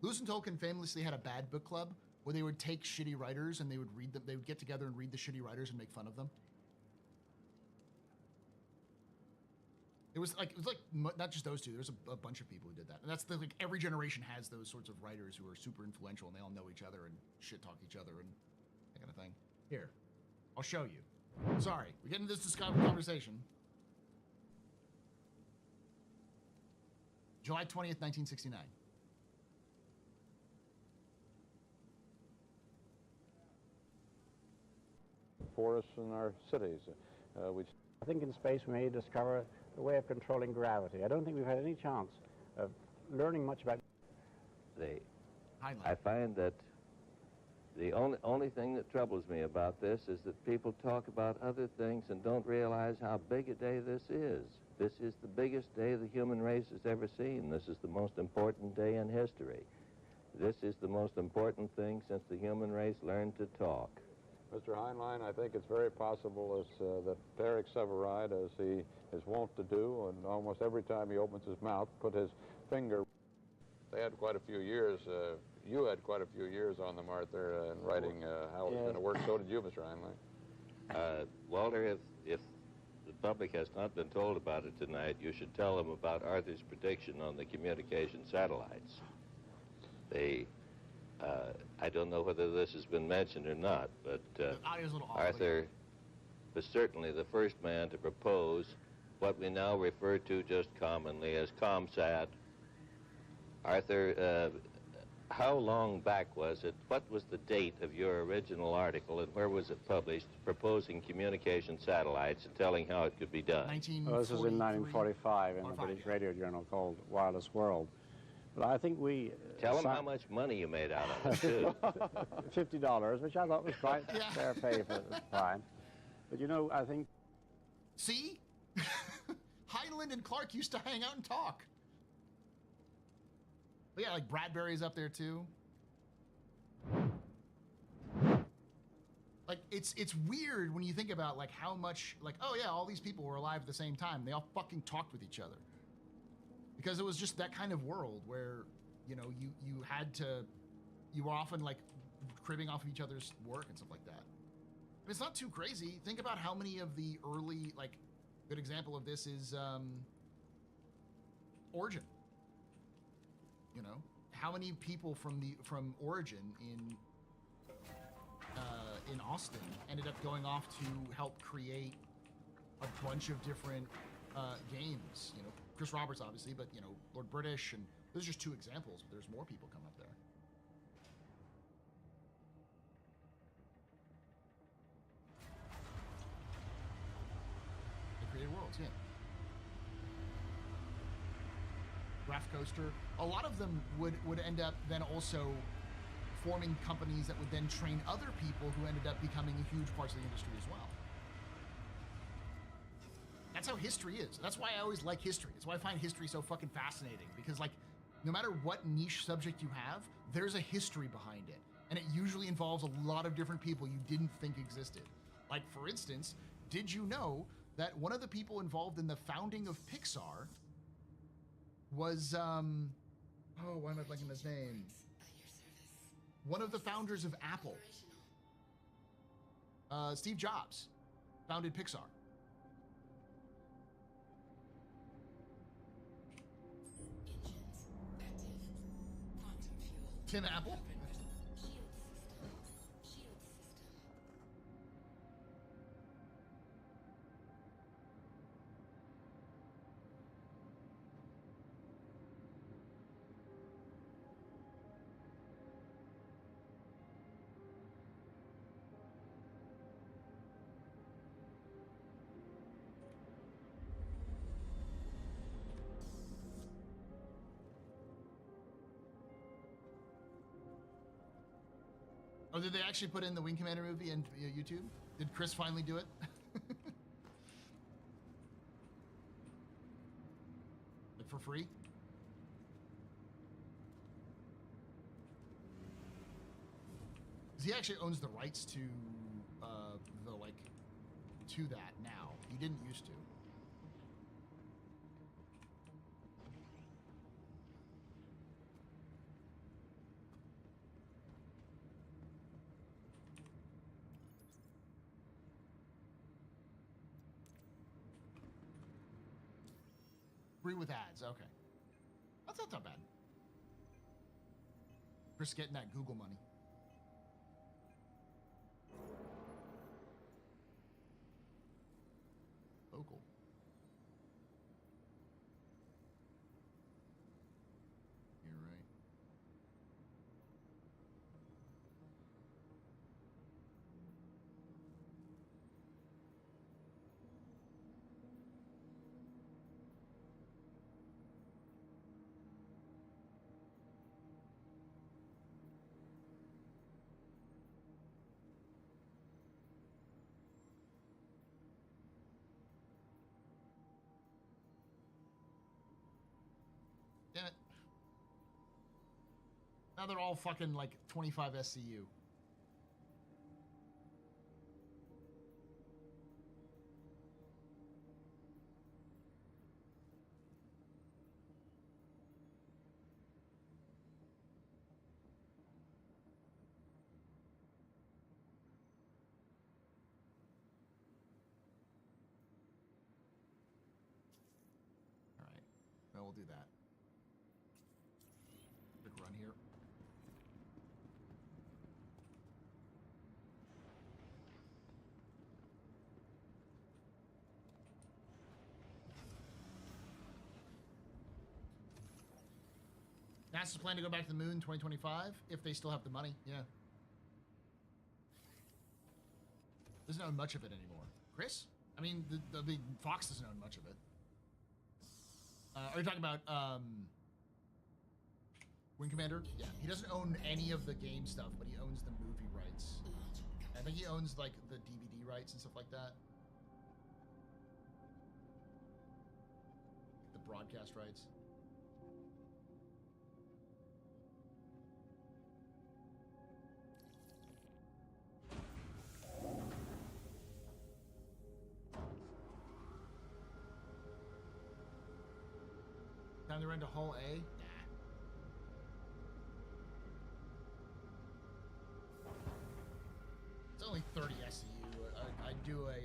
Lewis and Tolkien famously had a bad book club where they would take shitty writers and they would read them. They would get together and read the shitty writers and make fun of them. It was like not just those two. There's a bunch of people who did that, and that's like every generation has those sorts of writers who are super influential, and they all know each other and shit talk each other and that kind of thing. Here, I'll show you. Sorry, we're getting into this conversation. July 20th, 1969. forests in our cities. I think in space we may discover a way of controlling gravity. I don't think we've had any chance of learning much about. I find that the only thing that troubles me about this is that people talk about other things and don't realize how big a day this is. This is the biggest day the human race has ever seen. This is the most important day in history. This is the most important thing since the human race learned to talk. Mr. Heinlein, I think it's very possible that Derek Severide, as he is wont to do, and almost every time he opens his mouth, put his finger. They had quite a few years, you had quite a few years on them, Arthur, in writing how it was going to work. So did you, Mr. Heinlein. Walter, if the public has not been told about it tonight, you should tell them about Arthur's prediction on the communication satellites. I don't know whether this has been mentioned or not, but Arthur was certainly the first man to propose what we now refer to just commonly as ComSat. Arthur, how long back was it? What was the date of your original article, and where was it published, proposing communication satellites and telling how it could be done? Well, this was in 1945 in a British radio journal called Wireless World. But I think we... Tell them how much money you made out of it, too. $50, which I thought was quite fair pay for the time. But, you know, I think... See? Heinlein and Clark used to hang out and talk. But yeah, like Bradbury's up there too. Like it's weird when you think about like how much like, oh yeah, all these people were alive at the same time. They all fucking talked with each other. Because it was just that kind of world where, you know, you were often like cribbing off of each other's work and stuff like that. I mean, it's not too crazy. Think about how many of the early, like, good example of this is Origin. You know, how many people from Origin in Austin ended up going off to help create a bunch of different games. You know, Chris Roberts obviously, but you know, Lord British, and those are just two examples. But there's more people come up there. They created worlds, yeah. Graph Coaster. A lot of them would end up then also forming companies that would then train other people who ended up becoming huge parts of the industry as well. That's how history is. That's why I always like history. That's why I find history so fucking fascinating, because like no matter what niche subject you have, there's a history behind it. And it usually involves a lot of different people you didn't think existed. Like for instance, did you know that one of the people involved in the founding of Pixar was oh, why am I blanking his name? One of the founders of Apple. Steve Jobs founded Pixar. Tim Apple? Oh, did they actually put in the Wing Commander movie in YouTube? Did Chris finally do it? Like for free? Because he actually owns the rights to to that now. He didn't used to. Free with ads, okay. That's not bad. Chris getting that Google money. Local. You're right. Damn it. Now they're all fucking like 25 SCU. All right. Well, we'll do that. Quick run here. NASA's plan to go back to the moon in 2025 if they still have the money. Yeah. Doesn't own much of it anymore. Chris? I mean, the Fox doesn't own much of it. Are you talking about Wing Commander? Yeah, he doesn't own any of the game stuff, but he owns the movie rights. I think he owns like the DVD rights and stuff like that. The broadcast rights. Time to run to Hall A? Nah. It's only 30 SCU. I do a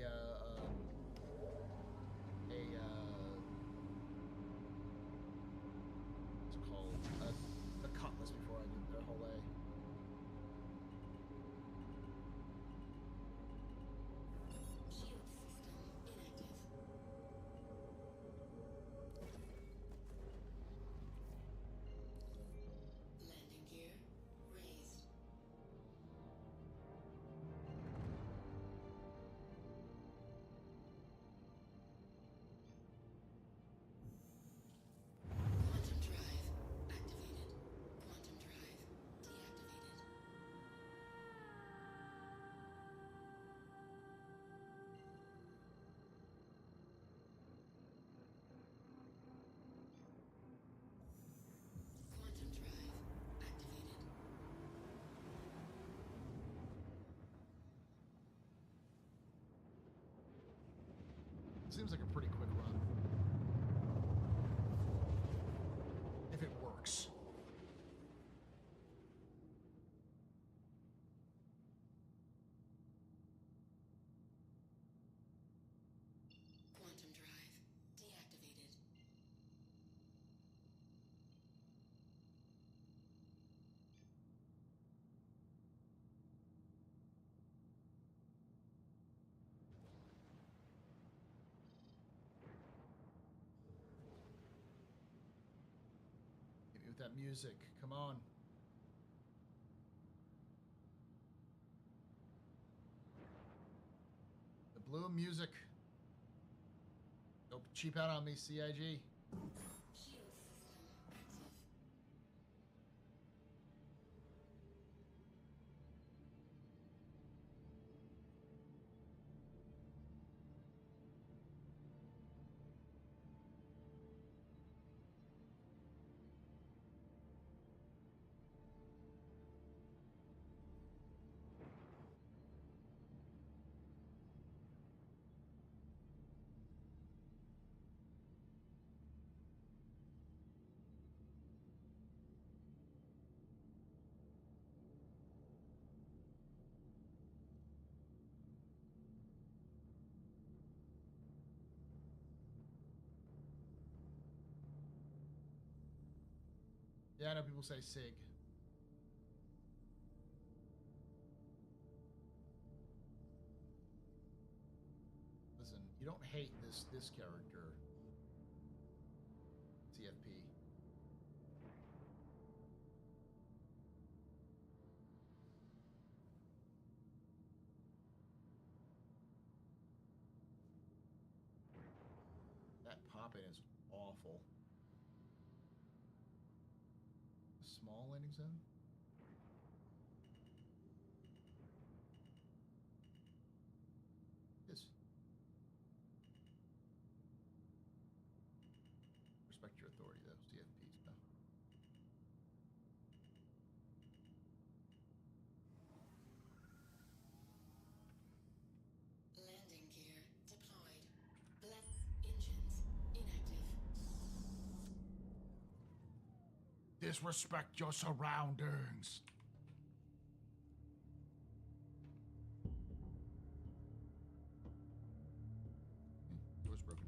what's it called? A cutlass before I do the Hall A. Landing gear raised. Quantum drive activated. Quantum drive deactivated. Quantum drive activated. Seems like a pretty quick run. If it works. Quantum drive deactivated. Hit me with that music. Come on. The blue music. Don't cheap out on me, CIG. Shield system active. Yeah, I know people say SIG. Listen, you don't hate this character, TFP. That pop-in is awful. Small landing zone? Yes. Respect your authority, though. CFPs, no. Landing gear deployed. Blast engines inactive. Disrespect your surroundings. Door's broken.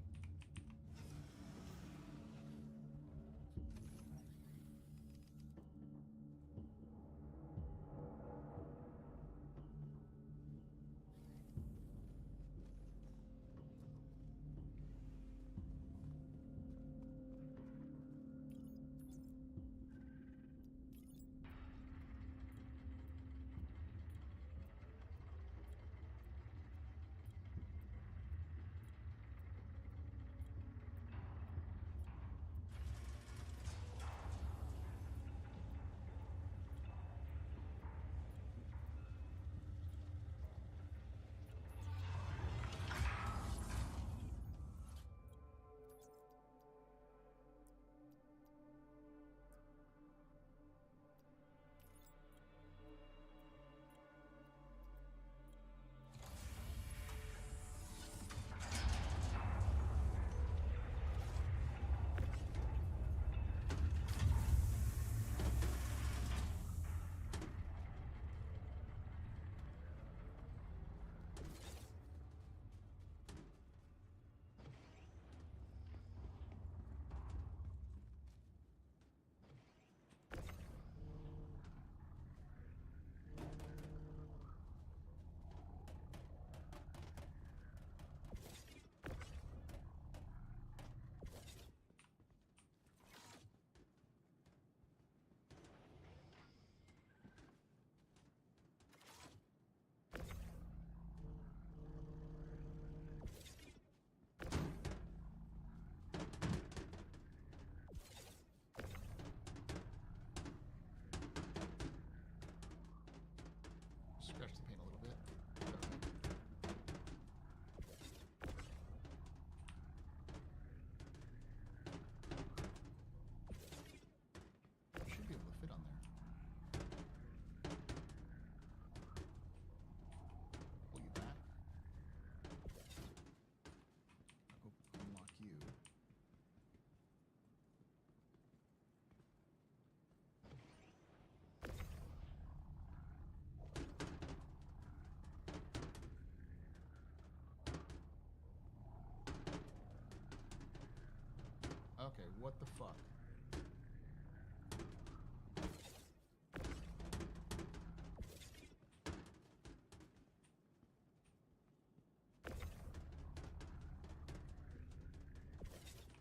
What the fuck?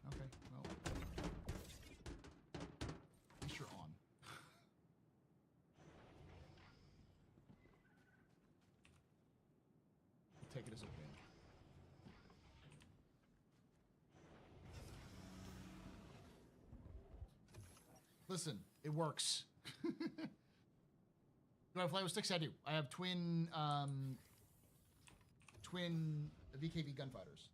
Okay, well. At least you're on. Take it as a win. Listen, it works. Do I fly with sticks? I do. I have twin VKV gunfighters.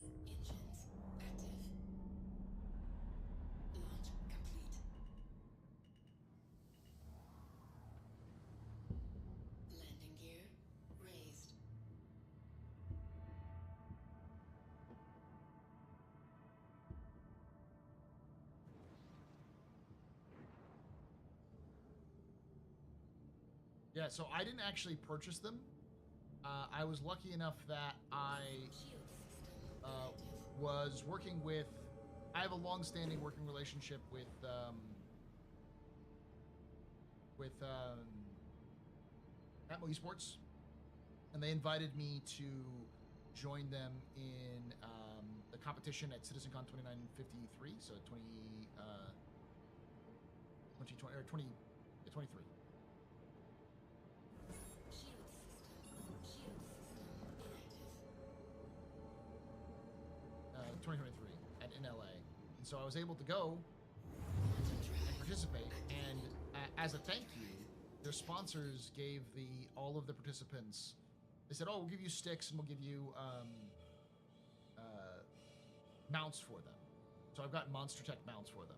Engines active. Launch complete. Landing gear raised. Yeah, so I didn't actually purchase them. I was lucky enough that I was working with. I have a long-standing working relationship with Atmo Esports, and they invited me to join them in the competition at CitizenCon 2953. So 2020 or 20, yeah, 23. Shield system inactive. 2023 in LA, and so I was able to go and participate. And as a thank you, their sponsors gave all of the participants. They said, "Oh, we'll give you sticks and we'll give you mounts for them." So I've got Monster Tech mounts for them.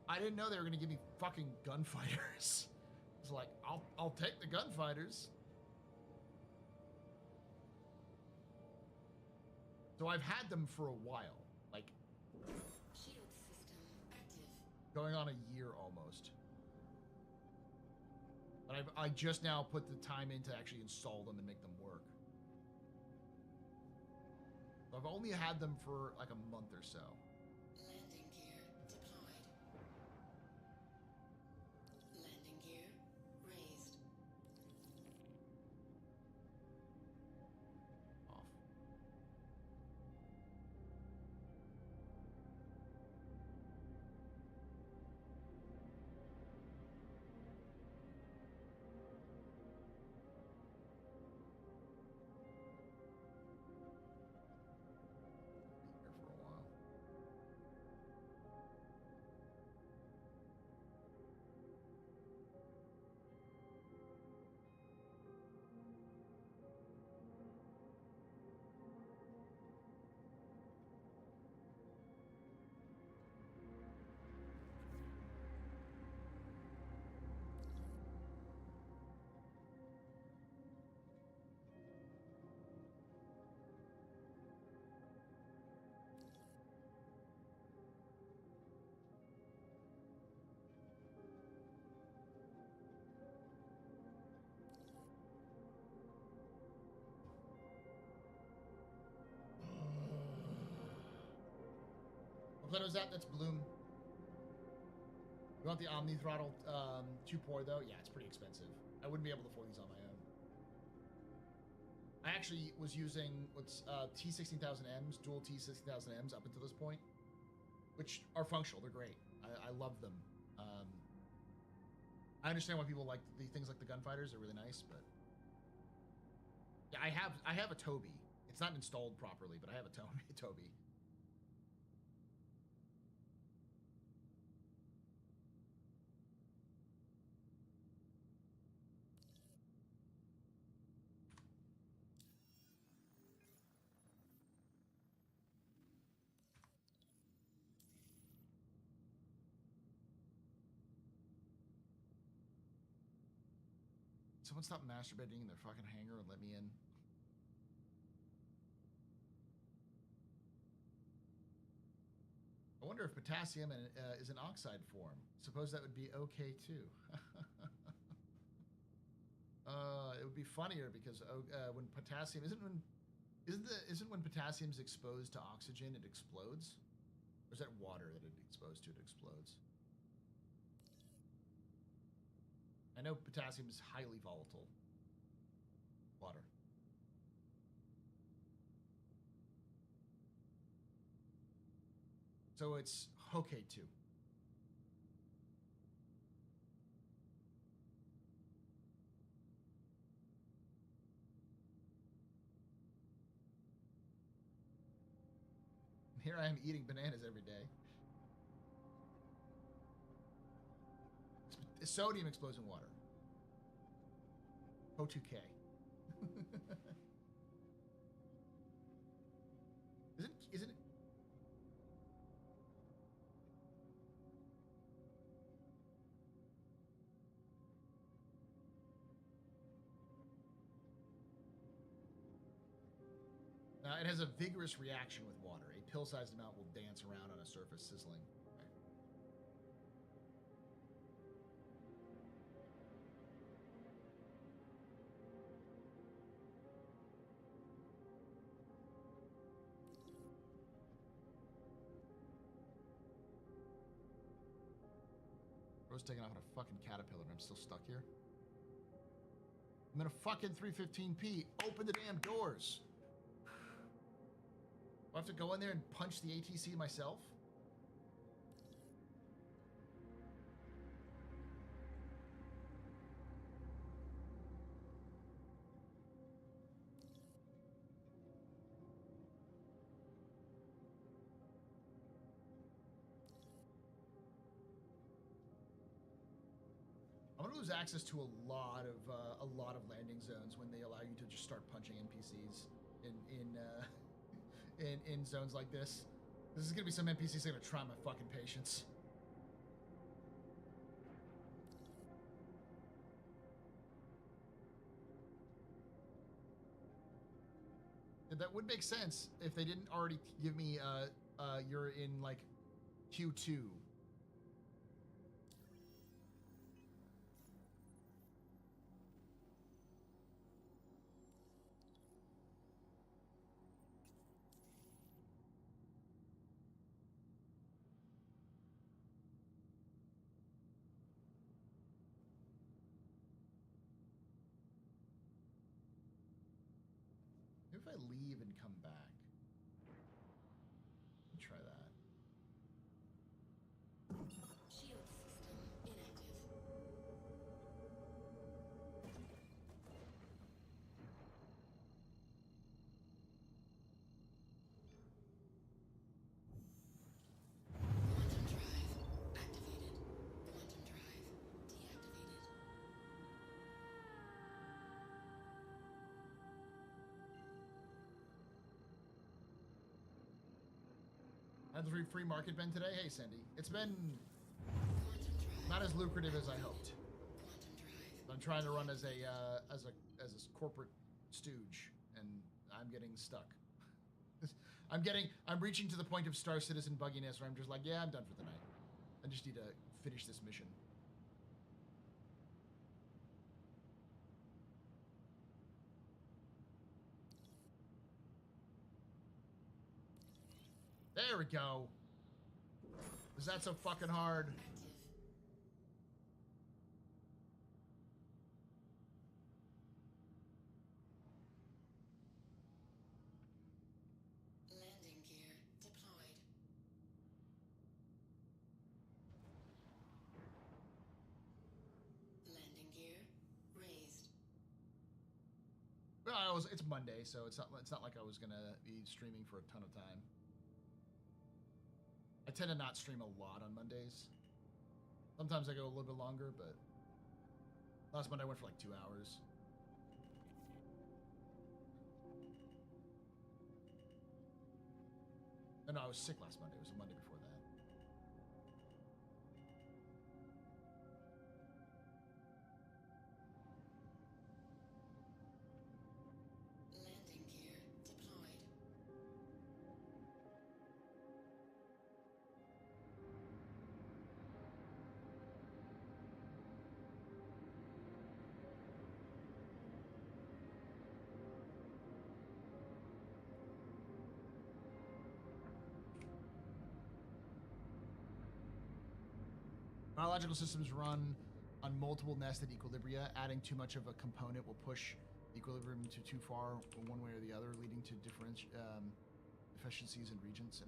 I didn't know they were going to give me fucking gunfighters. It's like, I'll take the gunfighters. So I've had them for a while, like Shield system active. going on a year almost. But I just now put the time in to actually install them and make them work. So I've only had them for like a month or so. Landing gear deployed. Landing gear raised. Off. Be here for a while. What planet was that? That's Bloom. You want the Omni Throttle 2.0 though? Yeah, it's pretty expensive. I wouldn't be able to afford these on my own. I actually was using what's T16000Ms, dual T16000Ms up until this point, which are functional. They're great. I love them. I understand why people like the things like the gunfighters. They're really nice, but yeah, I have a Toby. It's not installed properly, but I have a Toby. Someone stop masturbating in their fucking hangar and let me in. I wonder if potassium is an oxide form. Suppose that would be okay too. It would be funnier because when potassium isn't when potassium's exposed to oxygen it explodes, or is that water that it's exposed to it explodes? I know potassium is highly volatile. Water. So it's okay too. Here I am eating bananas every day. Sodium explodes in water. O2K. Isn't it? It has a vigorous reaction with water. A pill-sized amount will dance around on a surface, sizzling. Okay. Bro's taking off on a fucking caterpillar and I'm still stuck here. I'm in a fucking 315p. Open the damn doors. Do I have to go in there and punch the ATC myself? I'm gonna lose access to a lot of landing zones when they allow you to just start punching NPCs in zones like this. This is gonna be some NPCs that are gonna try my fucking patience. And that would make sense if they didn't already give me you're in like Q2. If I leave and come back, let me try that. Shield system inactive. Quantum drive activated. Quantum drive deactivated. Had the free market been today? Hey, Cindy. It's been not as lucrative as I hoped. I'm trying to run as a corporate stooge, and I'm getting stuck. I'm reaching to the point of Star Citizen bugginess where I'm just like, yeah, I'm done for the night. I just need to finish this mission. There we go. Is that so fucking hard? Landing gear deployed. Landing gear raised. Well, it's Monday, so it's not like I was gonna be streaming for a ton of time. I tend to not stream a lot on Mondays. Sometimes I go a little bit longer, but last Monday I went for like 2 hours. No, I was sick last Monday. It was the Monday before that. Landing gear deployed. Biological systems run on multiple nested equilibria. Adding too much of a component will push the equilibrium too far one way or the other, leading to deficiencies in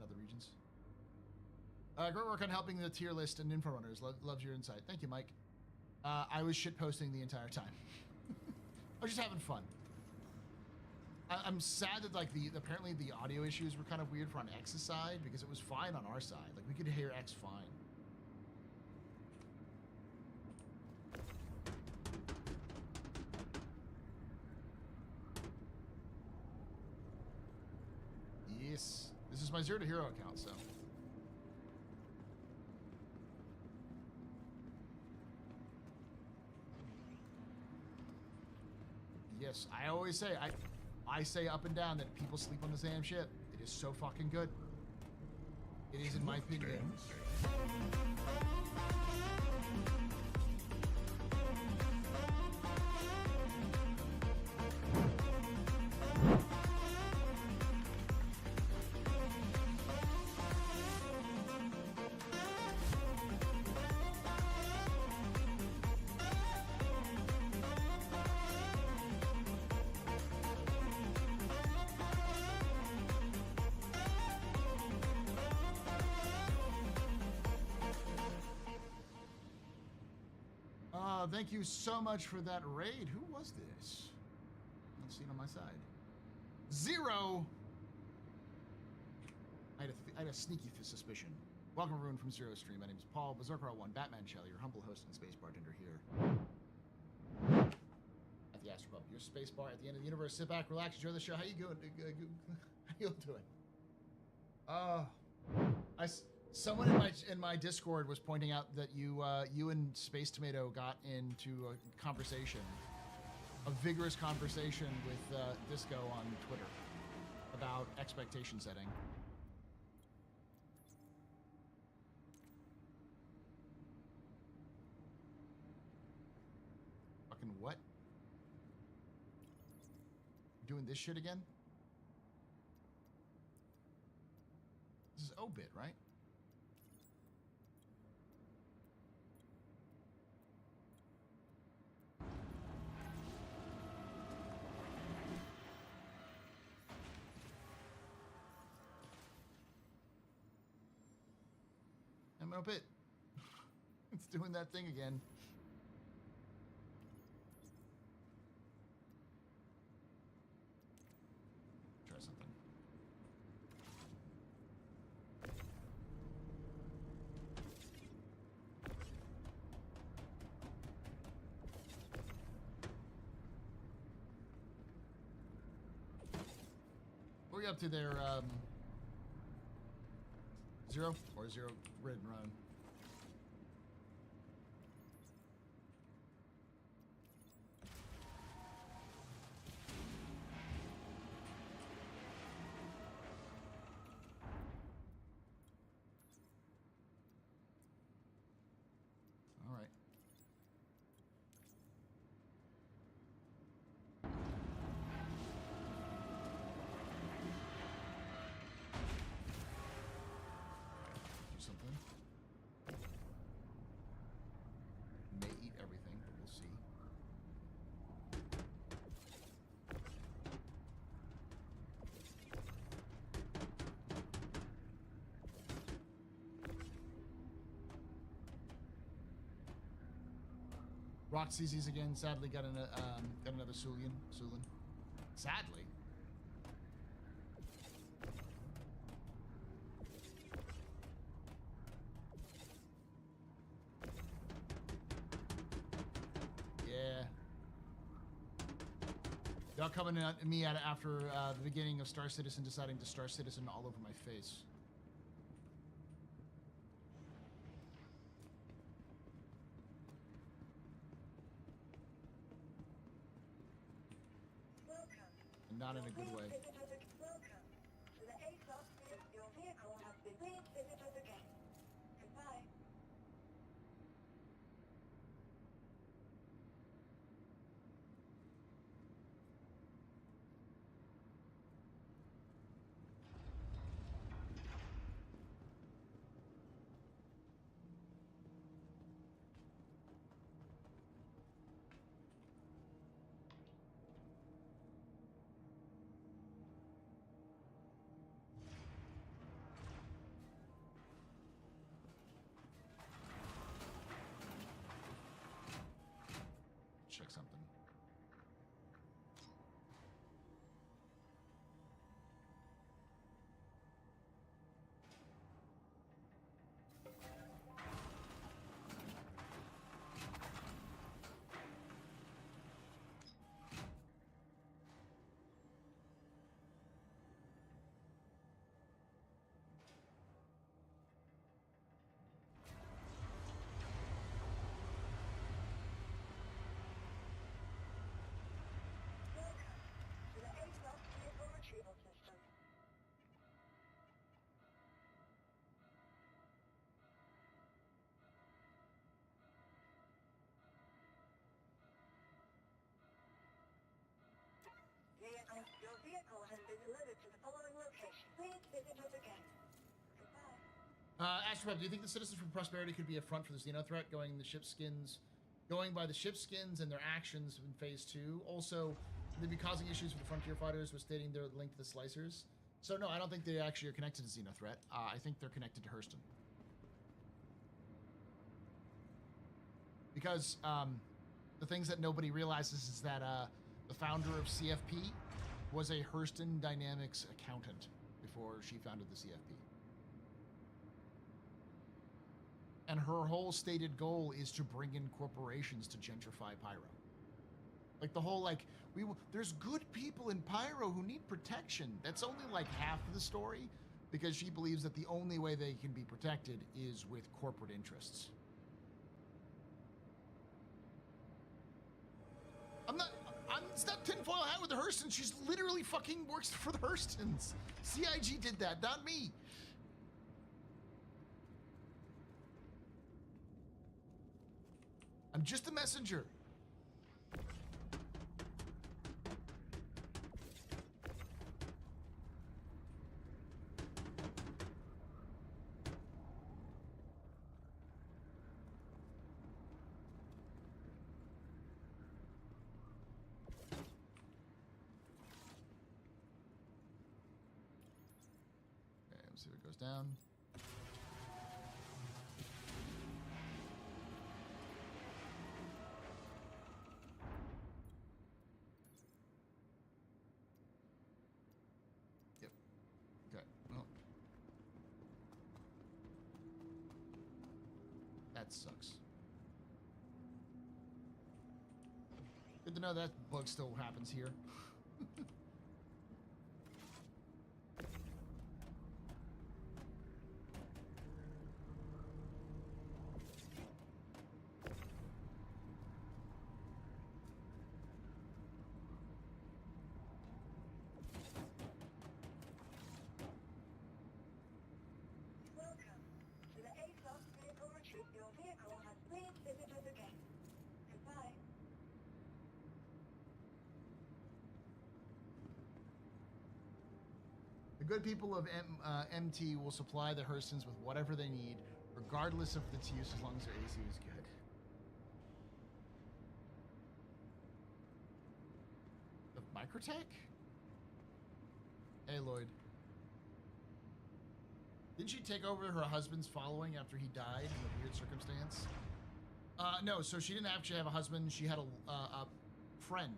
other regions. Great work on helping the tier list and info runners. Loves your insight. Thank you, Mike. I was shit posting the entire time. I was just having fun. I'm sad that like apparently the audio issues were kind of weird for on X's side because it was fine on our side. Like we could hear X fine. Yes, this is my Zero to Hero account, so. Yes, I always say, I say up and down that people sleep on the same ship. It is so fucking good. It is, in my opinion. Thank you so much for that raid. Who was this? Not seen on my side. Zero. I had a sneaky suspicion. Welcome, everyone, from Zero Stream. My name is Paul Berserker01, Batman Shell, your humble host and space bartender here at the Astropub. Your space bar at the end of the universe. Sit back, relax, enjoy the show. How you doing? How you doing? Someone in my Discord was pointing out that you and Space Tomato got into a conversation, a vigorous conversation with Disco on Twitter about expectation setting. Fucking what? Doing this shit again? This is Obit, right? Obit. It's doing that thing again. Try something. What are we up to there, Zero or Zero Red and Run? All right. Something. May eat everything, but we'll see. Rock CZ's again. Sadly, got another Sulian. Sadly. Y'all coming at me after the beginning of Star Citizen, deciding to Star Citizen all over my face. And not in a good way. Welcome. To the A-class, your vehicle has been re-visited again. Goodbye. please visit us again. Goodbye. Astrobab, do you think the Citizens for Prosperity could be a front for the Xeno threat, going by the ship skins and their actions in Phase 2? Also, they'd be causing issues for the Frontier Fighters with stating their link to the Slicers. So no, I don't think they actually are connected to Xeno threat. I think they're connected to Hurston. Because the things that nobody realizes is that the founder of CFP was a Hurston Dynamics accountant before she founded the CFP. And her whole stated goal is to bring in corporations to gentrify Pyro. Like the whole there's good people in Pyro who need protection. That's only like half of the story, because she believes that the only way they can be protected is with corporate interests. It's not tinfoil hat with the Hurstons. She's literally fucking works for the Hurstons. CIG did that, not me. I'm just a messenger. Okay, let's see if it goes down. That sucks. Good to know that bug still happens here. The good people of MT will supply the Hurstons with whatever they need, regardless of its use, as long as their AC is good. The Microtech? Hey, Lloyd. Didn't she take over her husband's following after he died in a weird circumstance? No, so she didn't actually have a husband. She had a friend.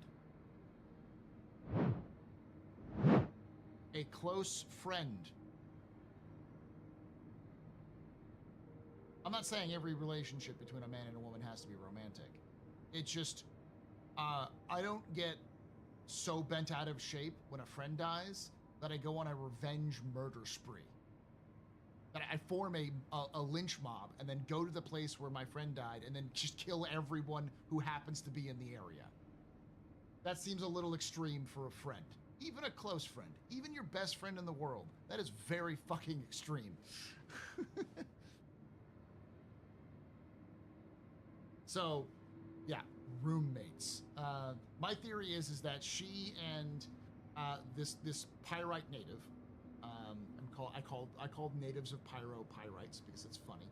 A close friend. I'm not saying every relationship between a man and a woman has to be romantic. It's just, I don't get so bent out of shape when a friend dies that I go on a revenge murder spree. That I form a lynch mob and then go to the place where my friend died and then just kill everyone who happens to be in the area. That seems a little extreme for a friend. Even a close friend. Even your best friend in the world. That is very fucking extreme. So, yeah, roommates. My theory is that she and this Pyrite native, I called natives of Pyro Pyrites because it's funny.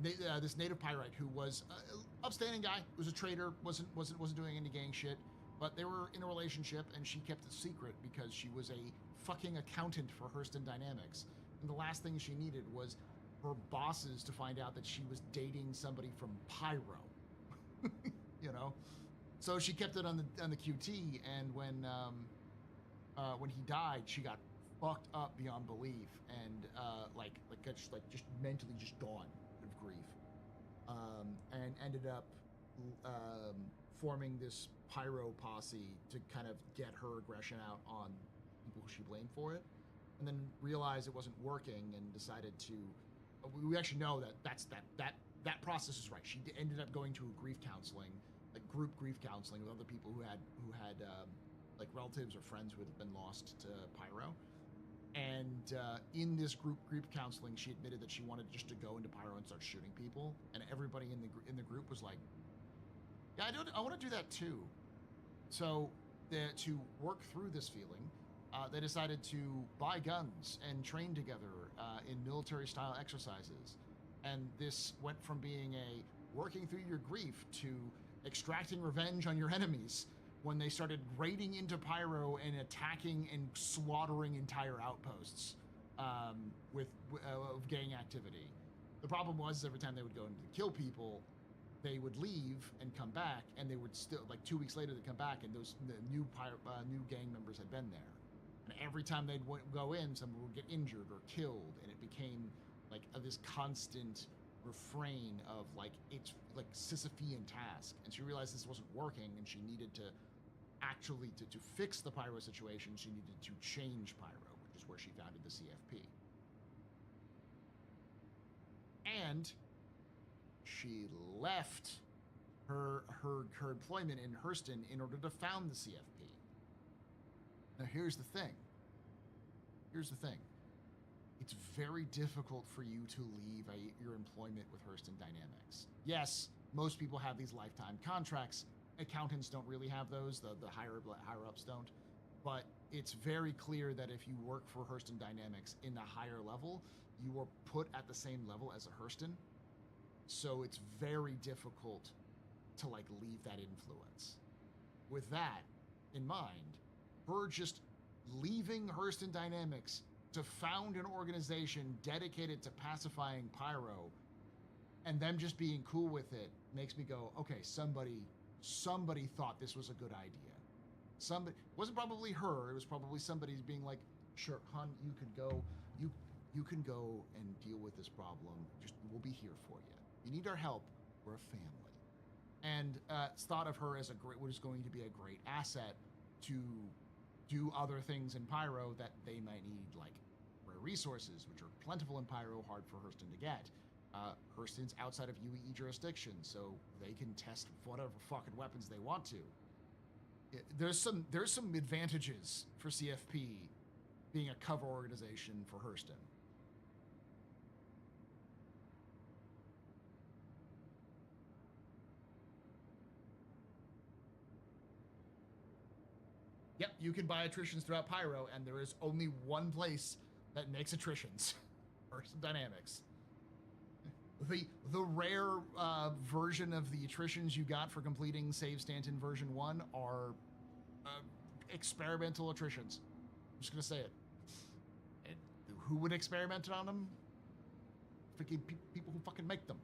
This native Pyrite who was an upstanding guy, was a trader, wasn't doing any gang shit, but they were in a relationship and she kept it secret because she was a fucking accountant for Hurston Dynamics. And the last thing she needed was her bosses to find out that she was dating somebody from Pyro. You know? So she kept it on the QT, and when he died, she got fucked up beyond belief and just mentally just gone of grief, and ended up forming this Pyro posse to kind of get her aggression out on people who she blamed for it, and then realized it wasn't working and decided to. We actually know that process is right. She ended up going to a grief counseling, like group grief counseling with other people who had like relatives or friends who had been lost to Pyro. And in this group counseling, she admitted that she wanted just to go into Pyro and start shooting people. And everybody in the group was like, "Yeah, I want to do that too." So to work through this feeling, they decided to buy guns and train together in military-style exercises. And this went from being a working through your grief to extracting revenge on your enemies when they started raiding into Pyro and attacking and slaughtering entire outposts with gang activity. The problem was every time they would go in to kill people, they would leave and come back, and they would still, like 2 weeks later, they'd come back, and the new gang members had been there. And every time they'd go in, someone would get injured or killed, and it became like this constant refrain of like, it's like Sisyphean task. And she realized this wasn't working, and she needed to actually, to fix the Pyro situation, she needed to change Pyro, which is where she founded the CFP. And she left her employment in Hurston in order to found the CFP. Now here's the thing. It's very difficult for you to leave your employment with Hurston Dynamics. Yes, most people have these lifetime contracts. Accountants don't really have those. The higher-ups don't. But it's very clear that if you work for Hurston Dynamics in the higher level, you are put at the same level as a Hurston. So it's very difficult to like leave that influence. With that in mind, her just leaving Hurston Dynamics to found an organization dedicated to pacifying Pyro, and them just being cool with it, makes me go, okay, somebody thought this was a good idea. Somebody, it wasn't probably her, it was probably somebody being like, sure, hon, you can go and deal with this problem. Just, we'll be here for you. You need our help, we're a family. And thought of her as what is going to be a great asset to do other things in Pyro that they might need, like rare resources, which are plentiful in Pyro, hard for Hurston to get. Hurston's outside of UE jurisdiction, so they can test whatever fucking weapons they want to. There's some advantages for CFP being a cover organization for Hurston. Yep, you can buy attritions throughout Pyro, and there is only one place that makes attritions. Hurston Dynamics. The rare version of the attritions you got for completing Save Stanton version 1 are experimental attritions. I'm just gonna say it. And who would experiment on them? Freaking people who fucking make them.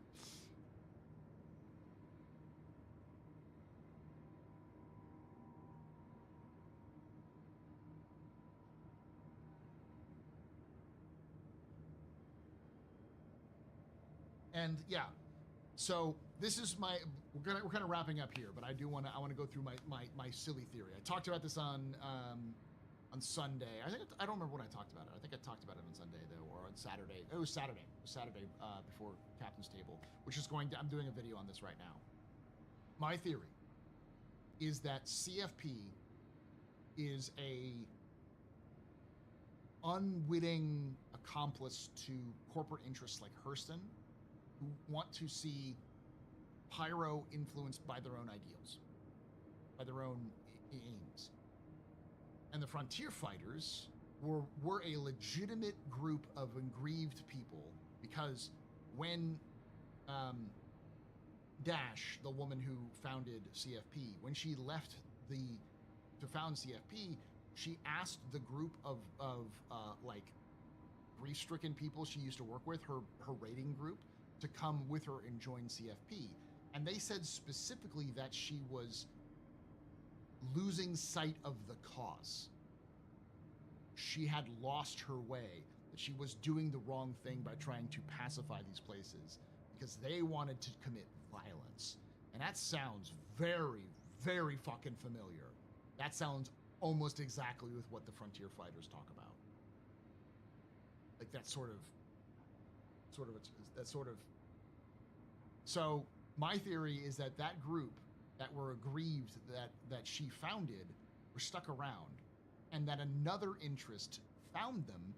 And yeah, so this is we're kind of wrapping up here, but I want to go through my silly theory. I talked about this on Sunday. I don't remember when I talked about it. I think I talked about it on Sunday though, or on Saturday. It was Saturday. It was Saturday before Captain's Table, which is I'm doing a video on this right now. My theory is that CFP is a unwitting accomplice to corporate interests like Hurston, who want to see Pyro influenced by their own ideals, by their own aims. And the Frontier Fighters were a legitimate group of aggrieved people, because when Dash, the woman who founded CFP, when she left to found CFP, she asked the group of like grief-stricken people she used to work with, her raiding group, to come with her and join CFP. And they said specifically that she was losing sight of the cause. She had lost her way, that she was doing the wrong thing by trying to pacify these places because they wanted to commit violence. And that sounds very, very fucking familiar. That sounds almost exactly with what the Frontier Fighters talk about. Like that sort of. So my theory is that that group that were aggrieved that she founded were stuck around, and that another interest found them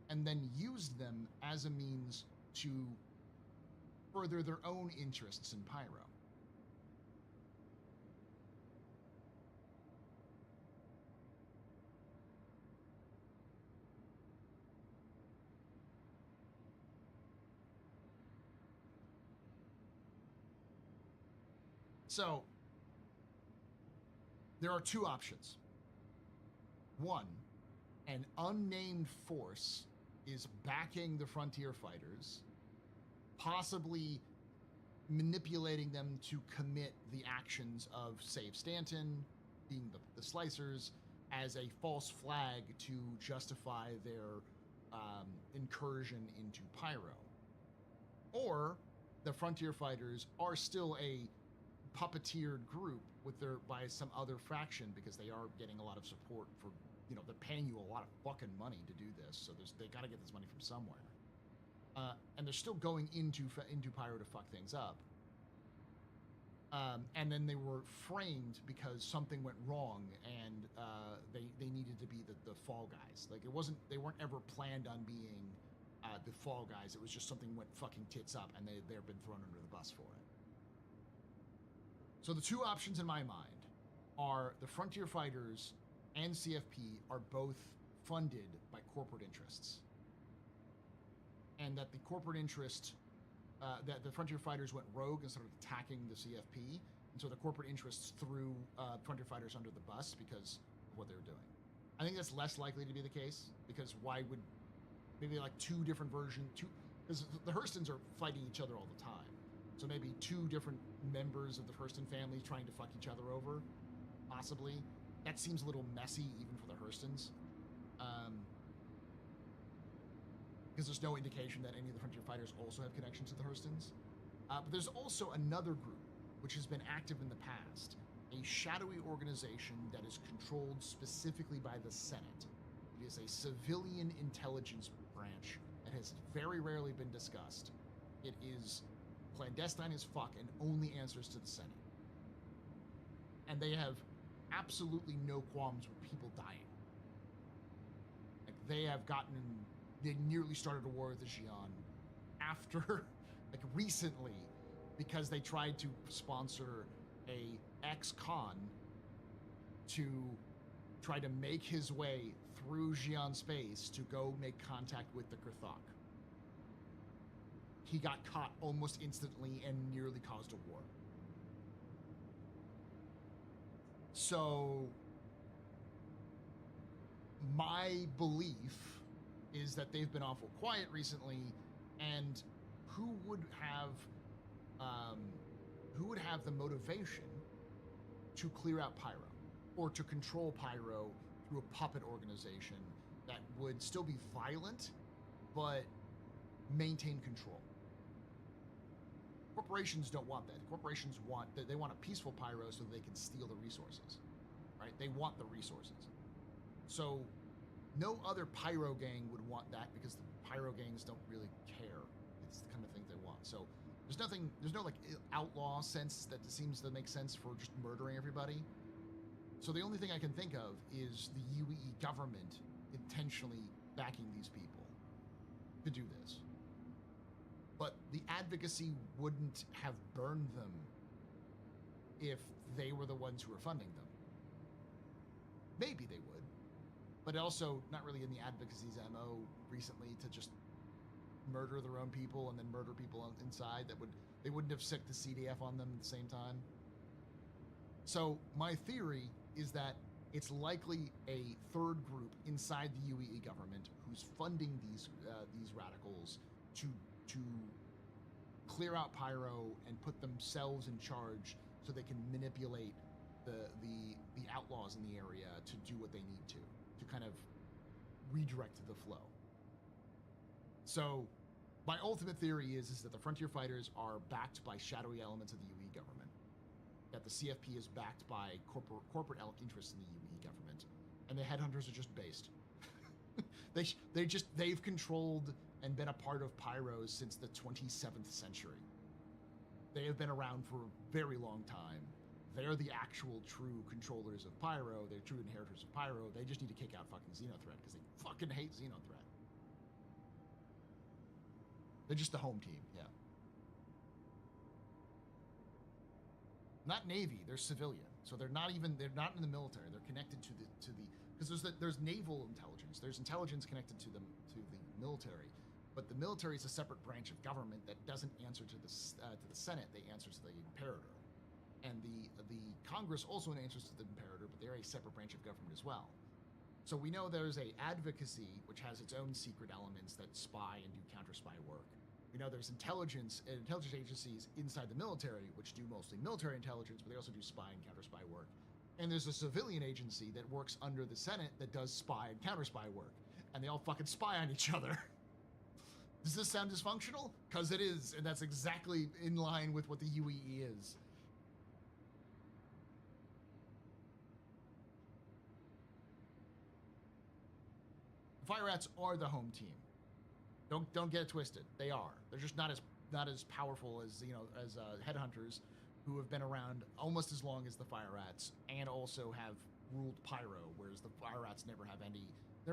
and then used them as a means to further their own interests in Pyro. So, there are two options. One, an unnamed force is backing the frontier fighters, possibly manipulating them to commit the actions of Save Stanton, being the Slicers, as a false flag to justify their incursion into Pyro. Or the frontier fighters are still a puppeteered group by some other faction, because they are getting a lot of support for, they're paying you a lot of fucking money to do this, so they got to get this money from somewhere. And they're still going into Pyro to fuck things up. And then they were framed because something went wrong, and they needed to be the fall guys. Like, they weren't ever planned on being the fall guys. It was just something went fucking tits up, and they've been thrown under the bus for it. So the two options in my mind are the frontier fighters and CFP are both funded by corporate interests, and that the corporate interest, that the frontier fighters went rogue and started attacking the CFP, and so the corporate interests threw frontier fighters under the bus because of what they were doing. I think that's less likely to be the case, because why would maybe like two different versions, because the Hurstons are fighting each other all the time. So maybe two different members of the Hurston family trying to fuck each other over, possibly. That seems a little messy even for the Hurstons. Because there's no indication that any of the frontier fighters also have connections to the Hurstons. But there's also another group which has been active in the past, a shadowy organization that is controlled specifically by the Senate. It is a civilian intelligence branch that has very rarely been discussed. It is clandestine as fuck and only answers to the Senate. And they have absolutely no qualms with people dying. Like, they nearly started a war with the Xi'an after, like, recently, because they tried to sponsor a ex-con to try to make his way through Xi'an space to go make contact with the Kurthok. He got caught almost instantly and nearly caused a war. So, my belief is that they've been awful quiet recently, and who would have the motivation to clear out Pyro, or to control Pyro through a puppet organization that would still be violent, but maintain control? Corporations don't want that. Corporations want they want a peaceful Pyro so they can steal the resources, right? They want the resources. So no other Pyro gang would want that, because the Pyro gangs don't really care. It's the kind of thing they want. So there's no like outlaw sense that seems to make sense for just murdering everybody. So the only thing I can think of is the UEE government intentionally backing these people to do this. But the advocacy wouldn't have burned them if they were the ones who were funding them. Maybe they would, but also not really in the advocacy's MO recently to just murder their own people and then murder people inside. They wouldn't have sicked the CDF on them at the same time. So my theory is that it's likely a third group inside the UEE government who's funding these radicals to clear out Pyro and put themselves in charge so they can manipulate the outlaws in the area to do what they need to kind of redirect the flow. So my ultimate theory is that the frontier fighters are backed by shadowy elements of the UE government, that the CFP is backed by corporate interests in the UE government, and the headhunters are just based. They've controlled and been a part of Pyros since the 27th century. They have been around for a very long time. They're the actual true controllers of Pyro. They're true inheritors of Pyro. They just need to kick out fucking Xenothreat because they fucking hate Xenothreat. They're just the home team, yeah. Not Navy, they're civilian. So they're not in the military. They're connected to the because there's naval intelligence. There's intelligence connected to the military, but the military is a separate branch of government that doesn't answer to the Senate. They answer to the Imperator. and the Congress also in interest of the Imperator, but they're a separate branch of government as well. So we know there's a advocacy, which has its own secret elements that spy and do counter-spy work. We know there's intelligence agencies inside the military, which do mostly military intelligence, but they also do spy and counter-spy work. And there's a civilian agency that works under the Senate that does spy and counter-spy work. And they all fucking spy on each other. Does this sound dysfunctional? Because it is, and that's exactly in line with what the UEE is. Fire Rats are the home team. Don't get it twisted. They are. They're just not as powerful as as headhunters, who have been around almost as long as the Fire Rats and also have ruled Pyro, whereas the Fire Rats never have any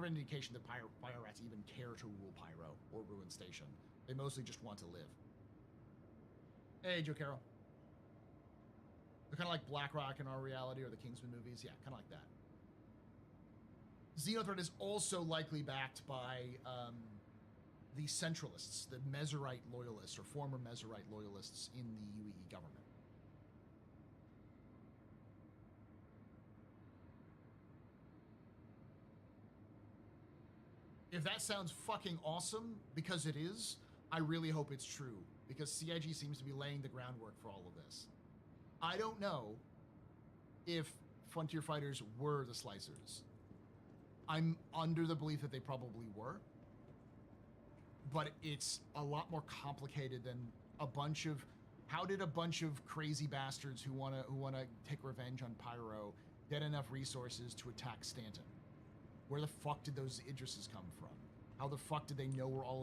indication that Fire Rats even care to rule Pyro or Ruin Station. They mostly just want to live. Hey, Joe Carroll. They're kind of like BlackRock in our reality, or the Kingsman movies. Yeah, kind of like that. Xenothreat is also likely backed by the Centralists, the Mezerite loyalists, or former Mezerite loyalists in the UEE government. If that sounds fucking awesome, because it is, I really hope it's true, because CIG seems to be laying the groundwork for all of this. I don't know if Frontier Fighters were the Slicers. I'm under the belief that they probably were, but it's a lot more complicated than a bunch of. How did a bunch of crazy bastards who wanna take revenge on Pyro get enough resources to attack Stanton? Where the fuck did those Idrises come from? How the fuck did they know where all of